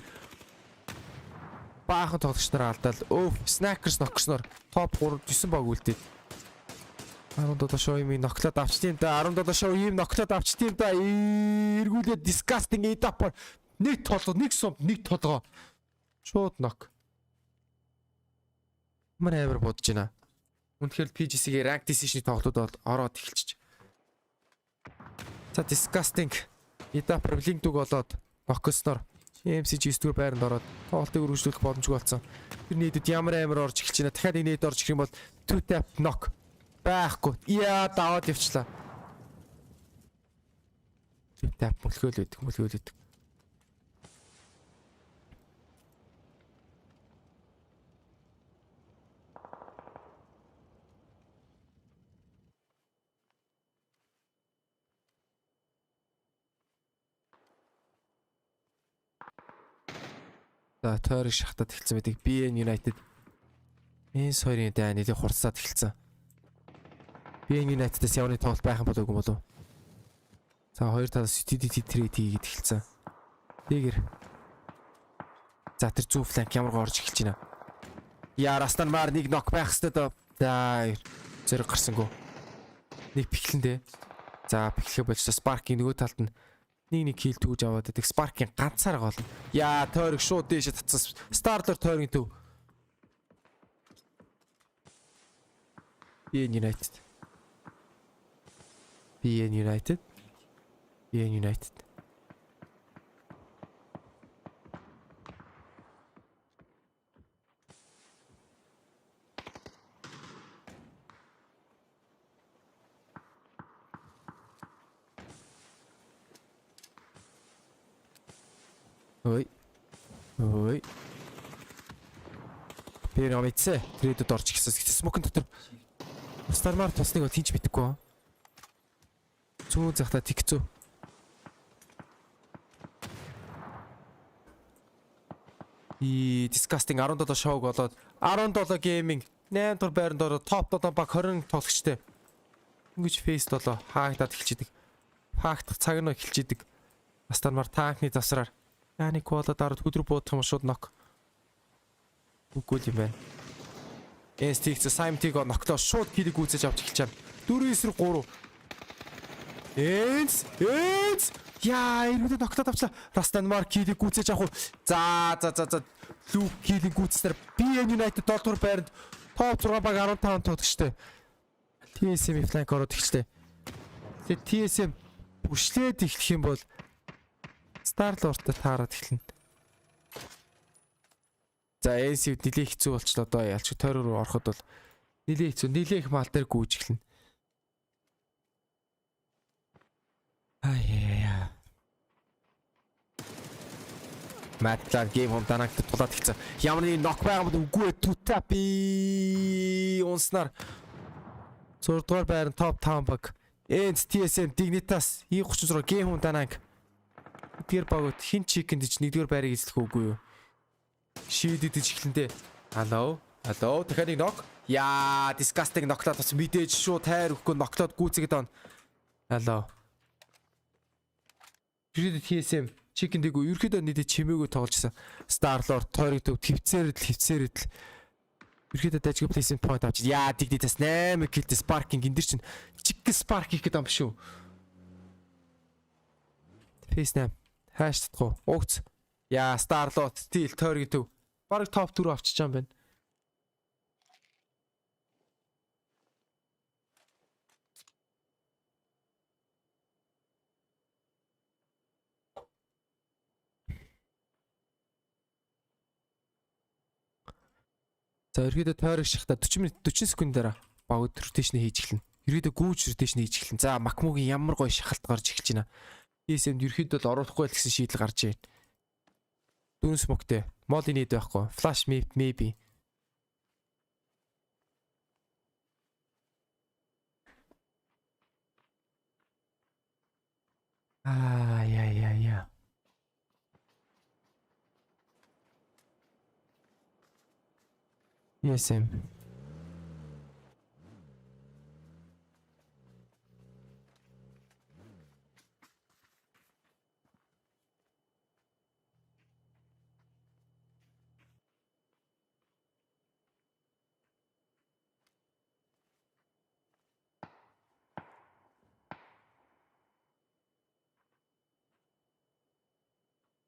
Speaker 4: баахан тоглогч нараа алдаал. Snackers ноксноор топ 3 9 баг үлдээд 17 шоу юм ноклоод авчтiin да. 17 шоу юм ноклоод авчтiin да. Эргүүлээд disgusting edapor нэг толгой нэг сум нэг толгой шууд нок. Амар бодож байна. Үнэхээр PGC-ийн rank decision-ийн тоглолтууд бол ороод эхэлчих. За disgusting edapor link дүг болоод ноксноор MCG 9 дугаар байранд ороод тоглолтыг үргэлжлүүлэх боломжгүй болсон. Тэр нийтэд ямар амар орж эхэлж байна. Дахиад нэг нийт орж ирэх юм бол 2 tap knock байхгүй. Яа, даваад явчлаа. 2 tap мөлгөөл өгдөг. За тойрог шахтаад эхэлсэн байдаг. BN United энэ хоёрын дай нэлээд хурцсаад эхэлсэн. BN United-аас явны тоглолт байх юм болов уу? За хоёр талаас TDT трейд хийгээд эхэлсэн. Тэгэр. За тэр зүү фланк ямар гоорж эхэлж байна. Яа, Растан маар нэг нок байх хэвээр. За зэрэг гарсангүй. Нэг пиклэндээ. За пиклэхэ болж Sparking нөгөө талд нь нэг кил түүж аваад байдаг. Sparking ганцаар гол. Яа, тойрог шууд дээш татсан. Starter тойргийн төв. BN United. Ой. Пирамидсэ трэдэд орж гисэн. Смокын дотор Стармар тосныг бол хийж мэдэхгүй. Зүүн захта тикцүү. Disgusting 17 шоуг болоод 17 гейминг 8 дугаар байранд ороод топ 7 баг 20 тоглогчтой. Ингэж фейс болоо хаагдаад эхэлж идэг. Фактх цаг нь эхэлж идэг. Стармар танкны засраар Яник болоод ард хөдрө буудах юм шууд нок. Үгүй юм байна. STX Simtig ноклоо шууд килийг үүсэж авч эхэлж байна. 4-3. Энс. Яа, ирмэд ноклоод авчлаа. Растан Марк килийг үүсэж авах уу? За. Люк килийг үүснээр BN United 7 дугаар байранд топ 6 баг 15 тоглогчтой. TSM фланк ороод эхэлжтэй. Тэгээ TSM бүшлээд эхлэх юм бол Star-Lord-тай таарад эхэлнэ. За NC-д нилээ хэцүү болчлоо доо ялч тойр руу ороход бол нилээ хэцүү. Нилээ их мал дээр гүйж эхэлнэ. Аяа. Матлаа гейм хом танагт тулаад хэлсэн. Ямар нэг нок байгаа бол үгүй түтэ би унснаар 6 дугаар байрны топ 5 баг. Энд TSM Dignitas E36 гейм хом танаг. Тэр багт хин чикэнд ч 1-р байрыг эзлэх үгүй юу? Шийдэд эхлэндээ. Hello. Дахиад нэг нок. Яа, disgusting ноклоод бас мэдээж шууд тайр өгөхгүй ноклоод гүйцэгэд он. Hello. Жирид TSM чикэндээ ерөөдөө нийтэд чимээгөө тогложсэн. Star-Lord тойрог төв хөвцөөд л ерөөдөө дайжгүй placement point авч. Яа, Dignitas 8 киллтэй sparking энэ дэр чинь чиг spark хийх гэдэг юм шүү. Face 8 хааш татгуу. Угц. Яа, Star-Lord стил тойрог төв. Бараг топ 4 авчиж байгаа юм байна. За ерөөдөө тойрог шахта 40 секунд дараа баг rotation хийж эхэлнэ. Ерөөдөө гүүж rotation хийж эхэлнэ. За Макмугийн ямар гоё шахалт гарч эхэлж байна. TSM-д ерөөдөө л оруулахгүй л гэсэн шийдэл гарч байна. Дүүн смоктэй. Молли need байхгүй. Flash maybe. Яа. TSM.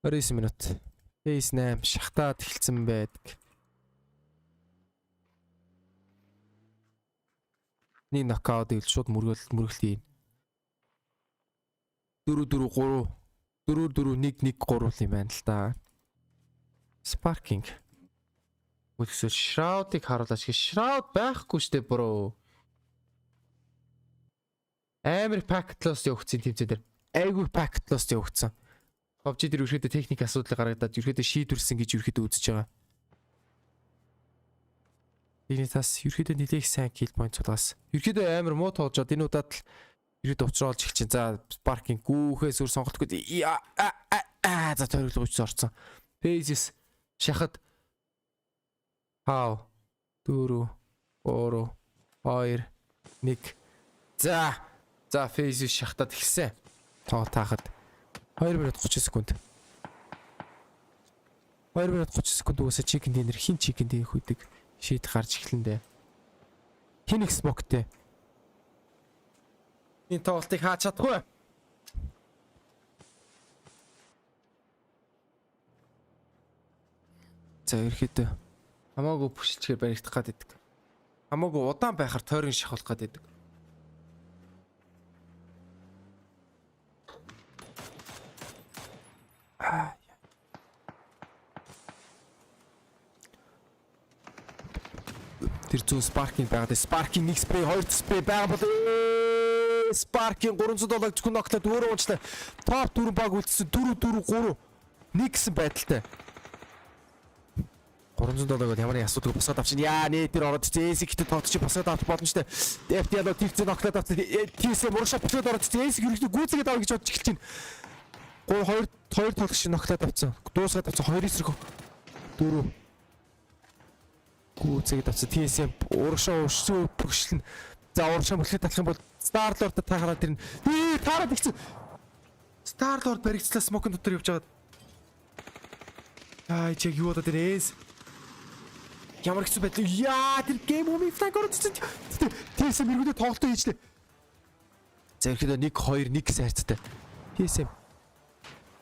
Speaker 4: Орис минут. Face 8 шахтаад эхэлсэн байдаг. Нэг нокаут ийл шууд мөргөлт ийн. 4-4-3 4-4-1-1-3 юм байна л да. Sparking. Үгүйсэл Shroud-ыг харуулаач. Shroud байхгүй штэ бро. Амар packet-лоос явагдсан тэмцээ дээр. Айгүй packet-лоос явагдсан. PUBG дээр ерөөдөө техник асуудал гаргадаад ерөөдөө шийдвэрлсэн гэж ерөөдөө үзэж байгаа. Dignitas ерөөдөө нэлээх сайн kill point цугаас. Ерөөдөө амар муу тоолжоод энэ удаад л ерөөдөө уцраалж эхэлчихэн. За sparking гүүхээс өөр сонголтгүй. За тойроглож орсон. Phases шахад. Хаа 4 3 2 1. За phases шахтаад эхэлсэн. Таахад 2 минут 30 секунд. 2 минут 30 секунд уусаа chicken dinner хин chicken dinner хүйдэг шийд гарч эхлэндээ. Хинх смоктэй. Энэ тоглолтыг хаач чадахгүй. За ерөөдөө хамаагүй бүшилчээр баригдах гээд байдаг. Хамаагүй удаан байхаар тойрон шахуулах гээд байдаг. Тэр зүүн sparking байгаад sparking нэг spray 2 spray байгаа бол sparking 300 зөвхөн ноклоод өөрөө уучлаа. Топ 4 баг үлдсэн 4-4-3 нэг гэсэн байдалтай. 300 бол ямар нэг асуудаг босоод авчин. Яа нэ тэр ороод зээсик ихтэй тоот чи босоод авах боломжтой. FTL тэрцэн ноклоод авсан. TSM урагшаа босоод ороод зээсик ерөөхдөө гүйцэгээд авах гэж бодож эхэлж байна. 2 тоглох шиг ноклоод авсан. Дуусгаад авсан 2 эсрэг 4 гүйцэгээд авсан. TSM урагшаа өршсөн бөгшлөн. За урагшаа мөлхөд талах юм бол Star-Lord таараад ирнэ. Таараад ихсэн. Star-Lord баригцлаа смокын дотор явж байгаа. Ай чиг юу удаа тэрээс. Ямар хэцүү байдлаа. Яа тэр гейм өмнө флаг орчихсон. TSM эргүүлээ тоглолтоо хийжлээ. За ихэд 1-2-1 гэсэн хайрцтай. TSM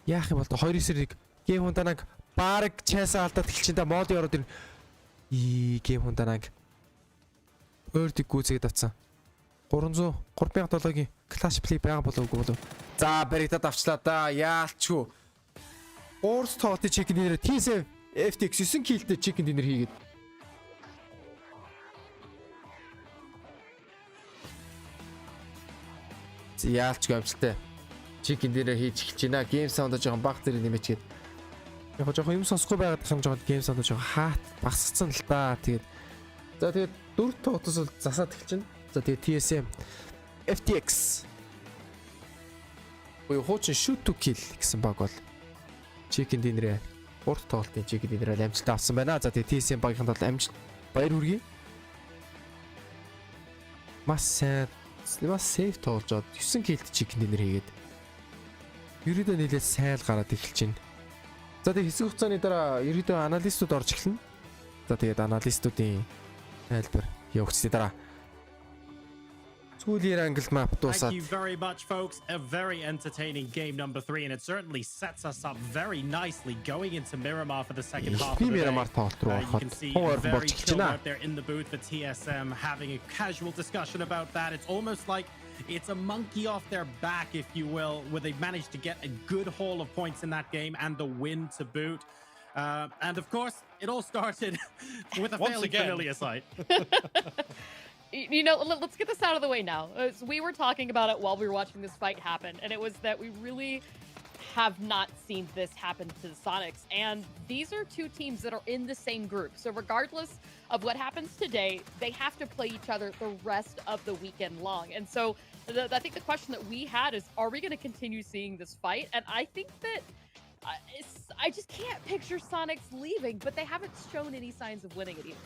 Speaker 4: яах юм бол 2-9-1 гейм хунданаг баг чайсаа алдаад эхэлчихэн да мод ороод ирнэ. Гейм хунданаг өөртөг гүйцэгээд авцсан. 3007-гийн клаш плей байгаа болов уу болов. За баригдаад авчлаа да. Яалчгүй. Орс тоот чекин динер TSM FTX 9 киллтэй чекин динер хийгээд. Яалчгүй амжилттай. Chicken дээр хийж эхэлж байна. Game sound жоохон баг зэрэг нэмээчгээд. Яг жоохон юм сонсохгүй байгаад тахсан жоохон game sound жоохон хаат багасцсан л та. Тэгээд за тэгээд 4 тоглолтоос бол засаад эхэлж байна. За тэгээд TSM FTX Ой хуучин shoot to kill гэсэн баг бол Chicken dinner-ээ 3 тоглолтын Chicken dinner-ээр амжилт авсан байна. За тэгээд TSM багийнхан бол амжилт баяр хүргэе. Маш safe тоглож аваад 9 kill Chicken dinner хийгээд ерөөдөө нийлээд сайл гараад эхэлж байна. За тэгээд хэсэг хугацааны дараа ерөөдөө аналистууд орж эхэлнэ. За тэгээд аналистуудын тайлбар явагдсны дараа
Speaker 1: Thank you very much, folks. A very entertaining game number 3, and it certainly sets us up very nicely going into Miramar for the second half of the day. You can see very chill out there in the booth for TSM having a casual discussion about that. It's almost like it's a monkey off their back, if you will, where they managed to get a good haul of points in that game and the win to boot. And of course, it all started with a fairly familiar sight.
Speaker 2: You know, let's get this out of the way now. We were talking about it while we were watching this fight happen, and it was that we really have not seen this happen to the Sonics. And these are two teams that are in the same group. So regardless of what happens today, they have to play each other the rest of the weekend long. And so I think the question that we had is, are we going to continue seeing this fight? And I think that I just can't picture Sonics leaving, but they haven't shown any signs of winning it either.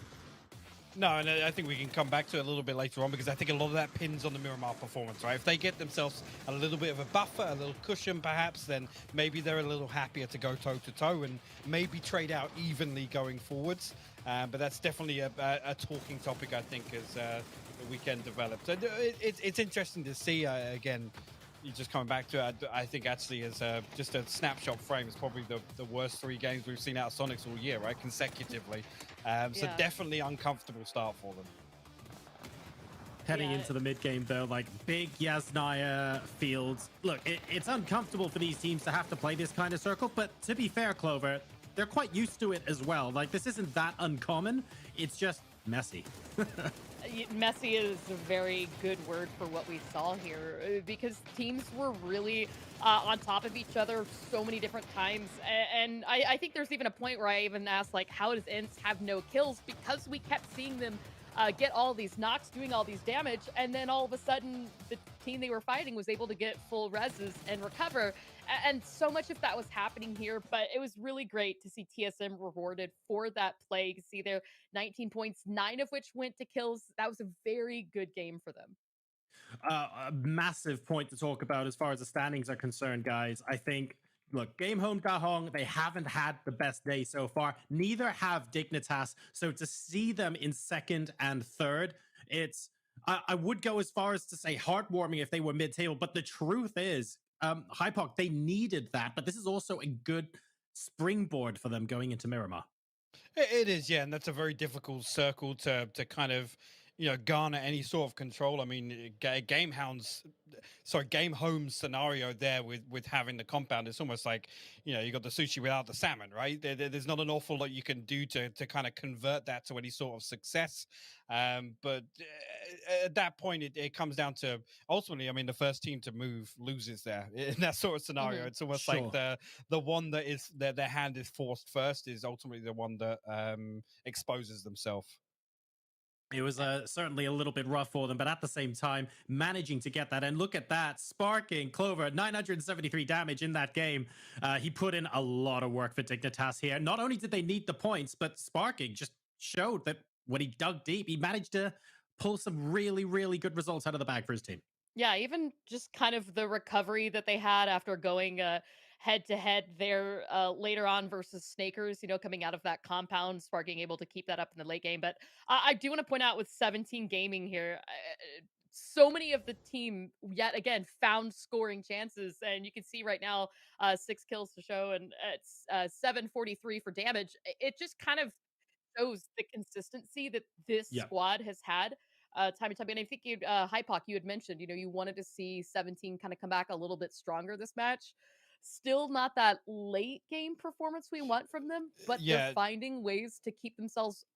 Speaker 3: No, and I think we can come back to it a little bit later on because I think a lot of that pins on the Miramar performance, right? If they get themselves a little bit of a buffer, a little cushion perhaps, then maybe they're a little happier to go toe-to-toe and maybe trade out evenly going forwards. But that's definitely a talking topic, I think, as the weekend develops. And it's interesting to see, again, you just coming back to it, I think actually as just a snapshot frame, it's probably the worst 3 games we've seen out of Sonics all year, right? Consecutively. So definitely uncomfortable start for them.
Speaker 1: Heading into the mid game though, like big Yasnaya fields. Look, it's uncomfortable for these teams to have to play this kind of circle, but to be fair, Clover, they're quite used to it as well. Like this isn't that uncommon. It's just messy.
Speaker 2: Messy is a very good word for what we saw here because teams were really on top of each other so many different times. And I think there's even a point where I even asked, like, how does Ints have no kills? Because we kept seeing them get all these knocks, doing all these damage, and then all of a sudden the team they were fighting was able to get full reses and recover. And so much of that was happening here, but it was really great to see TSM rewarded for that play. You can see there 19 points, 9 of which went to kills. That was a very good game for them.
Speaker 1: A massive point to talk about as far as the standings are concerned, guys. I think, look, Game Home Dahong, they haven't had the best day so far. Neither have Dignitas. So to see them in second and third, it's, I would go as far as to say heartwarming if they were mid-table. But the truth is, Hypoc, they needed that. But this is also a good springboard for them going into Miramar.
Speaker 3: It is, yeah. And that's a very difficult circle to kind of, you know, garner any sort of control. I mean, Game Home's scenario there with having the compound, it's almost like, you know, you got the sushi without the salmon, right? There's not an awful lot you can do to kind of convert that to any sort of success. But at that point, it comes down to ultimately, I mean, the first team to move loses there in that sort of scenario. It's almost like the one that is their hand is forced first is ultimately the one that exposes themselves.
Speaker 1: It was certainly a little bit rough for them, but at the same time, managing to get that. And look at that, Sparking, Clover, 973 damage in that game. He put in a lot of work for Dignitas here. Not only did they need the points, but Sparking just showed that when he dug deep, he managed to pull some really, really good results out of the bag for his team.
Speaker 2: Yeah, even just kind of the recovery that they had after going head-to-head there later on versus Snakers, you know, coming out of that compound, Sparking able to keep that up in the late game. But I do want to point out with 17 Gaming here, so many of the team, yet again, found scoring chances. And you can see right now, 6 kills to show, and it's 743 for damage. It just kind of shows the consistency that this squad has had. Time and time again. I think you, Hypoc, you had mentioned, you know, you wanted to see 17 kind of come back a little bit stronger this match. Still not that late game performance we want from them, but they're finding ways to keep themselves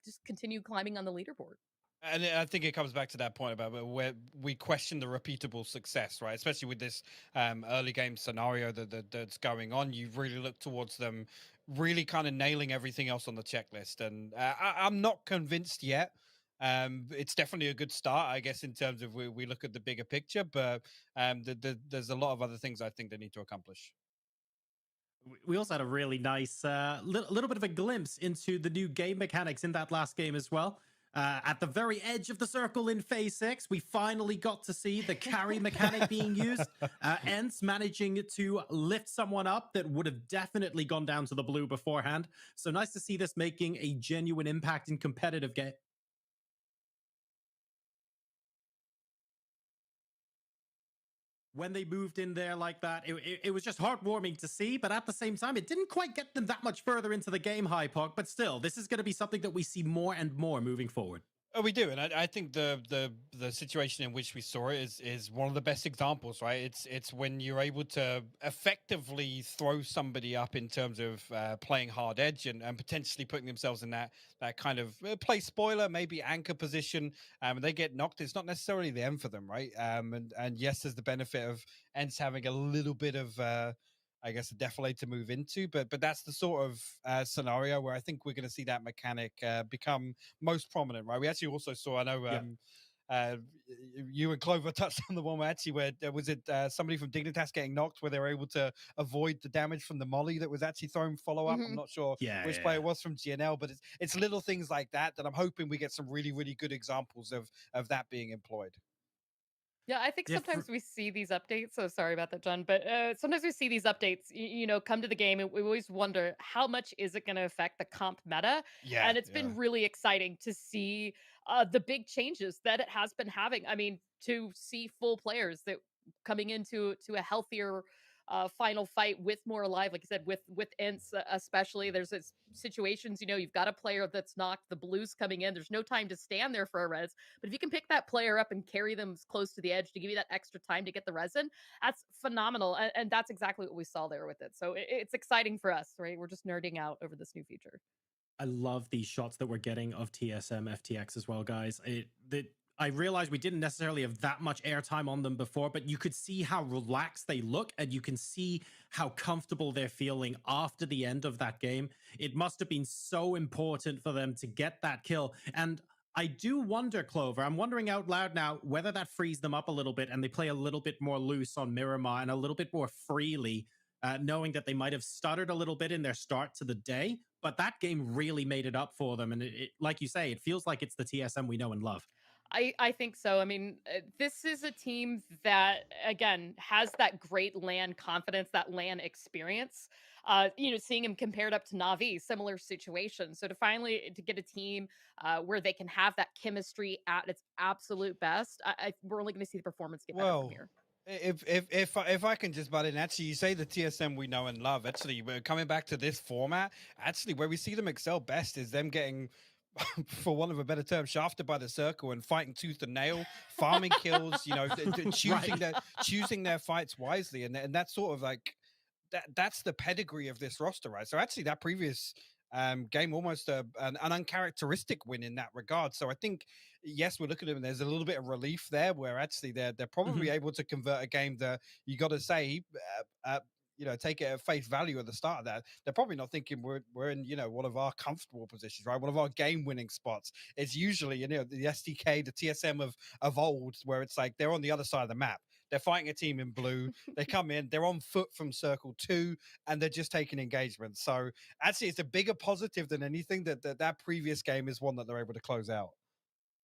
Speaker 2: just continue climbing on the leaderboard.
Speaker 3: And I think it comes back to that point about where we question the repeatable success, right? Especially with this early game scenario that's going on. You really look towards them really kind of nailing everything else on the checklist. And I'm not convinced yet. It's definitely a good start, I guess, in terms of we look at the bigger picture, but there's a lot of other things I think they need to accomplish.
Speaker 1: We also had a really nice little bit of a glimpse into the new game mechanics in that last game as well. At the very edge of the circle in phase 6, we finally got to see the carry mechanic being used. Ents managing to lift someone up that would have definitely gone down to the blue beforehand. So nice to see this making a genuine impact in competitive game. When they moved in there like that, it was just heartwarming to see, but at the same time, it didn't quite get them that much further into the game, Hypok, but still, this is going to be something that we see more and more moving forward.
Speaker 3: Oh, we do, and I think the situation in which we saw it is one of the best examples, right? It's when you're able to effectively throw somebody up in terms of playing hard edge and potentially putting themselves in that kind of play spoiler, maybe anchor position, and they get knocked. It's not necessarily the end for them, right? And yes, there's the benefit of Ents having a little bit of I guess a defilade to move into, but that's the sort of scenario where I think we're going to see that mechanic become most prominent, right? We actually also saw, I know, you and Clover touched on the one where actually where was it somebody from Dignitas getting knocked where they were able to avoid the damage from the molly that was actually thrown follow up. I'm not sure which player it was from GNL, but it's little things like that I'm hoping we get some really, really good examples of that being employed.
Speaker 2: Yeah, I think sometimes we see these updates. So sorry about that, John. But sometimes we see these updates, come to the game, and we always wonder how much is it going to affect the comp meta.
Speaker 3: Yeah,
Speaker 2: and it's been really exciting to see the big changes that it has been having. I mean, to see full players that coming into a healthier final fight with more alive, like you said, with Ints especially. There's situations, you've got a player that's knocked, the blues coming in. There's no time to stand there for a res, but if you can pick that player up and carry them close to the edge to give you that extra time to get the resin, that's phenomenal. And that's exactly what we saw there with it. So it's exciting for us, right? We're just nerding out over this new feature.
Speaker 1: I love these shots that we're getting of TSM FTX as well, guys. I realized we didn't necessarily have that much airtime on them before, but you could see how relaxed they look, and you can see how comfortable they're feeling after the end of that game. It must have been so important for them to get that kill. And I do wonder, Clover, I'm wondering out loud now whether that frees them up a little bit and they play a little bit more loose on Miramar and a little bit more freely, knowing that they might have stuttered a little bit in their start to the day, but that game really made it up for them. And it like you say, it feels like it's the TSM we know and love.
Speaker 2: I think so. I mean, this is a team that, again, has that great LAN confidence, that LAN experience. Seeing him compared up to Na'Vi, similar situation. So to get a team where they can have that chemistry at its absolute best, we're only going to see the performance get better from here.
Speaker 3: If I can just butt in, actually, you say the TSM we know and love. Actually, we're coming back to this format. Actually, where we see them excel best is them getting, for want of a better term, shafted by the circle and fighting tooth and nail, farming kills. Choosing their fights wisely, and that's sort of like that's the pedigree of this roster, right? So actually, that previous game almost an uncharacteristic win in that regard. So I think, yes, we're looking at them. There's a little bit of relief there, where actually they're probably able to convert a game that you got to say, take it at face value at the start of that. They're probably not thinking we're in one of our comfortable positions, right? One of our game winning spots. It's usually the SDK, the TSM of old, where it's like they're on the other side of the map. They're fighting a team in blue. They come in, they're on foot from circle 2, and they're just taking engagement. So actually, it's a bigger positive than anything that previous game is one that they're able to close out.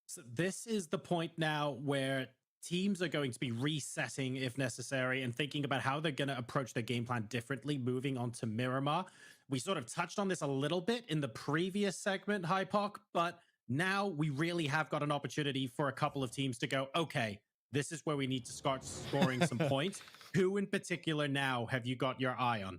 Speaker 1: So this is the point now where teams are going to be resetting if necessary and thinking about how they're going to approach their game plan differently moving on to Miramar. We sort of touched on this a little bit in the previous segment, Hypok, but now we really have got an opportunity for a couple of teams to go, okay, this is where we need to start scoring some points. Who in particular now have you got your eye on?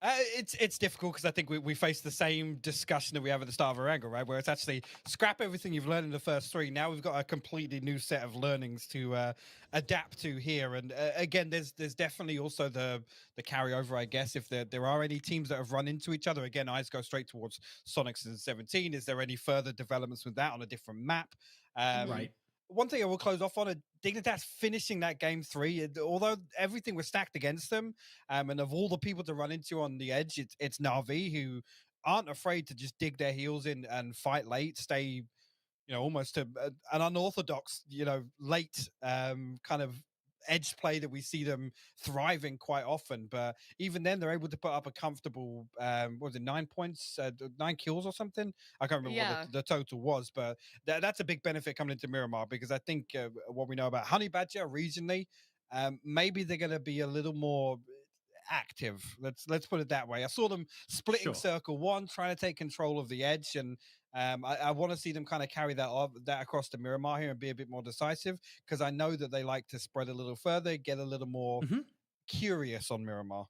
Speaker 3: It's difficult because I think we face the same discussion that we have at the start of our angle, right? Where it's actually scrap everything you've learned in the first 3. Now we've got a completely new set of learnings to adapt to here. And again, there's definitely also the carryover, I guess. If there are any teams that have run into each other, again, eyes go straight towards Sonic Season 17. Is there any further developments with that on a different map?
Speaker 1: Right.
Speaker 3: One thing I will close off on, Dignitas finishing that game 3, although everything was stacked against them, and of all the people to run into on the edge, it's Na'Vi, who aren't afraid to just dig their heels in and fight late, stay, almost to an unorthodox, late kind of edge play that we see them thriving quite often. But even then, they're able to put up a comfortable, what was it, 9 points, 9 kills or something? I can't remember what the total was, but that's a big benefit coming into Miramar, because I think what we know about Honey Badger regionally, maybe they're going to be a little more active. Let's put it that way. I saw them splitting Circle 1, trying to take control of the edge, and I want to see them kind of carry that across to Miramar here and be a bit more decisive, because I know that they like to spread a little further, get a little more curious on Miramar.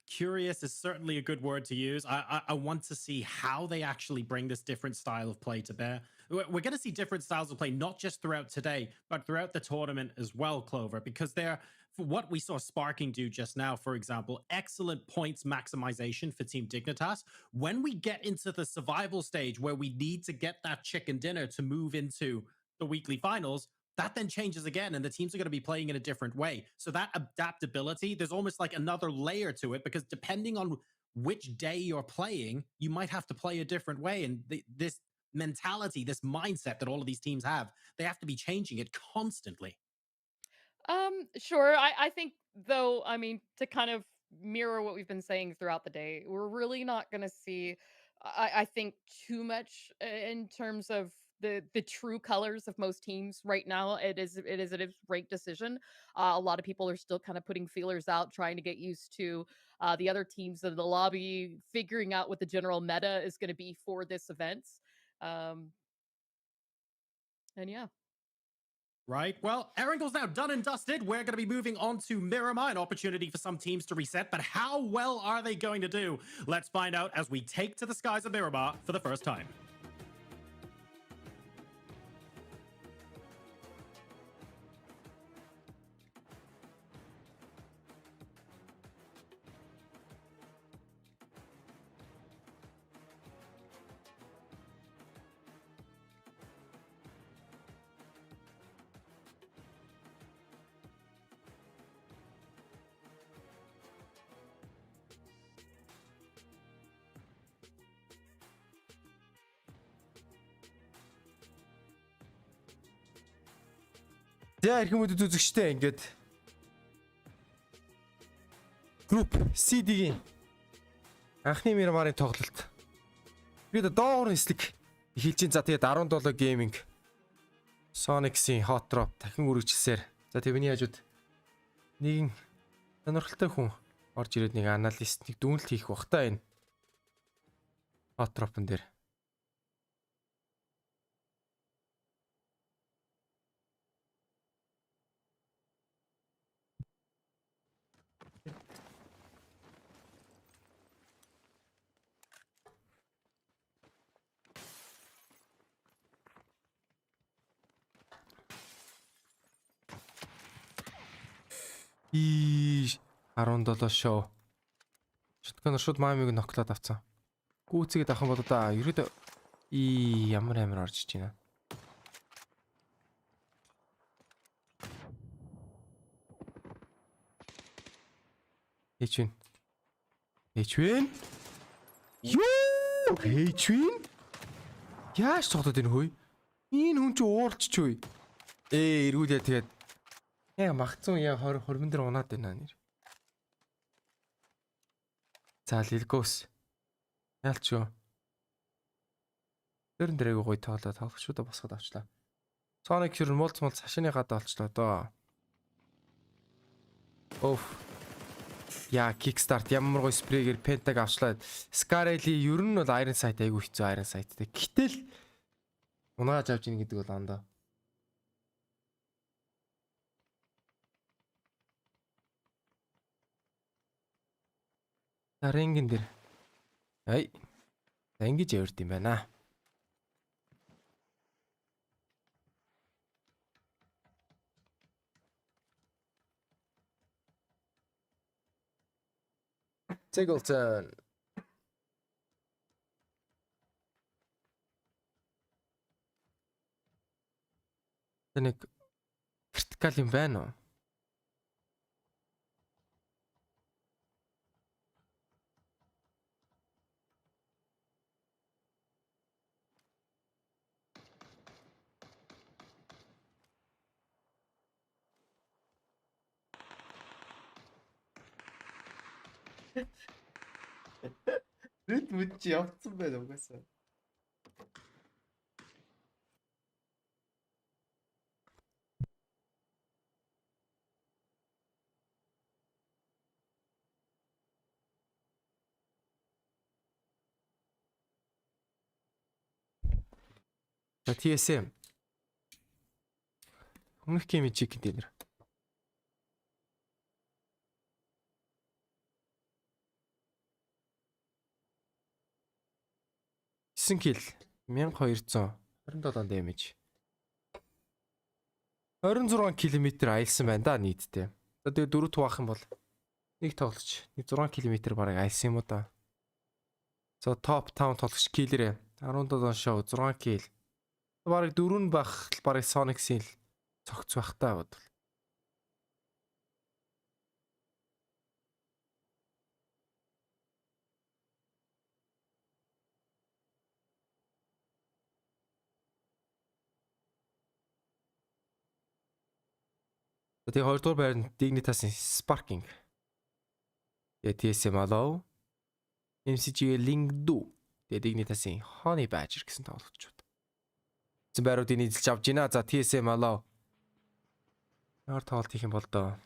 Speaker 1: Curious is certainly a good word to use. I want to see how they actually bring this different style of play to bear. We're going to see different styles of play, not just throughout today, but throughout the tournament as well, Clover, because for what we saw Sparking do just now, for example, excellent points maximization for Team Dignitas. When we get into the survival stage where we need to get that chicken dinner to move into the weekly finals, that then changes again, and the teams are going to be playing in a different way. So that adaptability, there's almost like another layer to it, because depending on which day you're playing, you might have to play a different way. And this mentality, this mindset that all of these teams have, they have to be changing it constantly.
Speaker 2: Sure. I think, though, I mean, to kind of mirror what we've been saying throughout the day, we're really not going to see, I think, too much in terms of the true colors of most teams right now. It is a ranked decision. A lot of people are still kind of putting feelers out, trying to get used to the other teams in the lobby, figuring out what the general meta is going to be for this event. And yeah.
Speaker 1: Right. Well, Erangel's now done and dusted. We're going to be moving on to Miramar, an opportunity for some teams to reset. But how well are they going to do? Let's find out as we take to the skies of Miramar for the first time.
Speaker 4: За эрхэм үдэд үзэгчтэй ингээд групп CD-ийн анхны Miramar-ын тоглолт. Тэгээд доогуур нислэг эхэлж ин. За тэгээд 17 Gaming Sonic-ийн Hot Drop дахин үргэлжилсээр. За тэрний хажууд нэгэн сонирхолтой хүн орж ирээд нэг аналист нэг дүгнэлт хийх бах та энэ Hot Drop-ын дээр. Ийш 17 шоу. Шотконор шууд маамиг ноклоод авцсан. Гүүцгээд авах юм бол одоо ерөөдөө ямар амар орж иж байна. Эчвэн. Юу? Эчвэн? Яаш цогтод энэ хөөе? Энэ хүн чи уурч ч үе. Эргүүлээ тэгээд яа магцсан яа 20 дээр унаад байна нэр. За Лилгос. Яалч юу? Тэрэн дээрээ гоё тоглох шүү дээ босгоод авчлаа. Sonic хэр муулц хашааны гадаа олчлоо доо. Оф. Яа kickstart ямар гоё спрейгээр пентаг авчлаа. Scarelli ер нь бол Iron Sight айгу хэцүү Iron Sightтэй. Гэтэл унааж авч ийн гэдэг бол андаа. Рингэн дээр. Ай. Ингэж явард юм байна. Singleton. Тэнийг критикал юм байна уу? Рэд мүд чи явцсан байна угаасаа. TSM. Өмнөх гейм чиг контейнер. Килл 1227 damage. 26 км аялсан байна да нийтдээ. За тэгээ 4 туваах юм бол нэг тоглолч 6 км бараг аялсан юм уу да. За топ 5 тоглогч киллэрээ 17 шоу 6 килл. Бараг 4 нь бах бараг Sonic-ийн л цогц байх та бодвол. Тэгээ 2 дугаар байранд Dignitas-ийн Sparking. Тэгээ TSM Allow, MCG Lingdu, тэгээ Dignitas-ийн Honey Badger гэсэн тоглогчид. Зэн байруудыг нийлж авч гинэ. За TSM Allow. Ямар тоглолт хийх юм бол доо.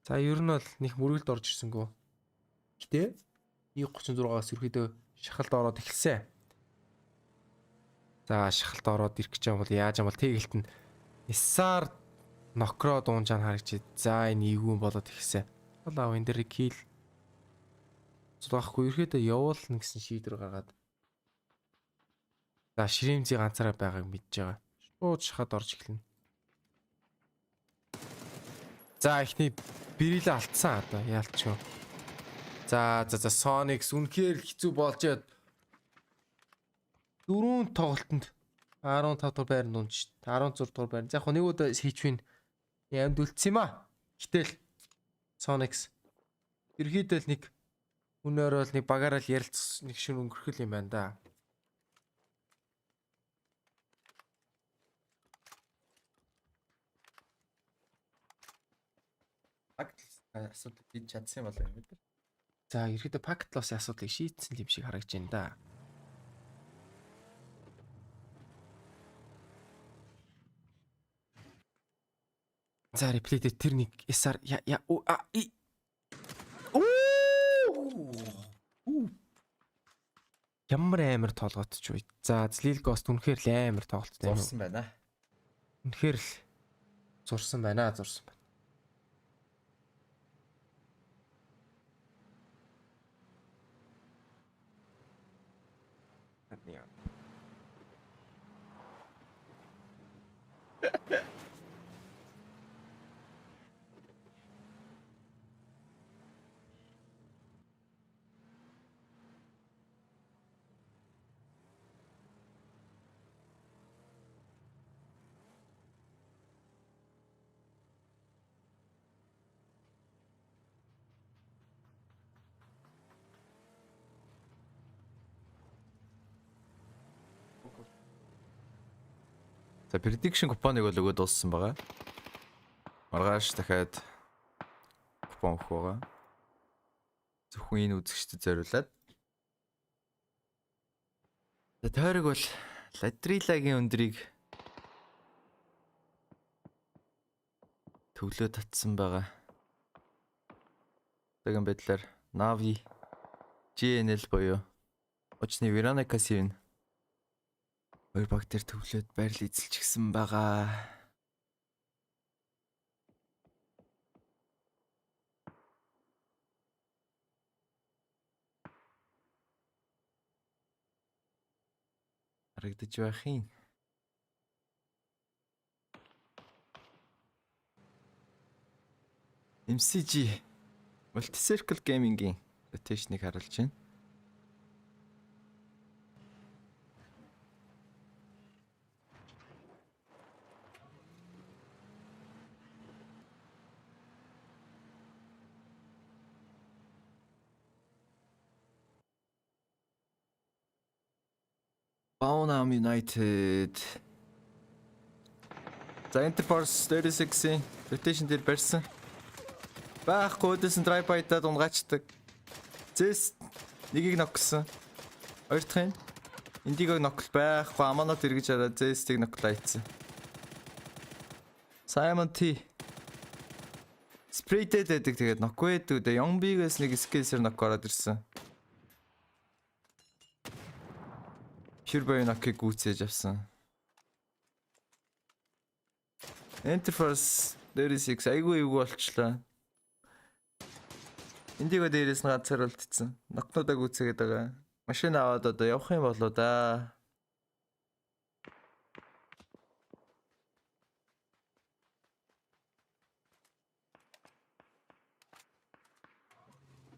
Speaker 4: За ер нь бол нэг мөргөлд орж ирсэнгүү. Гэтэ E36-аас ерөөдөө шахалт ороод эхэлсэн. За шахалт ороод ирэх гэж юм бол яаж юм бол тэгэлт нь Исаар нокро дуунжаа харагч. За энэ ийгүүн болоод ихсэн. Болоо энэ дээр кил зурахгүй ерөөдөө явуулна гэсэн шийдвэр гаргаад. За ширэмзий ганцаараа байгааг мэдж байгаа. Шууд шахаад орж эхэлнэ. За ихний бэрилээ алдсан одоо яалч юу. За Sonic үнэхээр хэцүү болж яд. 4 тоглолтод 15 дугаар байранд унж 16 дугаар байранд. За яг нэг удаа хийчвэн ямд үлдсэн юм а. Гэтэл Sonic ерхийдөө л нэг өнөөрөө л нэг багаараа л ярилцсан нэг шин өнгөрхөл юм байна да. Асуудал хийж чадсан юм болоо юм бид. За ерөөдөө пакет лоссын асуудлыг шийдсэн юм шиг харагдаж байна да. За реплей дээр тэр нэг SR ямар амар тоолгот ч үе. За Zlil Ghost үнэхээр л амар тоглолттой юм. Зурсан байна. Үнэхээр л зурсан байна. За prediction купоныг бол өгөөд дууссан байгаа. Маргааш дахиад купон өгөх байгаа. Зөвхөн энэ үзэгчдэд зориулаад. За тойрог бол Ladrillaгийн өндрийг төвлөө татсан байгаа. Тэгэн байдлаар Navi GNL буюу очны Veronica-ийн хоёр баг дээр төвлөөд байрал эзэлчихсэн байгаа. Харагдаж байх юм. MCG Multi-Circle Gaming-ийн rotation-ыг харуулж байна. Baunam United. За Interforce 36-ийн rotation дээр барьсан. Байхгүй дэсэн drive by-дад унгачдаг. Зэс нэгийг ноксон. Хоёр дахь нь Индигог нокл байхгүй. Аманот эргэж хараад зэстийг ноклайцсан. Simon T. Spray-тэй дэдэг тэгээд нок байдаг. Young-бигээс нэг скейсер нок ороод ирсэн. Pure boy нокыг гүйцээж авсан. Interforce 36 айгүй эвгүй болчлаа. Индиго дээрээс нь ганцаар үлдсэн. Нокнуудаа гүйцээгээд байгаа. Машин аваад одоо явах юм болоо да.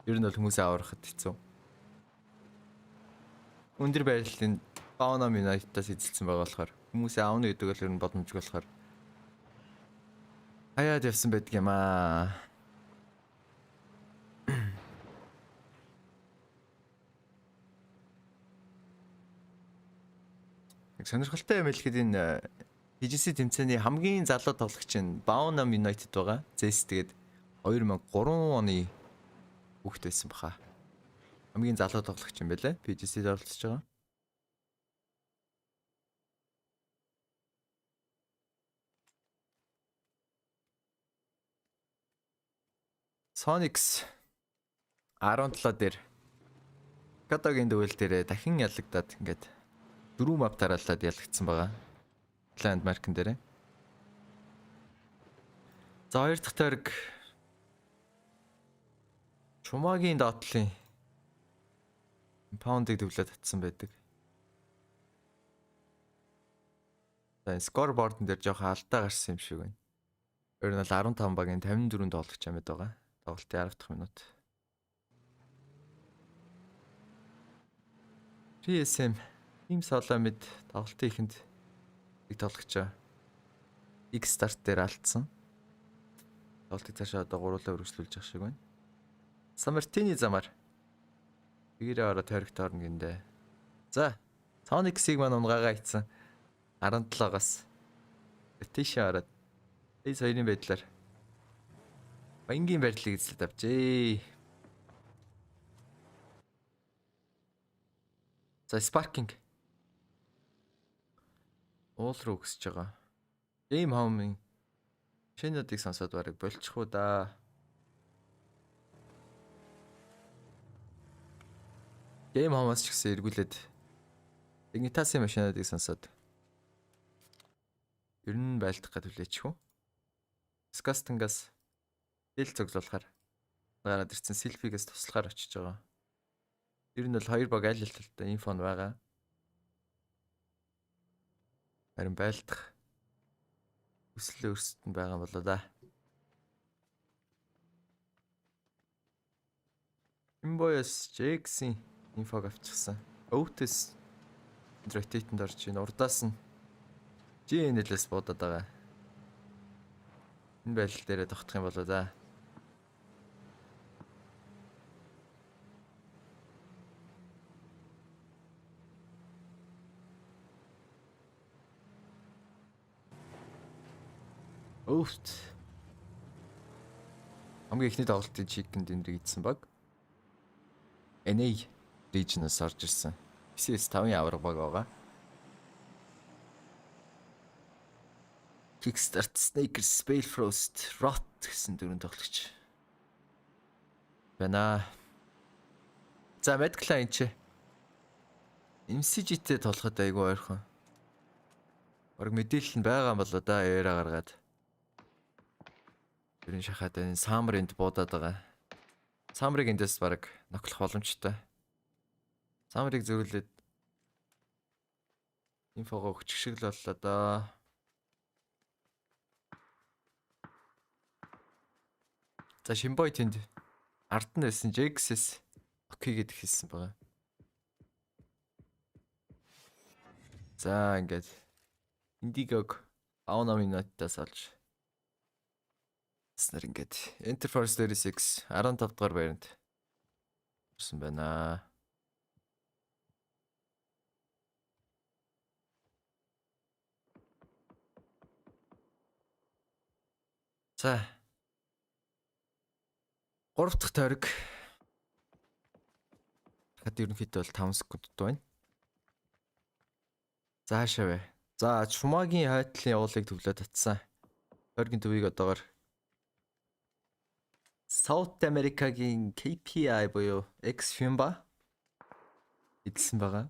Speaker 4: Ер нь бол хүмүүсээ аврахад хэцүү. Өндөр байрлалын Baunam United-аас эзэлсэн байгаа болохоор хүмүүсээ аавна гэдэг бол ер нь боломжгүй болохоор хаяад явсан байдаг юм аа. Сонирхолтой юм хэлэхэд энэ PGC тэмцээний хамгийн залуу тоглогч нь Baunam United байгаа. Зэс тэгээд 2003 оны хүүхэд байсан баха. Хамгийн залуу тоглогч юм байлаа. PGC-д оролцож байгаа. Sonics 17 дээр Катагийн дэвэл дээр дахин ялагдаад ингээд 4 map дараалаад ялагдсан байгаа. Landmark-ын дээр. За хоёр дахь тойрог Чумагийн доотлын паундыг төвлөд татсан байдаг. За скорбордн дээр жоохон алдаа гарсан юм шиг байна. Өөр нь бол 15 багийн 54 тоглогч амьд байгаа. Тоглолтын 10 дахь минут. PSM Team Solomid тоглолтын ихэнд нэг тоглогчоо X start дээр алдсан. Тоглолтыг цаашаа одоо гуруулаа өргөжлүүлж явах шиг байна. Самартины замаар бигээрээ ороод тойрогт орно гиндэ. За, Sonic-ийг маань унгаагаа ийцэн 17-оос Decision ороод эс хоёрын байдлаар баянгийн байрлалыг эзлээд авчээ. За, Sparking уул руу өсөж байгаа. Game home-ын шинэдийг сонсоод барыг болчих уу да. Game home-аас ч гэсэн эргүүлээд Игнитасын машинуудыг сонсоод ер нь байлдах гэж хүлээчих үү. Скастангаас ил цоглуулахаар гараад ирсэн селфигээс туслахаар очиж байгаа. Ер нь бол хоёр баг аль талтай инфо нь байгаа. Харин байлдах хүсэл өөрсдөд нь байгаа болоо да. Имбоёс Джексын инфог авчихсан. Өвтөс rotate-д орж ийн урдаас нь GNL-с бодоод байгаа. Энэ байл дээрээ тогтох юм болоо да. Өвт. Хамгийн ихний тоглолтын чигэнд энэ ийдсэн баг. NA region-аас орж ирсэн. CS5-ын авраг баг байгаа. Kickstart, Snakers, Balefrost, Rot гэсэн дөрөв тоглогч. Бана. За, Medcline ч MCG-тэй тоглоход айгүй ойрхон. Бараг мэдээлэл нь байгаа юм болоо да, яриа гаргаад. Тэрэн шахаад энэ Самринд буудаад байгаа. Самрыг эндээс бараг ноклох боломжтой. Самрыг зөрүүлээд Инфого өгчих шиг л боллоо да. За Шинбой тэнд ард нь байсан Jexs окей гэдг хэлсэн байгаа. За ингээд Indigo Auna минутаас олж снэр ингээд Interforce 36 15 дугаар байранд ирсэн байна. За 3 дахь тойрог. Хад ерөнхийдөө бол 5 секунд байна. Заашаа бай. За Чумагийн хайтлын явуулыг төвлөө татсан. Тойргийн төвийг одоогоор South America-гийн KPI буюу X-Fimba эдэлсэн байгаа.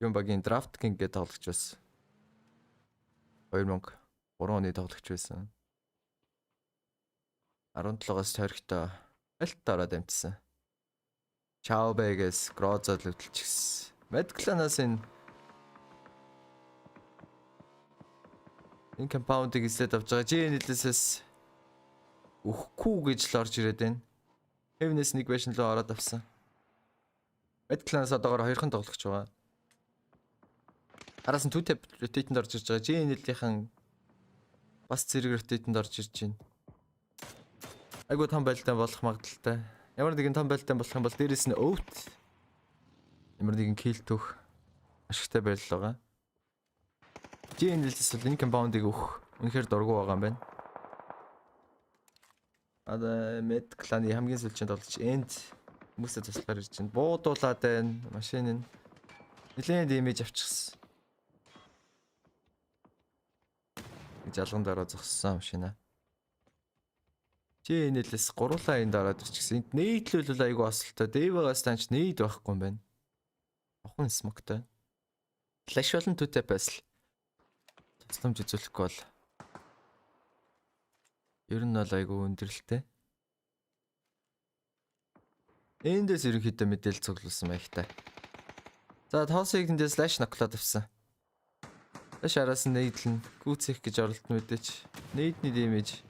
Speaker 4: Fimba-гийн Draft King гэдэг тоглогч байсан. 2003 оны тоглогч байсан. 17-оос тойрогтой альт ороод амжсан. Чаубегээс Грозод лөвдөлчихсэн. Медкланаас энэ компаундыг эслээд авч байгаа. GNL-с өхгүй гэж л орж ирээд байна. Heaven-с нэг байшин руу ороод авсан. Медкланаас одоогоор 2хан тоглогч байгаа. Араас нь түүтэй rotate-д орж ирж байгаа. GNL-ийнхэн бас зэрэг rotate-д орж ирж байна. Айгуу том байлтай болох магадaltaй. Ямар нэгэн том байлтай болох юм бол дээрэс нь өвт. Ямар нэгэн kill төх ашигтай байл байгаа. GNL-с бол энэ компаундыг өгөх үнэхээр дургу байгаа юм байна. Ада Med Clan-ы хамгийн сүүлчийн тоглогч End хүмүүсээ туслахаар ирж байна. Буудуулаад байна. Машин нь нэлээд имиж авчихсан. Жалган дараа зогссон машина. GNL-с гурлаа энд ороод ирчихсэн. Энд нийтлүүлэл айгу осолтой. Дэвагаас танч нийт байхгүй юм байна. Охин смоктой. Флаш болон түүтэй байсал. Тусламж үзүүлэхгүй бол ер нь бол айгу өндөрлөлтэй. Эндээс ерөнхийдөө мэдээлэл цуглуулсан байхтай. За тоосыг тэндээс слаш наклаад авсан. Слаш араас нь нийтлэн гүцэх гэж оролт мэдээч. Нийтний дэмэж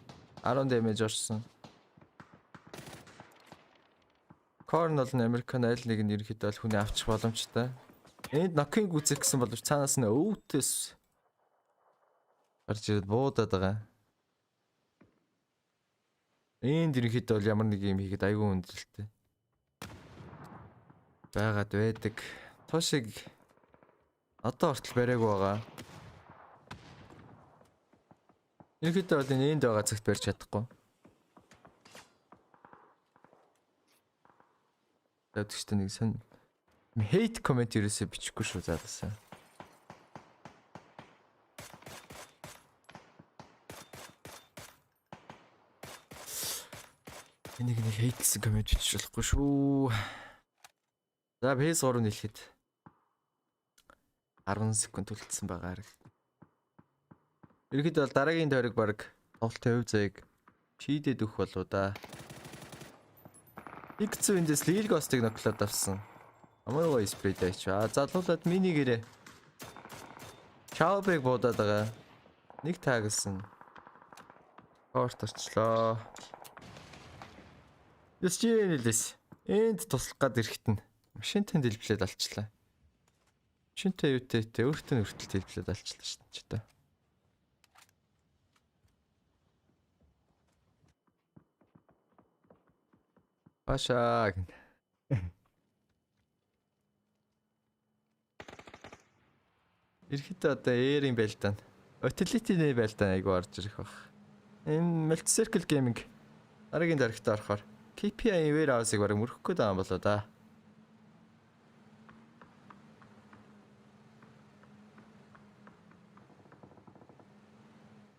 Speaker 4: 10 damage орсон. Корн бол Американ айл нэг нь ерөнхийдөө л хүний авчих боломжтой. Энд нокинг үзэх гэсэн боловч цаанаас нь өвтөс гарч ирээд буудаад байгаа. Энд ерөнхийдөө бол ямар нэг юм хийгээд айгүй өндөрлөлтэй байгаад байдаг. Тошиг одоо хүртэл бариагүй байгаа. Ерөнхийдөө бол энэ энд байгаа цагт барьж чадахгүй. Тэгвэл нэг сон hate comment ерөөсөө бичихгүй шүү заалсан. Энийг нэг hate гэсэн comment бичих болохгүй шүү. За PS3 нэлэхэд 10 секунд үлдсэн байгаа хэрэг. Ерөнхийдөө бол дараагийн тойрог баг тоглолтын хувь заяаг шийдээд өгөх болоо да. X Windows League Ghost-ыг ноклоод авсан. Амар гоё спрей дайч. Залуулаад минигээрээ Чаубыг буудаад байгаа. Нэг таагалсан. Корт орчлоо. Ясчинэлээс энд туслах гад ирэхтэн машинтай дэлбэлээд алчлаа. Машинтай юутэй өөртөө хүртэл дэлбэлээд алчлаа шүү дээ. Башаа. Ерхэд одоо эерийн байлдаан. Utility-ний байлдаан айгу орж ирэх баг. Энэ Multi-Circle Gaming дараагийн дарагт орохоор KPI warehouse-ыг бараг мөрөхгүй даан болоо да.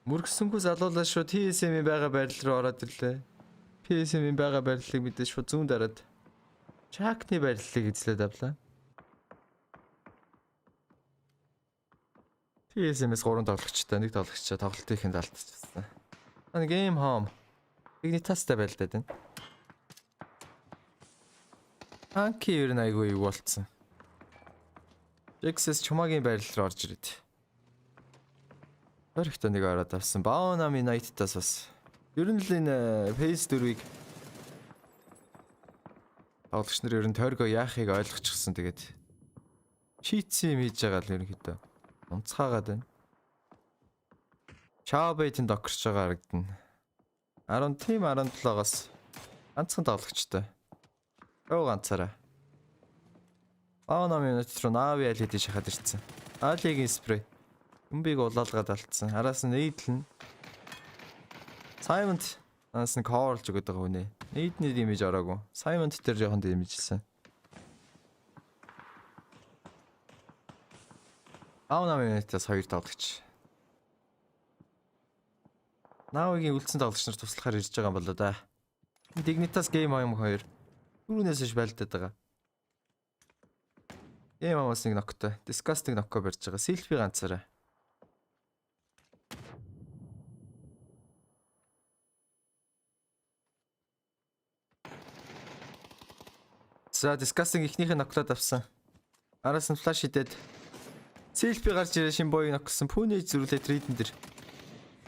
Speaker 4: Мөргсөнгөө залуулаа шууд TSM-ийн байгаа байрлал руу ороод ирлээ. PSM-ийн байгаа байрлалыг мэдээж шууд зүүн дараад Чакны байрлалыг эзлээд авлаа. PSM-с 3 тоглогчтой, нэг тоглогчтой тоглолтын ихэнд алдчихсан. Ан game home. Игнитастай байлдаад байна. Анки ер нь айгүй юу болцсон. Texas чумаагийн байрлал руу орж ирээд. Өрхтөө нэг ороод авсан. Баонами United-аас бас ер нь л энэ Phase 4-ийг тоглогч нар ер нь тойргоо яахыг ойлгочихсон. Тэгээд шийдсэн юм хийж байгаа л ерөнхийдөө онцгаагаад байна. Чаобэйтэнд окрч байгаа харагдана. 10 тим 17-оос ганцхан тоглогчтой. Гоо ганцаараа. Баонами United руу Нави алид шахаад ирсэн. Алигийн спрей. Юмбиг улаалгаад алдсан. Араас нь нейдлэн. Саймонд анаас нь корлж өгöd байгаа хүнээ. Нейдний дэмэж ороогүй. Саймонд дээр жоохон дэмэжсэн. Баонами United-аас 2 тоглогч. Наавигийн үлдсэн тоглогч нар туслахаар ирж байгаа юм болоо да. Dignitas game 2. Түрүүнээс ш байлдаад байгаа. Game амаас нэг ноктой. Disgusting нокко барьж байгаа. Selfie ганцаараа. За Disgusting ихнийхээ ноклоод авсан. Араас нь флаш хидээд Selfie гарч ирээ шин боёг ноксон. Пүнэж зүрлээ трейдэн дэр.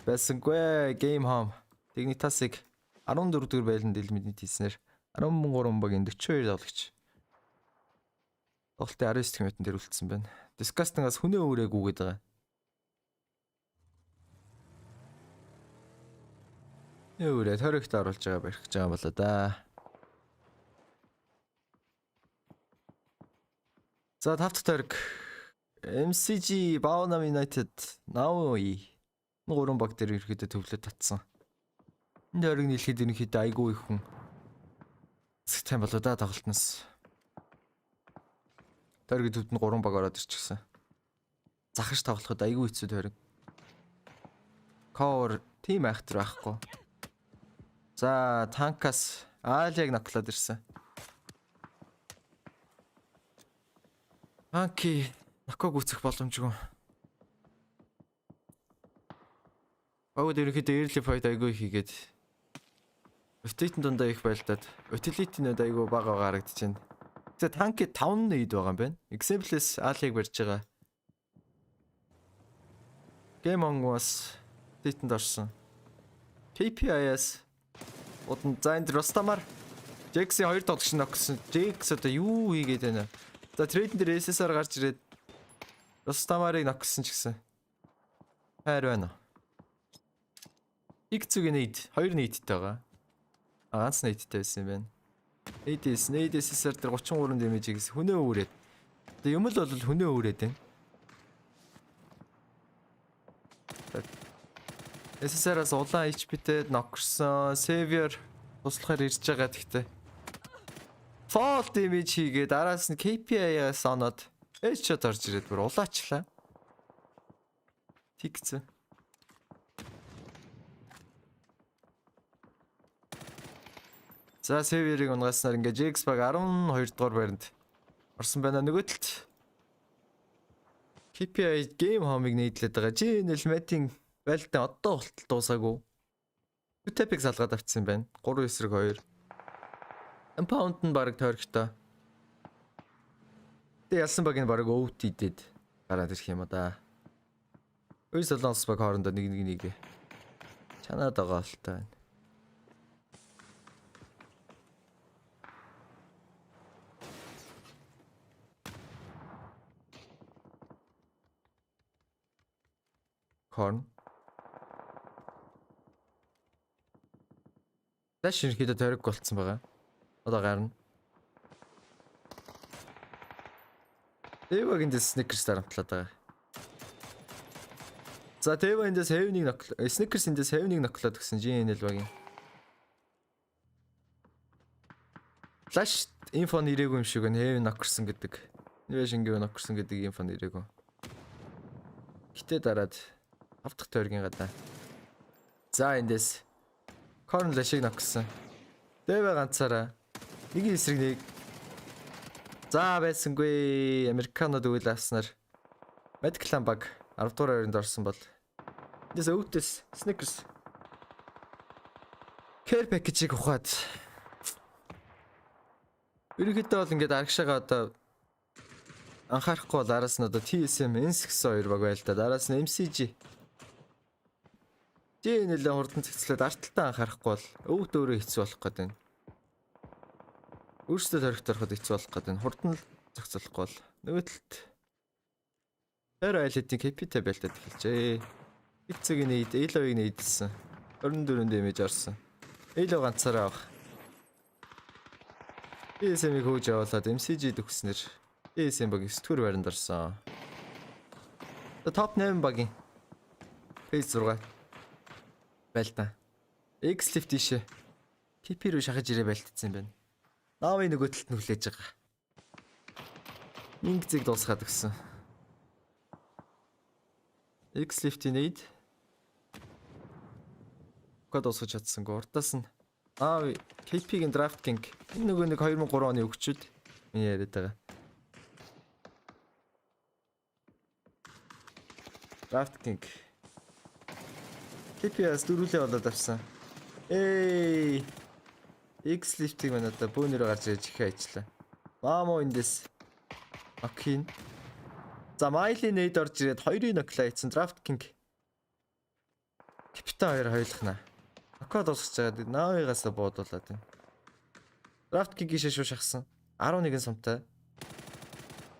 Speaker 4: Байсангүй game home. Dignitas-ыг 14 дугаар байланд дэлмэдний тийснэр 13 багийн 42 тоглогч. Тоглолтын 19 минутын дээр үлдсэн байна. Disgusting-аас хүнээ өөрөөгүйгээд байгаа. Өөрөө төрөгт оруулж байгаа барих гэж байгаа болоо да. За тавт төрөг MCG Баонами United Наои 3 баг дээр ирэхэд төвлөд татсан. Энд ориг нийлэхэд ерөнхийдөө айгүй их хүн хэсэгтэй болоо да тоглолтноос. Төрөг төвд нь 3 баг ороод ирчихсэн. Захаж тоглоход айгүй хэцүү төрөг. Cover team actor байхгүй. За танкас Алиг наклаад ирсэн. Анки наког үцэх боломжгүй. Багууд ерөнхийдөө early fight айгүй хийгээд Rotate-ын дундаа их байлдаад utility-нүүд айгүй бага харагдаж байна. Тэгээ танки 5 нээд байгаа юм байна. Example-с Алиг барьж байгаа. Game on-гоос Rotate-д орсон. KPI-аас удан зайнд Ростамар Jax-ийн 2 тоглогч ногсон. Jax одоо юу хийгээд байна? За трейдэн дээр SSR гарч ирээд Ростамарыг ногсон ч гэсэн. Хайр байна. Их зүг нээд 2 нээдтэй байгаа. Ганц нээдтэй байсан юм байна. Нээд SSR дээр 33 дэмэж гэсэн хүнээ өөрээд. Тэгээ юм л бол хүнээ өөрээд байна. SSR-аас улаан HP-тэй ноксон. Savior туслахаар ирж байгаа гэхдээ. Fall damage хийгээд араас нь KPI-аас оноод headshot орж ирээд бүр улаачлаа. Тэгцэн. За Savior-ыг унгааснаар ингээ Jax баг 12 дугаар байранд орсон байна. Нөгөө талд KPI game home-ыг нээдлээд байгаа. GNL Mating байлтаа одоо болтол дуусаагүй. 2 тапик салгаад авчихсан байна. 3-9-2. Impound нь баг тойрогтой. Тэ ялсан баг нь баг OT дээд гараад ирэх юм да. 2 солонгос баг хоорондоо нэг чанаад байгаа л та. Корн. Дэш ирэхэд тойрог болцсон байгаа. Одоо гарна. Дэвагийн дэс Snickers дарамтлаад байгаа. За Дэвагийн дэс Heaven-ийг ноклоо. Snickers-ийн дэс Heaven-ийг ноклоод гэсэн GNL багийн. Flash инфо нэрээгүй юм шиг байна. Heaven ноксон гэдэг. Invasion-ийг ноксон гэдэг инфо нэрээгүй. Гэтэ дараад автах тойргийн гадаа. За эндээс Корн лашиг ноксон. Дэвэ ганцаараа нэг эсрэг нэг. За байсангүй Американод үйл авснаар Medical баг 10 дугаар байранд орсон бол. Эндээс өвдөс Snickers care package-ийг ухаад. Ерөнхийдөө бол ингээд аргашаага одоо Анхаарахгүй бол араас нь одоо TSM Ensix 2 баг байл та. Араас нь MCG. Нэлээд хурдан цэцлээд арталтаа анхаарахгүй бол өвд өөрөө хэцүү болох гээд байна. Өөрсдөө төрөхөд хэцүү болох гээд байна. Хурдан л зохицуулахгүй бол нөгөө талд тэр айлтын KP-тэй байлтад эхэлжээ. Хилцэг нээд Elo-ыг нээдсэн. 24 дэмэж орсон. Elo ганцаараа авах. TSM-ийг хөөж явуулаад MCG төгснөр TSM баг 9-р байранд орсон. Топ 8 багийн Phase 6 байлтаа. X-Lift ишээ. TP рүү шахаж ирээ байлтцсан юм байна. Наавын нөгөө талд нь хүлээж байгаа. Инг зэг дуусгаад өгсөн. X-Lift-ийн need. Код дуусгаж чадсангүй. Урдаас нь Наави KP-гийн Draft King. Энэ нөгөө нэг 2003 оны өгчүүд миний яриад байгаа. Draft King. KP-аас дөрүүлээ болоод авсан. X-Lift-ийг мань одоо бөөнөрөө гарч ирж ихэ ажиллаа. Мамо эндээс Акин. За Майли нейд орж ирээд 2-ын ноклаа хийсэн Draft King. Капитан 2 хойлохна. Акад усгаж байгаа. Наавигаас буудуулаад байна. Draft King гişээ шүү шахсан. 11 сумтай.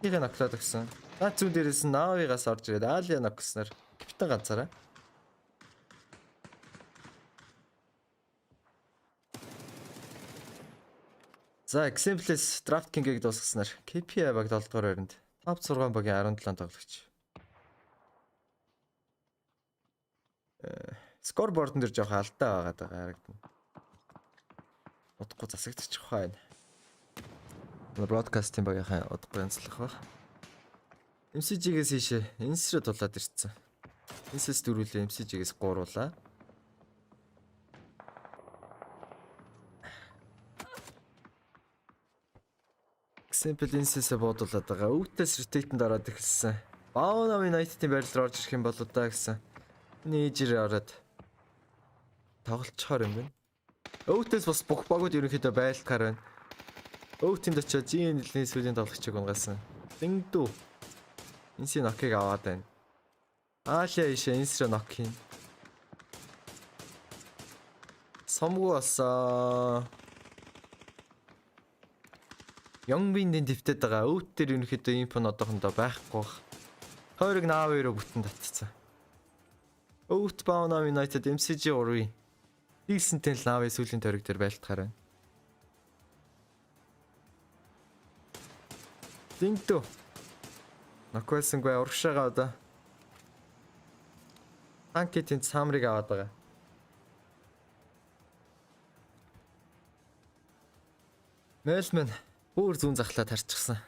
Speaker 4: Нэг ноклаад өгсөн. Наад зүүн дээрээс нь Наавигаас орж ирээд Алия нокснаар капитан ганцаараа. За, Exemples Draft King-ийг дуусгаснаар KPI баг 7 дугаар байранд 5-6 багийн 17 тоглогч. Scoreboard-н дээр жоох алдаа байгаад байгаа харагдана. Удахгүй засагдчих байна. Broadcast-ийн багийнхаа удахгүй янзлах баг. MCG-гээс ийшээ Ensix рүү дулаад ирсэн. Ensix дөрүүлээ MCG-гээс гууруулаа. Simple Ensix-ээ буудуулаад байгаа. Өвтөөс rotate-д ороод эхэлсэн. Baonam United-ийн байрал руу орж ирэх юм болоо да гэсэн. Нижер ороод тоглолцохоор юм байна. Өвтөөс бас бүх багууд ерөнхийдөө байлтахаар байна. Өвтөнд очиод GN-ийн сүүлийн тоглогчийг унгасан. Дингдүү. Энси нокийг аваад байна. Аашаа ишээ Ensix нок хийн. Сомгоо аса Youngwin-ийн дэвтээд байгаа. Өвт дээр ерөнхийдөө инфо нь одоохондоо байхгүй бах. Тойрог Navi-роо бүтэн татцсан. Өвт Baonam United MCG 3-ийн Decent-тэй Navi сүүлийн тойрог дээр байлтахаар байна. Дингдүү. Ноквэлсэнгүй урагшаага одоо. Анкетийн самрыг аваад байгаа. Мэлмэн бүр зүүн захлаад харчихсан.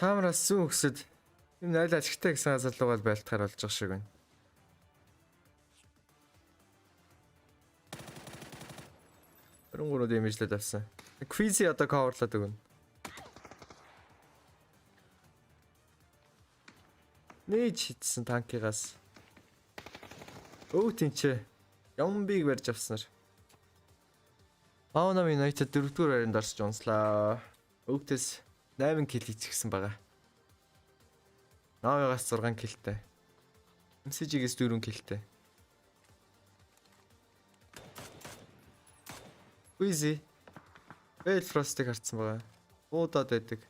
Speaker 4: Самраас зүүн өксөд юм айл ажигтай гэсэн азалуугаар байлтахаар болж байгаа шиг байна. Өрөнгөрөө дэмэжлээд авсан. Quiz одоо coverлаад өгнө. Нээж хитсэн танкигаас. Тэнчээ. Ямбиг барьж авснаар. Baonam United 4-р байранд орж унслаа. Өвтөөс 8 кил хийчихсэн байгаа. Наавигаас 6 килтэй. MCG-гээс 4 килтэй. Easy. Frost-ыг харцсан байгаа. Уудаад байдаг.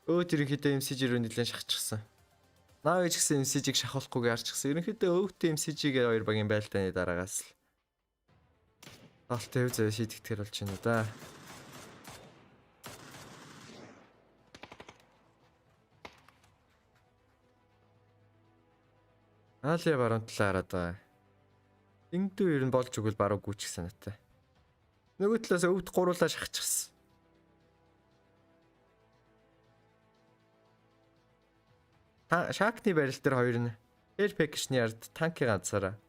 Speaker 4: Ерөнхийдөө MCG рүү нэлээд шахчихсан. Наав ч гэсэн MCG-г шахуулахгүйгээр арчихсан. Ерөнхийдөө өвтөө MCG-гээ 2 багийн байлдааны дараагаас л алтай хэв зав шийдэгдэхэр болж байна да. Алия баруун талаа хараад байгаа. Дингдүү ер нь болж өгвөл баруун гүйчих санаатай. Нөгөө талаас өвд гуруулаа шахчихсан. Шакны барил дээр хоёр нь Air Package-ны ард танки ганцаараа.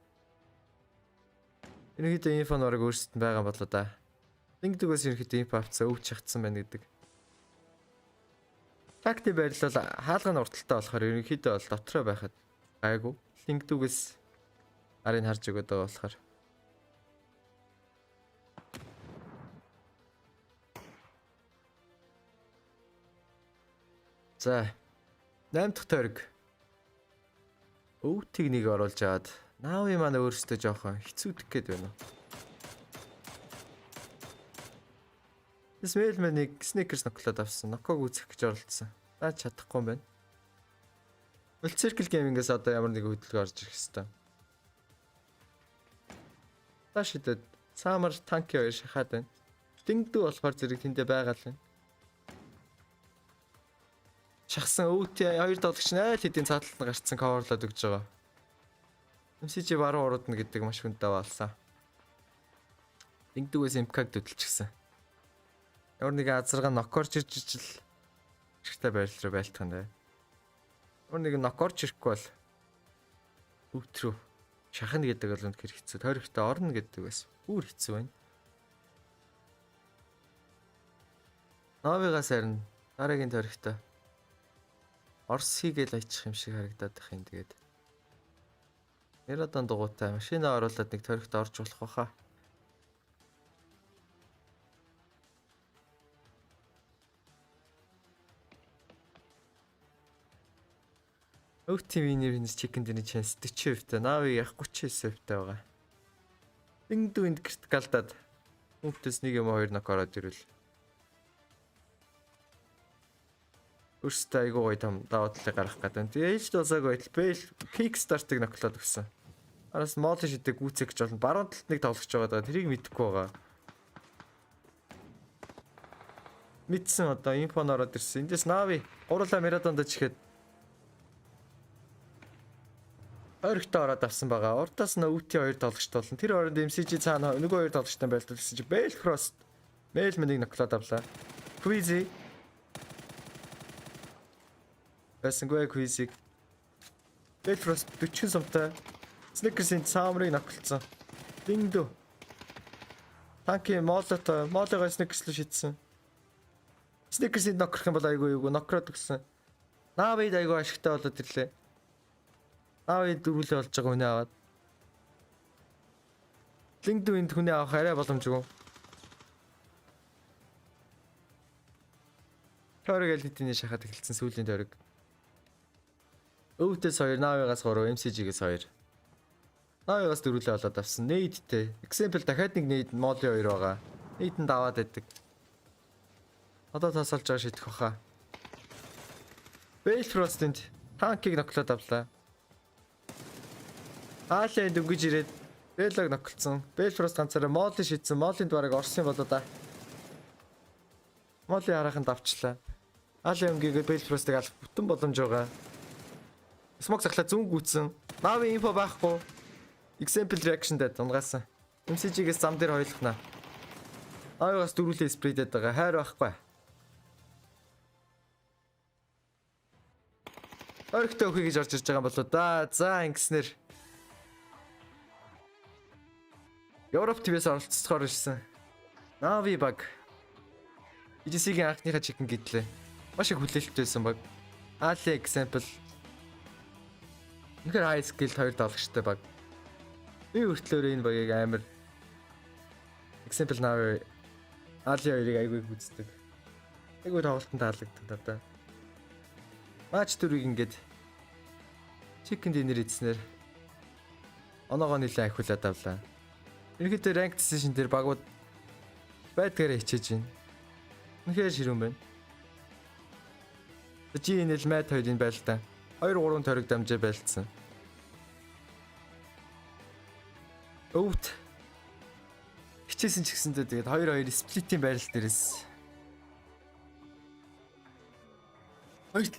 Speaker 4: Энэгээр инфо нураг өөрсдөд нь байгаа болоо да. Лингдгээс ерөнхийдөө инфо авцаа өвч хатсан байна гэдэг. Такти байрлал хаалганы урталтай болохоор ерөнхийдөө бол дотроо байхад гайгүй. Лингдгээс арыг харж өгöd байгаа болохоор. За 8 дахь тойрог өвтгийг нэг оруулж аваад Нави маань өөрөөсөө жоохон хэцүүдэх гээд байна. Смэл мэнийг снекерс ноклоод авсан. Ноког үүсгэх гэж оролдсон. Наад чадахгүй юм байна. Мөлциркл геймингээс одоо ямар нэг хөдөлгөөн орж ирэх хэвээр. Ташидэд Самар танки хоёр шахаад байна. Дэнгдүү болохоор зэрэг тэндээ байгаа л байна. Шахсан өвтий 2 долгч айл хэдийн цааталд нь гарцсан coverлоод өгж байгаа. MCG баруун уруудна гэдэг маш хүнд даваалсан. Дэнгдүүгээс MK-г төдөлчихсэн. Ямар нэг азарга нокорч ирж л хэрэгтэй байрал руу байлтах нь. Ямар нэг нокорч ирэхгүй бол өвтрөө шахна гэдэг бол үнэхээр хэцүү. Тойрогтой орно гэдэг бас бүр хэцүү байна. Навигаас харин дараагийн тойрогтой Орс хийгээл аячих юм шиг харагдаад байх юм тэгээд. Ярадан дугуйтай машина оруулаад нэг тойрогт орж болох баха. Өвт TV-ний чикен дэрний chance 40%-тай, Нави яг 39%-тай байгаа. Дэнгдүүнд критикалдаад өвтөс нэг юм хоёр нок ороод ирвэл. Өөртөө айгуу гоё том даваа талыг гаргах гэдэг. Тэгээд ч дуусаагүй байтал бэл кикстартыг ноклоод өгсөн. Араас модл шидэг гүцэх гэж болно. Баруун талд нэг тоглож байгаа. Тэрийг мэдэхгүй байгаа. Мэдсэн одоо инфо ороод ирсэн. Эндээс Нави гурлаа Мирадонд чихээд ойрогтой ороод авсан байгаа. Уртаас нь өвти 2 тоглогчтой болно. Тэр хооронд MCG цаана нөгөө 2 тоглогчтой байлтал гэсэн чи Бэл Фрост Мэйл мэнийг ноклоод авлаа. Queasy Бэсэнггүй Queasy Бэл Фрост 40 сумтай Снекерсийн Самрыг ноклцсон. Дингдүү танки молоогоо Снекерслөө шидсэн. Снекерсийн нокрох юм бол айгүй юу нокроод өгсөн. Навид айгүй ашигтай болоод ирлээ. Навид дөрвөлээ болж байгаа хүнээ аваад. Лингдүүнд хүнээ авах арай боломжгүй. Тойрог элитийн шахаад эхэлсэн сүүлийн тойрог. Өвтөөс 2, Навигаас 3, MCG-гээс 2. Навигаас дөрвөлээ болоод авсан. Нейдтэй. Example дахиад нэг нейд моли 2 байгаа. Нейдэнд аваад байдаг. Одоо тасалж байгаа шийдэх баха. Bale Frost-д танкийг ноклоод авлаа. Хаалаа дөнгөж ирээд Бэлэг ноклцсон. Bale Frost ганцаараа моли шийдсэн. Молинд бараг орсон болоо да. Моли хараханд авчлаа. Хаалаа өнгөгээд Bale Frost-ыг алах бүтэн боломж байгаа. Смок захлаа зүүн гүйтсэн. Нави инфо байхгүй. Example reaction дээд унгаасан. MCG-гээс зам дээр хойлохнаа. Навигаас дөрвөлээ спрейдэд байгаа. Хайр байхгүй. Орхтой өхий гэж орж ирж байгаа юм болоо да. За ингэснээр Европ ТV-с оролцохоор ирсэн. Нави баг. PGC-ийн анхныхаа чикен гэдлээ. Маш их хүлээлттэй байсан баг. Али example. Үнэхээр high skill 2 долгочтой баг. Би хүртлөөр энэ багийг амар example Нави Али хоёрыг айгүй үздэг. Айгүй тоглолтод таалагддаг надаа. Матч дөрвийг ингээд чикен динер эзнэр оноогоо нэлээд ахиулаад авлаа. Ерөнхийдөө rank decision дээр багууд байдгаараа хичээж байна. Үнэхээр ширүүн байна. GNL Mad хоёрын байлтаа 2-3 тойрог дамжаа байлцсан. Өвт хичээсэн ч гэсэндээ тэгээд 2-2 сплитийн байрал дээрээс
Speaker 1: Thank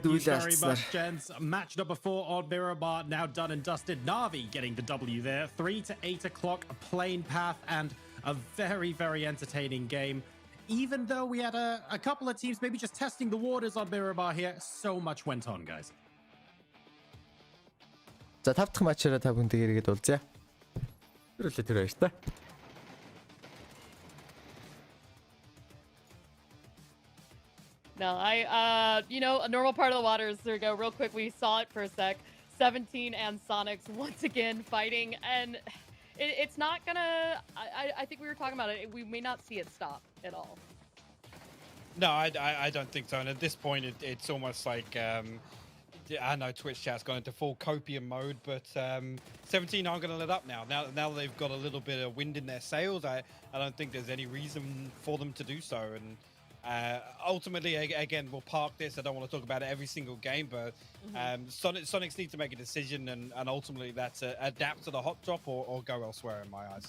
Speaker 1: you very much, gents. Match number 4 on Mirror Bar now done and dusted. Navi getting the W there. 3 to 8 o'clock, a plain path, and a very, very entertaining game. Even though we had a couple of teams maybe just testing the waters on Mirror Bar here, so much went on, guys.
Speaker 4: За 5 дахь матчаараа та бүхэнд иргэд уулзъя. Тэрүүлээ тэр баяр та.
Speaker 2: No, you know, a normal part of the waters. There we go. Real quick, we saw it for a sec. 17 and Sonics once again fighting, and it's not gonna. I think we were talking about it. We may not see it stop at all.
Speaker 3: No, I don't think so. And at this point, it's almost like I know Twitch chat's gone into full copium mode, but 17 aren't going to let up now. Now they've got a little bit of wind in their sails. I don't think there's any reason for them to do so. And ultimately, again, we'll park this. I don't want to talk about it every single game, but Sonics need to make a decision, and ultimately that's adapt to the hot drop or go elsewhere in my eyes.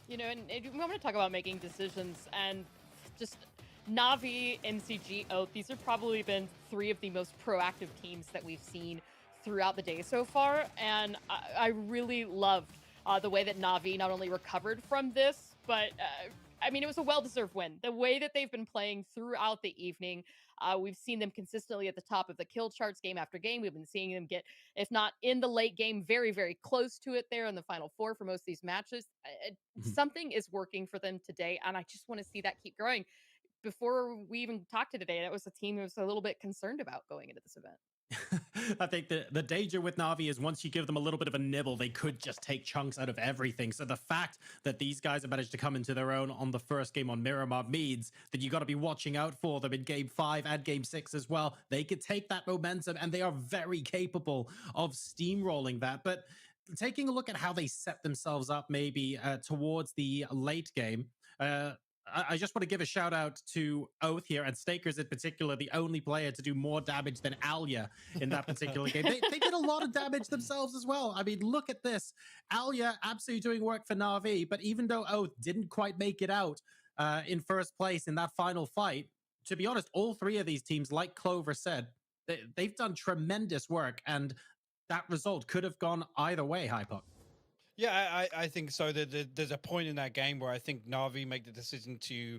Speaker 2: You know, and we want to talk about making decisions and just Na'Vi, MCG, Oath. These have probably been three of the most proactive teams that we've seen throughout the day so far, and I really loved the way that Na'Vi not only recovered from this, but I mean, it was a well-deserved win. The way that they've been playing throughout the evening, we've seen them consistently at the top of the kill charts game after game. We've been seeing them get, if not in the late game, very, very close to it there in the final four for most of these matches. Something is working for them today, and I just want to see that keep growing. Before we even talked to today, that was a team I was a little bit concerned about going into this event.
Speaker 1: I think the danger with Na'Vi is once you give them a little bit of a nibble, they could just take chunks out of everything. So the fact that these guys have managed to come into their own on the first game on Miramar means that you got to be watching out for them in game 5 and game 6 as well. They could take that momentum, and they are very capable of steamrolling that. But taking a look at how they set themselves up maybe towards the late game, I just want to give a shout out to Oath here, and Stakers in particular, the only player to do more damage than Alia in that particular game. They did a lot of damage themselves as well. I mean, look at this. Alia absolutely doing work for Na'Vi, but even though Oath didn't quite make it out in first place in that final fight, to be honest, all three of these teams, like Clover said, they've done tremendous work, and that result could have gone either way, Hypok.
Speaker 3: Yeah, I think so. There's a point in that game where I think Na'Vi make the decision to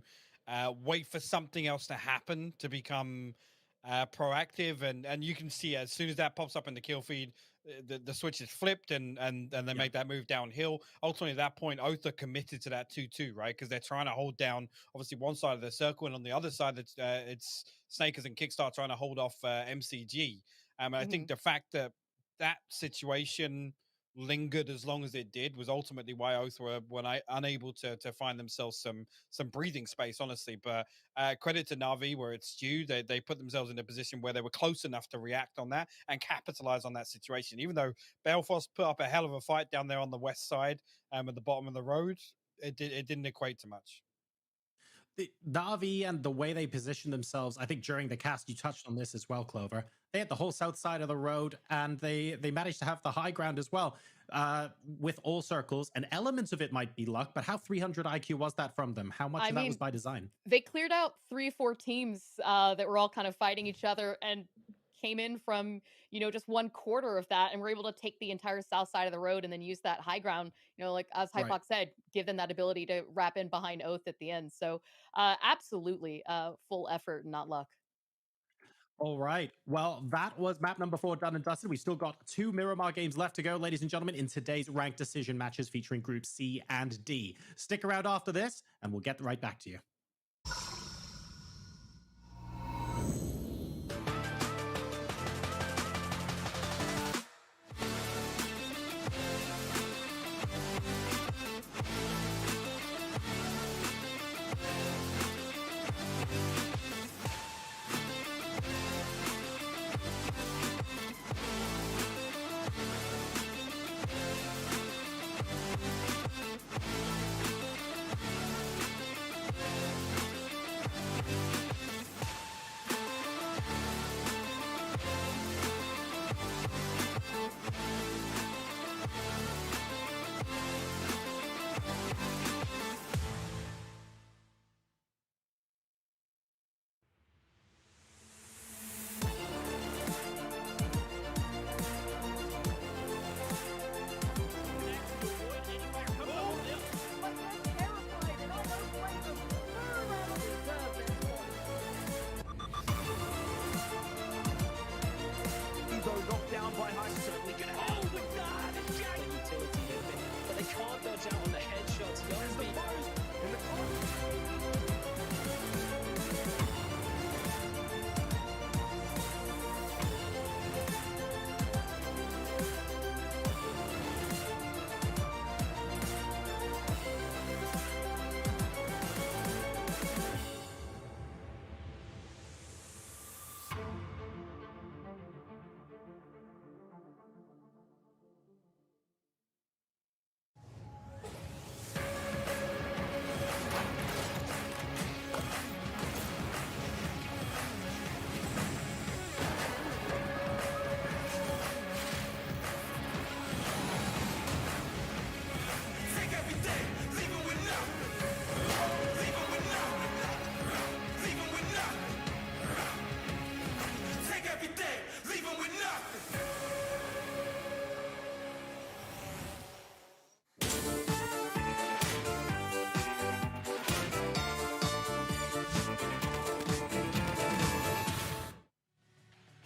Speaker 3: wait for something else to happen to become proactive, and you can see as soon as that pops up in the kill feed, the switch is flipped, and they make that move downhill. Ultimately, at that point, Oath are committed to that 2-2, right? Because they're trying to hold down, obviously, one side of the circle, and on the other side, it's Snakers and Kickstar trying to hold off MCG. I think the fact that situation lingered as long as it did was ultimately why Oath were unable to find themselves some breathing space, honestly. But credit to Na'Vi where it's due. They put themselves in a position where they were close enough to react on that and capitalize on that situation. Even though Belfast put up a hell of a fight down there on the west side at the bottom of the road, it didn't equate to much.
Speaker 1: The Na'Vi and the way they position themselves, I think during the cast, you touched on this as well, Clover. They had the whole south side of the road, and they managed to have the high ground as well with all circles. And elements of it might be luck, but how 300 IQ was that from them? How much of that was by design?
Speaker 2: They cleared out 3 or 4 teams that were all kind of fighting each other and came in from, you know, just 1/4 of that, and were able to take the entire south side of the road and then use that high ground, you know, like as Hypox said, give them that ability to wrap in behind Oath at the end. So absolutely full effort, not luck.
Speaker 1: All right. Well, that was map number 4 done and dusted. We still got 2 Miramar games left to go, ladies and gentlemen, in today's ranked decision matches featuring Group C and D. Stick around after this, and we'll get right back to you.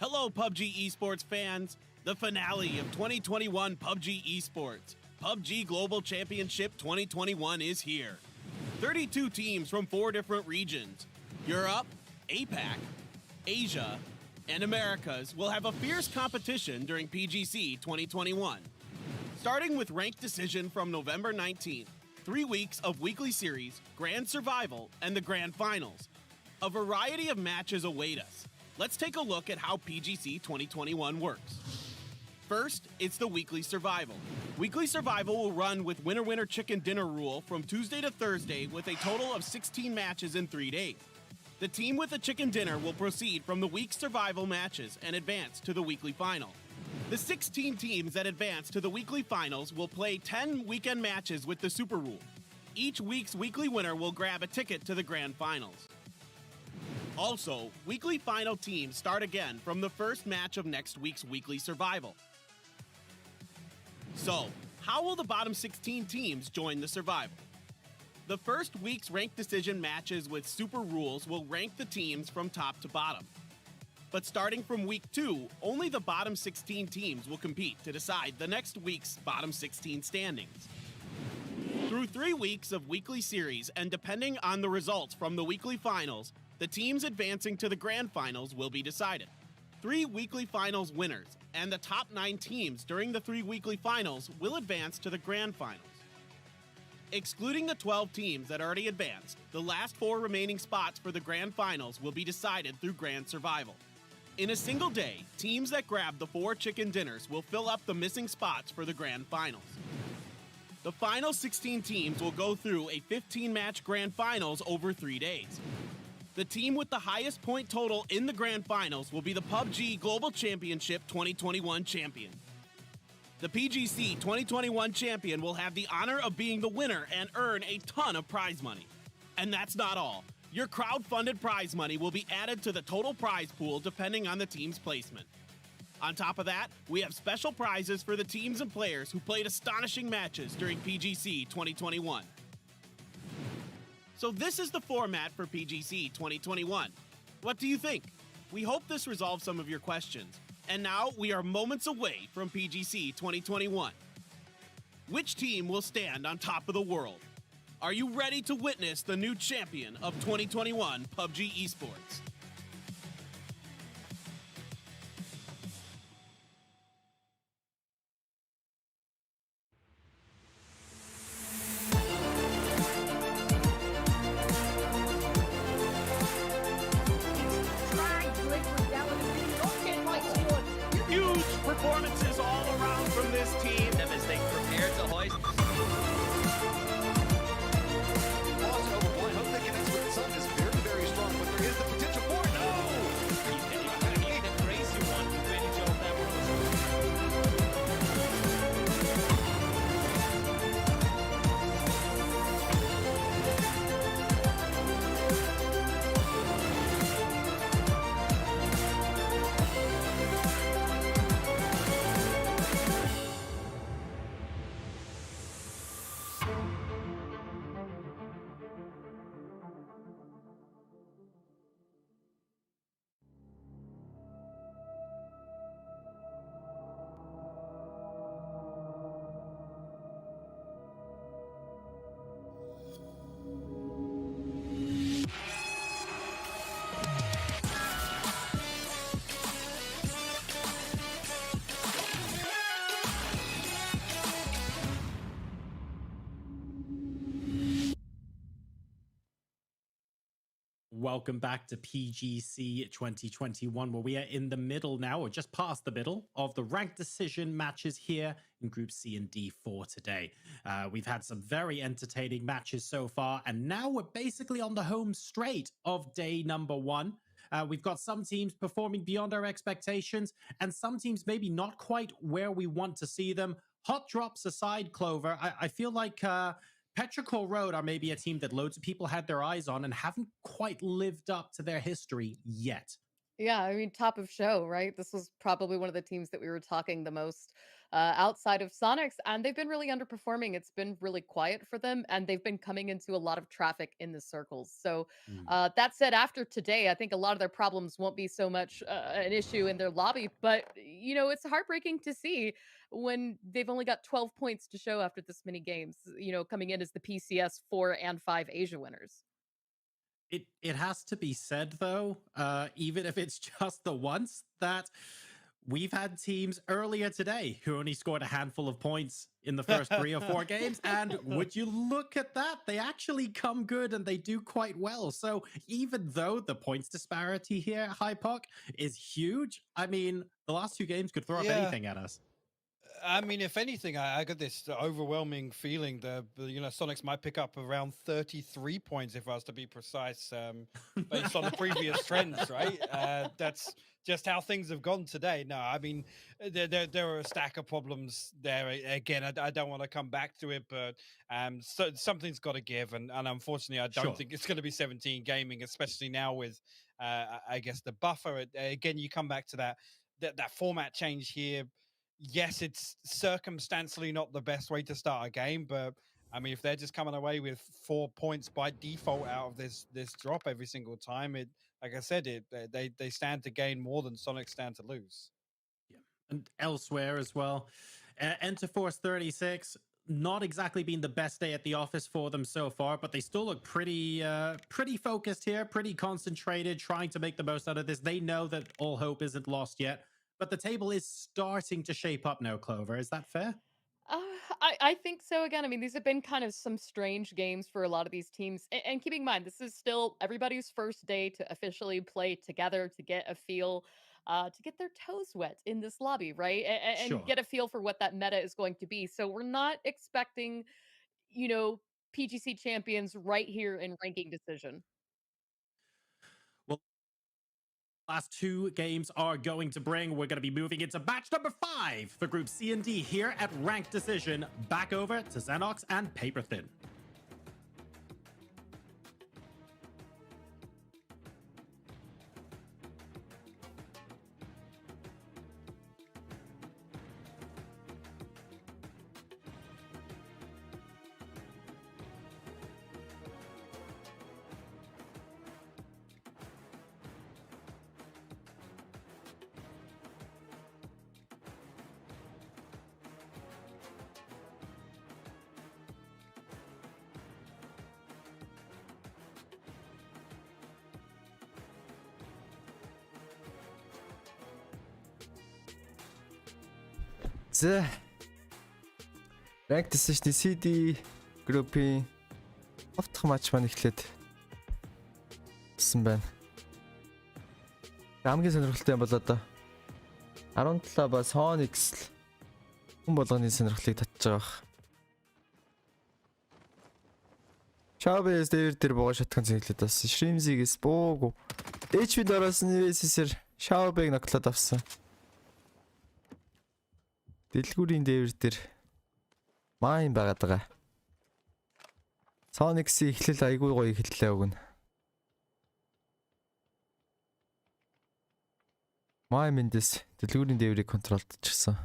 Speaker 7: Hello, PUBG Esports fans. The finale of 2021 PUBG Esports. PUBG Global Championship 2021 is here. 32 teams from 4 different regions. Europe, APAC, Asia, and Americas will have a fierce competition during PGC 2021. Starting with ranked decision from November 19th, 3 weeks of weekly series, grand survival, and the grand finals. A variety of matches await us. Let's take a look at how PGC 2021 works. First, it's the weekly survival. Weekly survival will run with winner-winner chicken dinner rule from Tuesday to Thursday with a total of 16 matches in 3 days. The team with the chicken dinner will proceed from the week's survival matches and advance to the weekly final. The 16 teams that advance to the weekly finals will play 10 weekend matches with the Super Rule. Each week's weekly winner will grab a ticket to the grand finals. Also, weekly final teams start again from the first match of next week's weekly survival. So, how will the bottom 16 teams join the survival? The first week's ranked decision matches with Super Rules will rank the teams from top to bottom. But starting from week 2, only the bottom 16 teams will compete to decide the next week's bottom 16 standings. Through 3 weeks of weekly series and depending on the results from the weekly finals, the teams advancing to the grand finals will be decided. 3 weekly finals winners and the top 9 teams during the 3 weekly finals will advance to the grand finals. Excluding the 12 teams that already advanced, the last 4 remaining spots for the grand finals will be decided through grand survival. In a single day, teams that grab the 4 chicken dinners will fill up the missing spots for the grand finals. The final 16 teams will go through a 15-match grand finals over 3 days. The team with the highest point total in the grand finals will be the PUBG Global Championship 2021 champion. The PGC 2021 champion will have the honor of being the winner and earn a ton of prize money. And that's not all. Your crowd-funded prize money will be added to the total prize pool depending on the team's placement. On top of that, we have special prizes for the teams and players who played astonishing matches during PGC 2021. So this is the format for PGC 2021. What do you think? We hope this resolves some of your questions. And now we are moments away from PGC 2021. Which team will stand on top of the world? Are you ready to witness the new champion of 2021 PUBG Esports? Huge performances all around from this team.
Speaker 9: Them as they prepare to hoist.
Speaker 1: Welcome back to PGC 2021, where we are in the middle now, or just past the middle, of the ranked decision matches here in Group C and D for today. We've had some very entertaining matches so far, and now we're basically on the home straight of day number 1. We've got some teams performing beyond our expectations, and some teams maybe not quite where we want to see them. Hot drops aside, Clover, I feel like Petrichor Road are maybe a team that loads of people had their eyes on and haven't quite lived up to their history yet.
Speaker 2: Yeah, I mean, top of show, right? This was probably one of the teams that we were talking the most outside of Sonics, and they've been really underperforming. It's been really quiet for them, and they've been coming into a lot of traffic in the circles. So, that said, after today, I think a lot of their problems won't be so much an issue in their lobby, but, it's heartbreaking to see when they've only got 12 points to show after this many games, coming in as the PCS 4 and 5 Asia winners.
Speaker 1: It has to be said though, even if it's just the once, that we've had teams earlier today who only scored a handful of points in the first 3 or 4 games, and would you look at that, they actually come good and they do quite well. So even though the points disparity here, Hypoc, is huge, I mean, the last 2 games could throw up anything at us.
Speaker 3: I mean, if anything, I got this overwhelming feeling that Sonics might pick up around 33 points, if I was to be precise, based on the previous trends, right? That's just how things have gone today. No, I mean, there are a stack of problems there. Again, I don't want to come back to it, but so something's got to give, and unfortunately, I don't think it's going to be 17 gaming, especially now with, I guess, the buffer. Again, you come back to that format change here. Yes, it's circumstantially not the best way to start a game, but I mean, if they're just coming away with 4 points by default out of this drop every single time, like I said, they stand to gain more than Sonic stand to lose.
Speaker 1: Yeah, and elsewhere as well, Enter Force 36. Not exactly been the best day at the office for them so far, but they still look pretty focused here, pretty concentrated, trying to make the most out of this. They know that all hope isn't lost yet. But the table is starting to shape up now, Clover. Is that fair?
Speaker 2: I think so. Again, I mean, these have been kind of some strange games for a lot of these teams. And keeping in mind, this is still everybody's first day to officially play together, to get a feel, to get their toes wet in this lobby, right? And get a feel for what that meta is going to be. So we're not expecting, PGC champions right here in ranking decision.
Speaker 1: Well, last 2 games are going to bring. We're going to be moving into batch number 5 for Group C&D here at Ranked Decision. Back over to Xenox and Paperthin.
Speaker 4: За Ranked Decision CD группийн ховтох матч маань эхлээд болсон байна. Хамгийн сонирхолтой юм бол одоо 17 ба Sonics хүн болгоны сонирхлыг татж байгаа бах. Шабэс дээр боо шатхан цэглээд бас Shrimzigээс бууг. HP дороос нэвэсээр Шабэг ноклоод авсан. Дэлгүүрийн дээвэр дээр Маин байгаад байгаа. Sonics-ийн эхлэл айгүй гоё эхэллээ өгнө. Маин мэндээс дэлгүүрийн дээврийг контролдчихсан.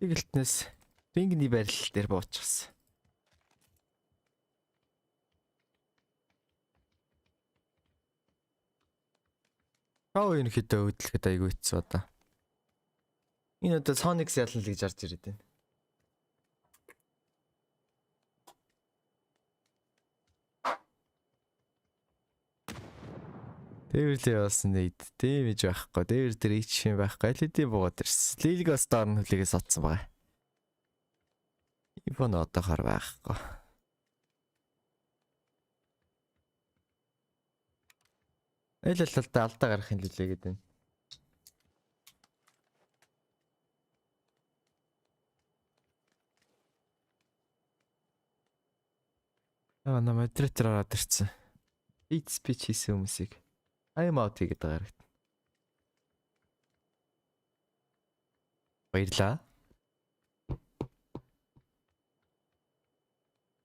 Speaker 4: Тэгэлтнээс рингний барил дээр буучихсан. Хаа энэ хэд хөдөлгөд айгүй хэцүү одоо. Энэ одоо Sonics ялна л гэж харж ирээд байна. Дээвэрлээ болсон нэйд дэмэж байхгүй. Дээвэр дээр ичшин байхгүй. LED буугаад ирсэн. Лилгос доор нь хүлээгээс отсон байгаа. Ипон одоохоор байхгүй. Элэлэлтэй алдаа гарахын лилээгээд байна. На модератор ороод ирсэн. Eat speech хийсэн хүмүүсийг I'm out гэдэг гарагт. Баярлаа.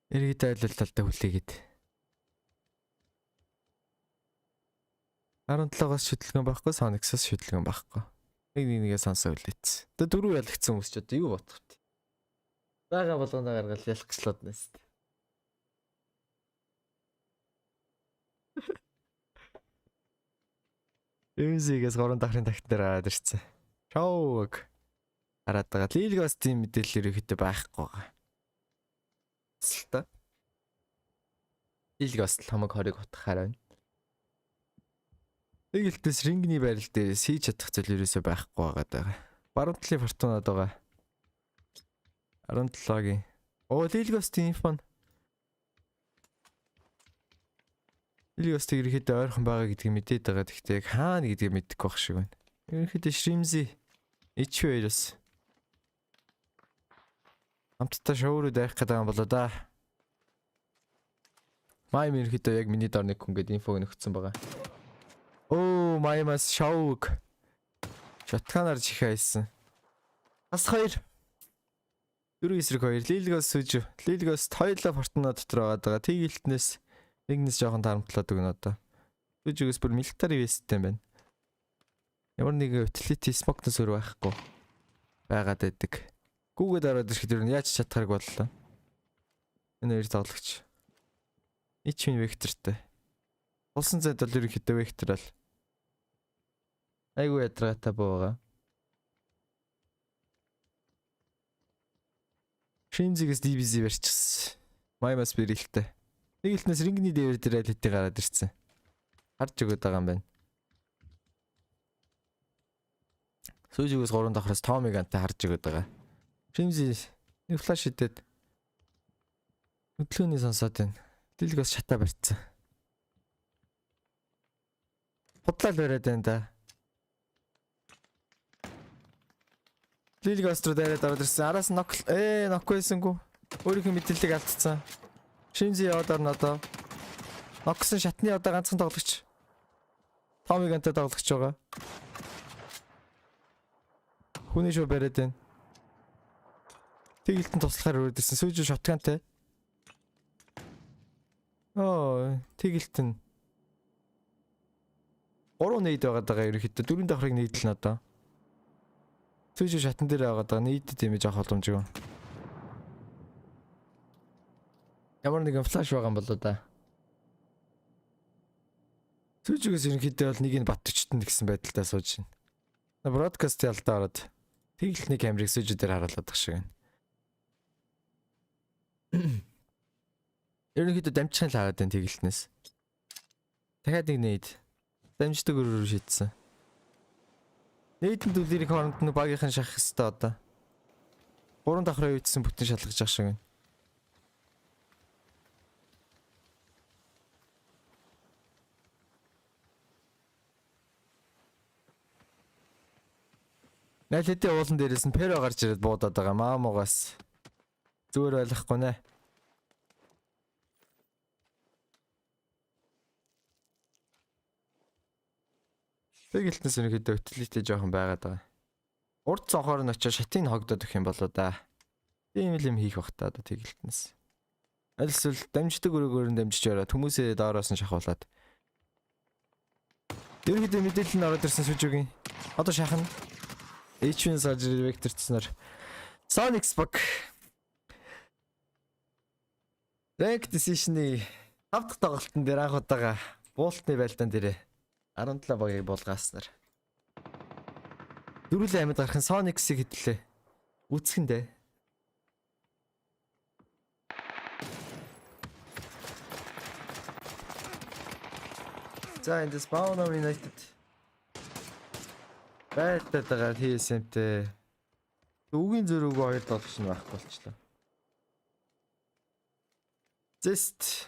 Speaker 4: Иргэд айлталтаа хүлээгээд. 17-оос шүтлэгэн байхгүй, Sonic-оос шүтлэгэн байхгүй. Нэгээ сонсоо үлээц. Одоо 4 ялагдсан хүмүүс ч одоо юу бодох вэ? Бага болгоно гаргал ялах гэслээд нэст. Эвзигээс 3 дахрын тагт дээр гараад ирсэн. Шоуг хараад байгаа. Лилгос тийм мэдээлэл ерөөхдөө байхгүй байгаа. Тэсэлтэй. Лилгос л хамаг хориг утгахаар байна. Тэгэлтээс рингний байрал дээрээс хийж чадах зүйл ерөөсөй байхгүй байгаа. Баруун талын фортунад байгаа. 17-гийн. Оо, Лилгос тийм фон. Лилгос ерөөхдөө ойрхон байгаа гэдгийг мэдээд байгаа. Гэхдээ яг хаана гэдгийг мэдэхгүй байх шиг байна. Ерөөхдөө Shrimzy H2-оос хамтдаа шоурууд авах гэдэг юм болоо да. Майм ерөөхдөө яг миний дор нэг хүн гэдэг инфог нөхцсөн байгаа. Оо, Маймас шоуг. Шотганаар чихайсан. Бас 2. 4 эсрэг 2. Лилгос сүж. Лилгос тойло фортуна дотор байгаа. Тэгэлтнээс нэгнээс жоохон тарамтлаад өгнө одоо. Сүжгээс бүр милитари весттэй байна. Ямар нэг utility smoke-нос өөр байхгүй байгаад байдаг. Гүүгээд ороод ирэхэд юу яаж чадхарг боллоо. Энэ хоёр тоглогч. Ичмин вектортэй. Улсын зайд бол ерөнхийдөө вектор л. Айгуу ядраатай байгаа. Shrimzy-гээс DBZ барьчихсан. Маймас бэрэлтэй. Тэгэлтнээс рингний дээвэр дээр алитыг гараад ирсэн. Харж өгöd байгаа юм байна. Сүжигээс 3 давхраас Томиг антай харж өгöd байгаа. Shrimzy нэг флаш идэд хөдөлгөөний сонсоод байна. Лилгос шатаа барьцсан. Худлал бариад байна да. Лилгос руу дайраад ороод ирсэн. Араас ноккойсонгүй. Өөрийнхөө мэдээллийг алдсан. Shrimzy яваад орно одоо. Ноксон шатны одоо ганцхан тоглогч. Томиг антай тоглогч байгаа. Хүний шоу бариад байна. Тэгэлтэн туслахаар өрөөд ирсэн. Сүүж шотгантай. Оо, тэгэлтэн. 3 нейд байгаа даа ерөөхдөө 4 давхрыг нейдэлнэ одоо. Сүүж шатан дээр байгаа даа нейдэд юм яах боломжгүй. Ямар нэгэн флаш байгаа юм болоо да. Сүүжгээс ерөнхийдөө бол нэг нь бат төчтөнд гэсэн байдалтай сууж байна. Бродкаст ялдаа ороод тэгэлтний камерыг сүүж дээр харуулдаг шиг байна. Ерөнхийдөө дамжчихсан л хараад байна тэгэлтнээс. Дахиад нэг нейд. Дамждаг өрөөр шийдсэн. Нейдэнд үлэрийн хооронд нь багийнхан шахах хэвээр одоо. 3 давхраа үйдсэн бүтэн шалгаж ах шиг байна. Найлтын уулан дээрээс нь перо гарч ирээд буудаад байгаа маамуугаас. Зүгээр ойлгохгүй нэ. Тэгэлтнээс ерөнхийдөө utility жоохон байгаад байгаа. Урд цонхоор нь очиж шатыг хогдоод өгөх юм болоо да. Тийм л юм хийх бах та тэгэлтнээс. Альсвал дамждаг өрөөгөөр нь дамжиж ороод хүмүүсээ доороос нь шахуулаад. Ерөнхийдөө мэдээлэл нь ороод ирсэн сүжүүгийн. Одоо шахна. H1 surgery vector-цснаар Sonic Spock. Rank Decision-ы 5 дахь тоглолтын дээр анх удаага буултны байлдаан дээрээ 17 багийг булгааснаар. Дөрүлээ амьд гарах Sonic-ийг хэдлээ. Үцгэндээ. За энэ Spawn United Байтайгаар хийсэнтэй. Үгийн зөрүүгөө 2 тоглогч нь байхгүй болчихлоо. Зэст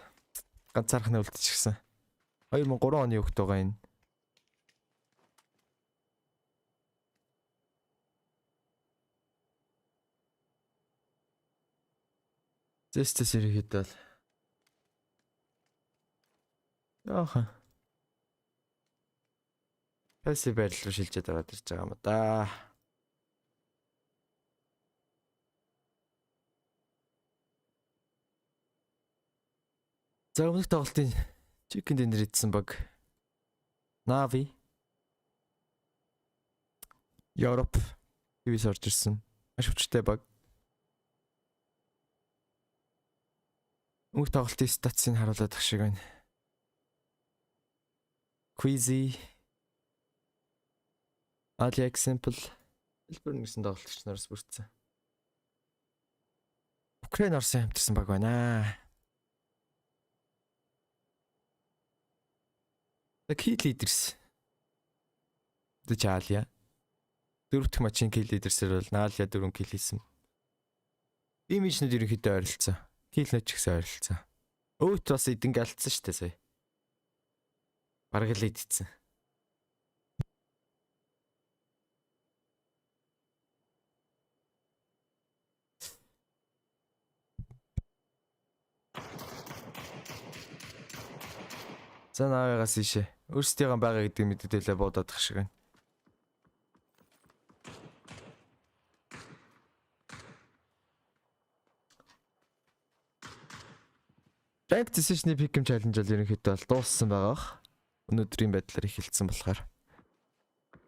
Speaker 4: ганцаархны үлдчихсэн. 2003 оны өгт байгаа энэ. Зэстэс ирэхэд бол яахан Пэсси байрал руу шилжээд ороод ирж байгаа юм да. За өмнөх тоглолтын чикэн дэнэр идсэн баг. Нави. Европ TV-с орж ирсэн. Маш хүчтэй баг. Өнгө тоглолтын статсыг харуулдаг шиг байна. Quizzy. Ali example. Хэлбэр нэгсэн тоглолтч нараас бүрдсэн. Украин Орсын хамтарсан баг байна. The key leaders. Джалия. Дөрөвдөх матчийн kill leaders-ээр бол Наалия 4 kill хийсэн. Имижнүүд ерөнхийдөө ойролцоо. Kill-нүүд ч гэсэн ойролцоо. Өөт бас эдэнг алдсан шүү дээ сая. Бараг л идсэн. За наавигаас ийшээ. Өөрсдийнхөө байгаа гэдэг мэдээлэлээ бодоод ах шиг байна. Rank Decision-ийн Pick'em Challenge бол ерөнхийдөө бол дууссан байгаа. Өнөөдрийн байдлаар эхэлсэн болохоор.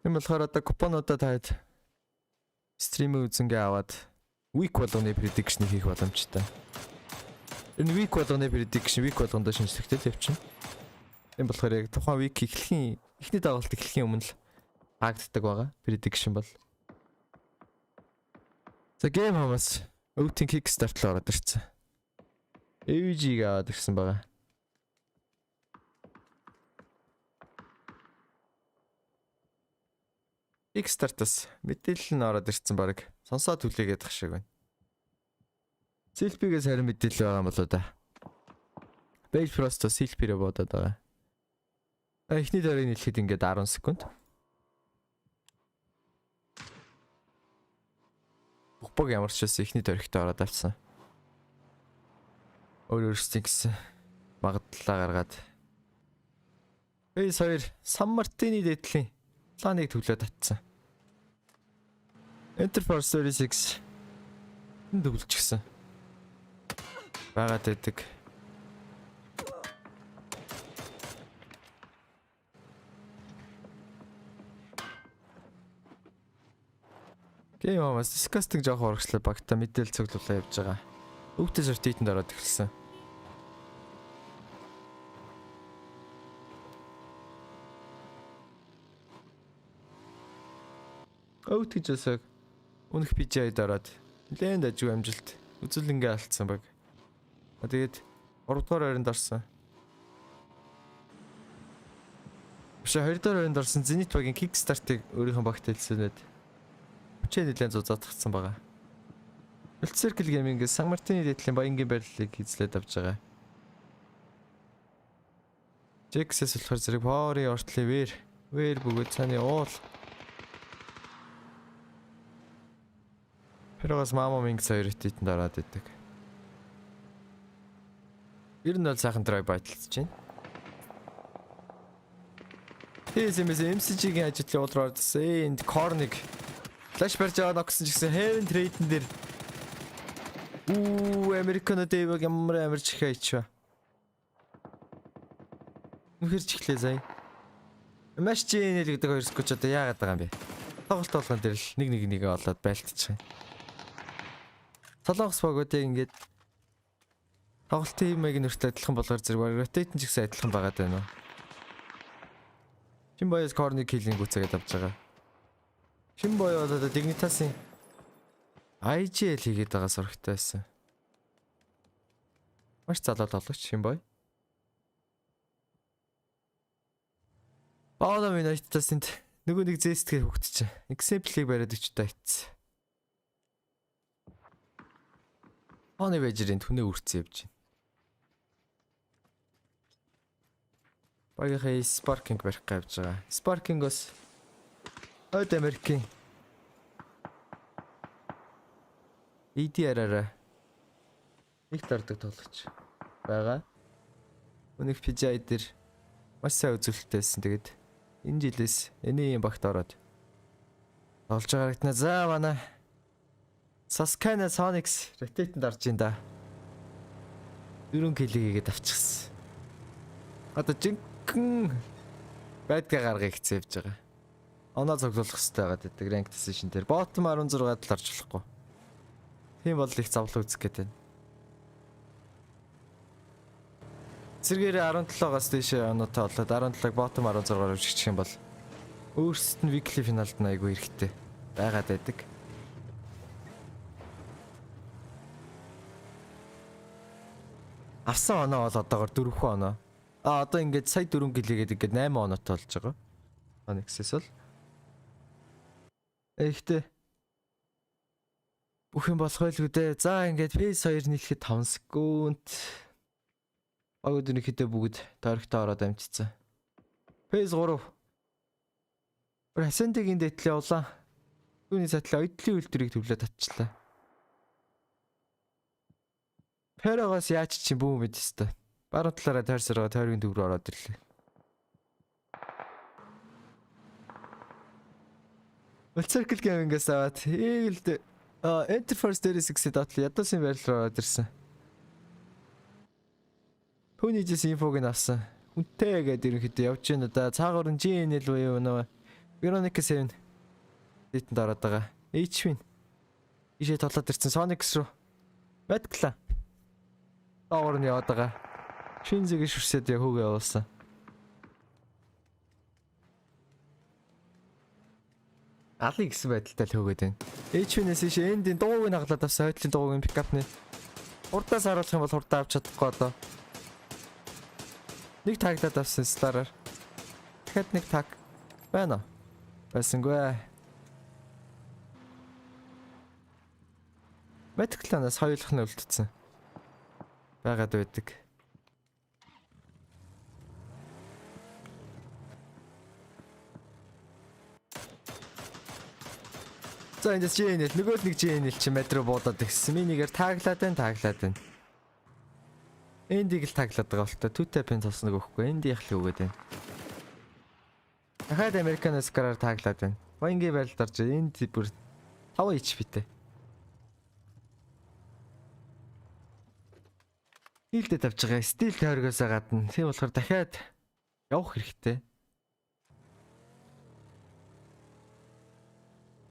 Speaker 4: Тийм болохоор одоо купонуудаа таад стримээ үзэнгээ аваад week болгоны prediction хийх боломжтой. Энэ week болгоны prediction week болгондоо шинжлэхтэй явчихна. Тийм болохоор яг тухайн week эхлэхийн эхний дагалт эхлэхийн өмнө л хаагддаг байгаа. Prediction бол. За game хамаас өвтийн kickstart л ороод ирсэн. AVG-г аваад ирсэн байгаа. Kickstart-аас мэдээлэл нь ороод ирсэн баг. Сонсоод хүлээгээд ах шиг байна. Selfie-гээс харин мэдээлэл байгаа юм болоо да. Page Frost-ос selfie-рээ бодоод байгаа. Эхний дөрөв нийлэхэд ингээд 10 секунд. Бухбаг ямар ч байсан эхний дөрөвтөө ороод авсан. Өөрөөсөө гэсэн магадлалаа гаргаад. Эс хоёр Сан Мартины дэдлийн планыг төвлөөд татсан. Enter for Series 6 төвлөжчихсэн. Багад байдаг. Game House disgusting жоох урагшлаа багта мэдээл цуглуулаа явж байгаа. Өвгтэй сортитэнд ороод эхэлсэн. Өвгтэй жосог үнэх PGC-д ороод нэлээд ажиг амжилт үзүүлэнгээ алдсан баг. Тэгээд 3 дугаар ойронд орсон. Биш 2 дугаар ойронд орсон Zenit багийн Kickstart-ыг өөрийнхөө багт хэлсэнэд хүчээ нэлээд зузаатгсан байгаа. Circle Gaming-ээс Сан Мартины дэдлийн баянгийн байрлалыг эзлээд авч байгаа. Jax-с болохоор зэрэг Power-ийн ортлын вэр бөгөөд цааны уул. Тэрээс Mama Ming хоёр хэтэнд ороод идэг. Ер нь бол сайхан drive баталж байна. TSM-с MCG-ийн ажлын удраад энд Cornig Flash барьж аваад огсон ч гэсэн Heaven Trade-н дээр American Dave ямар амарч хайчаа. Нүхэр чихлээ сая. Маш чинь л гэдэг хоёр скоч одоо яагаад байгаа юм бэ? Тоглолт болгон дээр л нэг олоод байлтчих юм. Солонгос багуудыг ингээд тоглолтын имийг нөртөө адилхан болгоор зэрэг rotate ч гэсэн адилхан байгаа даа нөө. Шин боёс corner killing үцгээд авч байгаа. Шин боёо одоо Dignitas-ийн IGL хийгээд байгаа сурагтай байсан. Маш залуу тоглогч шин боё. Баада минь Dignitas-д нөгөө нэг зэстгээ хөвгтчих. Example-ийг бариад өчтэй айтсан. Оны вежрийн түнээ үрцэн явж байна. Багийнхаа Sparking барих гэж байгаа. Sparking-оос Ойд Америкийн EDR-аараа их тардаг тоглогч байгаа. Өнөөх PGC дээр маш сайн үзүүлэлттэйсэн. Тэгээд энэ жилээс энэний багт ороод болж байгаа гэнэ. За манай Assocation Sonics rotate-д орж ин да. 4 килийг хийгээд авчихсан. Одоо жинхэнэ
Speaker 10: Байдгаа гаргыг хэцээвж байгаа. Оноо цуглуулах хэрэгтэй байгаад байдаг rank decision дээр. Bottom 16-ад л орж болохгүй. Тийм бол их зовлон үзэх гээд байна. Зэрэгээрээ 17-аас дээш оноотой болоод 17-г bottom 16-аар үжигчих юм бол өөрсдөд нь weekly финалд нь айгүй хэрэгтэй байгаад байдаг. Авсан оноо бол одоогоор 4 оноо. Одоо ингээд сая 4 гэлээгээд ингээд 8 оноотой болж байгаа. Onyx-с бол Эхтэй. Бүх юм болох байлгүй дээ. За ингээд phase 2 нийлэхэд 5 секунд. Баг өдөрнийхөө бүгд дөрөгтэй ороод амжицсан. Phase 3. Ascending-ийн дэтлээ явлаа. Түүний сатлаа ойдлын үйлдвэрийг төвлөө татчихлаа. Перогоос яаж чи бүү мэд өстой. Баруун талаараа тойрсороо тойргийн төв рүү ороод ирлээ. Circle game-ээс аваад ээлд Enter First 36-д дотлоо ядуусын байрлал ороод ирсэн. Түүний жис инфог нь авсан. Хүнтэй гэдэг ерөнхийдөө явж байна да. Цаагаарн GNL буюу нөө Veronic 7 дэтэнд ороод байгаа. HV. Ишээ толоод ирсэн Sonics руу. Мэдглаа. Доор нь яваад байгаа. Шинзэг шүрсэд хүүгээ явуулсан. Али гэсэн байдалтай л хөөгд байна. HV-нээс иш эндийн дууг нь хаглаад авсан хойдлын дуугийн пикапны. Хурдаас харуулах юм бол хурдаа авч чадахгүй одоо. Нэг таглаад авсан слараар. Дахиад нэг таг байна. Байсангүй. Меткланаас хоёулах нь үлдсэн. Байгаад байдаг. За энэ GNL нөгөө л нэг GNL чи метро буудаад ирсэн. Минийгээр таглаад байна. Эндийг л таглаад байгаа болтой. Two tap-ын тосног өгөхгүй. Эндийнх л өгөөд байна. Дахиад American Scar-аар таглаад байна. Вангийн байралд орж энд бүр 5 HP-тэй. Хилдэ тавьж байгаа. Стил тойргоос гадна. Тийм болохоор дахиад явах хэрэгтэй.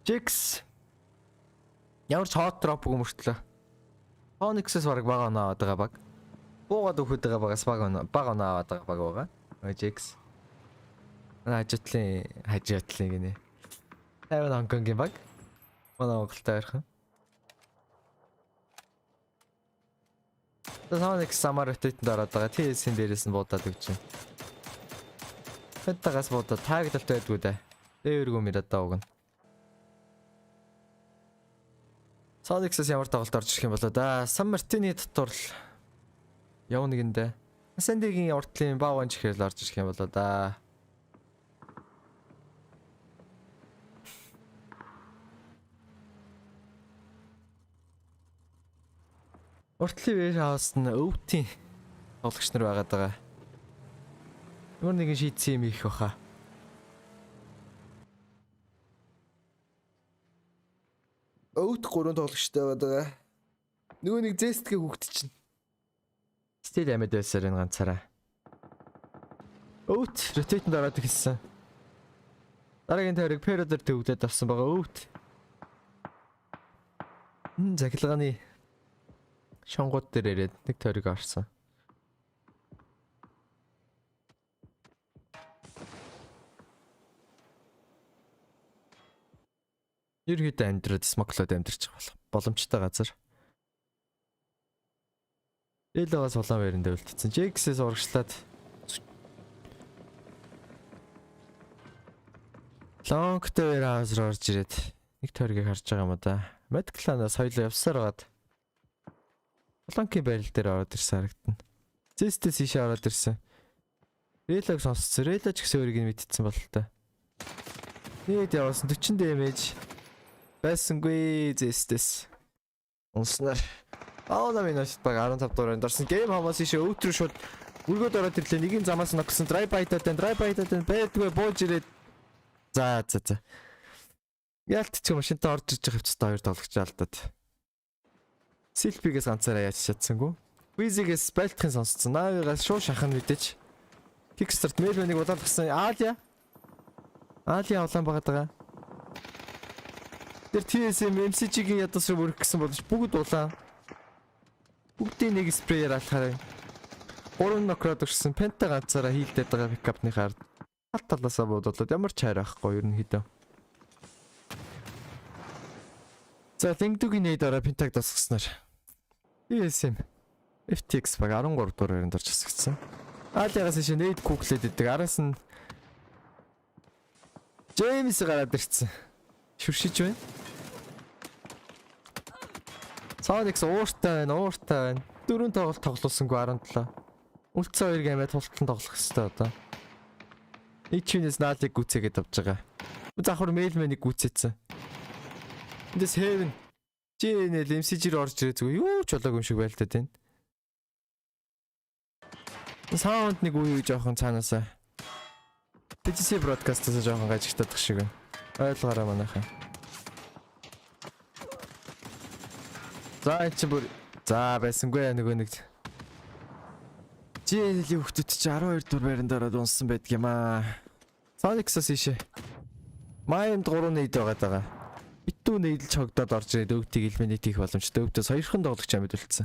Speaker 10: Jix. Ямар ч hot drop гомөртлөө. Onyx-с бараг бага оноо аваад байгаа баг. Буугаад өгөхөд байгаа багаас бага оноо аваад байгаа баг байгаа. Jix. Хажуутлын гинэ. Тайван Хонконгийн баг. Манай Монголтой ойрхон. Onyx самар өтөйтэнд ороод байгаа. TS-ийн дээрээс нь буудаад өгч байна. Хэдтагаас буудаад тааглалт байдгүй дээ. Дээргөө мөрөдөө өгнө. Sonics-с ямар тоглолт орж ирэх юм болоо да. San Martin-ийн дотор л явна гэндэ. Ascending-ийн уртлын бааван чихрэл орж ирэх юм болоо да. Уртлын warehouse нь өвтийн тоглогч нар байгаад байгаа. Ямар нэгэн шийдсэн юм их баха. Өвт 3 тоглогчтой байгаа. Нөгөө нэг зестгээ хүүхд чинь. Стил амьд байсаар энэ ганцаараа. Өвт rotate-д ороод ирсэн. Дараагийн тойрог Perodor төвдөд авсан байгаа өвт. Захилгааны шонгууд дээр ирээд нэг тойрог орсон. Ерөөд амьдраад смоклоод амьдрчих боломжтой газар. Элэгээс улаан байранд өвлтсөн. Jix-с урагшлаад Long-тэй warehouse руу орж ирээд нэг тойргийг харж байгаа юм да. Medclan-аас хоёлоо явсаар байгаад Long-ийн байрал дээр ороод ирсэн харагдана. Zest-с ийшээ ороод ирсэн. Relog сонсцсон. Relog ч гэсэн өөрийг нь мэдтсэн бололтой. Нийт явсан 40 damage. Байсангүй Zest-с. Унснаар. Наминаас баг 15 дуурайнд орсон. Game хамаас ийшээ өвтрөө шууд өргөд ороод ирлээ. Нэг юм замаас ногсон. Drive-by-тад байдгүй бууж ирээд. За. Ялт ч юм шинтэ орж иж байгаа хэвчээ хоёр тоглогч алдаад. Silpigээс ганцаараа яаж чадсангүй. Quiz-ээс байлтахын сонсцсон. Наагаас шууд шахах нь мэдээж. Kickstart Melvin-ыг удаалгасан. Ааля. Аали авлан багаад байгаа. Тэр TSM MCG-ийн ядас руу өрөх гэсэн болж бүгд улаан. Бүгдийн нэг спрейер алхаарай. 3 нокроод өгсөн пента ганцаараа хийлдээд байгаа пикапны хард. Тал талаасаа буудуулаад ямар ч хайр авахгүй ерөнхийдөө. За Тэнгдүгийн нейдороо пентаг тасгснаар. TSM FTX баг 13 дугаар байранд орж асгцсан. Аалиагаас ишээ нейд куклээд идэг. Араас нь Джеймс гараад ирсэн. Шүршиж байна. Sonics ууртай байна. 4 тоглолт тоглуулсангүй 17. Үлдсэн 2 геймээ тултан тоглох хэрэгтэй одоо. Ичнээс наалыг гүцээгээд авч байгаа. Завхар мэйлмэнийг гүцээсэн. Эндээс Heaven GNL MCG руу орж ирээ зүгээр юу ч болоогүй юм шиг байлтаад байна. Саунд нэг үе жоохон цаанаасаа. PGC broadcast-аас жоохон гажигтаадах шиг байна. Ойлгоорой манайхаа. За энэ бүр за байсангүй нөгөө нэг GNL-ийн хүүхдүүд чи 12 дугаар байранд ороод унсан байдаг юм аа. Sonics-аас ийшээ. Майнд 3 нейд байгаа. Битүү нейдэлж хогдоод орж ирээд өвтгийг элминит хийх боломжтой. Өвтөөс 2хан тоглогч амьд үлдсэн.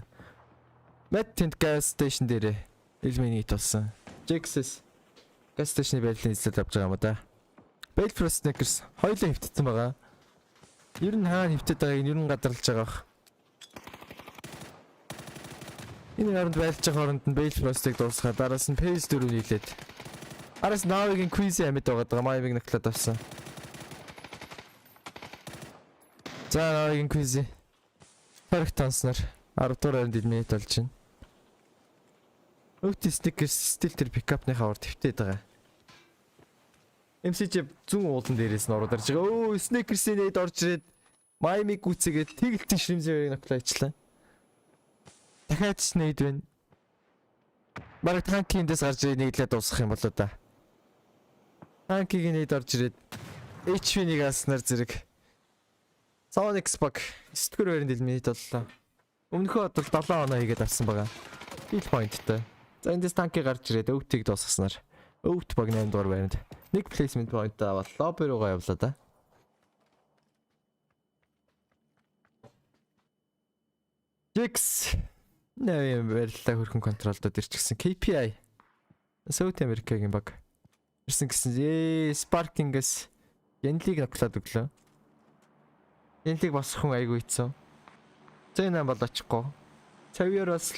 Speaker 10: Matt gas station дээрээ элминит болсон. Jax's gas station-ы байрлалын эзлээд авч байгаа юм да. Balefrost Sneakers хоёулаа хөвтсөн байгаа. Ер нь хаана хөвтөд байгааг ер нь гадарлаж байгаа бах. Энэ харинд байлж байгаа хооронд нь Balefrost-ыг дуусгаад араас нь Phase 4 нийлээд араас Navi-гийн quiz амьд байгаа. Maivig наклаад авсан. За Navi-гийн quiz Парктанснаар 10 дугаар байранд элминит болж байна. Өвт Sneakers стил тэр пикапны хавар твтээд байгаа. MCG зүүн уулан дээрээс нь ороод ирж байгаа. Өө Sneakers-ийн нейд орж ирээд Miami гүцээгээд тэгэлтэн шримзээр наклаачлаа. Дахиад ч нейд байна. Бараг танкиндээс гарч ирээд нэглээд дуусгах юм болоо да. Танкигийн нейд орж ирээд HP-нийг аснаар зэрэг Sonics баг 9-р байранд элминит боллоо. Өмнөхөө бодол 7 оноо хийгээд авсан байгаа. Kill point-тай. За эндээс танки гарч ирээд өвтгийг дуусгаснаар өвт баг 8 дугаар байранд нэг placement point аваад lobby руугаа явлаа да. Jax нэвэн байрлалаа хөрхөн контролдод ирчихсэн KPI. South America-гийн баг. Ирсэн гэсэн Sparking-ээс Янлиг наклаад өглөө. Янлиг босох хүн айгүй ийцэн. Зэнэ бол очихгүй. Цавьяраас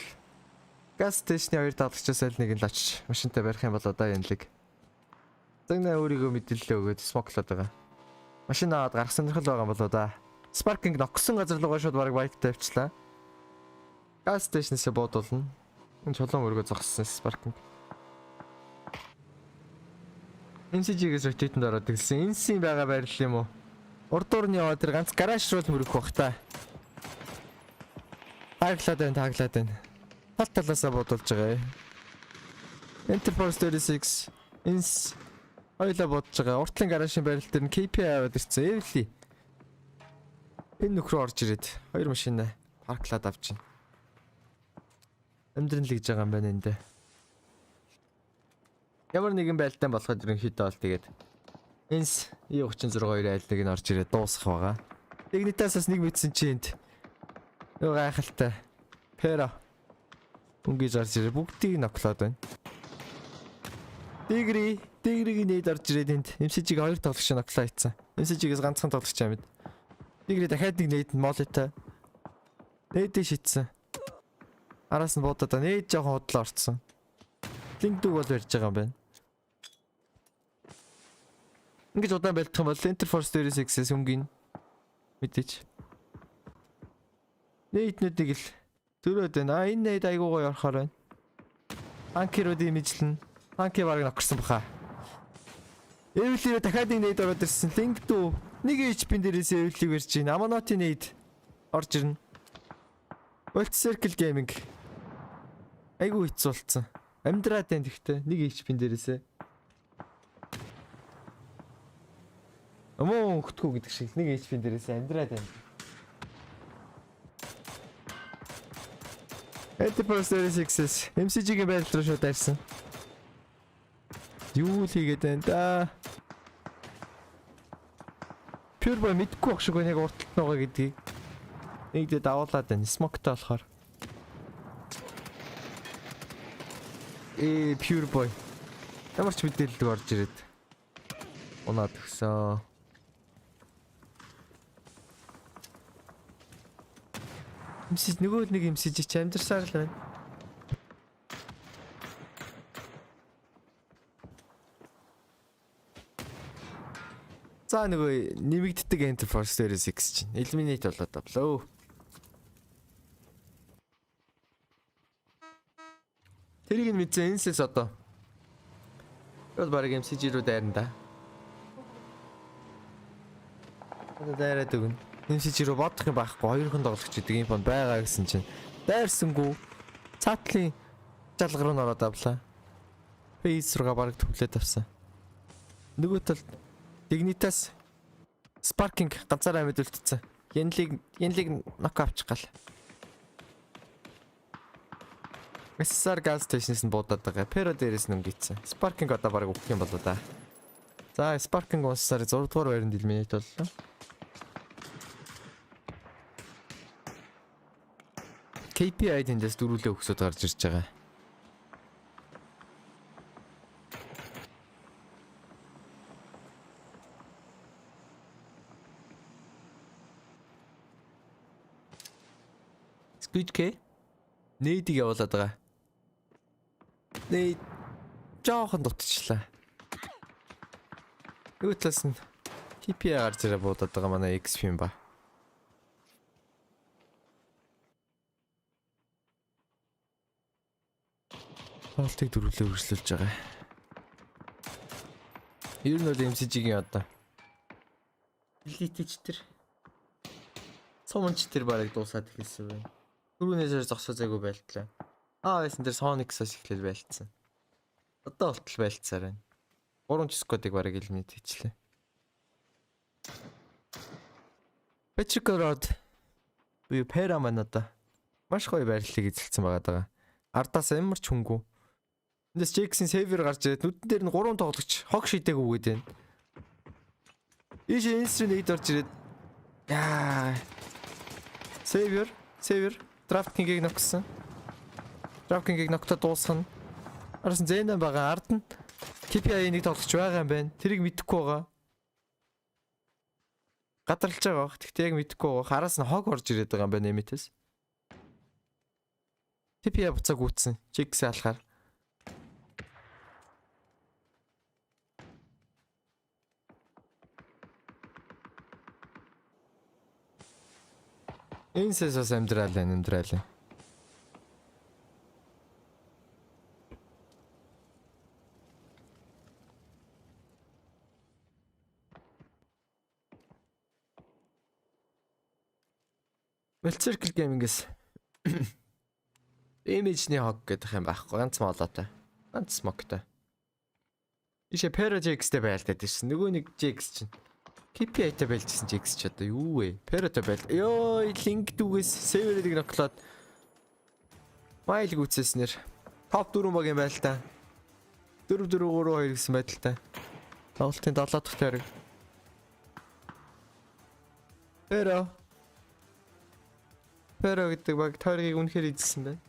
Speaker 10: газ стэйшны 2 даалгачаас аль нэг нь лач машинтай барих юм болоо да Янлиг. Зэнэ өөрийгөө мэдээлэл өгөөд смоклоод байгаа. Машин аваад гарах сонирхол байгаа юм болоо да. Sparking ногсон газар руугаа шууд бараг байк тавьчлаа. Газ стэйшнээс буудуулна. Энэ чулуун өргөө зогссон Sparking. MCG-гээс rotate-д ороод ирсэн. Инсийн байгаа байрлал юм уу? Урдуур нь яваад тэр ганц гараж руу л мөрөх бах та. Таглаад байна. Тал талаасаа буудуулж байгаа. Enterprise 36 инс хоёлаа бодож байгаа. Уртлын гаражийн байрал дээр нь KPI аваад ирсэн. Эвли. Энэ нөхрөө орж ирээд 2 машинаа парклаад авч байна. Амьдрал лэгж байгаа юм байна энэ. Ямар нэгэн байлтаа болоход ерөнхийдөө бол тэгээд инс E36 2 айлыг нь орж ирээд дуусах байгаа. Игнитасаас нэг мэдсэн чи энд нөгөө гайхалтай Пера үнгийж орж ирээ бүгдийг ноклоод байна. Дигригийн нейд орж ирээд энд MCG-г 2 тоглогч ноклоо хийцэн. MCG-гээс ганцхан тоглогч амьд. Дигри дахиад нэг нейд молитой. Нейдээ шийдсэн. Араас нь буудаад нейд жоохон худлаа орцсон. Линкдүг бол барьж байгаа юм байна. Ингэж удаан байлдах юм бол Enterprise 36-ээс өмгийн мэдээч. Нейднүүдийг л төрөөд байна. Энэ нейд айгуу гоё орохоор байна. Танкерууд имижлэн. Танки бараг нокорсон баха. Эвлирээ дахиад нэг нейд ороод ирсэн. Линкдүү нэг HP-н дээрээс эвлийг барьж байна. Аманоти нейд орж ирнэ. Volt Circle Gaming. Айгуу хэцүүлсэн. Амьдраад байна гэхдээ нэг HP-н дээрээсээ. Амоо хөтгөө гэдэг шиг нэг HP-н дээрээсээ амьдраад байна. Enterprise 36-с MCG-ийн байрал руу шууд арьсан. Юу л хийгээд байна да. Pure boy мэдгүй байх шиг яг урталт байгаа гэдгийг нэгдээ давуулаад байна. Smoke-тай болохоор. Pure boy. Ямар ч мэдээлэл орж ирээд. Унаад өгсөн. Имсэж нөгөө нэг имсэж чи амьдсаар л байна. За нөгөө нэмэгддэг Enter Force Series X чинь eliminate болоод авлаа. Тэрийг нь мэдсэн энэс одоо. Бол баг MCG руу дайрна да. Одоо дайраад өгнө. MCG руу бодох юм байхгүй. Хоёрхан тоглогч гэдэг юм байгаа гэсэн чинь дайрсангүй. Цаатлын жалгар руу ороод авлаа. Face руугаа баг төвлөөд авсан. Нөгөө талд Dignitas Sparking ганцаараа мэдүүлчихсэн. Янлиг нок авчих гал. SSR gas station-с нь буудаад байгаа. Pero дээрээс нь өнгөцсөн. Sparking одоо баг өгөх юм болоо да. За Sparking унсаар 6 дугаар байранд eliminate боллоо. KPI тэндээс дөрүүлээ өгсөд гарч ирж байгаа. Squid нээдийг явуулаад байгаа. Нээд жоохон дутчихлаа. Нөгөө талаас нь TP гарч ирээ буудаад байгаа манай XP юм ба. Хоолтыг дөрвөлөө өргөжлүүлж байгаа. Ер нь бол MCG-ийн одоо элитич тэр суманч тэр барыг дуусаад эхэлсэн байна. Түрүүнээсээ зогсоо зайгүй байлтлаа. Байсан тэр Sonic-аас эхлээд байлцсан. Одоо болтол байлцсаар байна. 3 сквадыг барыг eliminate хийчлээ. Печикород би пера манада маш гоё байрлалыг эзэлсэн байгаа. Ардаас ямар ч хөнгүү. Эндээс Jackson Savior гарч ирээд нүдэн дээр нь 3 тоглогч хог шидээг үгээд байна. Ийш инстрийн нэгд орж ирээд яа. Savior DraftKing-ийг ноксон. DraftKing-ийг ноктод дуусгана. Арсан Зэнэ байгаа ард нь KPI нэг тоглогч байгаа юм байна. Тэрийг мэдэхгүй байгаа. Гадарлаж байгаа бах. Тэгтээ яг мэдэхгүй байгаа. Араас нь хог орж ирээд байгаа юм байна эмэтэс. KPI буцааг үүтсэн. Jigsaw алахаар. Энэсээс амьдрал. Circle Gaming-с Image-ний хог гэдэг юм байхгүй. Ганц молоотой. Ганц смоктой. Ишээ Pero Jax-тэй байлдаад ирсэн. Нөгөө нэг Jax чинь KPI-тэй байлжсэн Jax ч одоо юу вэ? Pero-тэй байл. Ёо, link дүүгээс server-ийг ноклоод майл гүцээснээр топ 4 баг юм байл та. 4-4-3-2 гэсэн байдалтай. Тоглолтын 7 дахь тойрог. Pero гэдэг баг тойргийг үнэхээр эзэлсэн байна.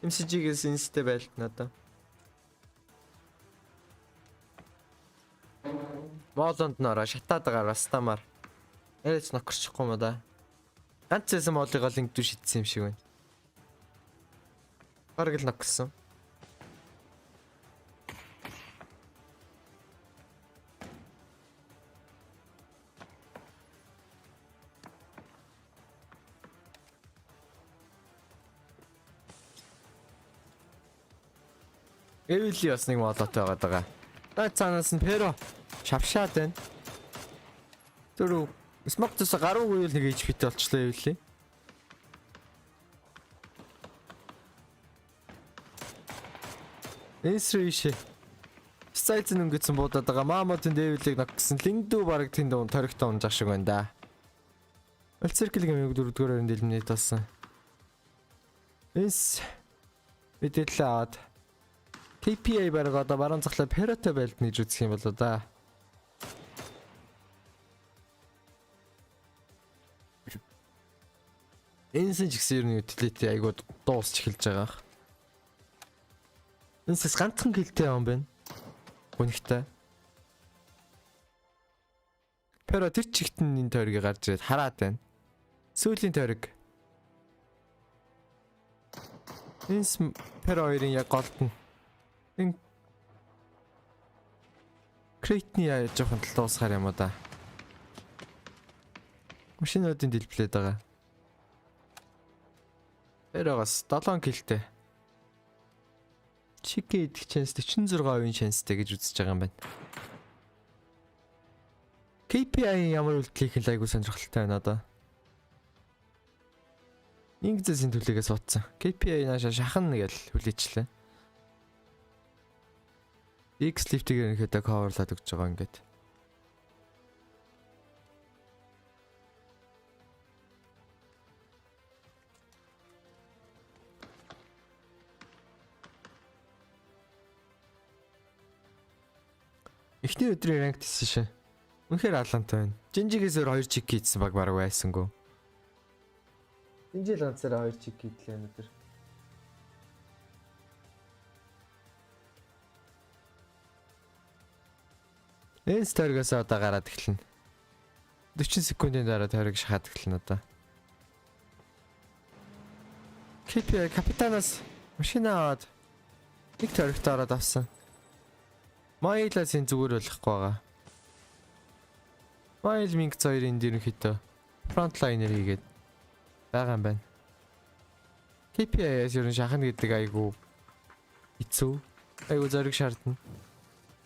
Speaker 10: MCG-гээс инстэй байлт надаа. Молонд нороо шатаад байгаа растамаар. Яриач нокорчихгүй юм да. Ганц зэсэн молыг ол ингэдүү шидсэн юм шиг байна. Бараг л ноксон. Эвли бас нэг молоотой байгаа. Наад цаанаас нь Pero шавшаад байна. Тэр Smoke-тоос гаруугүй л нэг HP-тэй болчлоо Эвли. Эсрэш. Сайзен өнгөцсөн буудаад байгаа. Мамотын Эвлиг ногсон. Линдүү бараг тэнд торигтой унжах шиг байна да. Circle Gaming 4-р өрөнд eliminate болсон. Эс мэдээлэл аваад KPI бараг одоо баруун захлаа Pero-тэй байлд нэж үзэх юм болоо да. Энэсэн ч гэсэн ер нь utility айгуу дуусч эхэлж байгаа. Энэс ганцхан гэлтэй юм байна. Гүнхтэй. Pero тэр чигтэн энэ тойргийг гарч ирээд хараад байна. Сүүлийн тойрог. Энэс Pero хоёрын яг голд нь. Энэ Критний яа жоохон тал дуусгаар юм уу да. Машинуудын дэлбэлээд байгаа. Перогоос 7 киллтэй. Чики идэх chance 46% chanceтэй гэж үзэж байгаа юм байна. KPI ямар үйлдэлийг л айгуу сонирхолтой байна одоо. Ингзэсийн төлөвлөгөөс утсан. KPI нааша шахан гэж хүлээчлээ. X lift-ийг ерөнхийдөө coverлаад өгч байгаа ингээд. Эхний өдрийн ranked decision. Үнэхээр алантай байна. Жинжигээс өөр 2 чиг хийсэн баг бараг байсангүй. Жинжил ганцаараа 2 чиг хийдлээ өнөдөр. Энэ тойргоос одоо гараад эхэлнэ. 40 секундын дараа тойрог шахаад эхэлнэ одоо. KPI капитанаас машина аваад нэг тойрогт ороод авсан. Майласын зүгээр болохгүй байгаа. Майл Минг 2-ын дэрнхитөө фронтлайнер хийгээд байгаа юм байна. KPI-с ерөн шахна гэдэг айгу хэцүү. Айгу зориг шаардна.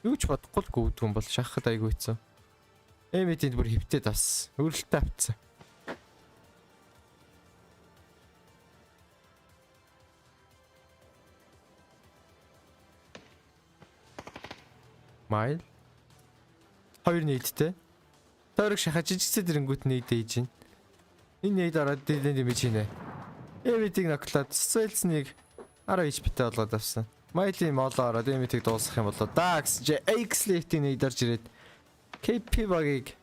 Speaker 10: Юу ч бодохгүй л гүвдгэн бол шахахад айгу хэцүү. Эмэтэнд бүр хөвтөд бас өрөлттэй авцсан. Майл 2 нийттэй. Тойрог шахаж жижигсээ дэрэнгүүт нийтээ хийж гин. Энэ нийт ороод дилэн дэмэж хийнэ. Эмитиг ноклоод Swells-ыг 10 HP-тэй болгоод авсан. Майлын молоо ороод эмитиг дуусгах юм болоо. Dax X Left-ийн нийт орж ирээд KP багийг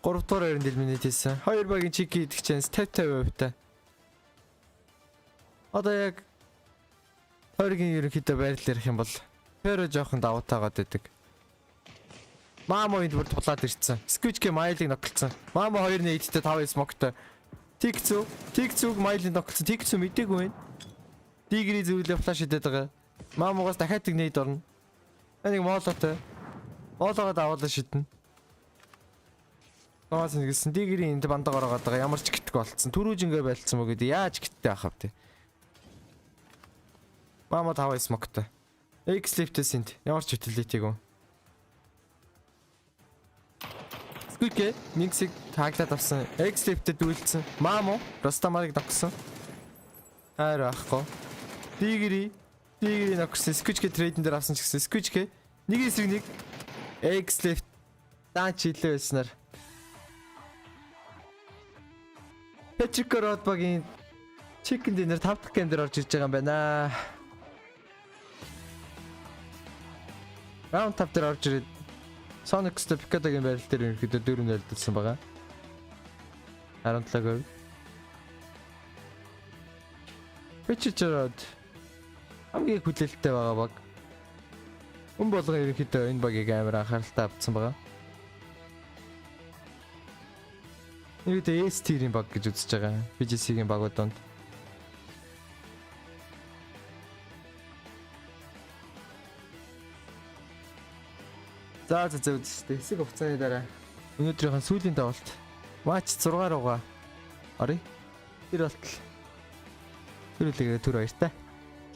Speaker 10: 3 дугаар өрөнд элиминейт хийсэн. 2 багийн чики идэх chance 50-50%-тай. Одоо яг тойргийн ерөнхийдөө байрлал ярих юм бол Pero жоохон давуу таагаад байдаг. Мамо энд бүр тулаад ирсэн. Squidge Майлыг ноклцсон. Мамо 2 нийтдээ 5 смоктой. Тикцүг Майлыг ноклцсон. Тикцү мэдээгүй байна. Дигри зөвлөө флаш хийдэг байгаа. Мамогоос дахиад нэг нийт орно. Энийг моолоотой. Моолоогоо давуулаа шиднэ. Наас нэгсэн Дигри энд бандаа гаргаад байгаа. Ямар ч гитг болцсон. Түрүүжингээ байлцсан мө гэдэг. Яаж гиттэй ахав те. Мамо 5 смоктой. X Lift-эсэнд ямар ч utility-г юм. Squidge Mix-ийг таглаад авсан. X Lift-д дүүлсэн. Мамо Ростамарыг ногсон. Хайр ахгүй. Дигри ногсон. Squidge трейдэн дээр авсан ч гэсэн Squidge нэг эсрэг нэг X Lift даач хилээ байснаар. Patrick Rodbag-ийн Chicken Dinner 5 дахь гейм дээр орж ирж байгаа юм байна. Раунд 5 дээр орж ирээд Sonic-тэй Picada-гийн байрал дээр ерөнхийдөө 4-0 дэлсэн байгаа. 17%. Пиччерод хамгийн хүлээлттэй байгаа баг. Хүн болгон ерөнхийдөө энэ багийг амар анхааралтай авсан байгаа. Нэгдээ S-tier-ийн баг гэж үзэж байгаа. PGC-ийн багууданд. За үстэй. Хэсэг хугацааны дараа өнөөдрийн сүүлийн тоглолт матч 6 руугаа оръё. Тэр болтол түрүүлгээ түр баяртай.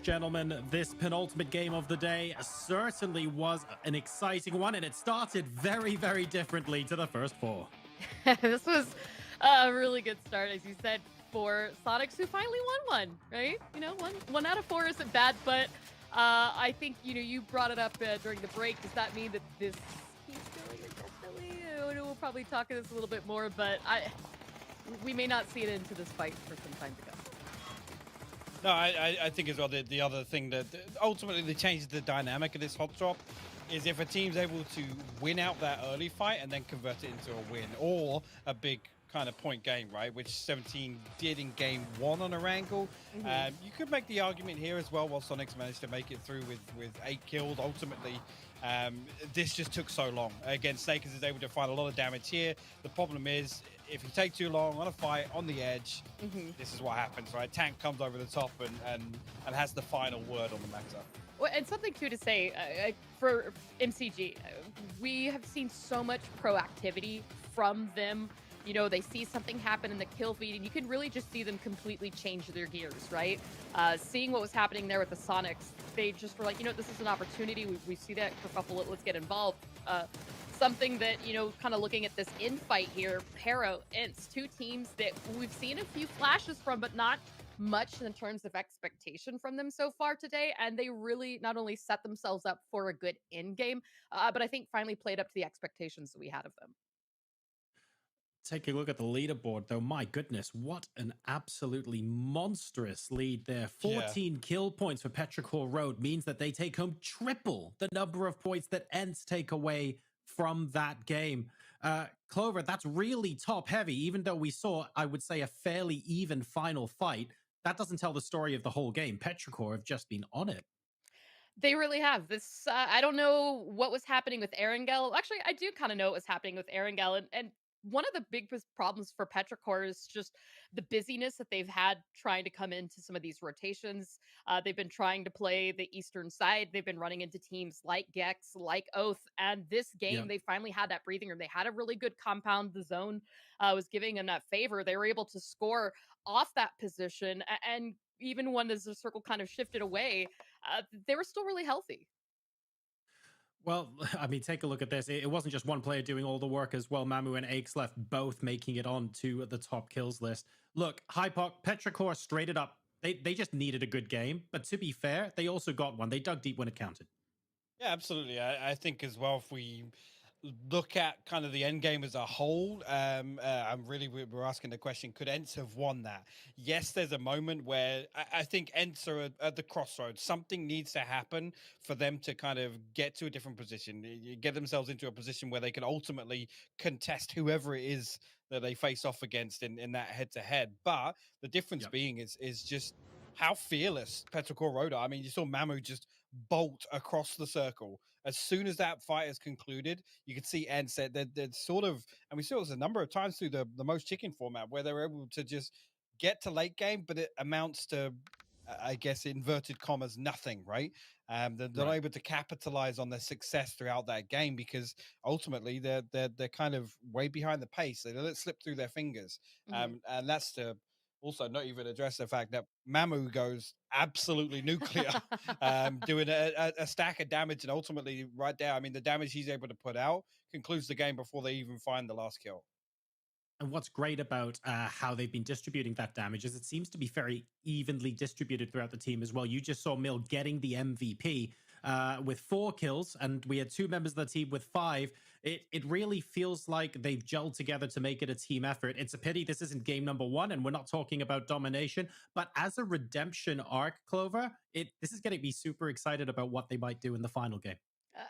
Speaker 1: Gentlemen, this penultimate game of the day certainly was an exciting one, and it started very, very differently to the first 4.
Speaker 2: This was a really good start, as you said, for Sonics, who finally won one, right? You know, one out of 4 isn't bad, but I think, you brought it up during the break. Does that mean that this keeps going indefinitely? We'll probably talk this a little bit more, but we may not see it into this fight for some time to go.
Speaker 3: No, I think as well the other thing that ultimately they changed the dynamic of this hot drop. is if a team's able to win out that early fight and then convert it into a win or a big kind of point game, right? Which 17 did in game 1 on Erangel. You could make the argument here as well, while Sonic's managed to make it through with 8 kills. Ultimately, this just took so long. Again, Snakers is able to find a lot of damage here. The problem is, if you take too long on a fight on the edge, this is what happens, right? Tank comes over the top and has the final word on the matter.
Speaker 2: Well, and something too to say for MCG, we have seen so much proactivity from them. You know, they see something happen in the kill feed, and you can really just see them completely change their gears, right? Seeing what was happening there with the Sonics, they just were like, you know, this is an opportunity. We see that kerfuffle, let's get involved. Something that, you know, kind of looking at this infight here, Pero, Ints, 2 teams that we've seen a few flashes from, but not much in terms of expectation from them so far today. And they really not only set themselves up for a good end game, but I think finally played up to the expectations that we had of them.
Speaker 1: Take a look at the leaderboard, though. My goodness, what an absolutely monstrous lead there. 14 kill points for Petrichor Road means that they take home triple the number of points that Ents take away from that game. Clover, that's really top heavy, even though we saw, I would say, a fairly even final fight. That doesn't tell the story of the whole game. Petrichor have just been on it.
Speaker 2: They really have. This, I don't know what was happening with Erangel. Actually, I do kind of know what was happening with Erangel. And one of the biggest problems for Petrichor is just the busyness that they've had trying to come into some of these rotations. They've been trying to play the eastern side. They've been running into teams like Gex, like Oath. And this game, they finally had that breathing room. They had a really good compound. The zone was giving them that favor. They were able to score off that position. And even when the circle kind of shifted away, they were still really healthy.
Speaker 1: Well, I mean, take a look at this. It wasn't just one player doing all the work as well. Mamu and Akeslef both making it on to the top kills list. Look, Hypoc, Petrichor straight it up. They just needed a good game. But to be fair, they also got one. They dug deep when it counted.
Speaker 3: Yeah, absolutely. I think as well, if we look at kind of the end game as a whole, we're asking the question, could Ents have won that? Yes, there's a moment where I think Ents are at the crossroads. Something needs to happen for them to kind of get to a different position, get themselves into a position where they can ultimately contest whoever it is that they face off against in that head-to-head. But the difference being is just how fearless Petrichor Road are. I mean, you saw Mamu just bolt across the circle. As soon as that fight is concluded, you can see Ents that they're sort of, and we saw this a number of times through the most chicken format, where they're able to just get to late game, but it amounts to, I guess, inverted commas, nothing, right? They're not able to capitalize on their success throughout that game because ultimately they're kind of way behind the pace. They let it slip through their fingers, and that's to also not even address the fact that Mamu goes absolutely nuclear, doing a stack of damage, and ultimately right there, I mean, the damage he's able to put out concludes the game before they even find the last kill.
Speaker 1: And what's great about how they've been distributing that damage is it seems to be very evenly distributed throughout the team as well. You just saw Mill getting the MVP with 4 kills, and we had 2 members of the team with 5. It really feels like they've gelled together to make it a team effort. It's a pity this isn't game number 1, and we're not talking about domination, but as a redemption arc, Clover, this is getting me super excited about what they might do in the final game.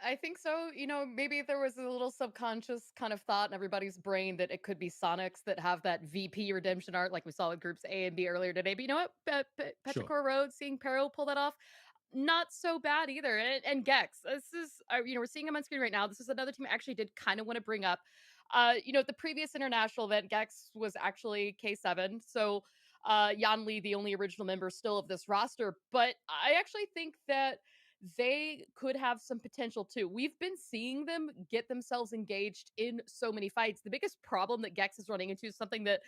Speaker 2: I think so. You know, maybe there was a little subconscious kind of thought in everybody's brain that it could be Sonics that have that VP redemption art, like we saw with groups A and B earlier today. But you know what? Petrichor Road, seeing Pero pull that off, not so bad either. And Gex, this is, you know, we're seeing him on screen right now. This is another team I actually did kind of want to bring up. You know, the previous international event, Gex was actually K7. So Yan Lee, the only original member still of this roster. But I actually think that they could have some potential too. We've been seeing them get themselves engaged in so many fights. The biggest problem that Gex is running into is something that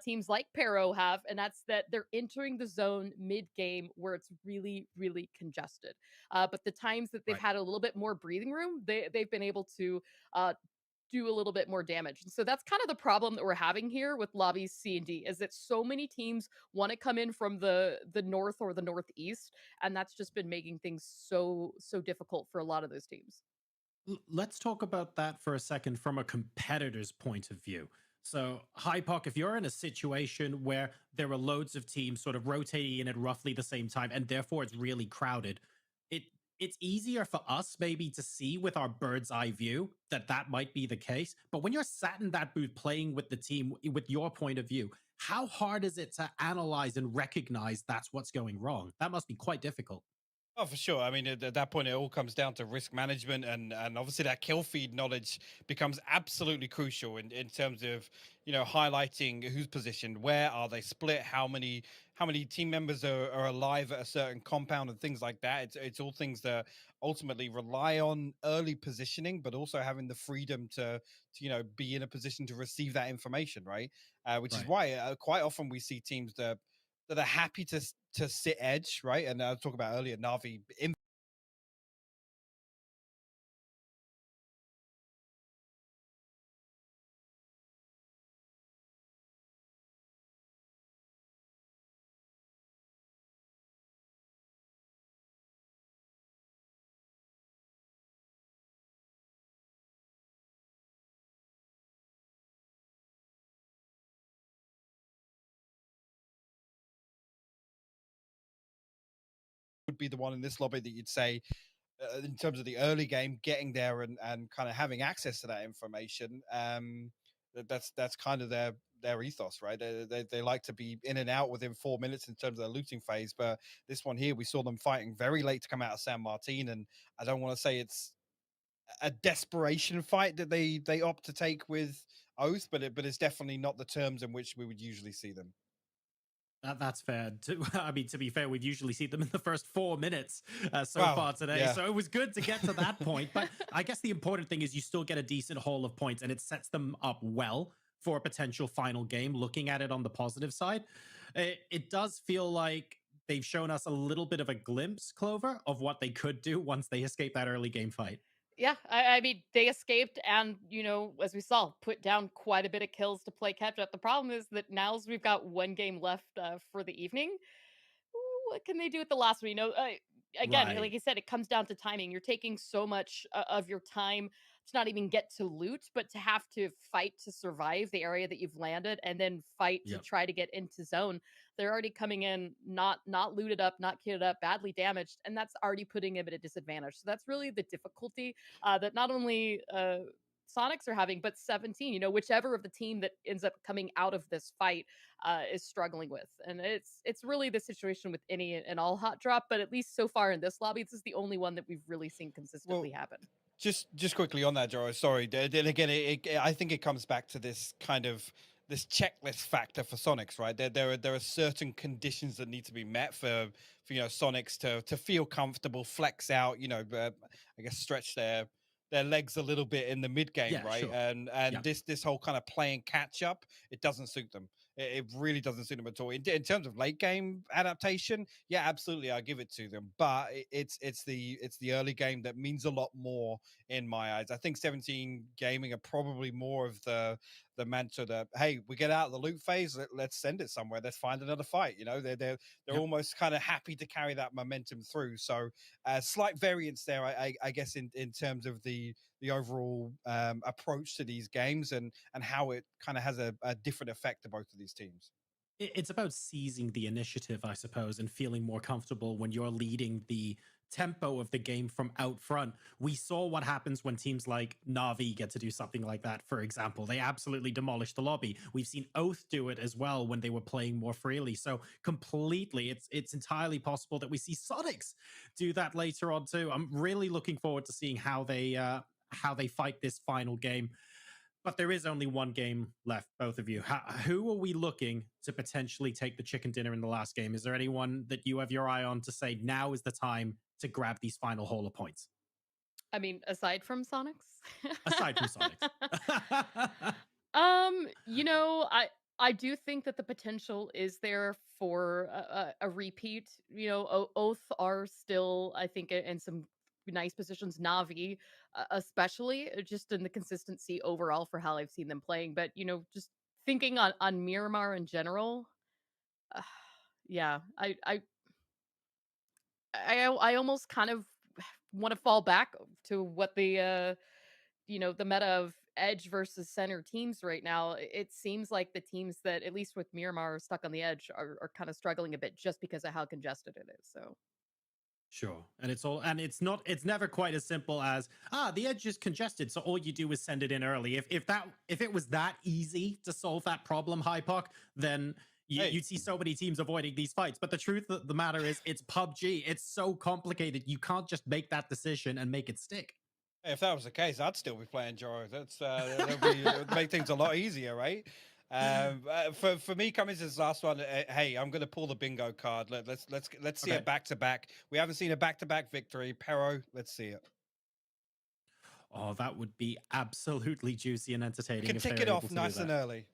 Speaker 2: teams like Pero have, and that's that they're entering the zone mid-game where it's really, really congested. But the times that they've had a little bit more breathing room, they've been able to do a little bit more damage. And so that's kind of the problem that we're having here with Lobby C&D, is that so many teams want to come in from the north or the northeast, and that's just been making things so difficult for a lot of those teams.
Speaker 1: Let's talk about that for a second from a competitor's point of view. So, Hypoc, if you're in a situation where there are loads of teams sort of rotating in at roughly the same time, and therefore it's really crowded, it's easier for us maybe to see with our bird's eye view that that might be the case. But when you're sat in that booth playing with the team with your point of view, how hard is it to analyze and recognize that's what's going wrong? That must be quite difficult.
Speaker 3: Oh, for sure. I mean, at that point, it all comes down to risk management, and obviously that kill feed knowledge becomes absolutely crucial in terms of highlighting who's positioned, where are they split, how many team members are alive at a certain compound, and things like that. It's all things that ultimately rely on early positioning, but also having the freedom to be in a position to receive that information, right? Which is
Speaker 1: Right.
Speaker 3: why quite often we see teams that are happy to sit edge, right? And I was talking about earlier, Navi would be the one in this lobby that you'd say, in terms of the early game, getting there and kind of having access to that information. That's kind of their ethos, right? They like to be in and out within 4 minutes in terms of the looting phase. But this one here, we saw them fighting very late to come out of San Martin, and I don't want to say it's a desperation fight that they opt to take with Oath, but it's definitely not the terms in which we would usually see them.
Speaker 1: That's fair. I mean, to be fair, we've usually seen them in the first 4 minutes so
Speaker 3: Wow,
Speaker 1: far today.
Speaker 3: yeah.
Speaker 1: So it was good to get to that point. But I guess the important thing is you still get a decent haul of points, and it sets them up well for a potential final game. Looking at it on the positive side, it does feel like they've shown us a little bit of a glimpse, Clover, of what they could do once they escape that early game fight.
Speaker 2: Yeah, I mean, they escaped and, as we saw, put down quite a bit of kills to play catch up. The problem is that now as we've got one game left for the evening, what can they do with the last one? Again,
Speaker 1: Right.
Speaker 2: like you said, it comes down to timing. You're taking so much of your time to not even get to loot, but to have to fight to survive the area that you've landed, and then fight to
Speaker 1: Yep.
Speaker 2: try to get into zone. They're already coming in not looted up, not kitted up, badly damaged, and that's already putting him at a disadvantage. So that's really the difficulty that not only Sonics are having, but 17. Whichever of the team that ends up coming out of this fight is struggling with, and it's really the situation with any and all hot drop. But at least so far in this lobby, this is the only one that we've really seen consistently happen.
Speaker 3: Just quickly on that, Joro. Sorry. Then again, I think it comes back to this kind of this checklist factor for Sonics, right? There are certain conditions that need to be met for Sonics to feel comfortable, flex out, I guess stretch their legs a little bit in the mid game,
Speaker 1: Yeah,
Speaker 3: right?
Speaker 1: sure.
Speaker 3: And
Speaker 1: Yeah.
Speaker 3: this whole kind of playing catch up, it doesn't suit them. It really doesn't suit them at all. In terms of late game adaptation, yeah, absolutely, I give it to them. But it's the early game that means a lot more in my eyes. I think 17 Gaming are probably more of the mantra that, hey, we get out of the loot phase, let's send it somewhere, let's find another fight. They're
Speaker 1: Yep.
Speaker 3: almost kind of happy to carry that momentum through. So slight variance there, I guess, in terms of the overall approach to these games and how it kind of has a different effect to both of these teams.
Speaker 1: It's about seizing the initiative, I suppose, and feeling more comfortable when you're leading the tempo of the game from out front. We saw what happens when teams like Navi get to do something like that, for example. They absolutely demolished the lobby. We've seen Oath do it as well when they were playing more freely. So completely, it's entirely possible that we see Sonics do that later on too. I'm really looking forward to seeing how they fight this final game. But there is only one game left, both of you. Who are we looking to potentially take the chicken dinner in the last game? Is there anyone that you have your eye on to say now is the time to grab these final haul of points?
Speaker 2: I mean, aside from Sonics?
Speaker 1: Aside from Sonics.
Speaker 2: I do think that the potential is there for a repeat. Oath are still, I think, in some nice positions. Navi, especially, just in the consistency overall for how I've seen them playing. But just thinking on Miramar in general, uh, yeah, I almost kind of want to fall back to what the meta of edge versus center teams right now. It seems like the teams that, at least with Miramar, are stuck on the edge are kind of struggling a bit just because of how congested it is. So
Speaker 1: Sure. And it's never quite as simple as, the edge is congested, so all you do is send it in early. If it was that easy to solve that problem, Hypoc, then you'd see so many teams avoiding these fights. But the truth of the matter is, it's PUBG. It's so complicated. You can't just make that decision and make it stick.
Speaker 3: If that was the case, I'd still be playing Joro. It would make things a lot easier, right? For me, coming to this last one, hey, I'm going to pull the bingo card. Let's see it back to back. We haven't seen a back to back victory. Pero, let's see it.
Speaker 1: Oh, that would be absolutely juicy and entertaining.
Speaker 3: You can tick it off nice and early.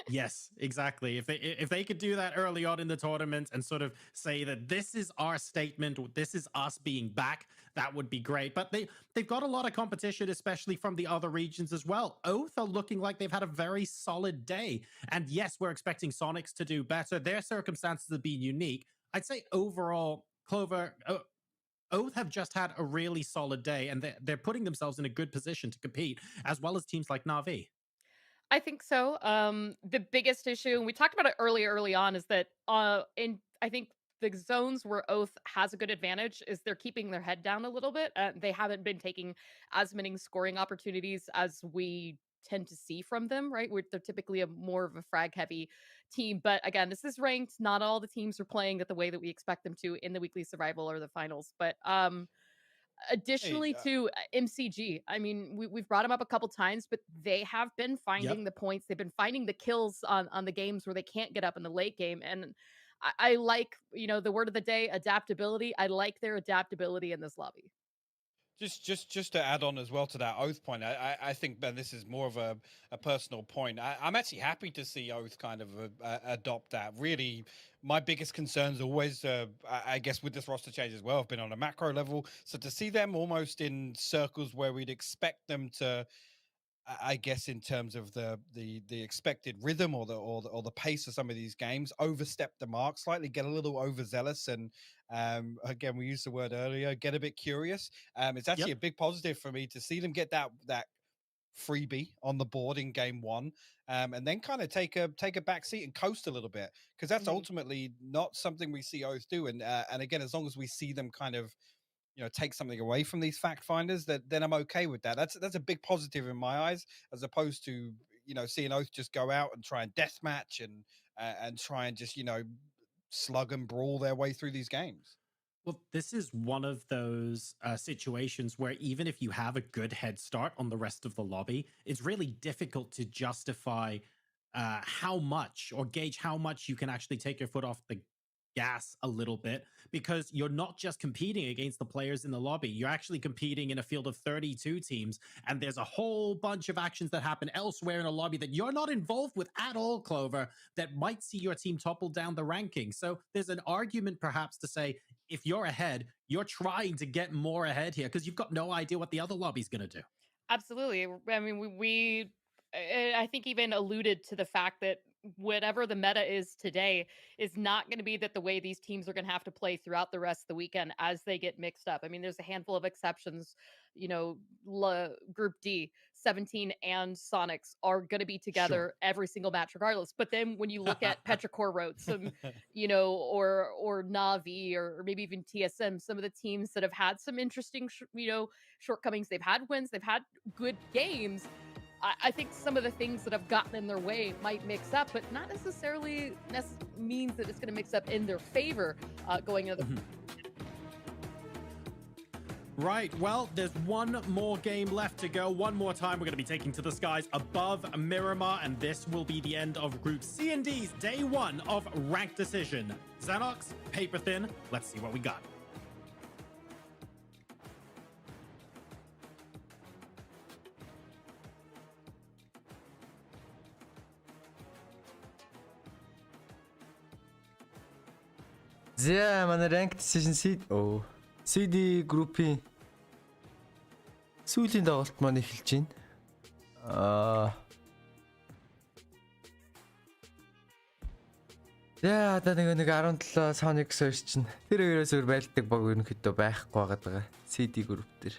Speaker 1: Yes, exactly. If they could do that early on in the tournament and sort of say that this is our statement, this is us being back, that would be great. But they've got a lot of competition, especially from the other regions as well. Oath are looking like they've had a very solid day. And yes, we're expecting Sonics to do better. Their circumstances have been unique. I'd say overall, Clover, Oath have just had a really solid day, and they're putting themselves in a good position to compete, as well as teams like Na'Vi.
Speaker 2: I think so. The biggest issue, and we talked about it early on, is that I think the zones where Oath has a good advantage is they're keeping their head down a little bit. They haven't been taking as many scoring opportunities as we tend to see from them, right? They're typically more of a frag heavy team. But again, this is ranked. Not all the teams are playing it the way that we expect them to in the weekly survival or the finals. But additionally to MCG, I mean, we've brought them up a couple times, but they have been finding the points. They've been finding the kills on the games where they can't get up in the late game. And I like, the word of the day, adaptability. I like their adaptability in this lobby.
Speaker 3: Just to add on as well to that Oath point, I think, Ben, this is more of a personal point. I'm actually happy to see Oath kind of adopt that. Really, my biggest concerns always, I guess, with this roster change as well, have been on a macro level. So to see them almost in circles where we'd expect them to, I guess, in terms of the expected rhythm or the pace of some of these games, overstep the mark slightly, get a little overzealous, and again, we used the word earlier, get a bit curious. It's actually a big positive for me to see them get that freebie on the board in game one, and then kind of take a back seat and coast a little bit, because that's ultimately not something we see Oath do. And again, as long as we see them kind of take something away from these fact finders, then I'm okay with that. That's a big positive in my eyes, as opposed to seeing Oath just go out and try and deathmatch and try and just slug and brawl their way through these games.
Speaker 1: Well, this is one of those situations where even if you have a good head start on the rest of the lobby, it's really difficult to justify how much or gauge how much you can actually take your foot off the gas a little bit, because you're not just competing against the players in the lobby. You're actually competing in a field of 32 teams, and there's a whole bunch of actions that happen elsewhere in a lobby that you're not involved with at all, Clover, that might see your team topple down the ranking. So there's an argument perhaps to say, if you're ahead, you're trying to get more ahead here because you've got no idea what the other lobby's going to do.
Speaker 2: Absolutely. I mean, I think even alluded to the fact that whatever the meta is today is not going to be that the way these teams are going to have to play throughout the rest of the weekend as they get mixed up. I mean, there's a handful of exceptions. Group D, 17 and Sonics are going to be together every single match regardless. But then when you look at Petrichor Road, some, or Na'Vi or maybe even TSM, some of the teams that have had some interesting, shortcomings, they've had wins, they've had good games. I think some of the things that have gotten in their way might mix up, but not necessarily means that it's going to mix up in their favor going into the...
Speaker 1: Right, well, there's one more game left to go. One more time, we're going to be taking to the skies above Miramar, and this will be the end of Group C&D's Day 1 of Ranked Decision. Xenox, paper thin, let's see what we got.
Speaker 10: За манай Ranked Decision CD группийн сүүлийн тоглолт маань эхэлж байна. За одоо нэг 17 Sonic Source чинь тэр хоёроос өөр байлдаг баг ерөнхийдөө байхгүй байгаа. CD групп дээр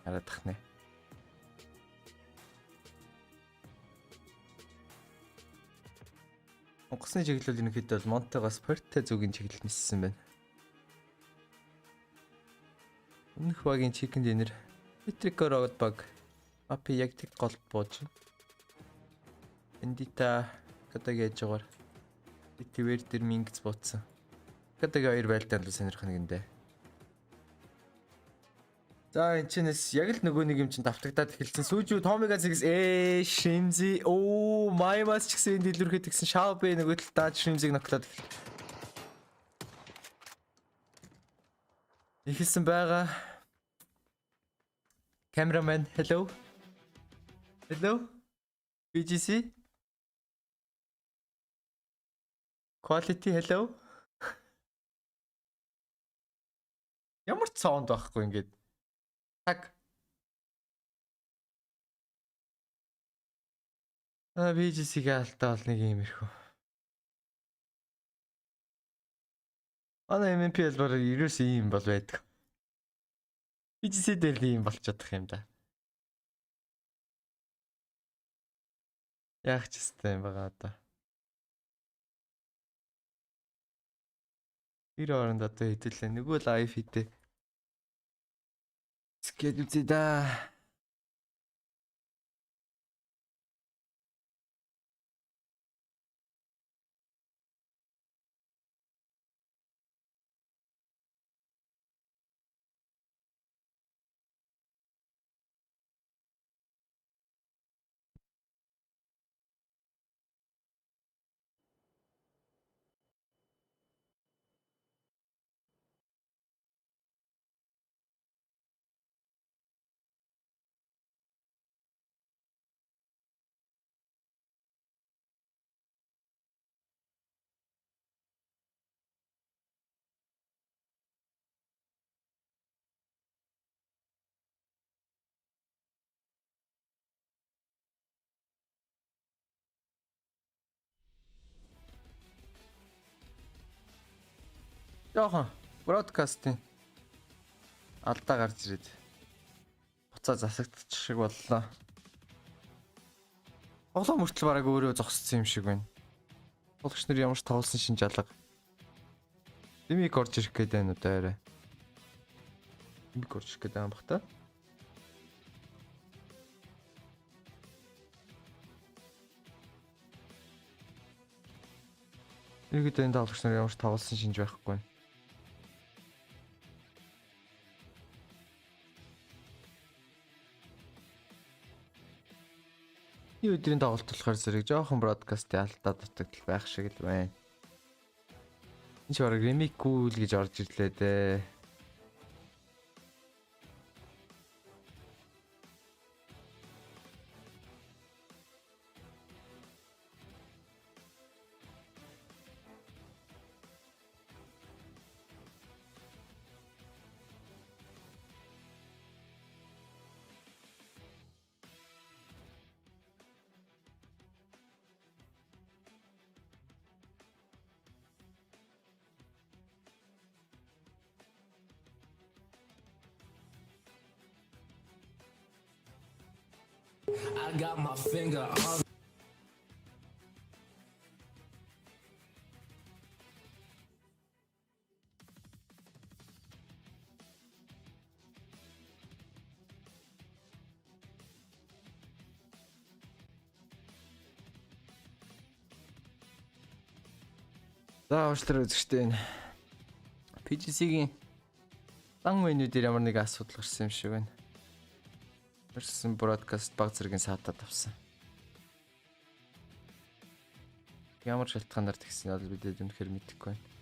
Speaker 10: хараад тахнаа. Монгосны чиглэл ерөнхийдөө бол Монтегоос Спорттой зүгийн чиглэл ниссэн байна. Өмнөх багийн chicken dinner. Этрикорогд баг. Апи яг тэг голд бууж. Эндита кадаг яаж байгаа. Твэр дээр мингц бууцсан. Кадаг хоёр байлтаа л сонирхох нэгэндээ. За энэ чинээс яг л нөгөө нэг юм чин давтагдаад эхэлсэн. Сүүжүү Томига зэгс Шимзи Маймас ч гэсэн дэлгүрхэд тэгсэн Шаубэ нөгөө талдаа Шимзиг ноклоод эхэлсэн байгаа. Cameraman, hello. Hello. PGC. Quality, hello. Ямар ч саунд байхгүй ингээд. Так. PGC-гээ алтаа бол нэг юм ирэх үү. MNPL бол ерөөс ийм бол байдаг. PGC дээр ийм болж чадах юм да. Яг ч гэсэн байгаа одоо. Тэр оронд одоо хэдүүлээ. Нөгөө лайв хийдэ. Скед үзье да. Яахан бродкастинг алдаа гарч ирээд буцаа засагдчих шиг боллоо. Оглоо мөртл бараг өөрөө зогссон юм шиг байна. Болгоч нар ямар ч тоглосон шинж алга. Димик орж ирэх гээд байна одоо арай. Димик орж ирэх гээд байгаа юм бах та. Иргэд энэ тоглогч нар ямар ч тоглосон шинж байхгүй. Энэ өдрийн тоглолт болохоор зэрэг жоохон бродкастын алдаа дутагдал байх шиг л байна. Энэ ч бараг ремик кул гэж орж ирлээ дээ.
Speaker 11: I got my finger on.
Speaker 10: За уучлаарай үзэгчтэй. PGC-гийн дан менюдээр ямар нэг асуудал гарсан юм шиг байна. Ирсэн бродкаст баг зэргийн саатаад авсан. Ямар шалтгаанаар тэгсэн бол бид үнэхээр мэдэхгүй байна.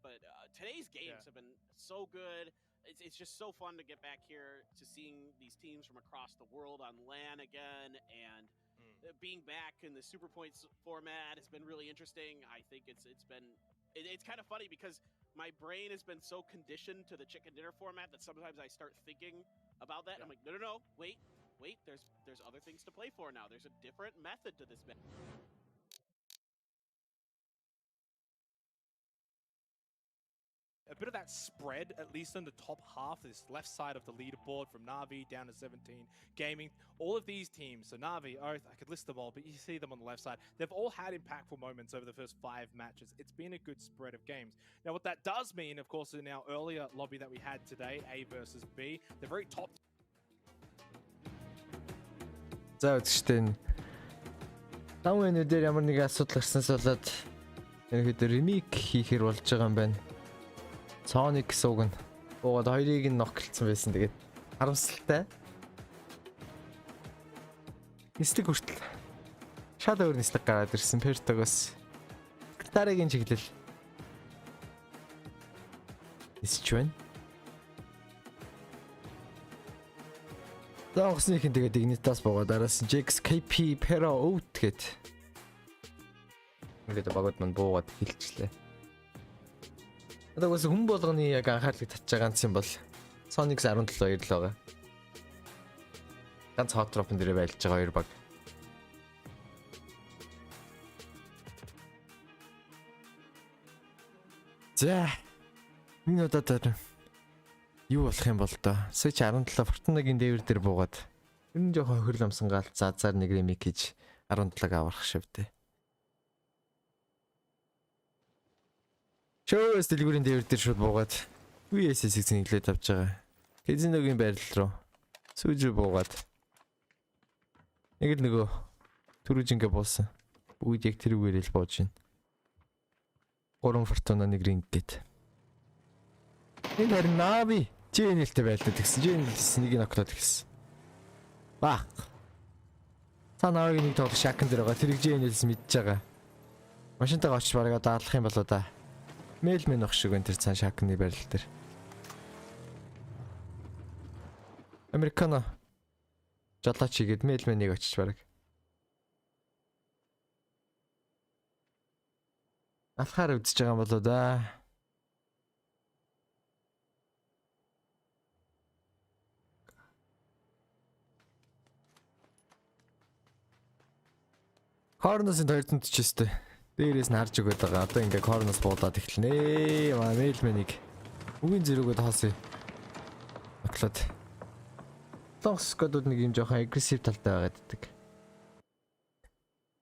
Speaker 7: but today's games have been so good. It's just so fun to get back here to seeing these teams from across the world on LAN again, and being back in the Super Points format has been really interesting. I think it's kind of funny because my brain has been so conditioned to the chicken dinner format that sometimes I start thinking about that. I'm like, no, wait, there's other things to play for now. There's a different method to this.
Speaker 12: A bit of that spread, at least on the top half, this left side of the leaderboard from Na'Vi down to 17 Gaming. All of these teams, so Na'Vi, Oath, I could list them all, but you see them on the left side. They've all had impactful moments over the first 5 matches. It's been a good spread of games. Now, what that does mean, of course, in our earlier lobby that we had today, A versus B, the very top.
Speaker 10: За үтгчтэй. Тавын өнөдөр ямар нэг асуудал гарснаас болоод ерөөдөө ремик хийхэр болж байгаа юм байна. Sonic гэсэн үг нь буугаад хоёрыг нь ноколцсон байсан. Тэгээд харамсалтай. Нислэг хүртэл Shadow нислэг гараад ирсэн Pertogos. Дараагийн чиглэл. Нисч байна. Заахсны хин тэгээд Ignitas буугаад араас Jax KP Pero Out гэд. Ингээд багууд мань буугаад хилчлээ. Одоо хүн болгоны яг анхаарлыг татж байгаа ганц юм бол Sonic 17 л байгаа. Ганц hot drop-ын дээр байлж байгаа 2 баг. За. Энэ удаад юу болох юм бол доо. Switch 17 Fortnite-ийн дээвэр дээр буугаад ер нь жоохон хөрл амсангаалт заазаар нэг ремик хийж 17-г аврах шивтэй. Шоуэс дэлгүүрийн дээвэр дээр шууд буугаад VSS-ийг зинглээд авч байгаа. Казиногийн байрал руу сүүж буугаад нэг л нөгөө түрүүжингээ буусан. Бүгд яг тэрүүгээр л бууж байна. 3 Fortuna нэг ринг гээд. Энэ харин Na'Vi Jane-тэй байлдаад гэсэн. Jane-с нэг ноктод гэсэн. Баах. Санаагийн нэг тоглох шакан дээр байгаа. Тэрийг Jane-с мэдж байгаа. Машинтайгаа очиж барага даалах юм болоо да. Мэлмэн ах шиг энэ цаан шакны байрал дээр. Американо жолооч игээд мэлмэнийг очиж бараг. Алхаар үзэж байгаа юм болоо да. Корносын 249-тэй. Дээрээс нь харж өгöd байгаа. Одоо ингээ корноос буудаад эхэлнэ. Маа мэлмэнийг үгийн зэрэгүүд хаосъя. Оклоод. Лонс скодууд нэг юм жоохон агрессив талтай байгаад ддэг.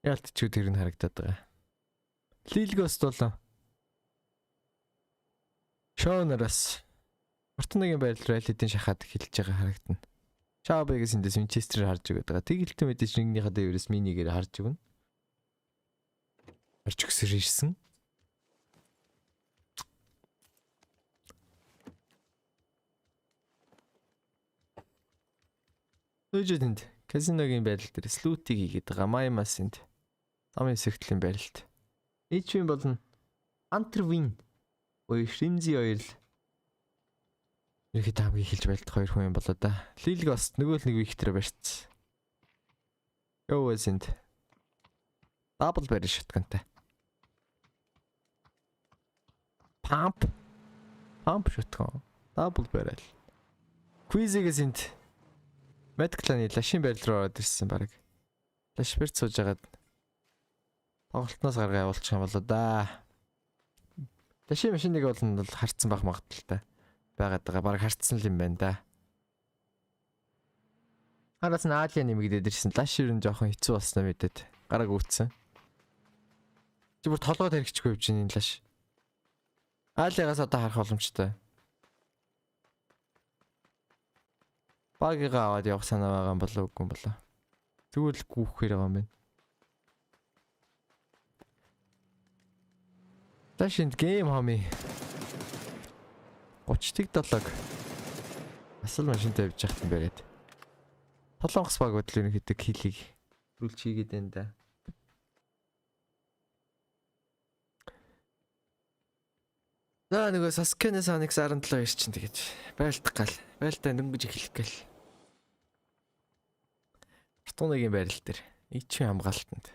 Speaker 10: Ялтчгүй тэр нь харагдаад байгаа. Лилгост бол Шоунараас Fortnite-ийн байрал раллидын шахаад эхэлж байгаа харагдана. Чаабегээс эндээс Winchester харж өгöd байгаа. Тэгэлтэн мэдээж нэгнийхээ дээрээс минигээр харж өгнө. Харж өгсөр ирсэн. Үжидэнд казиногийн байрал дээр слутиг хийгээд байгаа. Маймасэнд замын сэгтлийн байралд. Эчвэн болон Антервин ой Шримзи ойл ихэд хамгийн хэлж байлдах 2 хүн юм болоо да. Лилгост нөгөө л нэг их тэр барьцсан. Ёвэсэнд дабл барь шотгантай. Pump shotgun. Double barrel. Quiz-ээс энд Medclan-ы лашин байрал руу ороод ирсэн баг. Лаш бэрт сууж агаад тоглолтноос гаргаа явуулчих юм болоо да. Лашин машиныг бол харцсан байх магадaltaй байгаад байгаа. Бараг харцсан л юм байна да. Араас нь Алия нэмэгдээд ирсэн. Лаш ер нь жоохон хэцүү болсноо мэдээд гараг үүтсэн. Чи бүр толгойд хэрэгчихгүй явж байна энэ лаш. Алигаас одоо харах боломжтой. Багигаа аваад явах санаа байгаа юм болов үгүй юм болоо. Зүгээр л гүүхээр байгаа юм байна. Ташинд гейм хами. 37-г. Асал машинтай явж яхад юм байгаад. Толонгос баг бодлоо ерөнхийдөө килийг рүүлж хийгээд байна да. За нөгөө Assocation Sonics 17 ирчин тэгээд байлдах гал. Байлтаа дөнгөж эхлэх гал. Фортунагийн байрал дээр ичийн хамгаалтанд.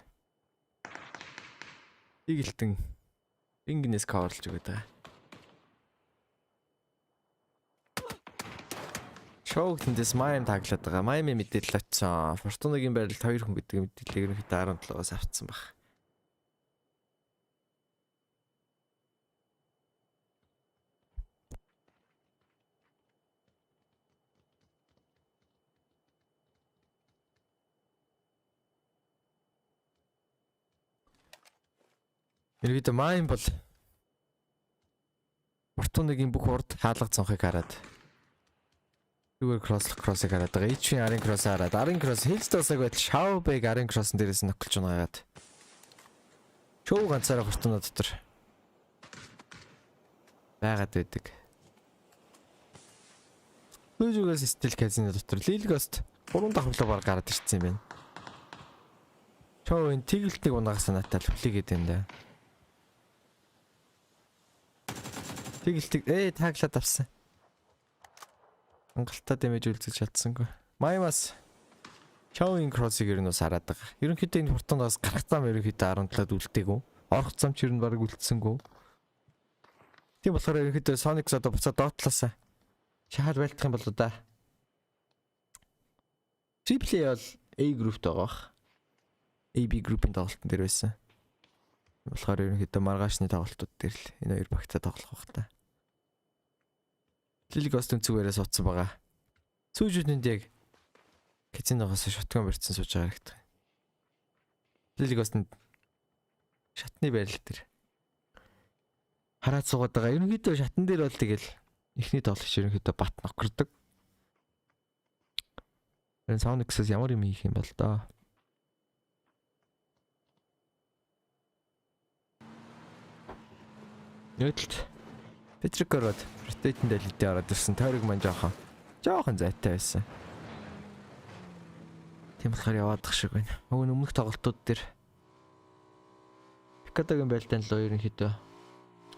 Speaker 10: Игэлтэн ингнээс каварлж өгöd байгаа. Шоуг тэндээс Майм таглаад байгаа. Майми мэдээлэл очсон. Фортунагийн байралд 2 хүн гэдэг мэдээллийг ерөнхийдөө 17-оос авцсан баг. Ерөнхийдөө Майм бол Фортунагийн бүх урд хаалга цонхыг хараад зүгээр кроссыг хараад байгаа. Ичийн арын кросс хараад арын кросс хэлстосаг байтал Шаубэг арын кроссын дээрээс нь ноколж унаагаад. Шоу ганцаараа Фортуна дотор байгаад байдаг. Лүжигээс стил казино дотор Лилгост 3 давхарлаа баг гараад ирсэн юм байна. Шоу энэ тэгэлтийг унгаас санаатай хүлээгээд байна да. Тэгэлтийг таглаад авсан. Хангалттай дэмэж үлдсэж чадсангүй. Маймас Шоуин кроссыг ер нь бас хараад байгаа. Ерөнхийдөө энэ Фортунаас гарах зам ерөнхийдөө 17-д үлдээгүү. Орох зам ч ер нь баг үлдсэнгүү. Тийм болохоор ерөнхийдөө Sonics одоо буцаад доотлоосаа шахаад байлдах юм болоо да. Triple бол A group-т байгаа бах. AB group-ийн тоглолтын дээр байсан. Болохоор ерөнхийдөө маргаашны тоглолтууд дээр л энэ хоёр багтаа тоглох бах та. Лилгост үнцгээрээ суудсан байгаа. Сүүжүүдэнд яг казиногоос шотгон барьсан сууж байгаа хэрэгтэй. Лилгост шатны байрал дээр хараад суугаад байгаа. Ерөнхийдөө шатн дээр бол тэгэл эхний тоглогч ерөнхийдөө бат нокордог. Энэ Sonics-аас ямар юм хийх юм бол доо. Нөтөлт Петрикород Rotating Delete ороод ирсэн. Тойрог маань жоохон зайтай байсан. Тийм болохоор яваадах шиг байна. Өмнөх тоглолтууд дээр Пикадагийн байлдаан л ерөнхийдөө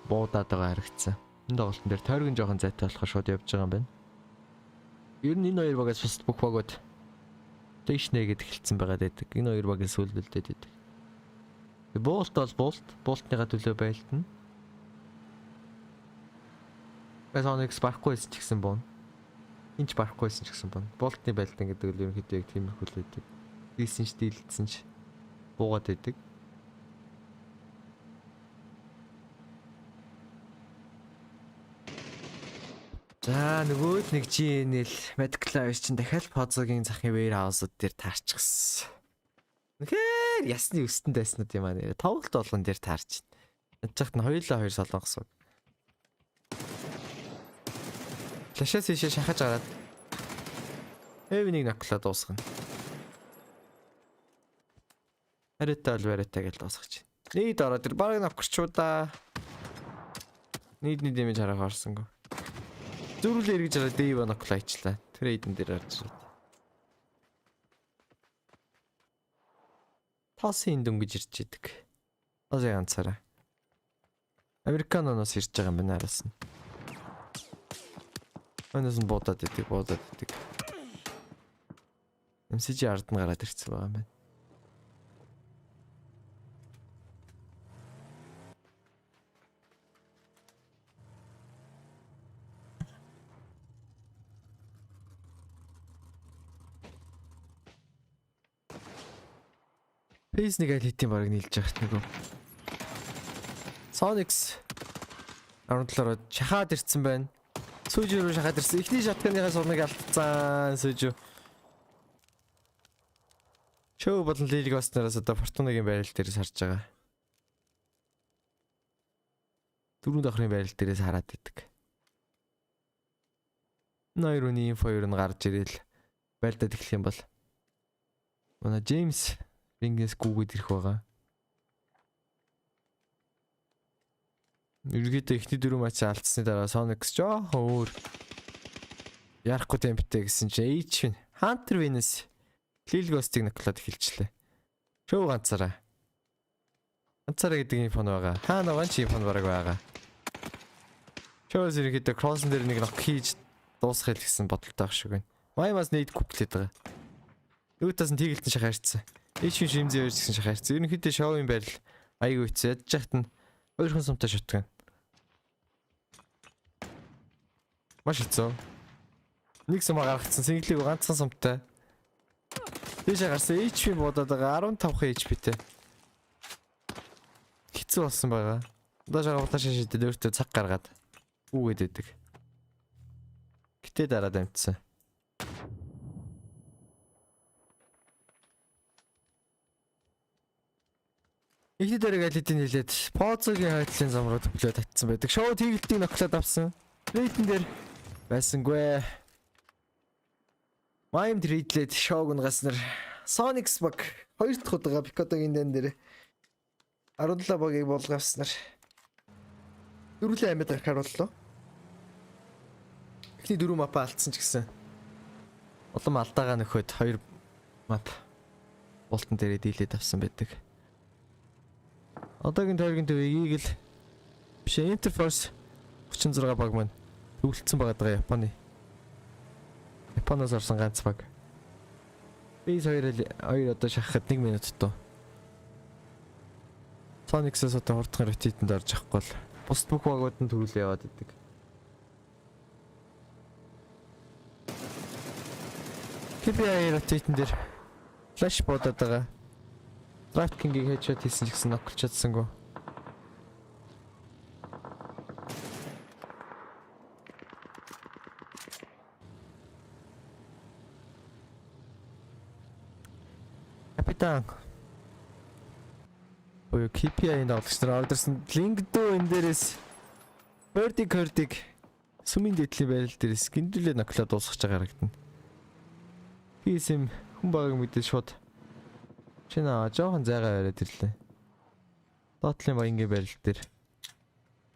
Speaker 10: буудаад байгаа харагдсан. Энэ тоглолтын дээр тойрог нь жоохон зайтай болохоор шууд явж байгаа юм байна. Ер нь энэ хоёр багаас бас бүх багууд дэшнэгээд эхэлсэн байгаад байдаг. Энэ хоёр багийн сүлдэлдээд байдаг. Болт бол болтныга төлөө байлдана. Sonics барахгүйсэн ч гэсэн бон. Энд ч барахгүйсэн ч гэсэн бон. Болтны байлдан гэдэг нь ерөнхийдөө яг тиймэрхүү л байдаг. Дийлсэн ч дийлдсэн ч буугаад байдаг. За нөгөөд нэг GNL Medical чинь дахиад Позогийн захын warehouse-ууд дээр таарчихсан. Үнэхээр ясны өстөнд байснууд юм аа нэ. Тоглолт болгон дээр таарч байна. Начигт нь хоёулаа хоёр солонгос. Флашаас ийшээ шахаж гараад Эвнийг наклаад дуусгана. Хариутай бол бариутай гэж дуусгаж байна. Нийт ороод ир бараг навкрчуудаа. Нийт дэмэж харах орсонгүй. Зүрүүлээ эргэж хараад Дэйв наклаачлаа. Трейдэн дээр орж ирээд. Тасын дөнгөж ирж идэг. Озай ганцаараа. Американоноос ирж байгаа юм байна араас нь. Өнөөс нь бодоод идэг. MCG ард нь гараад ирсэн байгаа юм байна. Пейс нэг алитийн бараг нийлж байгаа нэг. Sonics 17-оор шахаад ирсэн байна. Сүүж рүү шахаад ирсэн. Эхний шатканыхаа сурныг алдсан сүүж. Шоу болон Лилгоснаас одоо Фортунагийн байрал дээрээс харж байгаа. Дөрөв давхрын байрал дээрээс хараад идэг. Нойрууны инфо ер нь гарч ирэл байлдаад эхлэх юм бол манай Джеймс Рингээс гүгээд ирэх байгаа. Ерөнхийдөө эхний дөрөв матч алдсны дараа Sonics жоохон өөр ярахгүй темптэй гэсэн чинь H Hunter Venus Lilghost-ыг наклаад эхэлчлээ. Шоу ганцаараа. Ганцаараа гэдэг инфо байгаа. Хаана байгаа ч инфо бараг байгаа. Шоус ирэхэд кросс дээр нэг нок хийж дуусгах гэсэн бодолтой ах шиг байна. Маймаас нийт куплээд байгаа. Юутаас нь тийгэлтэн шахаарцсан. Эйч шимзээ өрж гэсэн шахаарцсан. Ерөнхийдөө шоуын байрал аягүй үтсэн. Ядж яхад нь өөрхөн сумтай шутган. Маш хэцүү. Нэг сум гаргацсан. Синглийг ганцхан сумтай. Тийш гарсан HP бодоод байгаа 15 HP-тэй. Хэцүү болсон байгаа. Удаа шагаа шашид өөртөө цаг гаргаад үгээд өгдөг. Гэтэ дараа дамжсан. Ихний дээрээ алидын хэлээд позогийн хайдлын зам руу төглөө татсан байдаг. Шоу тийгэлтийг ноклоод авсан. Рейтэн дээр байсангүй. Майм тридлээд шоуг нгаснаар Sonics баг 2 дахь удаа Пикотогийн дан дээр 17 багийг болгоовснаар дөрвөлээ амьд гарахаар боллоо. Эхний 4 мапа алдсан ч гэсэн улам алдаага нөхөд 2 мап болтон дээрээ дийлээд авсан байдаг. Одоогийн тойргийн төвийг л биш Interforce 36 баг маань төвлөлдсөн байгаа Японы. Японоос орсон ганц баг. Би хоёр одоо шахахад 1 минут доо. Sonics-аас одоо хурдхан ротитэнд орж авахгүй бол бус бүх багууд нь төвлөө яваад идэг. KPI ротитэн дээр флаш бодоод байгаа. DraftKings-ийг headshot хийсэн ч гэсэн ноколж чадсангүй. Капитан. Ой, KPI-ийн тоглогч нар ордерсон лингдөө энэ дээрээс Birdie сүмийн дэдлийн байрал дээрээс гиндүүлээ ноклоо дуусгаж байгаа харагдана. PSM хүн багыг мэдээ шууд чинаа жоохон зайгаа яриад ирлээ. Дотлын багийн байрал дээр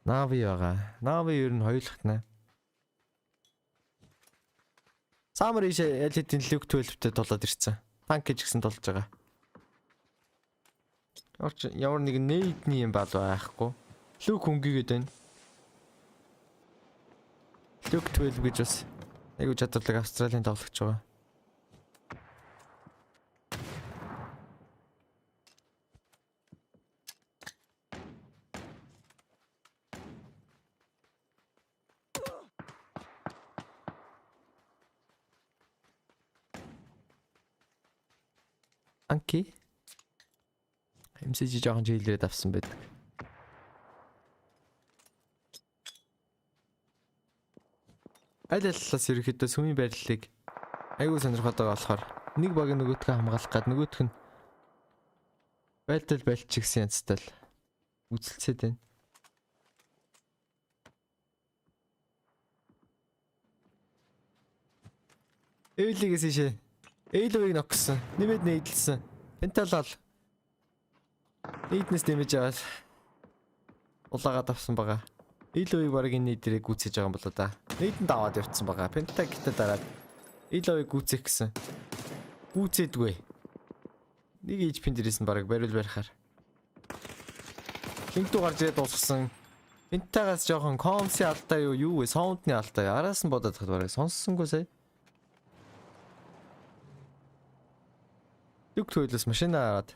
Speaker 10: Нави байгаа. Нави ер нь хоёулахтнаа. Самар ийшээ ялэдийн Luke 12-тэй толоод ирсэн. Танк гэж гисэн толж байгаа. Ямар нэг нейдний юм бал байхгүй. Luke хөнгийгээд байна. Luke 12 гэж бас айгуу чадварлаг Австралийн тоглогч байгаа. Анки MCG жоохон жилрээд авсан байдаг. Аль-аллаас ерөөхдөө сүмийн байрлалыг аягүй сонирхоод байгаа болохоор нэг баг нөгөөдгөө хамгаалах гад нөгөөх нь байлт чигсэн янзтай л үзэлцээд байна. Эйлигээс ишээ Эйлвийг ноксон. Нэмээд нээдэлсэн. Пенталал. Эйднес дэмэж аваад улаагаад авсан байгаа. Эйлвийг баг энэ нээдрийг гүйцээж байгаа юм болоо да. Нээдэнд аваад явцсан байгаа. Пентаг гэтээ дараад Эйлвийг гүйцээх гэсэн. Гүйцээдгүй. Нэг HP-н дээрээс нь баг барил барихаар. Хинтүү гарч ирээд дуусгасан. Пентагаас жоохон комси алдаа юу вэ? Саундны алдаа. Араас нь бодоод тахад барыг сонссонгүй сая. Люк төлөөс машина аваад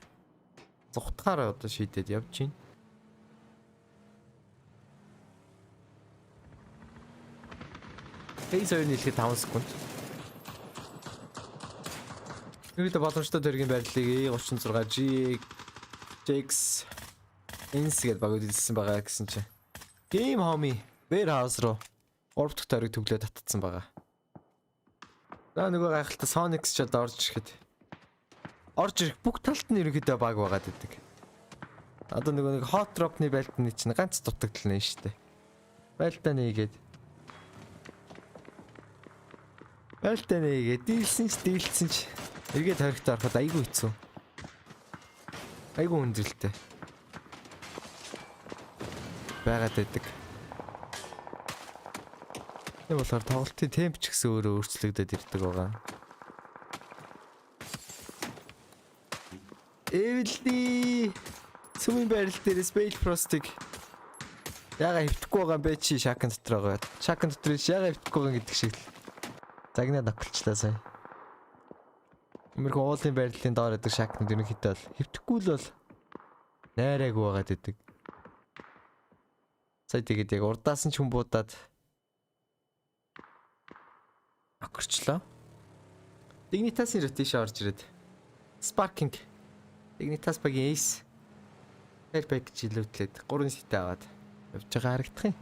Speaker 10: зугтахаар одоо шийдээд явж байна. Эйсээр нийлэхэд 5 секунд. Нэгдэ боломжтой төргийн байрлалыг E36 GX Инс гэдээ багууд хэлсэн байгаа гэсэн чинь. Game Home Warehouse руу 3 дахь тойрог төглөө татсан байгаа. За нөгөө гайхалтай Sonics ч одоо орж ирэхэд орж ирэх бүх талд нь ерөнхийдөө баг байгаад идэг. Одоо нэг hot drop-ны байлтны чинь ганц дутагдал нэ штэ. Байлтаа нээгээд. Байлтаа нээгээд дийлсэн ч эргээд хоригт ороход айгүй хэцүү. Айгүй өндөрлөлтэй. Байгаад байдаг. Тэг болохоор тоглолтын темп ч гэсэн өөрөө өөрчлөгдөд ирдэг байгаа. Эвэлди сүмийн байрал дээр Spade Frostig Яга хөвтөхгүй байгаа юм бэ чи шакан дотор байгаа. Шакан дотор яга хөвтөхгүй байгаа гэдэг шиг л. Загнаа нохолчлаа сая. Имерхүү уулын байрлалын доор байдаг шакнууд ерөнхийдөө бол хөвтөхгүй л бол найраагүй байгаад байдаг. Сая тэгээд яг урдаас нь ч хүн буудаад акорчлоо. Dignitas-ийн rotation орж ирээд Sparking Dignitas багийн ace Airbag жилүүтлээд 3 сетэ аваад явж байгаа харагдах юм.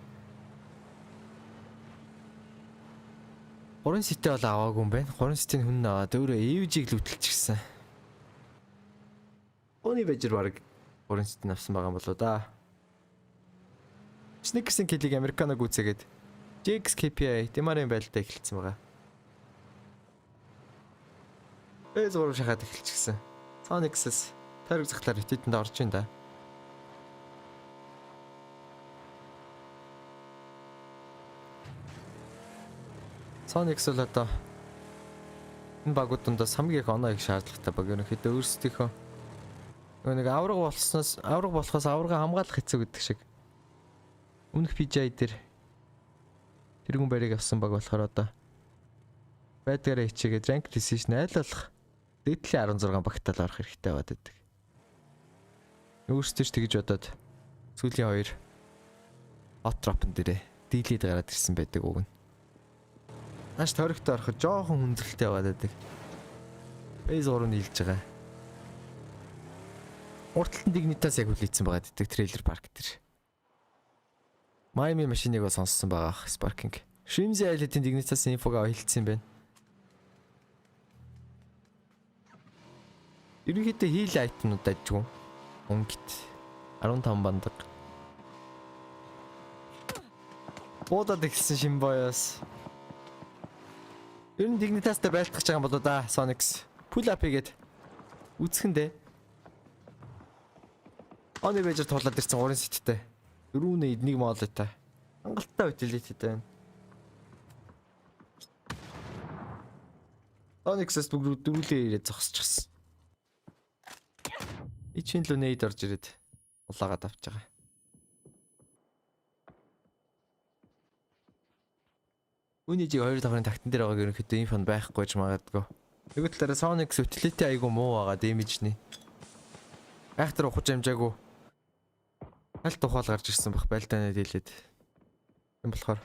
Speaker 10: 3 сетэ бол аваагүй юм байна. 3 сетийн хүн аваад өөрөө EVG-г лүтэлчихсэн. Оны бажир баг 3 сетэ авсан байгаа юм болоо да. Snickers-ийн киллийг Американог үүсгээд JX KPI Демарын байлдаа эхэлсэн байгаа. Зураг шахаад эхэлчихсэн. Sonics-с тойрог захлаар хэтэдэнд орж ин да. Sonics л одоо энэ багуудаас хамгийн их оноо их шаардлагатай баг. Ерөнхийдөө өөрсдийнхөө нэг авраг болохоос аврагаа хамгаалах хэцүү гэдэг шиг. Өмнөх PGI дээр тэрүүн барыг авсан баг болохоор одоо байдгаараа хичээгээд rank decision айлуулах дээдлийн 16 багтаал орох хэрэгтэй байгаад байдаг. Өөрсдөө ч тэгж бодоод сүүлийн 2 hot drop-н дээрээ дийлээд гараад ирсэн байдаг уг нь. Нааш тойрогтой ороход жоохон хүндрэлтэй байгаад байдаг. Base 3 нийлж байгаа. Урталтан Dignitas яг хүлээсэн байгаад байдаг трейлер парк дээр. Miami машиныг бас сонссон байгаа Sparking. Shrimzy Island-ийн Dignitas инфог аваа хэлсэн юм байна. Ерөнхийдөө хийл айтмнууд ажгүй. Өнгөт 15 бандаг. Буудад ихсэн Шимбоёс. Ер нь Dignitas-тай байлтгах гэж байгаа юм болоо да Sonics. Pull up хийгээд үцхэндээ. Оны бэжэр туулаад ирсэн 3 сеттэй. 4-1 моолтой. Хангалттай утилиттэй байна. Sonics-с дөрүлээ ирээд зогсчихсан. Ичин л нээд орж ирээд улаагаад авч байгаа. Үний жиг 2 давхрын тактан дээр байгааг ерөнхийдөө инфон байхгүй ч магадгүй. Нөгөө талаараа Sonics utility айгу муу байгаа damage-ний. Айхтар ухаж амжаагүй. Алт ухаал гарч ирсэн бах байлдааны дийлээд. юм болохоор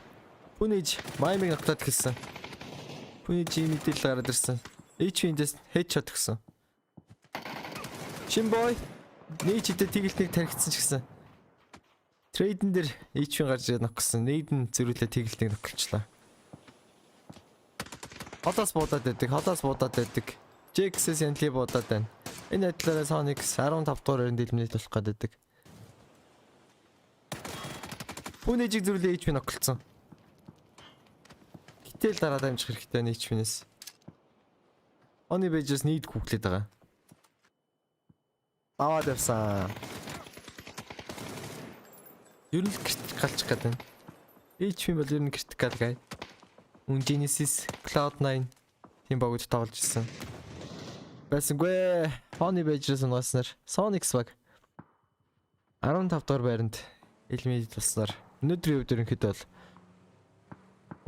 Speaker 10: Пүнэж Miami-г ногтоод хэлсэн. Пүнэж мэдээлэл гараад ирсэн. HP-ндээс headshot өгсөн. Шимбой нээчдээ тэгэлтийг тархицсан ч гэсэн. Трейдэн дээр HP гарч ирээд ногсон. Нейдэн зөрүүлээ тэгэлтийг ногчлаа. Хотоос буудаад байдаг. JX-с янтли буудаад байна. Энэ байдлаараа Sonics 15 дугаар дэлмнийд болох гэдэг. Пүнэжиг зүрлээ HP ногцолцсон. Гэтэл дараа дамжих хэрэгтэй нь HP-нээс. Оны бэжэс нийт хүүхлээд байгаа. Аваад явсан. Ер нь критикалч гэдэг. HP бол ер нь критикал гай. Genesis Cloud9 тийм багууд тоглож ирсэн. Байсангүй. Оны бэжэс унаснаар Sonics баг 15 дугаар байранд элмэд туснаар өнөөдрийн үед ерөнхийдөө бол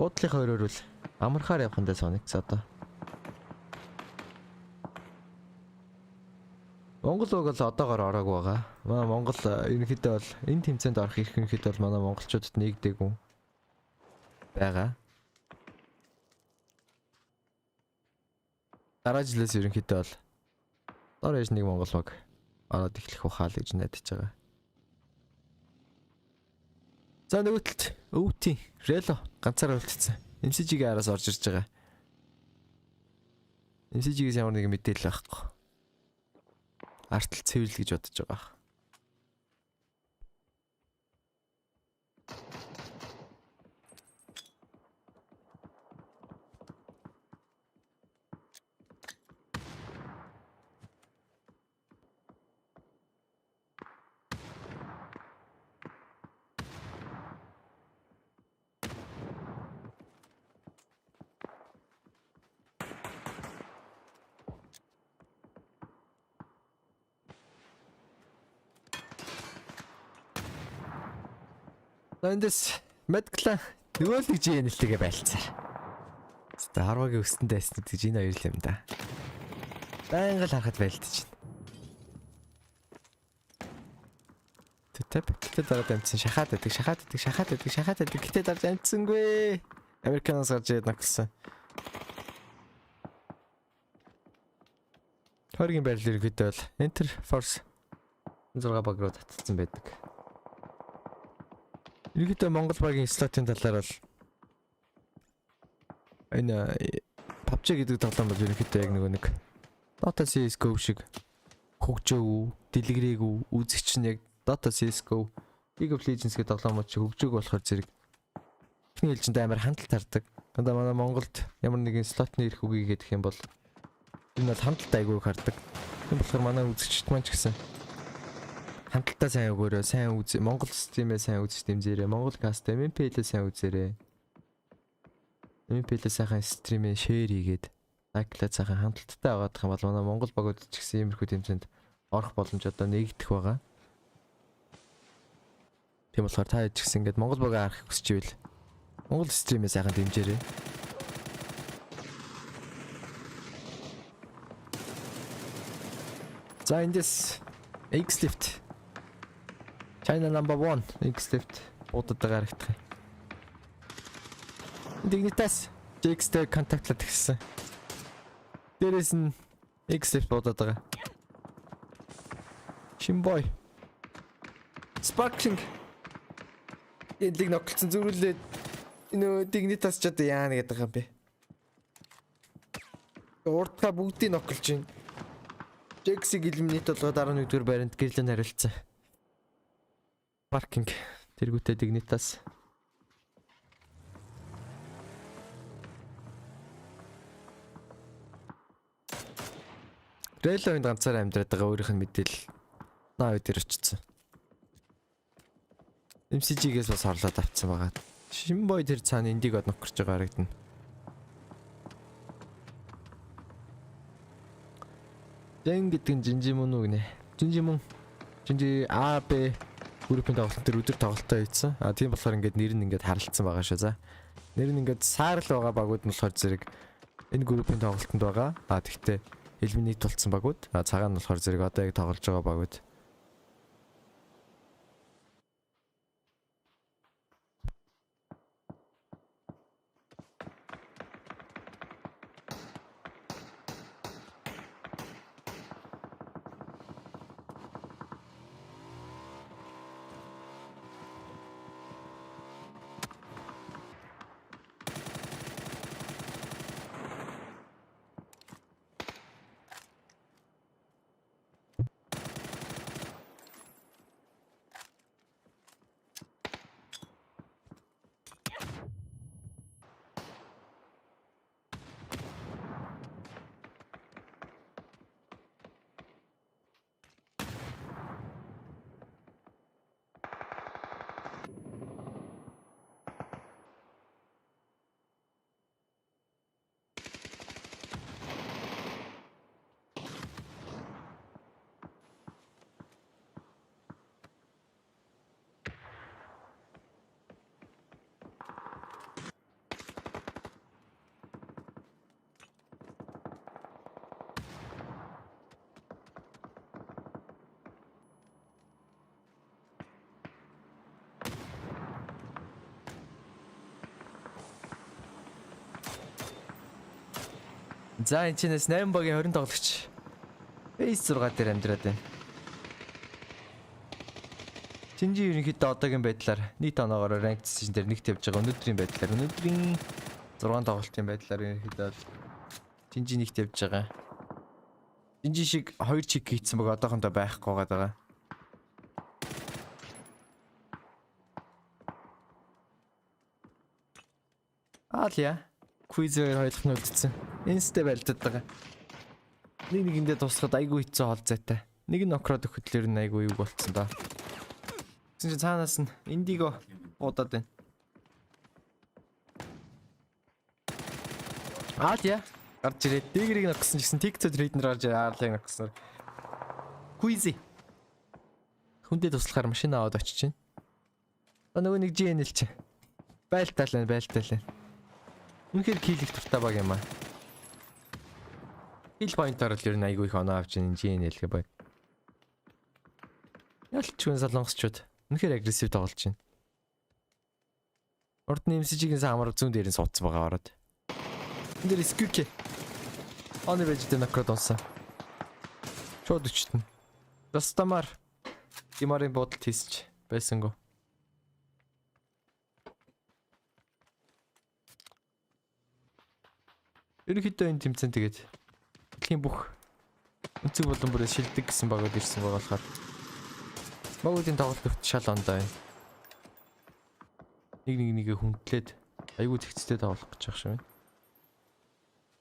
Speaker 10: уудлынхаа өрөөр бол амархаар явах нь дэ Sonics одоо. Монгол уг л одоогоор ороогүй байгаа. Манай Монгол ерөнхийдөө бол энэ тэмцээнд орох ирэх ерөнхийдөө бол манай монголчуудад нэгдэггүй байгаа. Дараа жилээс ерөнхийдөө бол дор ээж нэг монгол баг ороод эхлэх ухаал гэж найдаж байгаа. За нөгөөтөлд өвтийн Рело ганцаараа үлдсэн. MCG-ийн араас орж ирж байгаа. MCG-гээс ямар нэгэн мэдээлэл байхгүй. Артл цэвэрлэл гэж бодож байгаа. Эндээс Medclan нөгөө л гэж нэлтэйгээ байлцаа. Старвагийн өсөндөө эснэд гэж энэ хоёр л юм да. Байнга л харахад байлдаж байна. Тэт дараад амтсан шахаад байдаг. Гэтэ дарж амтсангүй. Американаас гарч ирээд ногсон. Хоргийн байрлал ерөөдөө бол Enter Force 6 баг руу татсан байдаг. Ерөөдөө Монгол багийн слотын талаар бол энэ PUBG гэдэг тоглоом бол ерөөдөө яг нэг Dota CS:GO шиг хөгжөөгүй, дэлгэрээгүй, үзэгч нь яг Dota CS:GO, League of Legends гэдэг тоглоомод чи хөгжөөг болохоор зэрэг ихний хэлжинд амар хандлт тардаг. Дандаа манай Монголд ямар нэгэн слотны ирэх үгүй гэдэг юм бол энэ бол хандлт айгүй хардаг. Тийм болохоор манай үзэгчд маань ч гэсэн хандлтаа сайн өгөөрэй, сайн үз. Монгол стримээ сайн үзэж дэмжээрэй. Монгол каст MNPL-ээ сайн үзээрэй. MNPL-ээ сайхан стримээ шеэр хийгээд лайклаад сайхан хандлттай байгаадах юм бол манай Монгол багууд ч гэсэн иймэрхүү тэмцээнд орох боломж одоо нэгдэх байгаа. Тийм болохоор та ч гэсэн ингээд Монгол багаа харах хүсч ивэл Монгол стримээ сайхан дэмжээрэй. За эндээс X-Lift China number 1 X-Lift удаагаар харагдах. Dignitas X-тэй контактлаад гисэн. Дээрээс нь X-Lift удаагаар. Шимбой. Sparking. Эдлиг ногтлцсан зүрүүлээд энэ Dignitas ч одоо яана гэдэг юм бэ. Урдгаа бүгдийг ногтлж байна. Jax-ийг eliminate болгоод 11-р байранд гэрлэн харилцсан. Parking тэргүүтээ Dignitas. Рэлонд ганцаараа амьдраад байгаа өөрийнх нь мэдээлэл наа үдээр очсон. MCG-гээс бас орлоод авцсан байгаа. Шимбой тэр цаана эндийг од нөхөрч байгаа харагдана. Дэн гэдэг нь Жинжимүн үү гинэ. Жинжи АБ группийн тоглолт төр өдөр тоглолтоо хийсэн. Тийм болохоор ингээд нэр нь ингээд харилцсан байгаа шүү. За. Нэр нь ингээд саарл байгаа багууд нь болохоор зэрэг энэ группийн тоглолтод байгаа. Тэгтээ eliminate болсон багууд. Цагаан нь болохоор зэрэг одоо яг тоглож байгаа багууд. За энэ чинээс 8 багийн 20 тоглогч Base 6 дээр амьдраад байна. Чинжи ерөнхийдөө одоогийн байдлаар нийт оноогоор ranked decision дээр нэгт явж байгаа. Өнөөдрийн 6 тоглолтын байдлаар ерөнхийдөө Чинжи нэгт явж байгаа. Чинжи шиг 2 чиг хийцэн баг одоохондоо байхгүй байгаа. Алия Quiz-ээр хойлох нь үлдсэн. Инстэ байлдаад байгаа. Нэгэндээ туслахад айгүй хэцүү холзайтай. Нэг нь нокрод өгөхлөөр нь айгүй юу болцсон да. Гэсэн чинь цаанаас нь Индиго удаад байна. Алия гарч ирээд дэгрийг ногсон гэсэн TikTok трейдер гарч аарлыг ногсон. Quiz. Хүндээ туслахаар машин аваад очиж чинь. Нөгөө нэг GNL чи. Байлтаалаа. Үнэхээр килих туртаа баг юм аа. Хил поинтаар л ер нь айгүй их оноо авч ийн GNL гэ баг. Ялчгүй солонгосчууд үнэхээр агрессив тоглож байна. Урд нь MCG-ийн самар зүүн дээр нь суудсан байгаа ороод. Энд дээр скүкэ. Оны байж дэ накрод онсон. Шууд өчтөн. Растамар Гимарын бодолт хийсч байсангүй. Ерөнхийдөө энэ тэмцээн тэгээд дэлхийн бүх өнцөг болон бүрээ шилдэг гэсэн багууд ирсэн байгаа болохоор багуудын тоглолт өгч шал ондоо байна. Нэгээ хүндлээд айгүй зэгцтэй тоглох гэж байгаа шүү.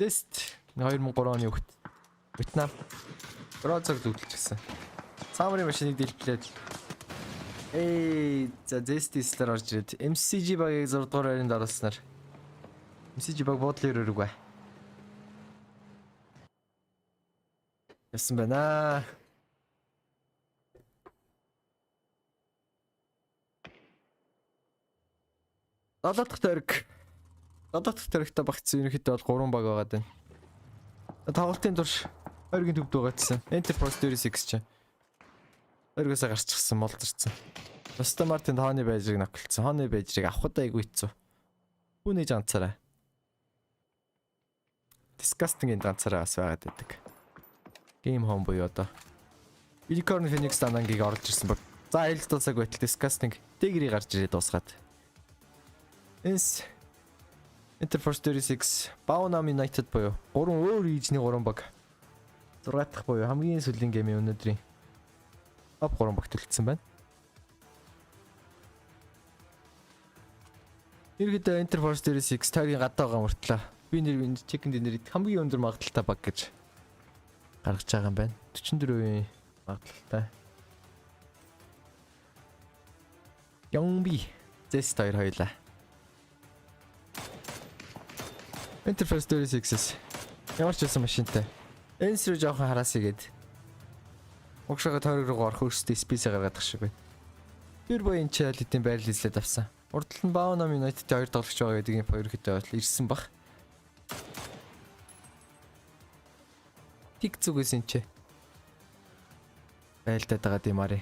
Speaker 10: Тест 2003 оны үхт Вьетнам Бразилд үлдчихсэн. Самарын машиныг дэлбэлээд за Zestis-лэр орж ирээд MCG багийг 6 дугаар байранд оруулснаар MCG баг бодлын өрөөрөг бай. Ясан байна. Долоо дахь төрөгтэй багцсан ерөнхийдөө бол 3 баг байгаад байна. Тоглолтын турш ойргийн төвд байгаадсан. Enterprise 46 ч. Ойргоосоо гарчихсан, молдорцсон. Aston Martin хааны байжрыг ноколцсон. Хааны байжрыг авахд айгүй хэцүү. Түүний ганцаараа. Disgusting-ийн ганцаараа бас байгаад байдаг. Game home буюу одоо Unicorn Phoenix данангийг оруулж ирсэн баг. За айлт дуусаг байтал Disgusting дэгрий гарч ирээд дуусгаад. Enterprise 46 Baunam United буюу 3 өөр region-ийн 3 баг. 6 дахь буюу хамгийн сүүлийн геймийн өнөөдрийн топ 3 баг төлөвлөсөн байна. Ерөнхийдөө Enterprise 46 тойргийн гадаа байгаа мөртлөө би нэр чекэнд нэр хамгийн өндөр магадaltaй баг гэж гаргаж байгаа юм байна. 44% магадaltaй. Yongbi Zest 2 хоёлаа. Enterprise 46-с ямар ч байсан машинтай. Энс рүү жоохон хараасаа гээд. Угшаага тойрог руу орох өөрсдөө спейс гаргаад ах шиг байна. Тэр боён чалитийн байрал хийлээд авсан. Урдтал нь Baunam United-тэй 2 тоглогч байгаа гэдэг инфо ерөөхдөө ирсэн баг. Тик зүгээс энэ ч байлдаад байгаа димари.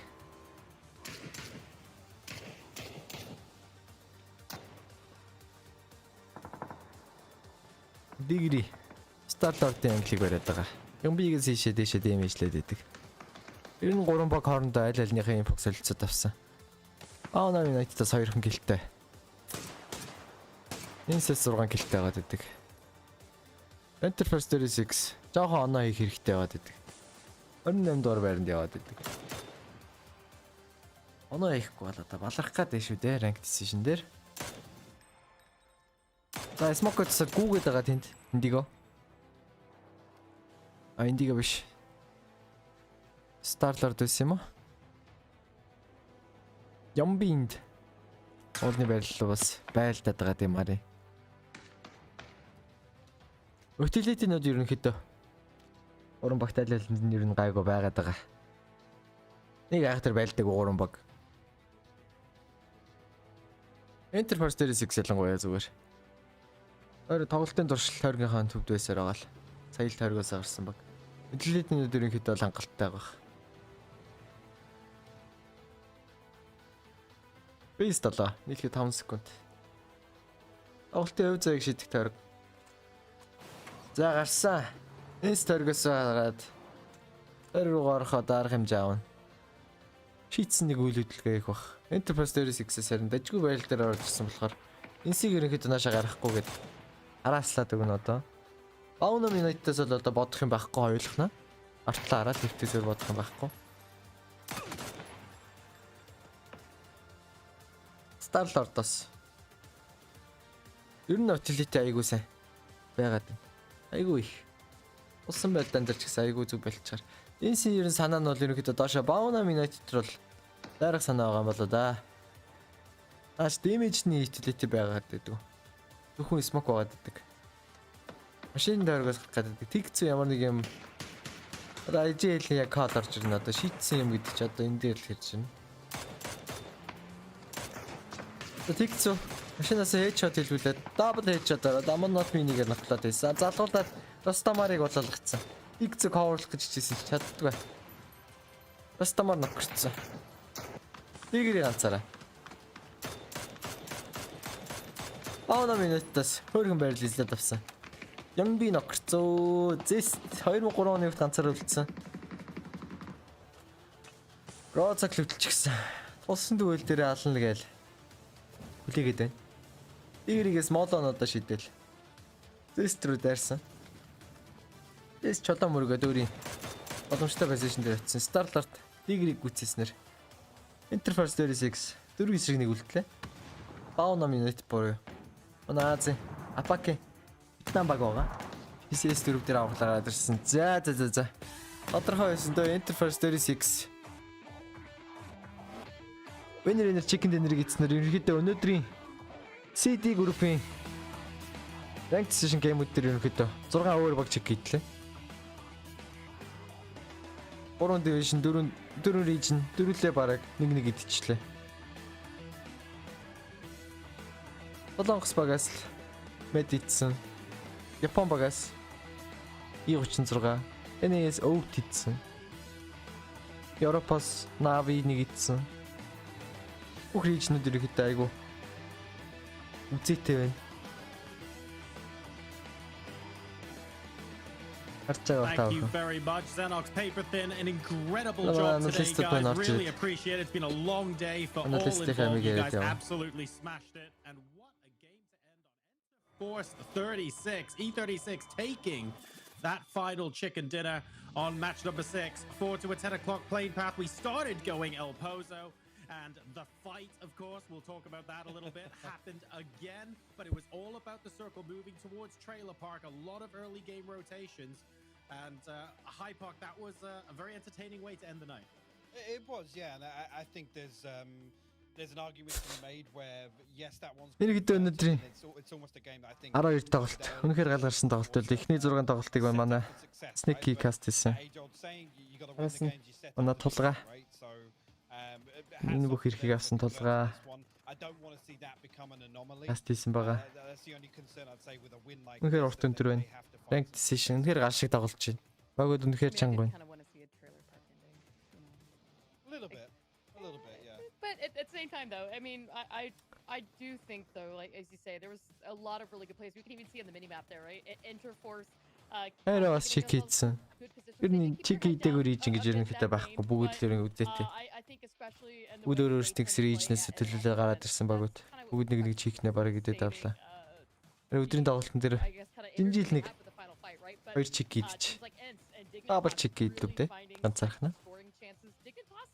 Speaker 10: Дигри стартартын англиг бариад байгаа. Юмбигээс ийшээ дэшээ дэмэжлээд идэг. Ер нь 3 баг хоорондоо аль альныхаа инфо солилцоод авсан. Baunam United-аас 2хан гэлтэй. Энэс 6 гэлтэй байгаад идэг. Enterprise 46 жоохон оноо хийх хэрэгтэй байгаад идэг. 28 дугаар байранд яваад идэг. Оноо хийхгүй бол одоо баларх гад дээ шүү дээ ranked decision дээр. За Smoke-оос гүүгээд байгаа тэнд. Индиго. Индиго биш. Starlord байсан юм уу? Ямбинд. Олны байрлал бас байлдаад байгаа юм аа. Утилитинууд ерөнхийдөө уран багт айлалд нь ер нь гайгүй байгаад байгаа. Нэг айхтар байлдаг уран баг. Enterprise 46 ялангуяа зүгээр. Өөр тоглолтын туршил тойргийнхаа төвд байсаар байгаа л. Сая л тойргоос гарсан баг. Утилитинууд ерөнхийдөө хангалттай байгаа. Бейс талаа. Нийлхий 5 секунд. Тоглолтын өв зайг шийдэх тойрог. За гарсан. Энс тойргоос гараад руу ороход арга хэмжээ аавна. Шийдсэн нэг үйл хөдлөлгөө их бах. Enterprise 46-ээс харин дажгүй байрал дээр орж ирсэн болохоор энсийг ерөнхийдөө наашаа гарахгүй гээд харааслаад өгнө одоо. Baunam United-аас бол одоо бодох юм байхгүй ойлгохнаа. Артлаа хараад хэвтээсээр бодох юм байхгүй. Starlord-оос ер нь утилити айгуу сайн байгаад байна. Айгуу их. Улсан байлдаан дээр ч гэсэн айгуу зүг болчихар. Энэ син ер нь санаа нь бол ерөнхийдөө доошо Baunam United бол дарах санаа байгаа юм болоо да. Аш damage-ний utility байгаад байдаг. Зөвхөн smoke байгаад байдаг. Машин дээрээс гарах гэдэг. Тэгцүү ямар нэг юм IGL яг код орж ирнэ одоо шийдсэн юм гэдэг чи одоо энэ дээр л хэрж байна. Тэгцүү. Машинаас headshot хэлүүлээд double headshot ороод Amon not me-ийг нотлоод байсан. Залгуулаад Ростамарыг болоолгоцсон. Тэгцүү coverлах гэж хичээсэн ч чаддгүй. Ростамар нокцсон. Тэгэрийг ганцаараа. Баана минутаас хөргөн байрал излээд авсан. Ямби нокцоо. Зэс 2003 оны үед ганцаар үлдсэн. Роцак хөвтөлчихсэн. Тулсан дүүл дээрээ ална гээл. Хүлээгээд байна. Игэригээс молонодоо шидэл. Зэстрүү дайрсан. Зэс чолоо мөргөд өөрийн боломжтой позишн дээр очсон. Старларт Игэриг гүцээснээр Interface 36 4 эсрэг нэг үлдлээ. Баана минут бороо. Онаази Апаке Вьетнам баг байгаа. PCS 4 дээр авахлаараад ирсэн. За. Тодорхой байсан дөө Interface 36. Winner chicken dinner гэснээр ерөнхийдөө өнөөдрийн CD группийн Ranked Decision game-үүд дээр ерөнхийдөө 6 өөр баг чек хийдлээ. 3 division 4 region дөрүлээ бараг 1-1 идчихлээ. Солонгос багаас мэд идсэн. Япон багаас I36, NAS өвд идсэн. Европоос Navi 1 идсэн. Бүх region-ууд ерөнхийдөө айгу үзээтэй байна.
Speaker 1: Thank you very much, Xenox Paperthin. An incredible job today, guys. Really appreciate it. It's been a long day for all involved. You guys absolutely smashed it. And what a game to end on. Force 36. E36 taking that final chicken dinner on match number 6. Forward to a 10 o'clock plane path. We started going El Pozo. And the fight, of course, we'll talk about that a little bit, happened again. But it was all about the circle moving towards Trailer Park. A lot of early game rotations. And High Park, that was a very entertaining way to end the night.
Speaker 3: It was, yeah. And I think there's an argument to be made where, yes, that one's... It's almost a game that I think...
Speaker 10: 12 тоглолт. Үнэхээр галгарсан тоглолт бол эхний 6 тоглолтыг манай Sneaky cast хийсэн. Манай тулгаа. Энэ бүх хэрхийг авсан тулгаа каст хийсэн байгаа. Үнэхээр урт өндөр байна. Ranked Decision үнэхээр гал шиг тоглож байна. Багууд үнэхээр чанга байна.
Speaker 3: A little bit, yeah.
Speaker 2: But at the same time, though, I mean, I do think, though, like as you say, there was a lot of really good plays. We can even see on the minimap there, right? Interforce.
Speaker 10: Хараа бас чек хийсэн. Ер нь чек хийдэггүй region гэж ерөнхийдөө байхгүй. Бүгд л ерөн үзээтэй. Бүгд өөрөөсөө region-ээс төлөвлөлөө гараад ирсэн багууд. Бүгд нэг чекнээ бараг идээд авлаа. Өдрийн тоглолтын дээр жинжил нэг 2 чек хийдэж. Дабл чек хийдлээ дээ. Ганцаархнаа.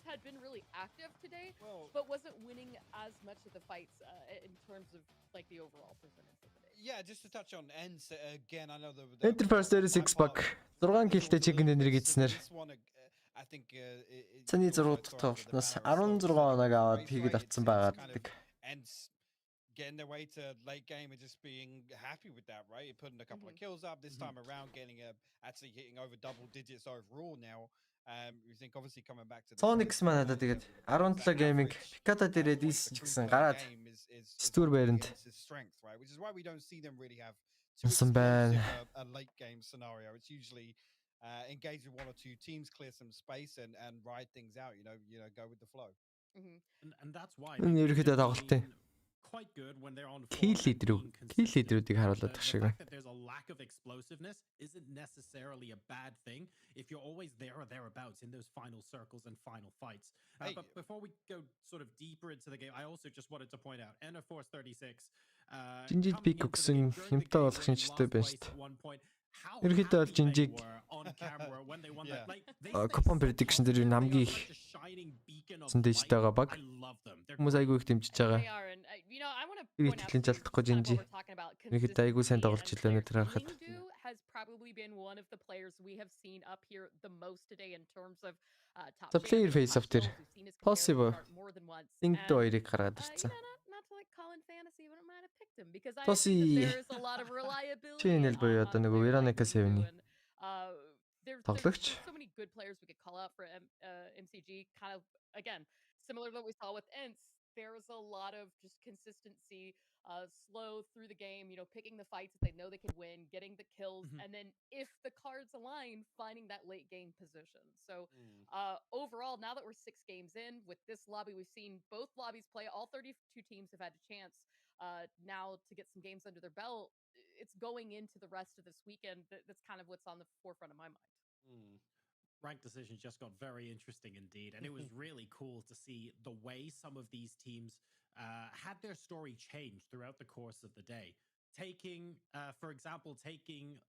Speaker 2: Had been really active today, but wasn't winning as much of the fights in terms of like the overall percentage of the day.
Speaker 3: Yeah, just to touch on ends again, I know the
Speaker 10: Interface 36 баг 6 киллтэй chicken dinner гидснээр
Speaker 3: I think
Speaker 10: цааны 6 дахь тоглолтноос 16 оног аваад хийгээд авцсан байгаад.
Speaker 3: Ends getting their way to late game and just being happy with that, right? Putting a couple of kills up this time around, getting actually hitting over double digits overall now. You think obviously coming back to
Speaker 10: Sonics маань надад тэгээд 17 gaming Picata дээрээ дийс гэсэн гараад стүр байранд
Speaker 3: which is why we don't see them really have a late game scenario. It's usually engage with one or two teams, clear some space and ride things out, you know, go with the flow.
Speaker 1: And that's why
Speaker 10: ерөөхдөө тоглолтын
Speaker 1: quite good when they're on
Speaker 10: kill leader-үүдийг харуулдаг шиг байна.
Speaker 1: There's a lack of explosiveness isn't necessarily a bad thing if you're always there or thereabouts in those final circles and final fights. But before we go sort of deeper into the game, I also just wanted to point out Force 36
Speaker 10: Жинжид пик өгсөн хэмтэй болох шинжтэй байна шүү дээ. Ерөнхийдөө бол жинжиг Coupon prediction дээр юу хамгийн их зөндөөж байгаа баг. Хүмүүс айгүй их дэмжиж байгаа. Итгэлийн жалтахгүй жинжи. Ерөнхийдөө айгүй сайн тоглож илээ өнөдөр харахад.
Speaker 2: Has probably been one of the players we have seen up here the most today in terms of top
Speaker 10: player face off there. Possible. Инт хоёрыг гаргаад ирсэн. Тоси Channel боёо одоо нөгөө Veronica 7-ний тоглогч.
Speaker 2: So many good players we could call out for MCG kind of again similar to what we saw with Ents. there's a lot of just consistency, slow through the game, picking the fights that they know they can win, getting the kills, and then if the cards align, finding that late game position. So overall, now that we're 6 games in with this lobby, we've seen both lobbies play. All 32 teams have had a chance now to get some games under their belt. It's going into the rest of this weekend. That's kind of what's on the forefront of my mind.
Speaker 1: Ranked Decision just got very interesting indeed. And it was really cool to see the way some of these teams had their story change throughout the course of the day. For example, taking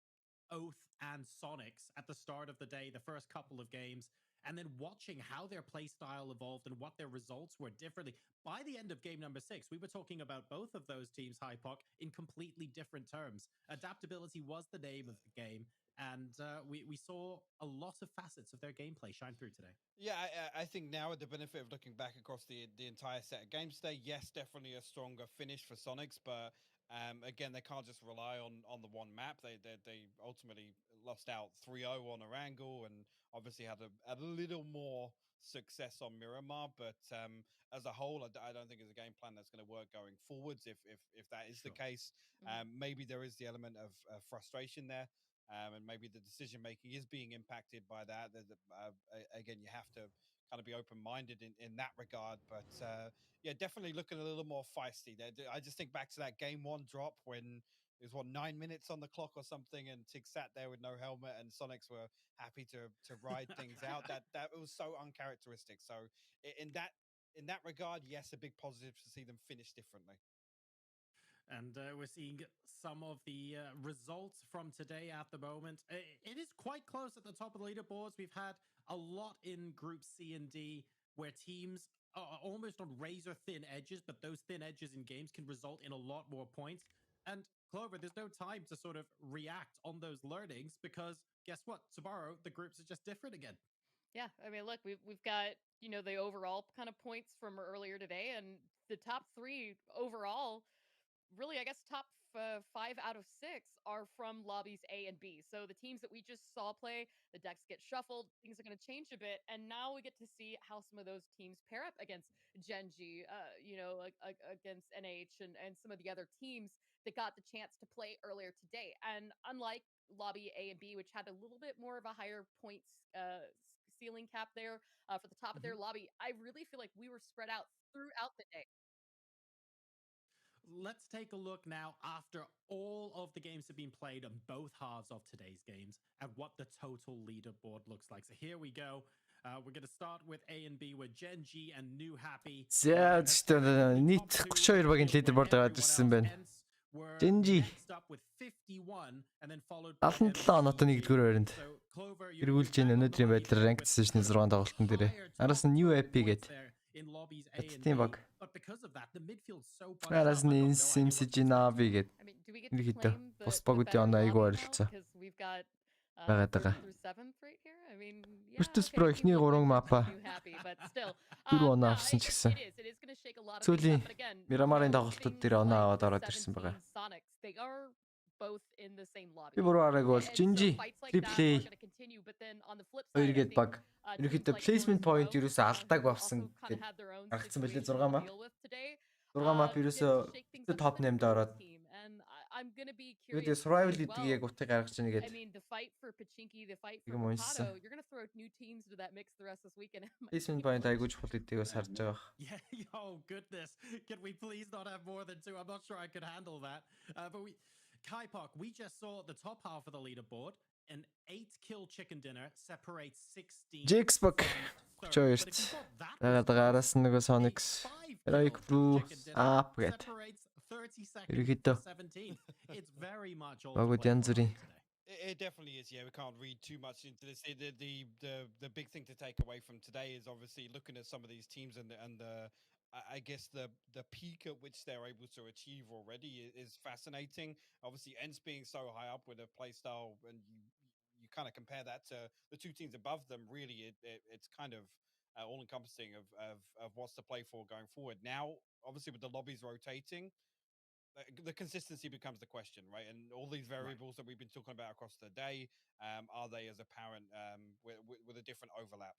Speaker 1: Oath and Sonics at the start of the day, the first couple of games, and then watching how their play style evolved and what their results were differently. By the end of game number 6, we were talking about both of those teams, Hypoc, in completely different terms. Adaptability was the name of the game, and we saw a lot of facets of their gameplay shine through today.
Speaker 3: Yeah, I think now with the benefit of looking back across the entire set of games today, yes, definitely a stronger finish for Sonics, but again, they can't just rely on the one map. They ultimately lost out 3-0 on Erangel and obviously had a little more success on Miramar, but as a whole, I don't think it's a game plan that's going to work going forwards. If that is the case, maybe there is the element of frustration there. And maybe the decision making is being impacted by that. Again, you have to kind of be open-minded in that regard. But yeah, definitely looking a little more feisty. I just think back to that game 1 drop when it was 9 minutes on the clock or something, and Tig sat there with no helmet, and Sonics were happy to ride things out. That was so uncharacteristic. So in that regard, yes, a big positive to see them finish differently.
Speaker 1: And we're seeing some of the results from today at the moment. It is quite close at the top of the leaderboards. We've had a lot in Group C and D where teams are almost on razor thin edges, but those thin edges in games can result in a lot more points. And Clover, there's no time to sort of react on those learnings because guess what? Tomorrow, the groups are just different again.
Speaker 2: Yeah, I mean, look, we've got, the overall kind of points from earlier today, and the top 3 overall, really, I guess top 5 out of 6 are from lobbies A and B. So the teams that we just saw play, the decks get shuffled, things are going to change a bit, and now we get to see how some of those teams pair up against Genji, against NH and some of the other teams that got the chance to play earlier today. And unlike lobby A and B, which had a little bit more of a higher points ceiling cap there for the top of their lobby, I really feel like we were spread out throughout the day.
Speaker 1: Let's take a look now after all of the games have been played on both halves of today's games at what the total leaderboard looks like. So here we go. We're going to start with A and B with Genji and New Happy.
Speaker 10: За зөвхөн нийт 32 багийн лидерборд гараад ирсэн байна. Genji 77 оноотой нэгдүгээр байранд эргүүлж ийн өнөөдрийн байдлаар rank decision 6 тоглолтын дээрээ. Араас нь New Happy гэдэг тийм баг. Араас нь MCG Navi гэдэг. Ерөнхийдөө бус багуудын оноо айгүй ойролцоо. Байгаад байгаа. Virtus Pro ихний 3 мапа 4 оноо авсан ч гэсэн. Сүүлийн Miramar-ын тоглолтууд дээр оноо аваад ороод ирсэн байгаа. Би буруу араагүй бол Genji, Triple хоёргээд баг. Ерөнхийдөө placement point юусоо алдааг авсан гэдэг гаргацсан байлээ 6 мап. 6 мап юусоо топ 8-д ороод. Тэгээд survival гэдэг яг утгыг гаргаж ийн гэдэг. Юм уншсан. Placement point айгуу чухал гэдгийг бас харж байгаа.
Speaker 1: Yeah, oh goodness. Can we please not have more than 2? I'm not sure I could handle that. Kaipak, we just saw the top half of the leaderboard. An 8-kill chicken dinner separates 16.
Speaker 10: Jaxbox 32-т. Тэгээд араас нь нөгөө Sonics, Heroic Blue, Up гэдэг. Ерөнхийдөө багууд янз бүрийн.
Speaker 3: It definitely is. Yeah, we can't read too much into this. The big thing to take away from today is obviously looking at some of these teams and the I guess the peak at which they're able to achieve already is fascinating. Obviously, Ents being so high up with a playstyle, and you kind of compare that to the 2 teams above them. Really, it's kind of all encompassing of what's to play for going forward. Now, obviously, with the lobbies rotating, the consistency becomes the question, right? And all these variables that we've been talking about across the day, are they as apparent with a different overlap?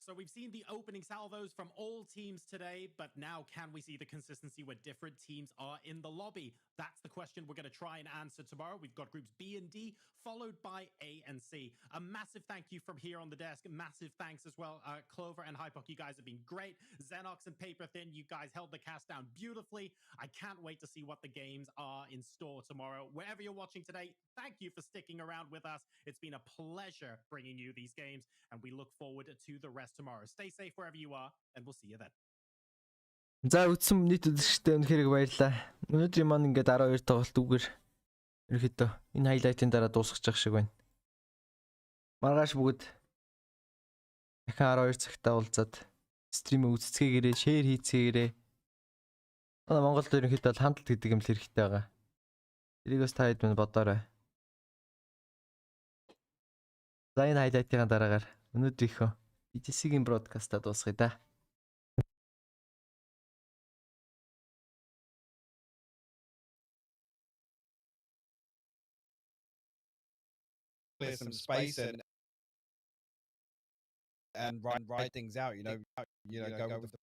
Speaker 1: So we've seen the opening salvos from all teams today, but now can we see the consistency where different teams are in the lobby? That's the question we're going to try and answer tomorrow. We've got groups B and D, followed by A and C. A massive thank you from here on the desk. Massive thanks as well. Clover and Hypoc, you guys have been great. Xenox and Paper Thin, you guys held the cast down beautifully. I can't wait to see what the games are in store tomorrow. Wherever you're watching today, thank you for sticking around with us. It's been a pleasure bringing you these games, and we look forward to the rest tomorrow. Stay safe wherever you are, and we'll see you then.
Speaker 10: За үтсэн нийт үзэгчтэй үнэхээр баярлалаа. Өнөөдрийн маань ингээд 12 тоглолт үгээр ерөөхдөө энэ хайлайтын дараа дуусгах шиг байна. Маргааш бүгд дахин 12 цагтаа уулзаад стримээ үзцгээгээрээ, шеэр хийцгээгээрээ. Монголд ерөөхдөө хандлт гэдэг юм л хэрэгтэй байгаа. Тэрийг бас та хэд минь бодоорой. За энэ хайлайтын дараагаар өнөөдрийнхөө PGC-ийн бродкастаа дуусгая да.
Speaker 3: Clear some space and write things out, go with the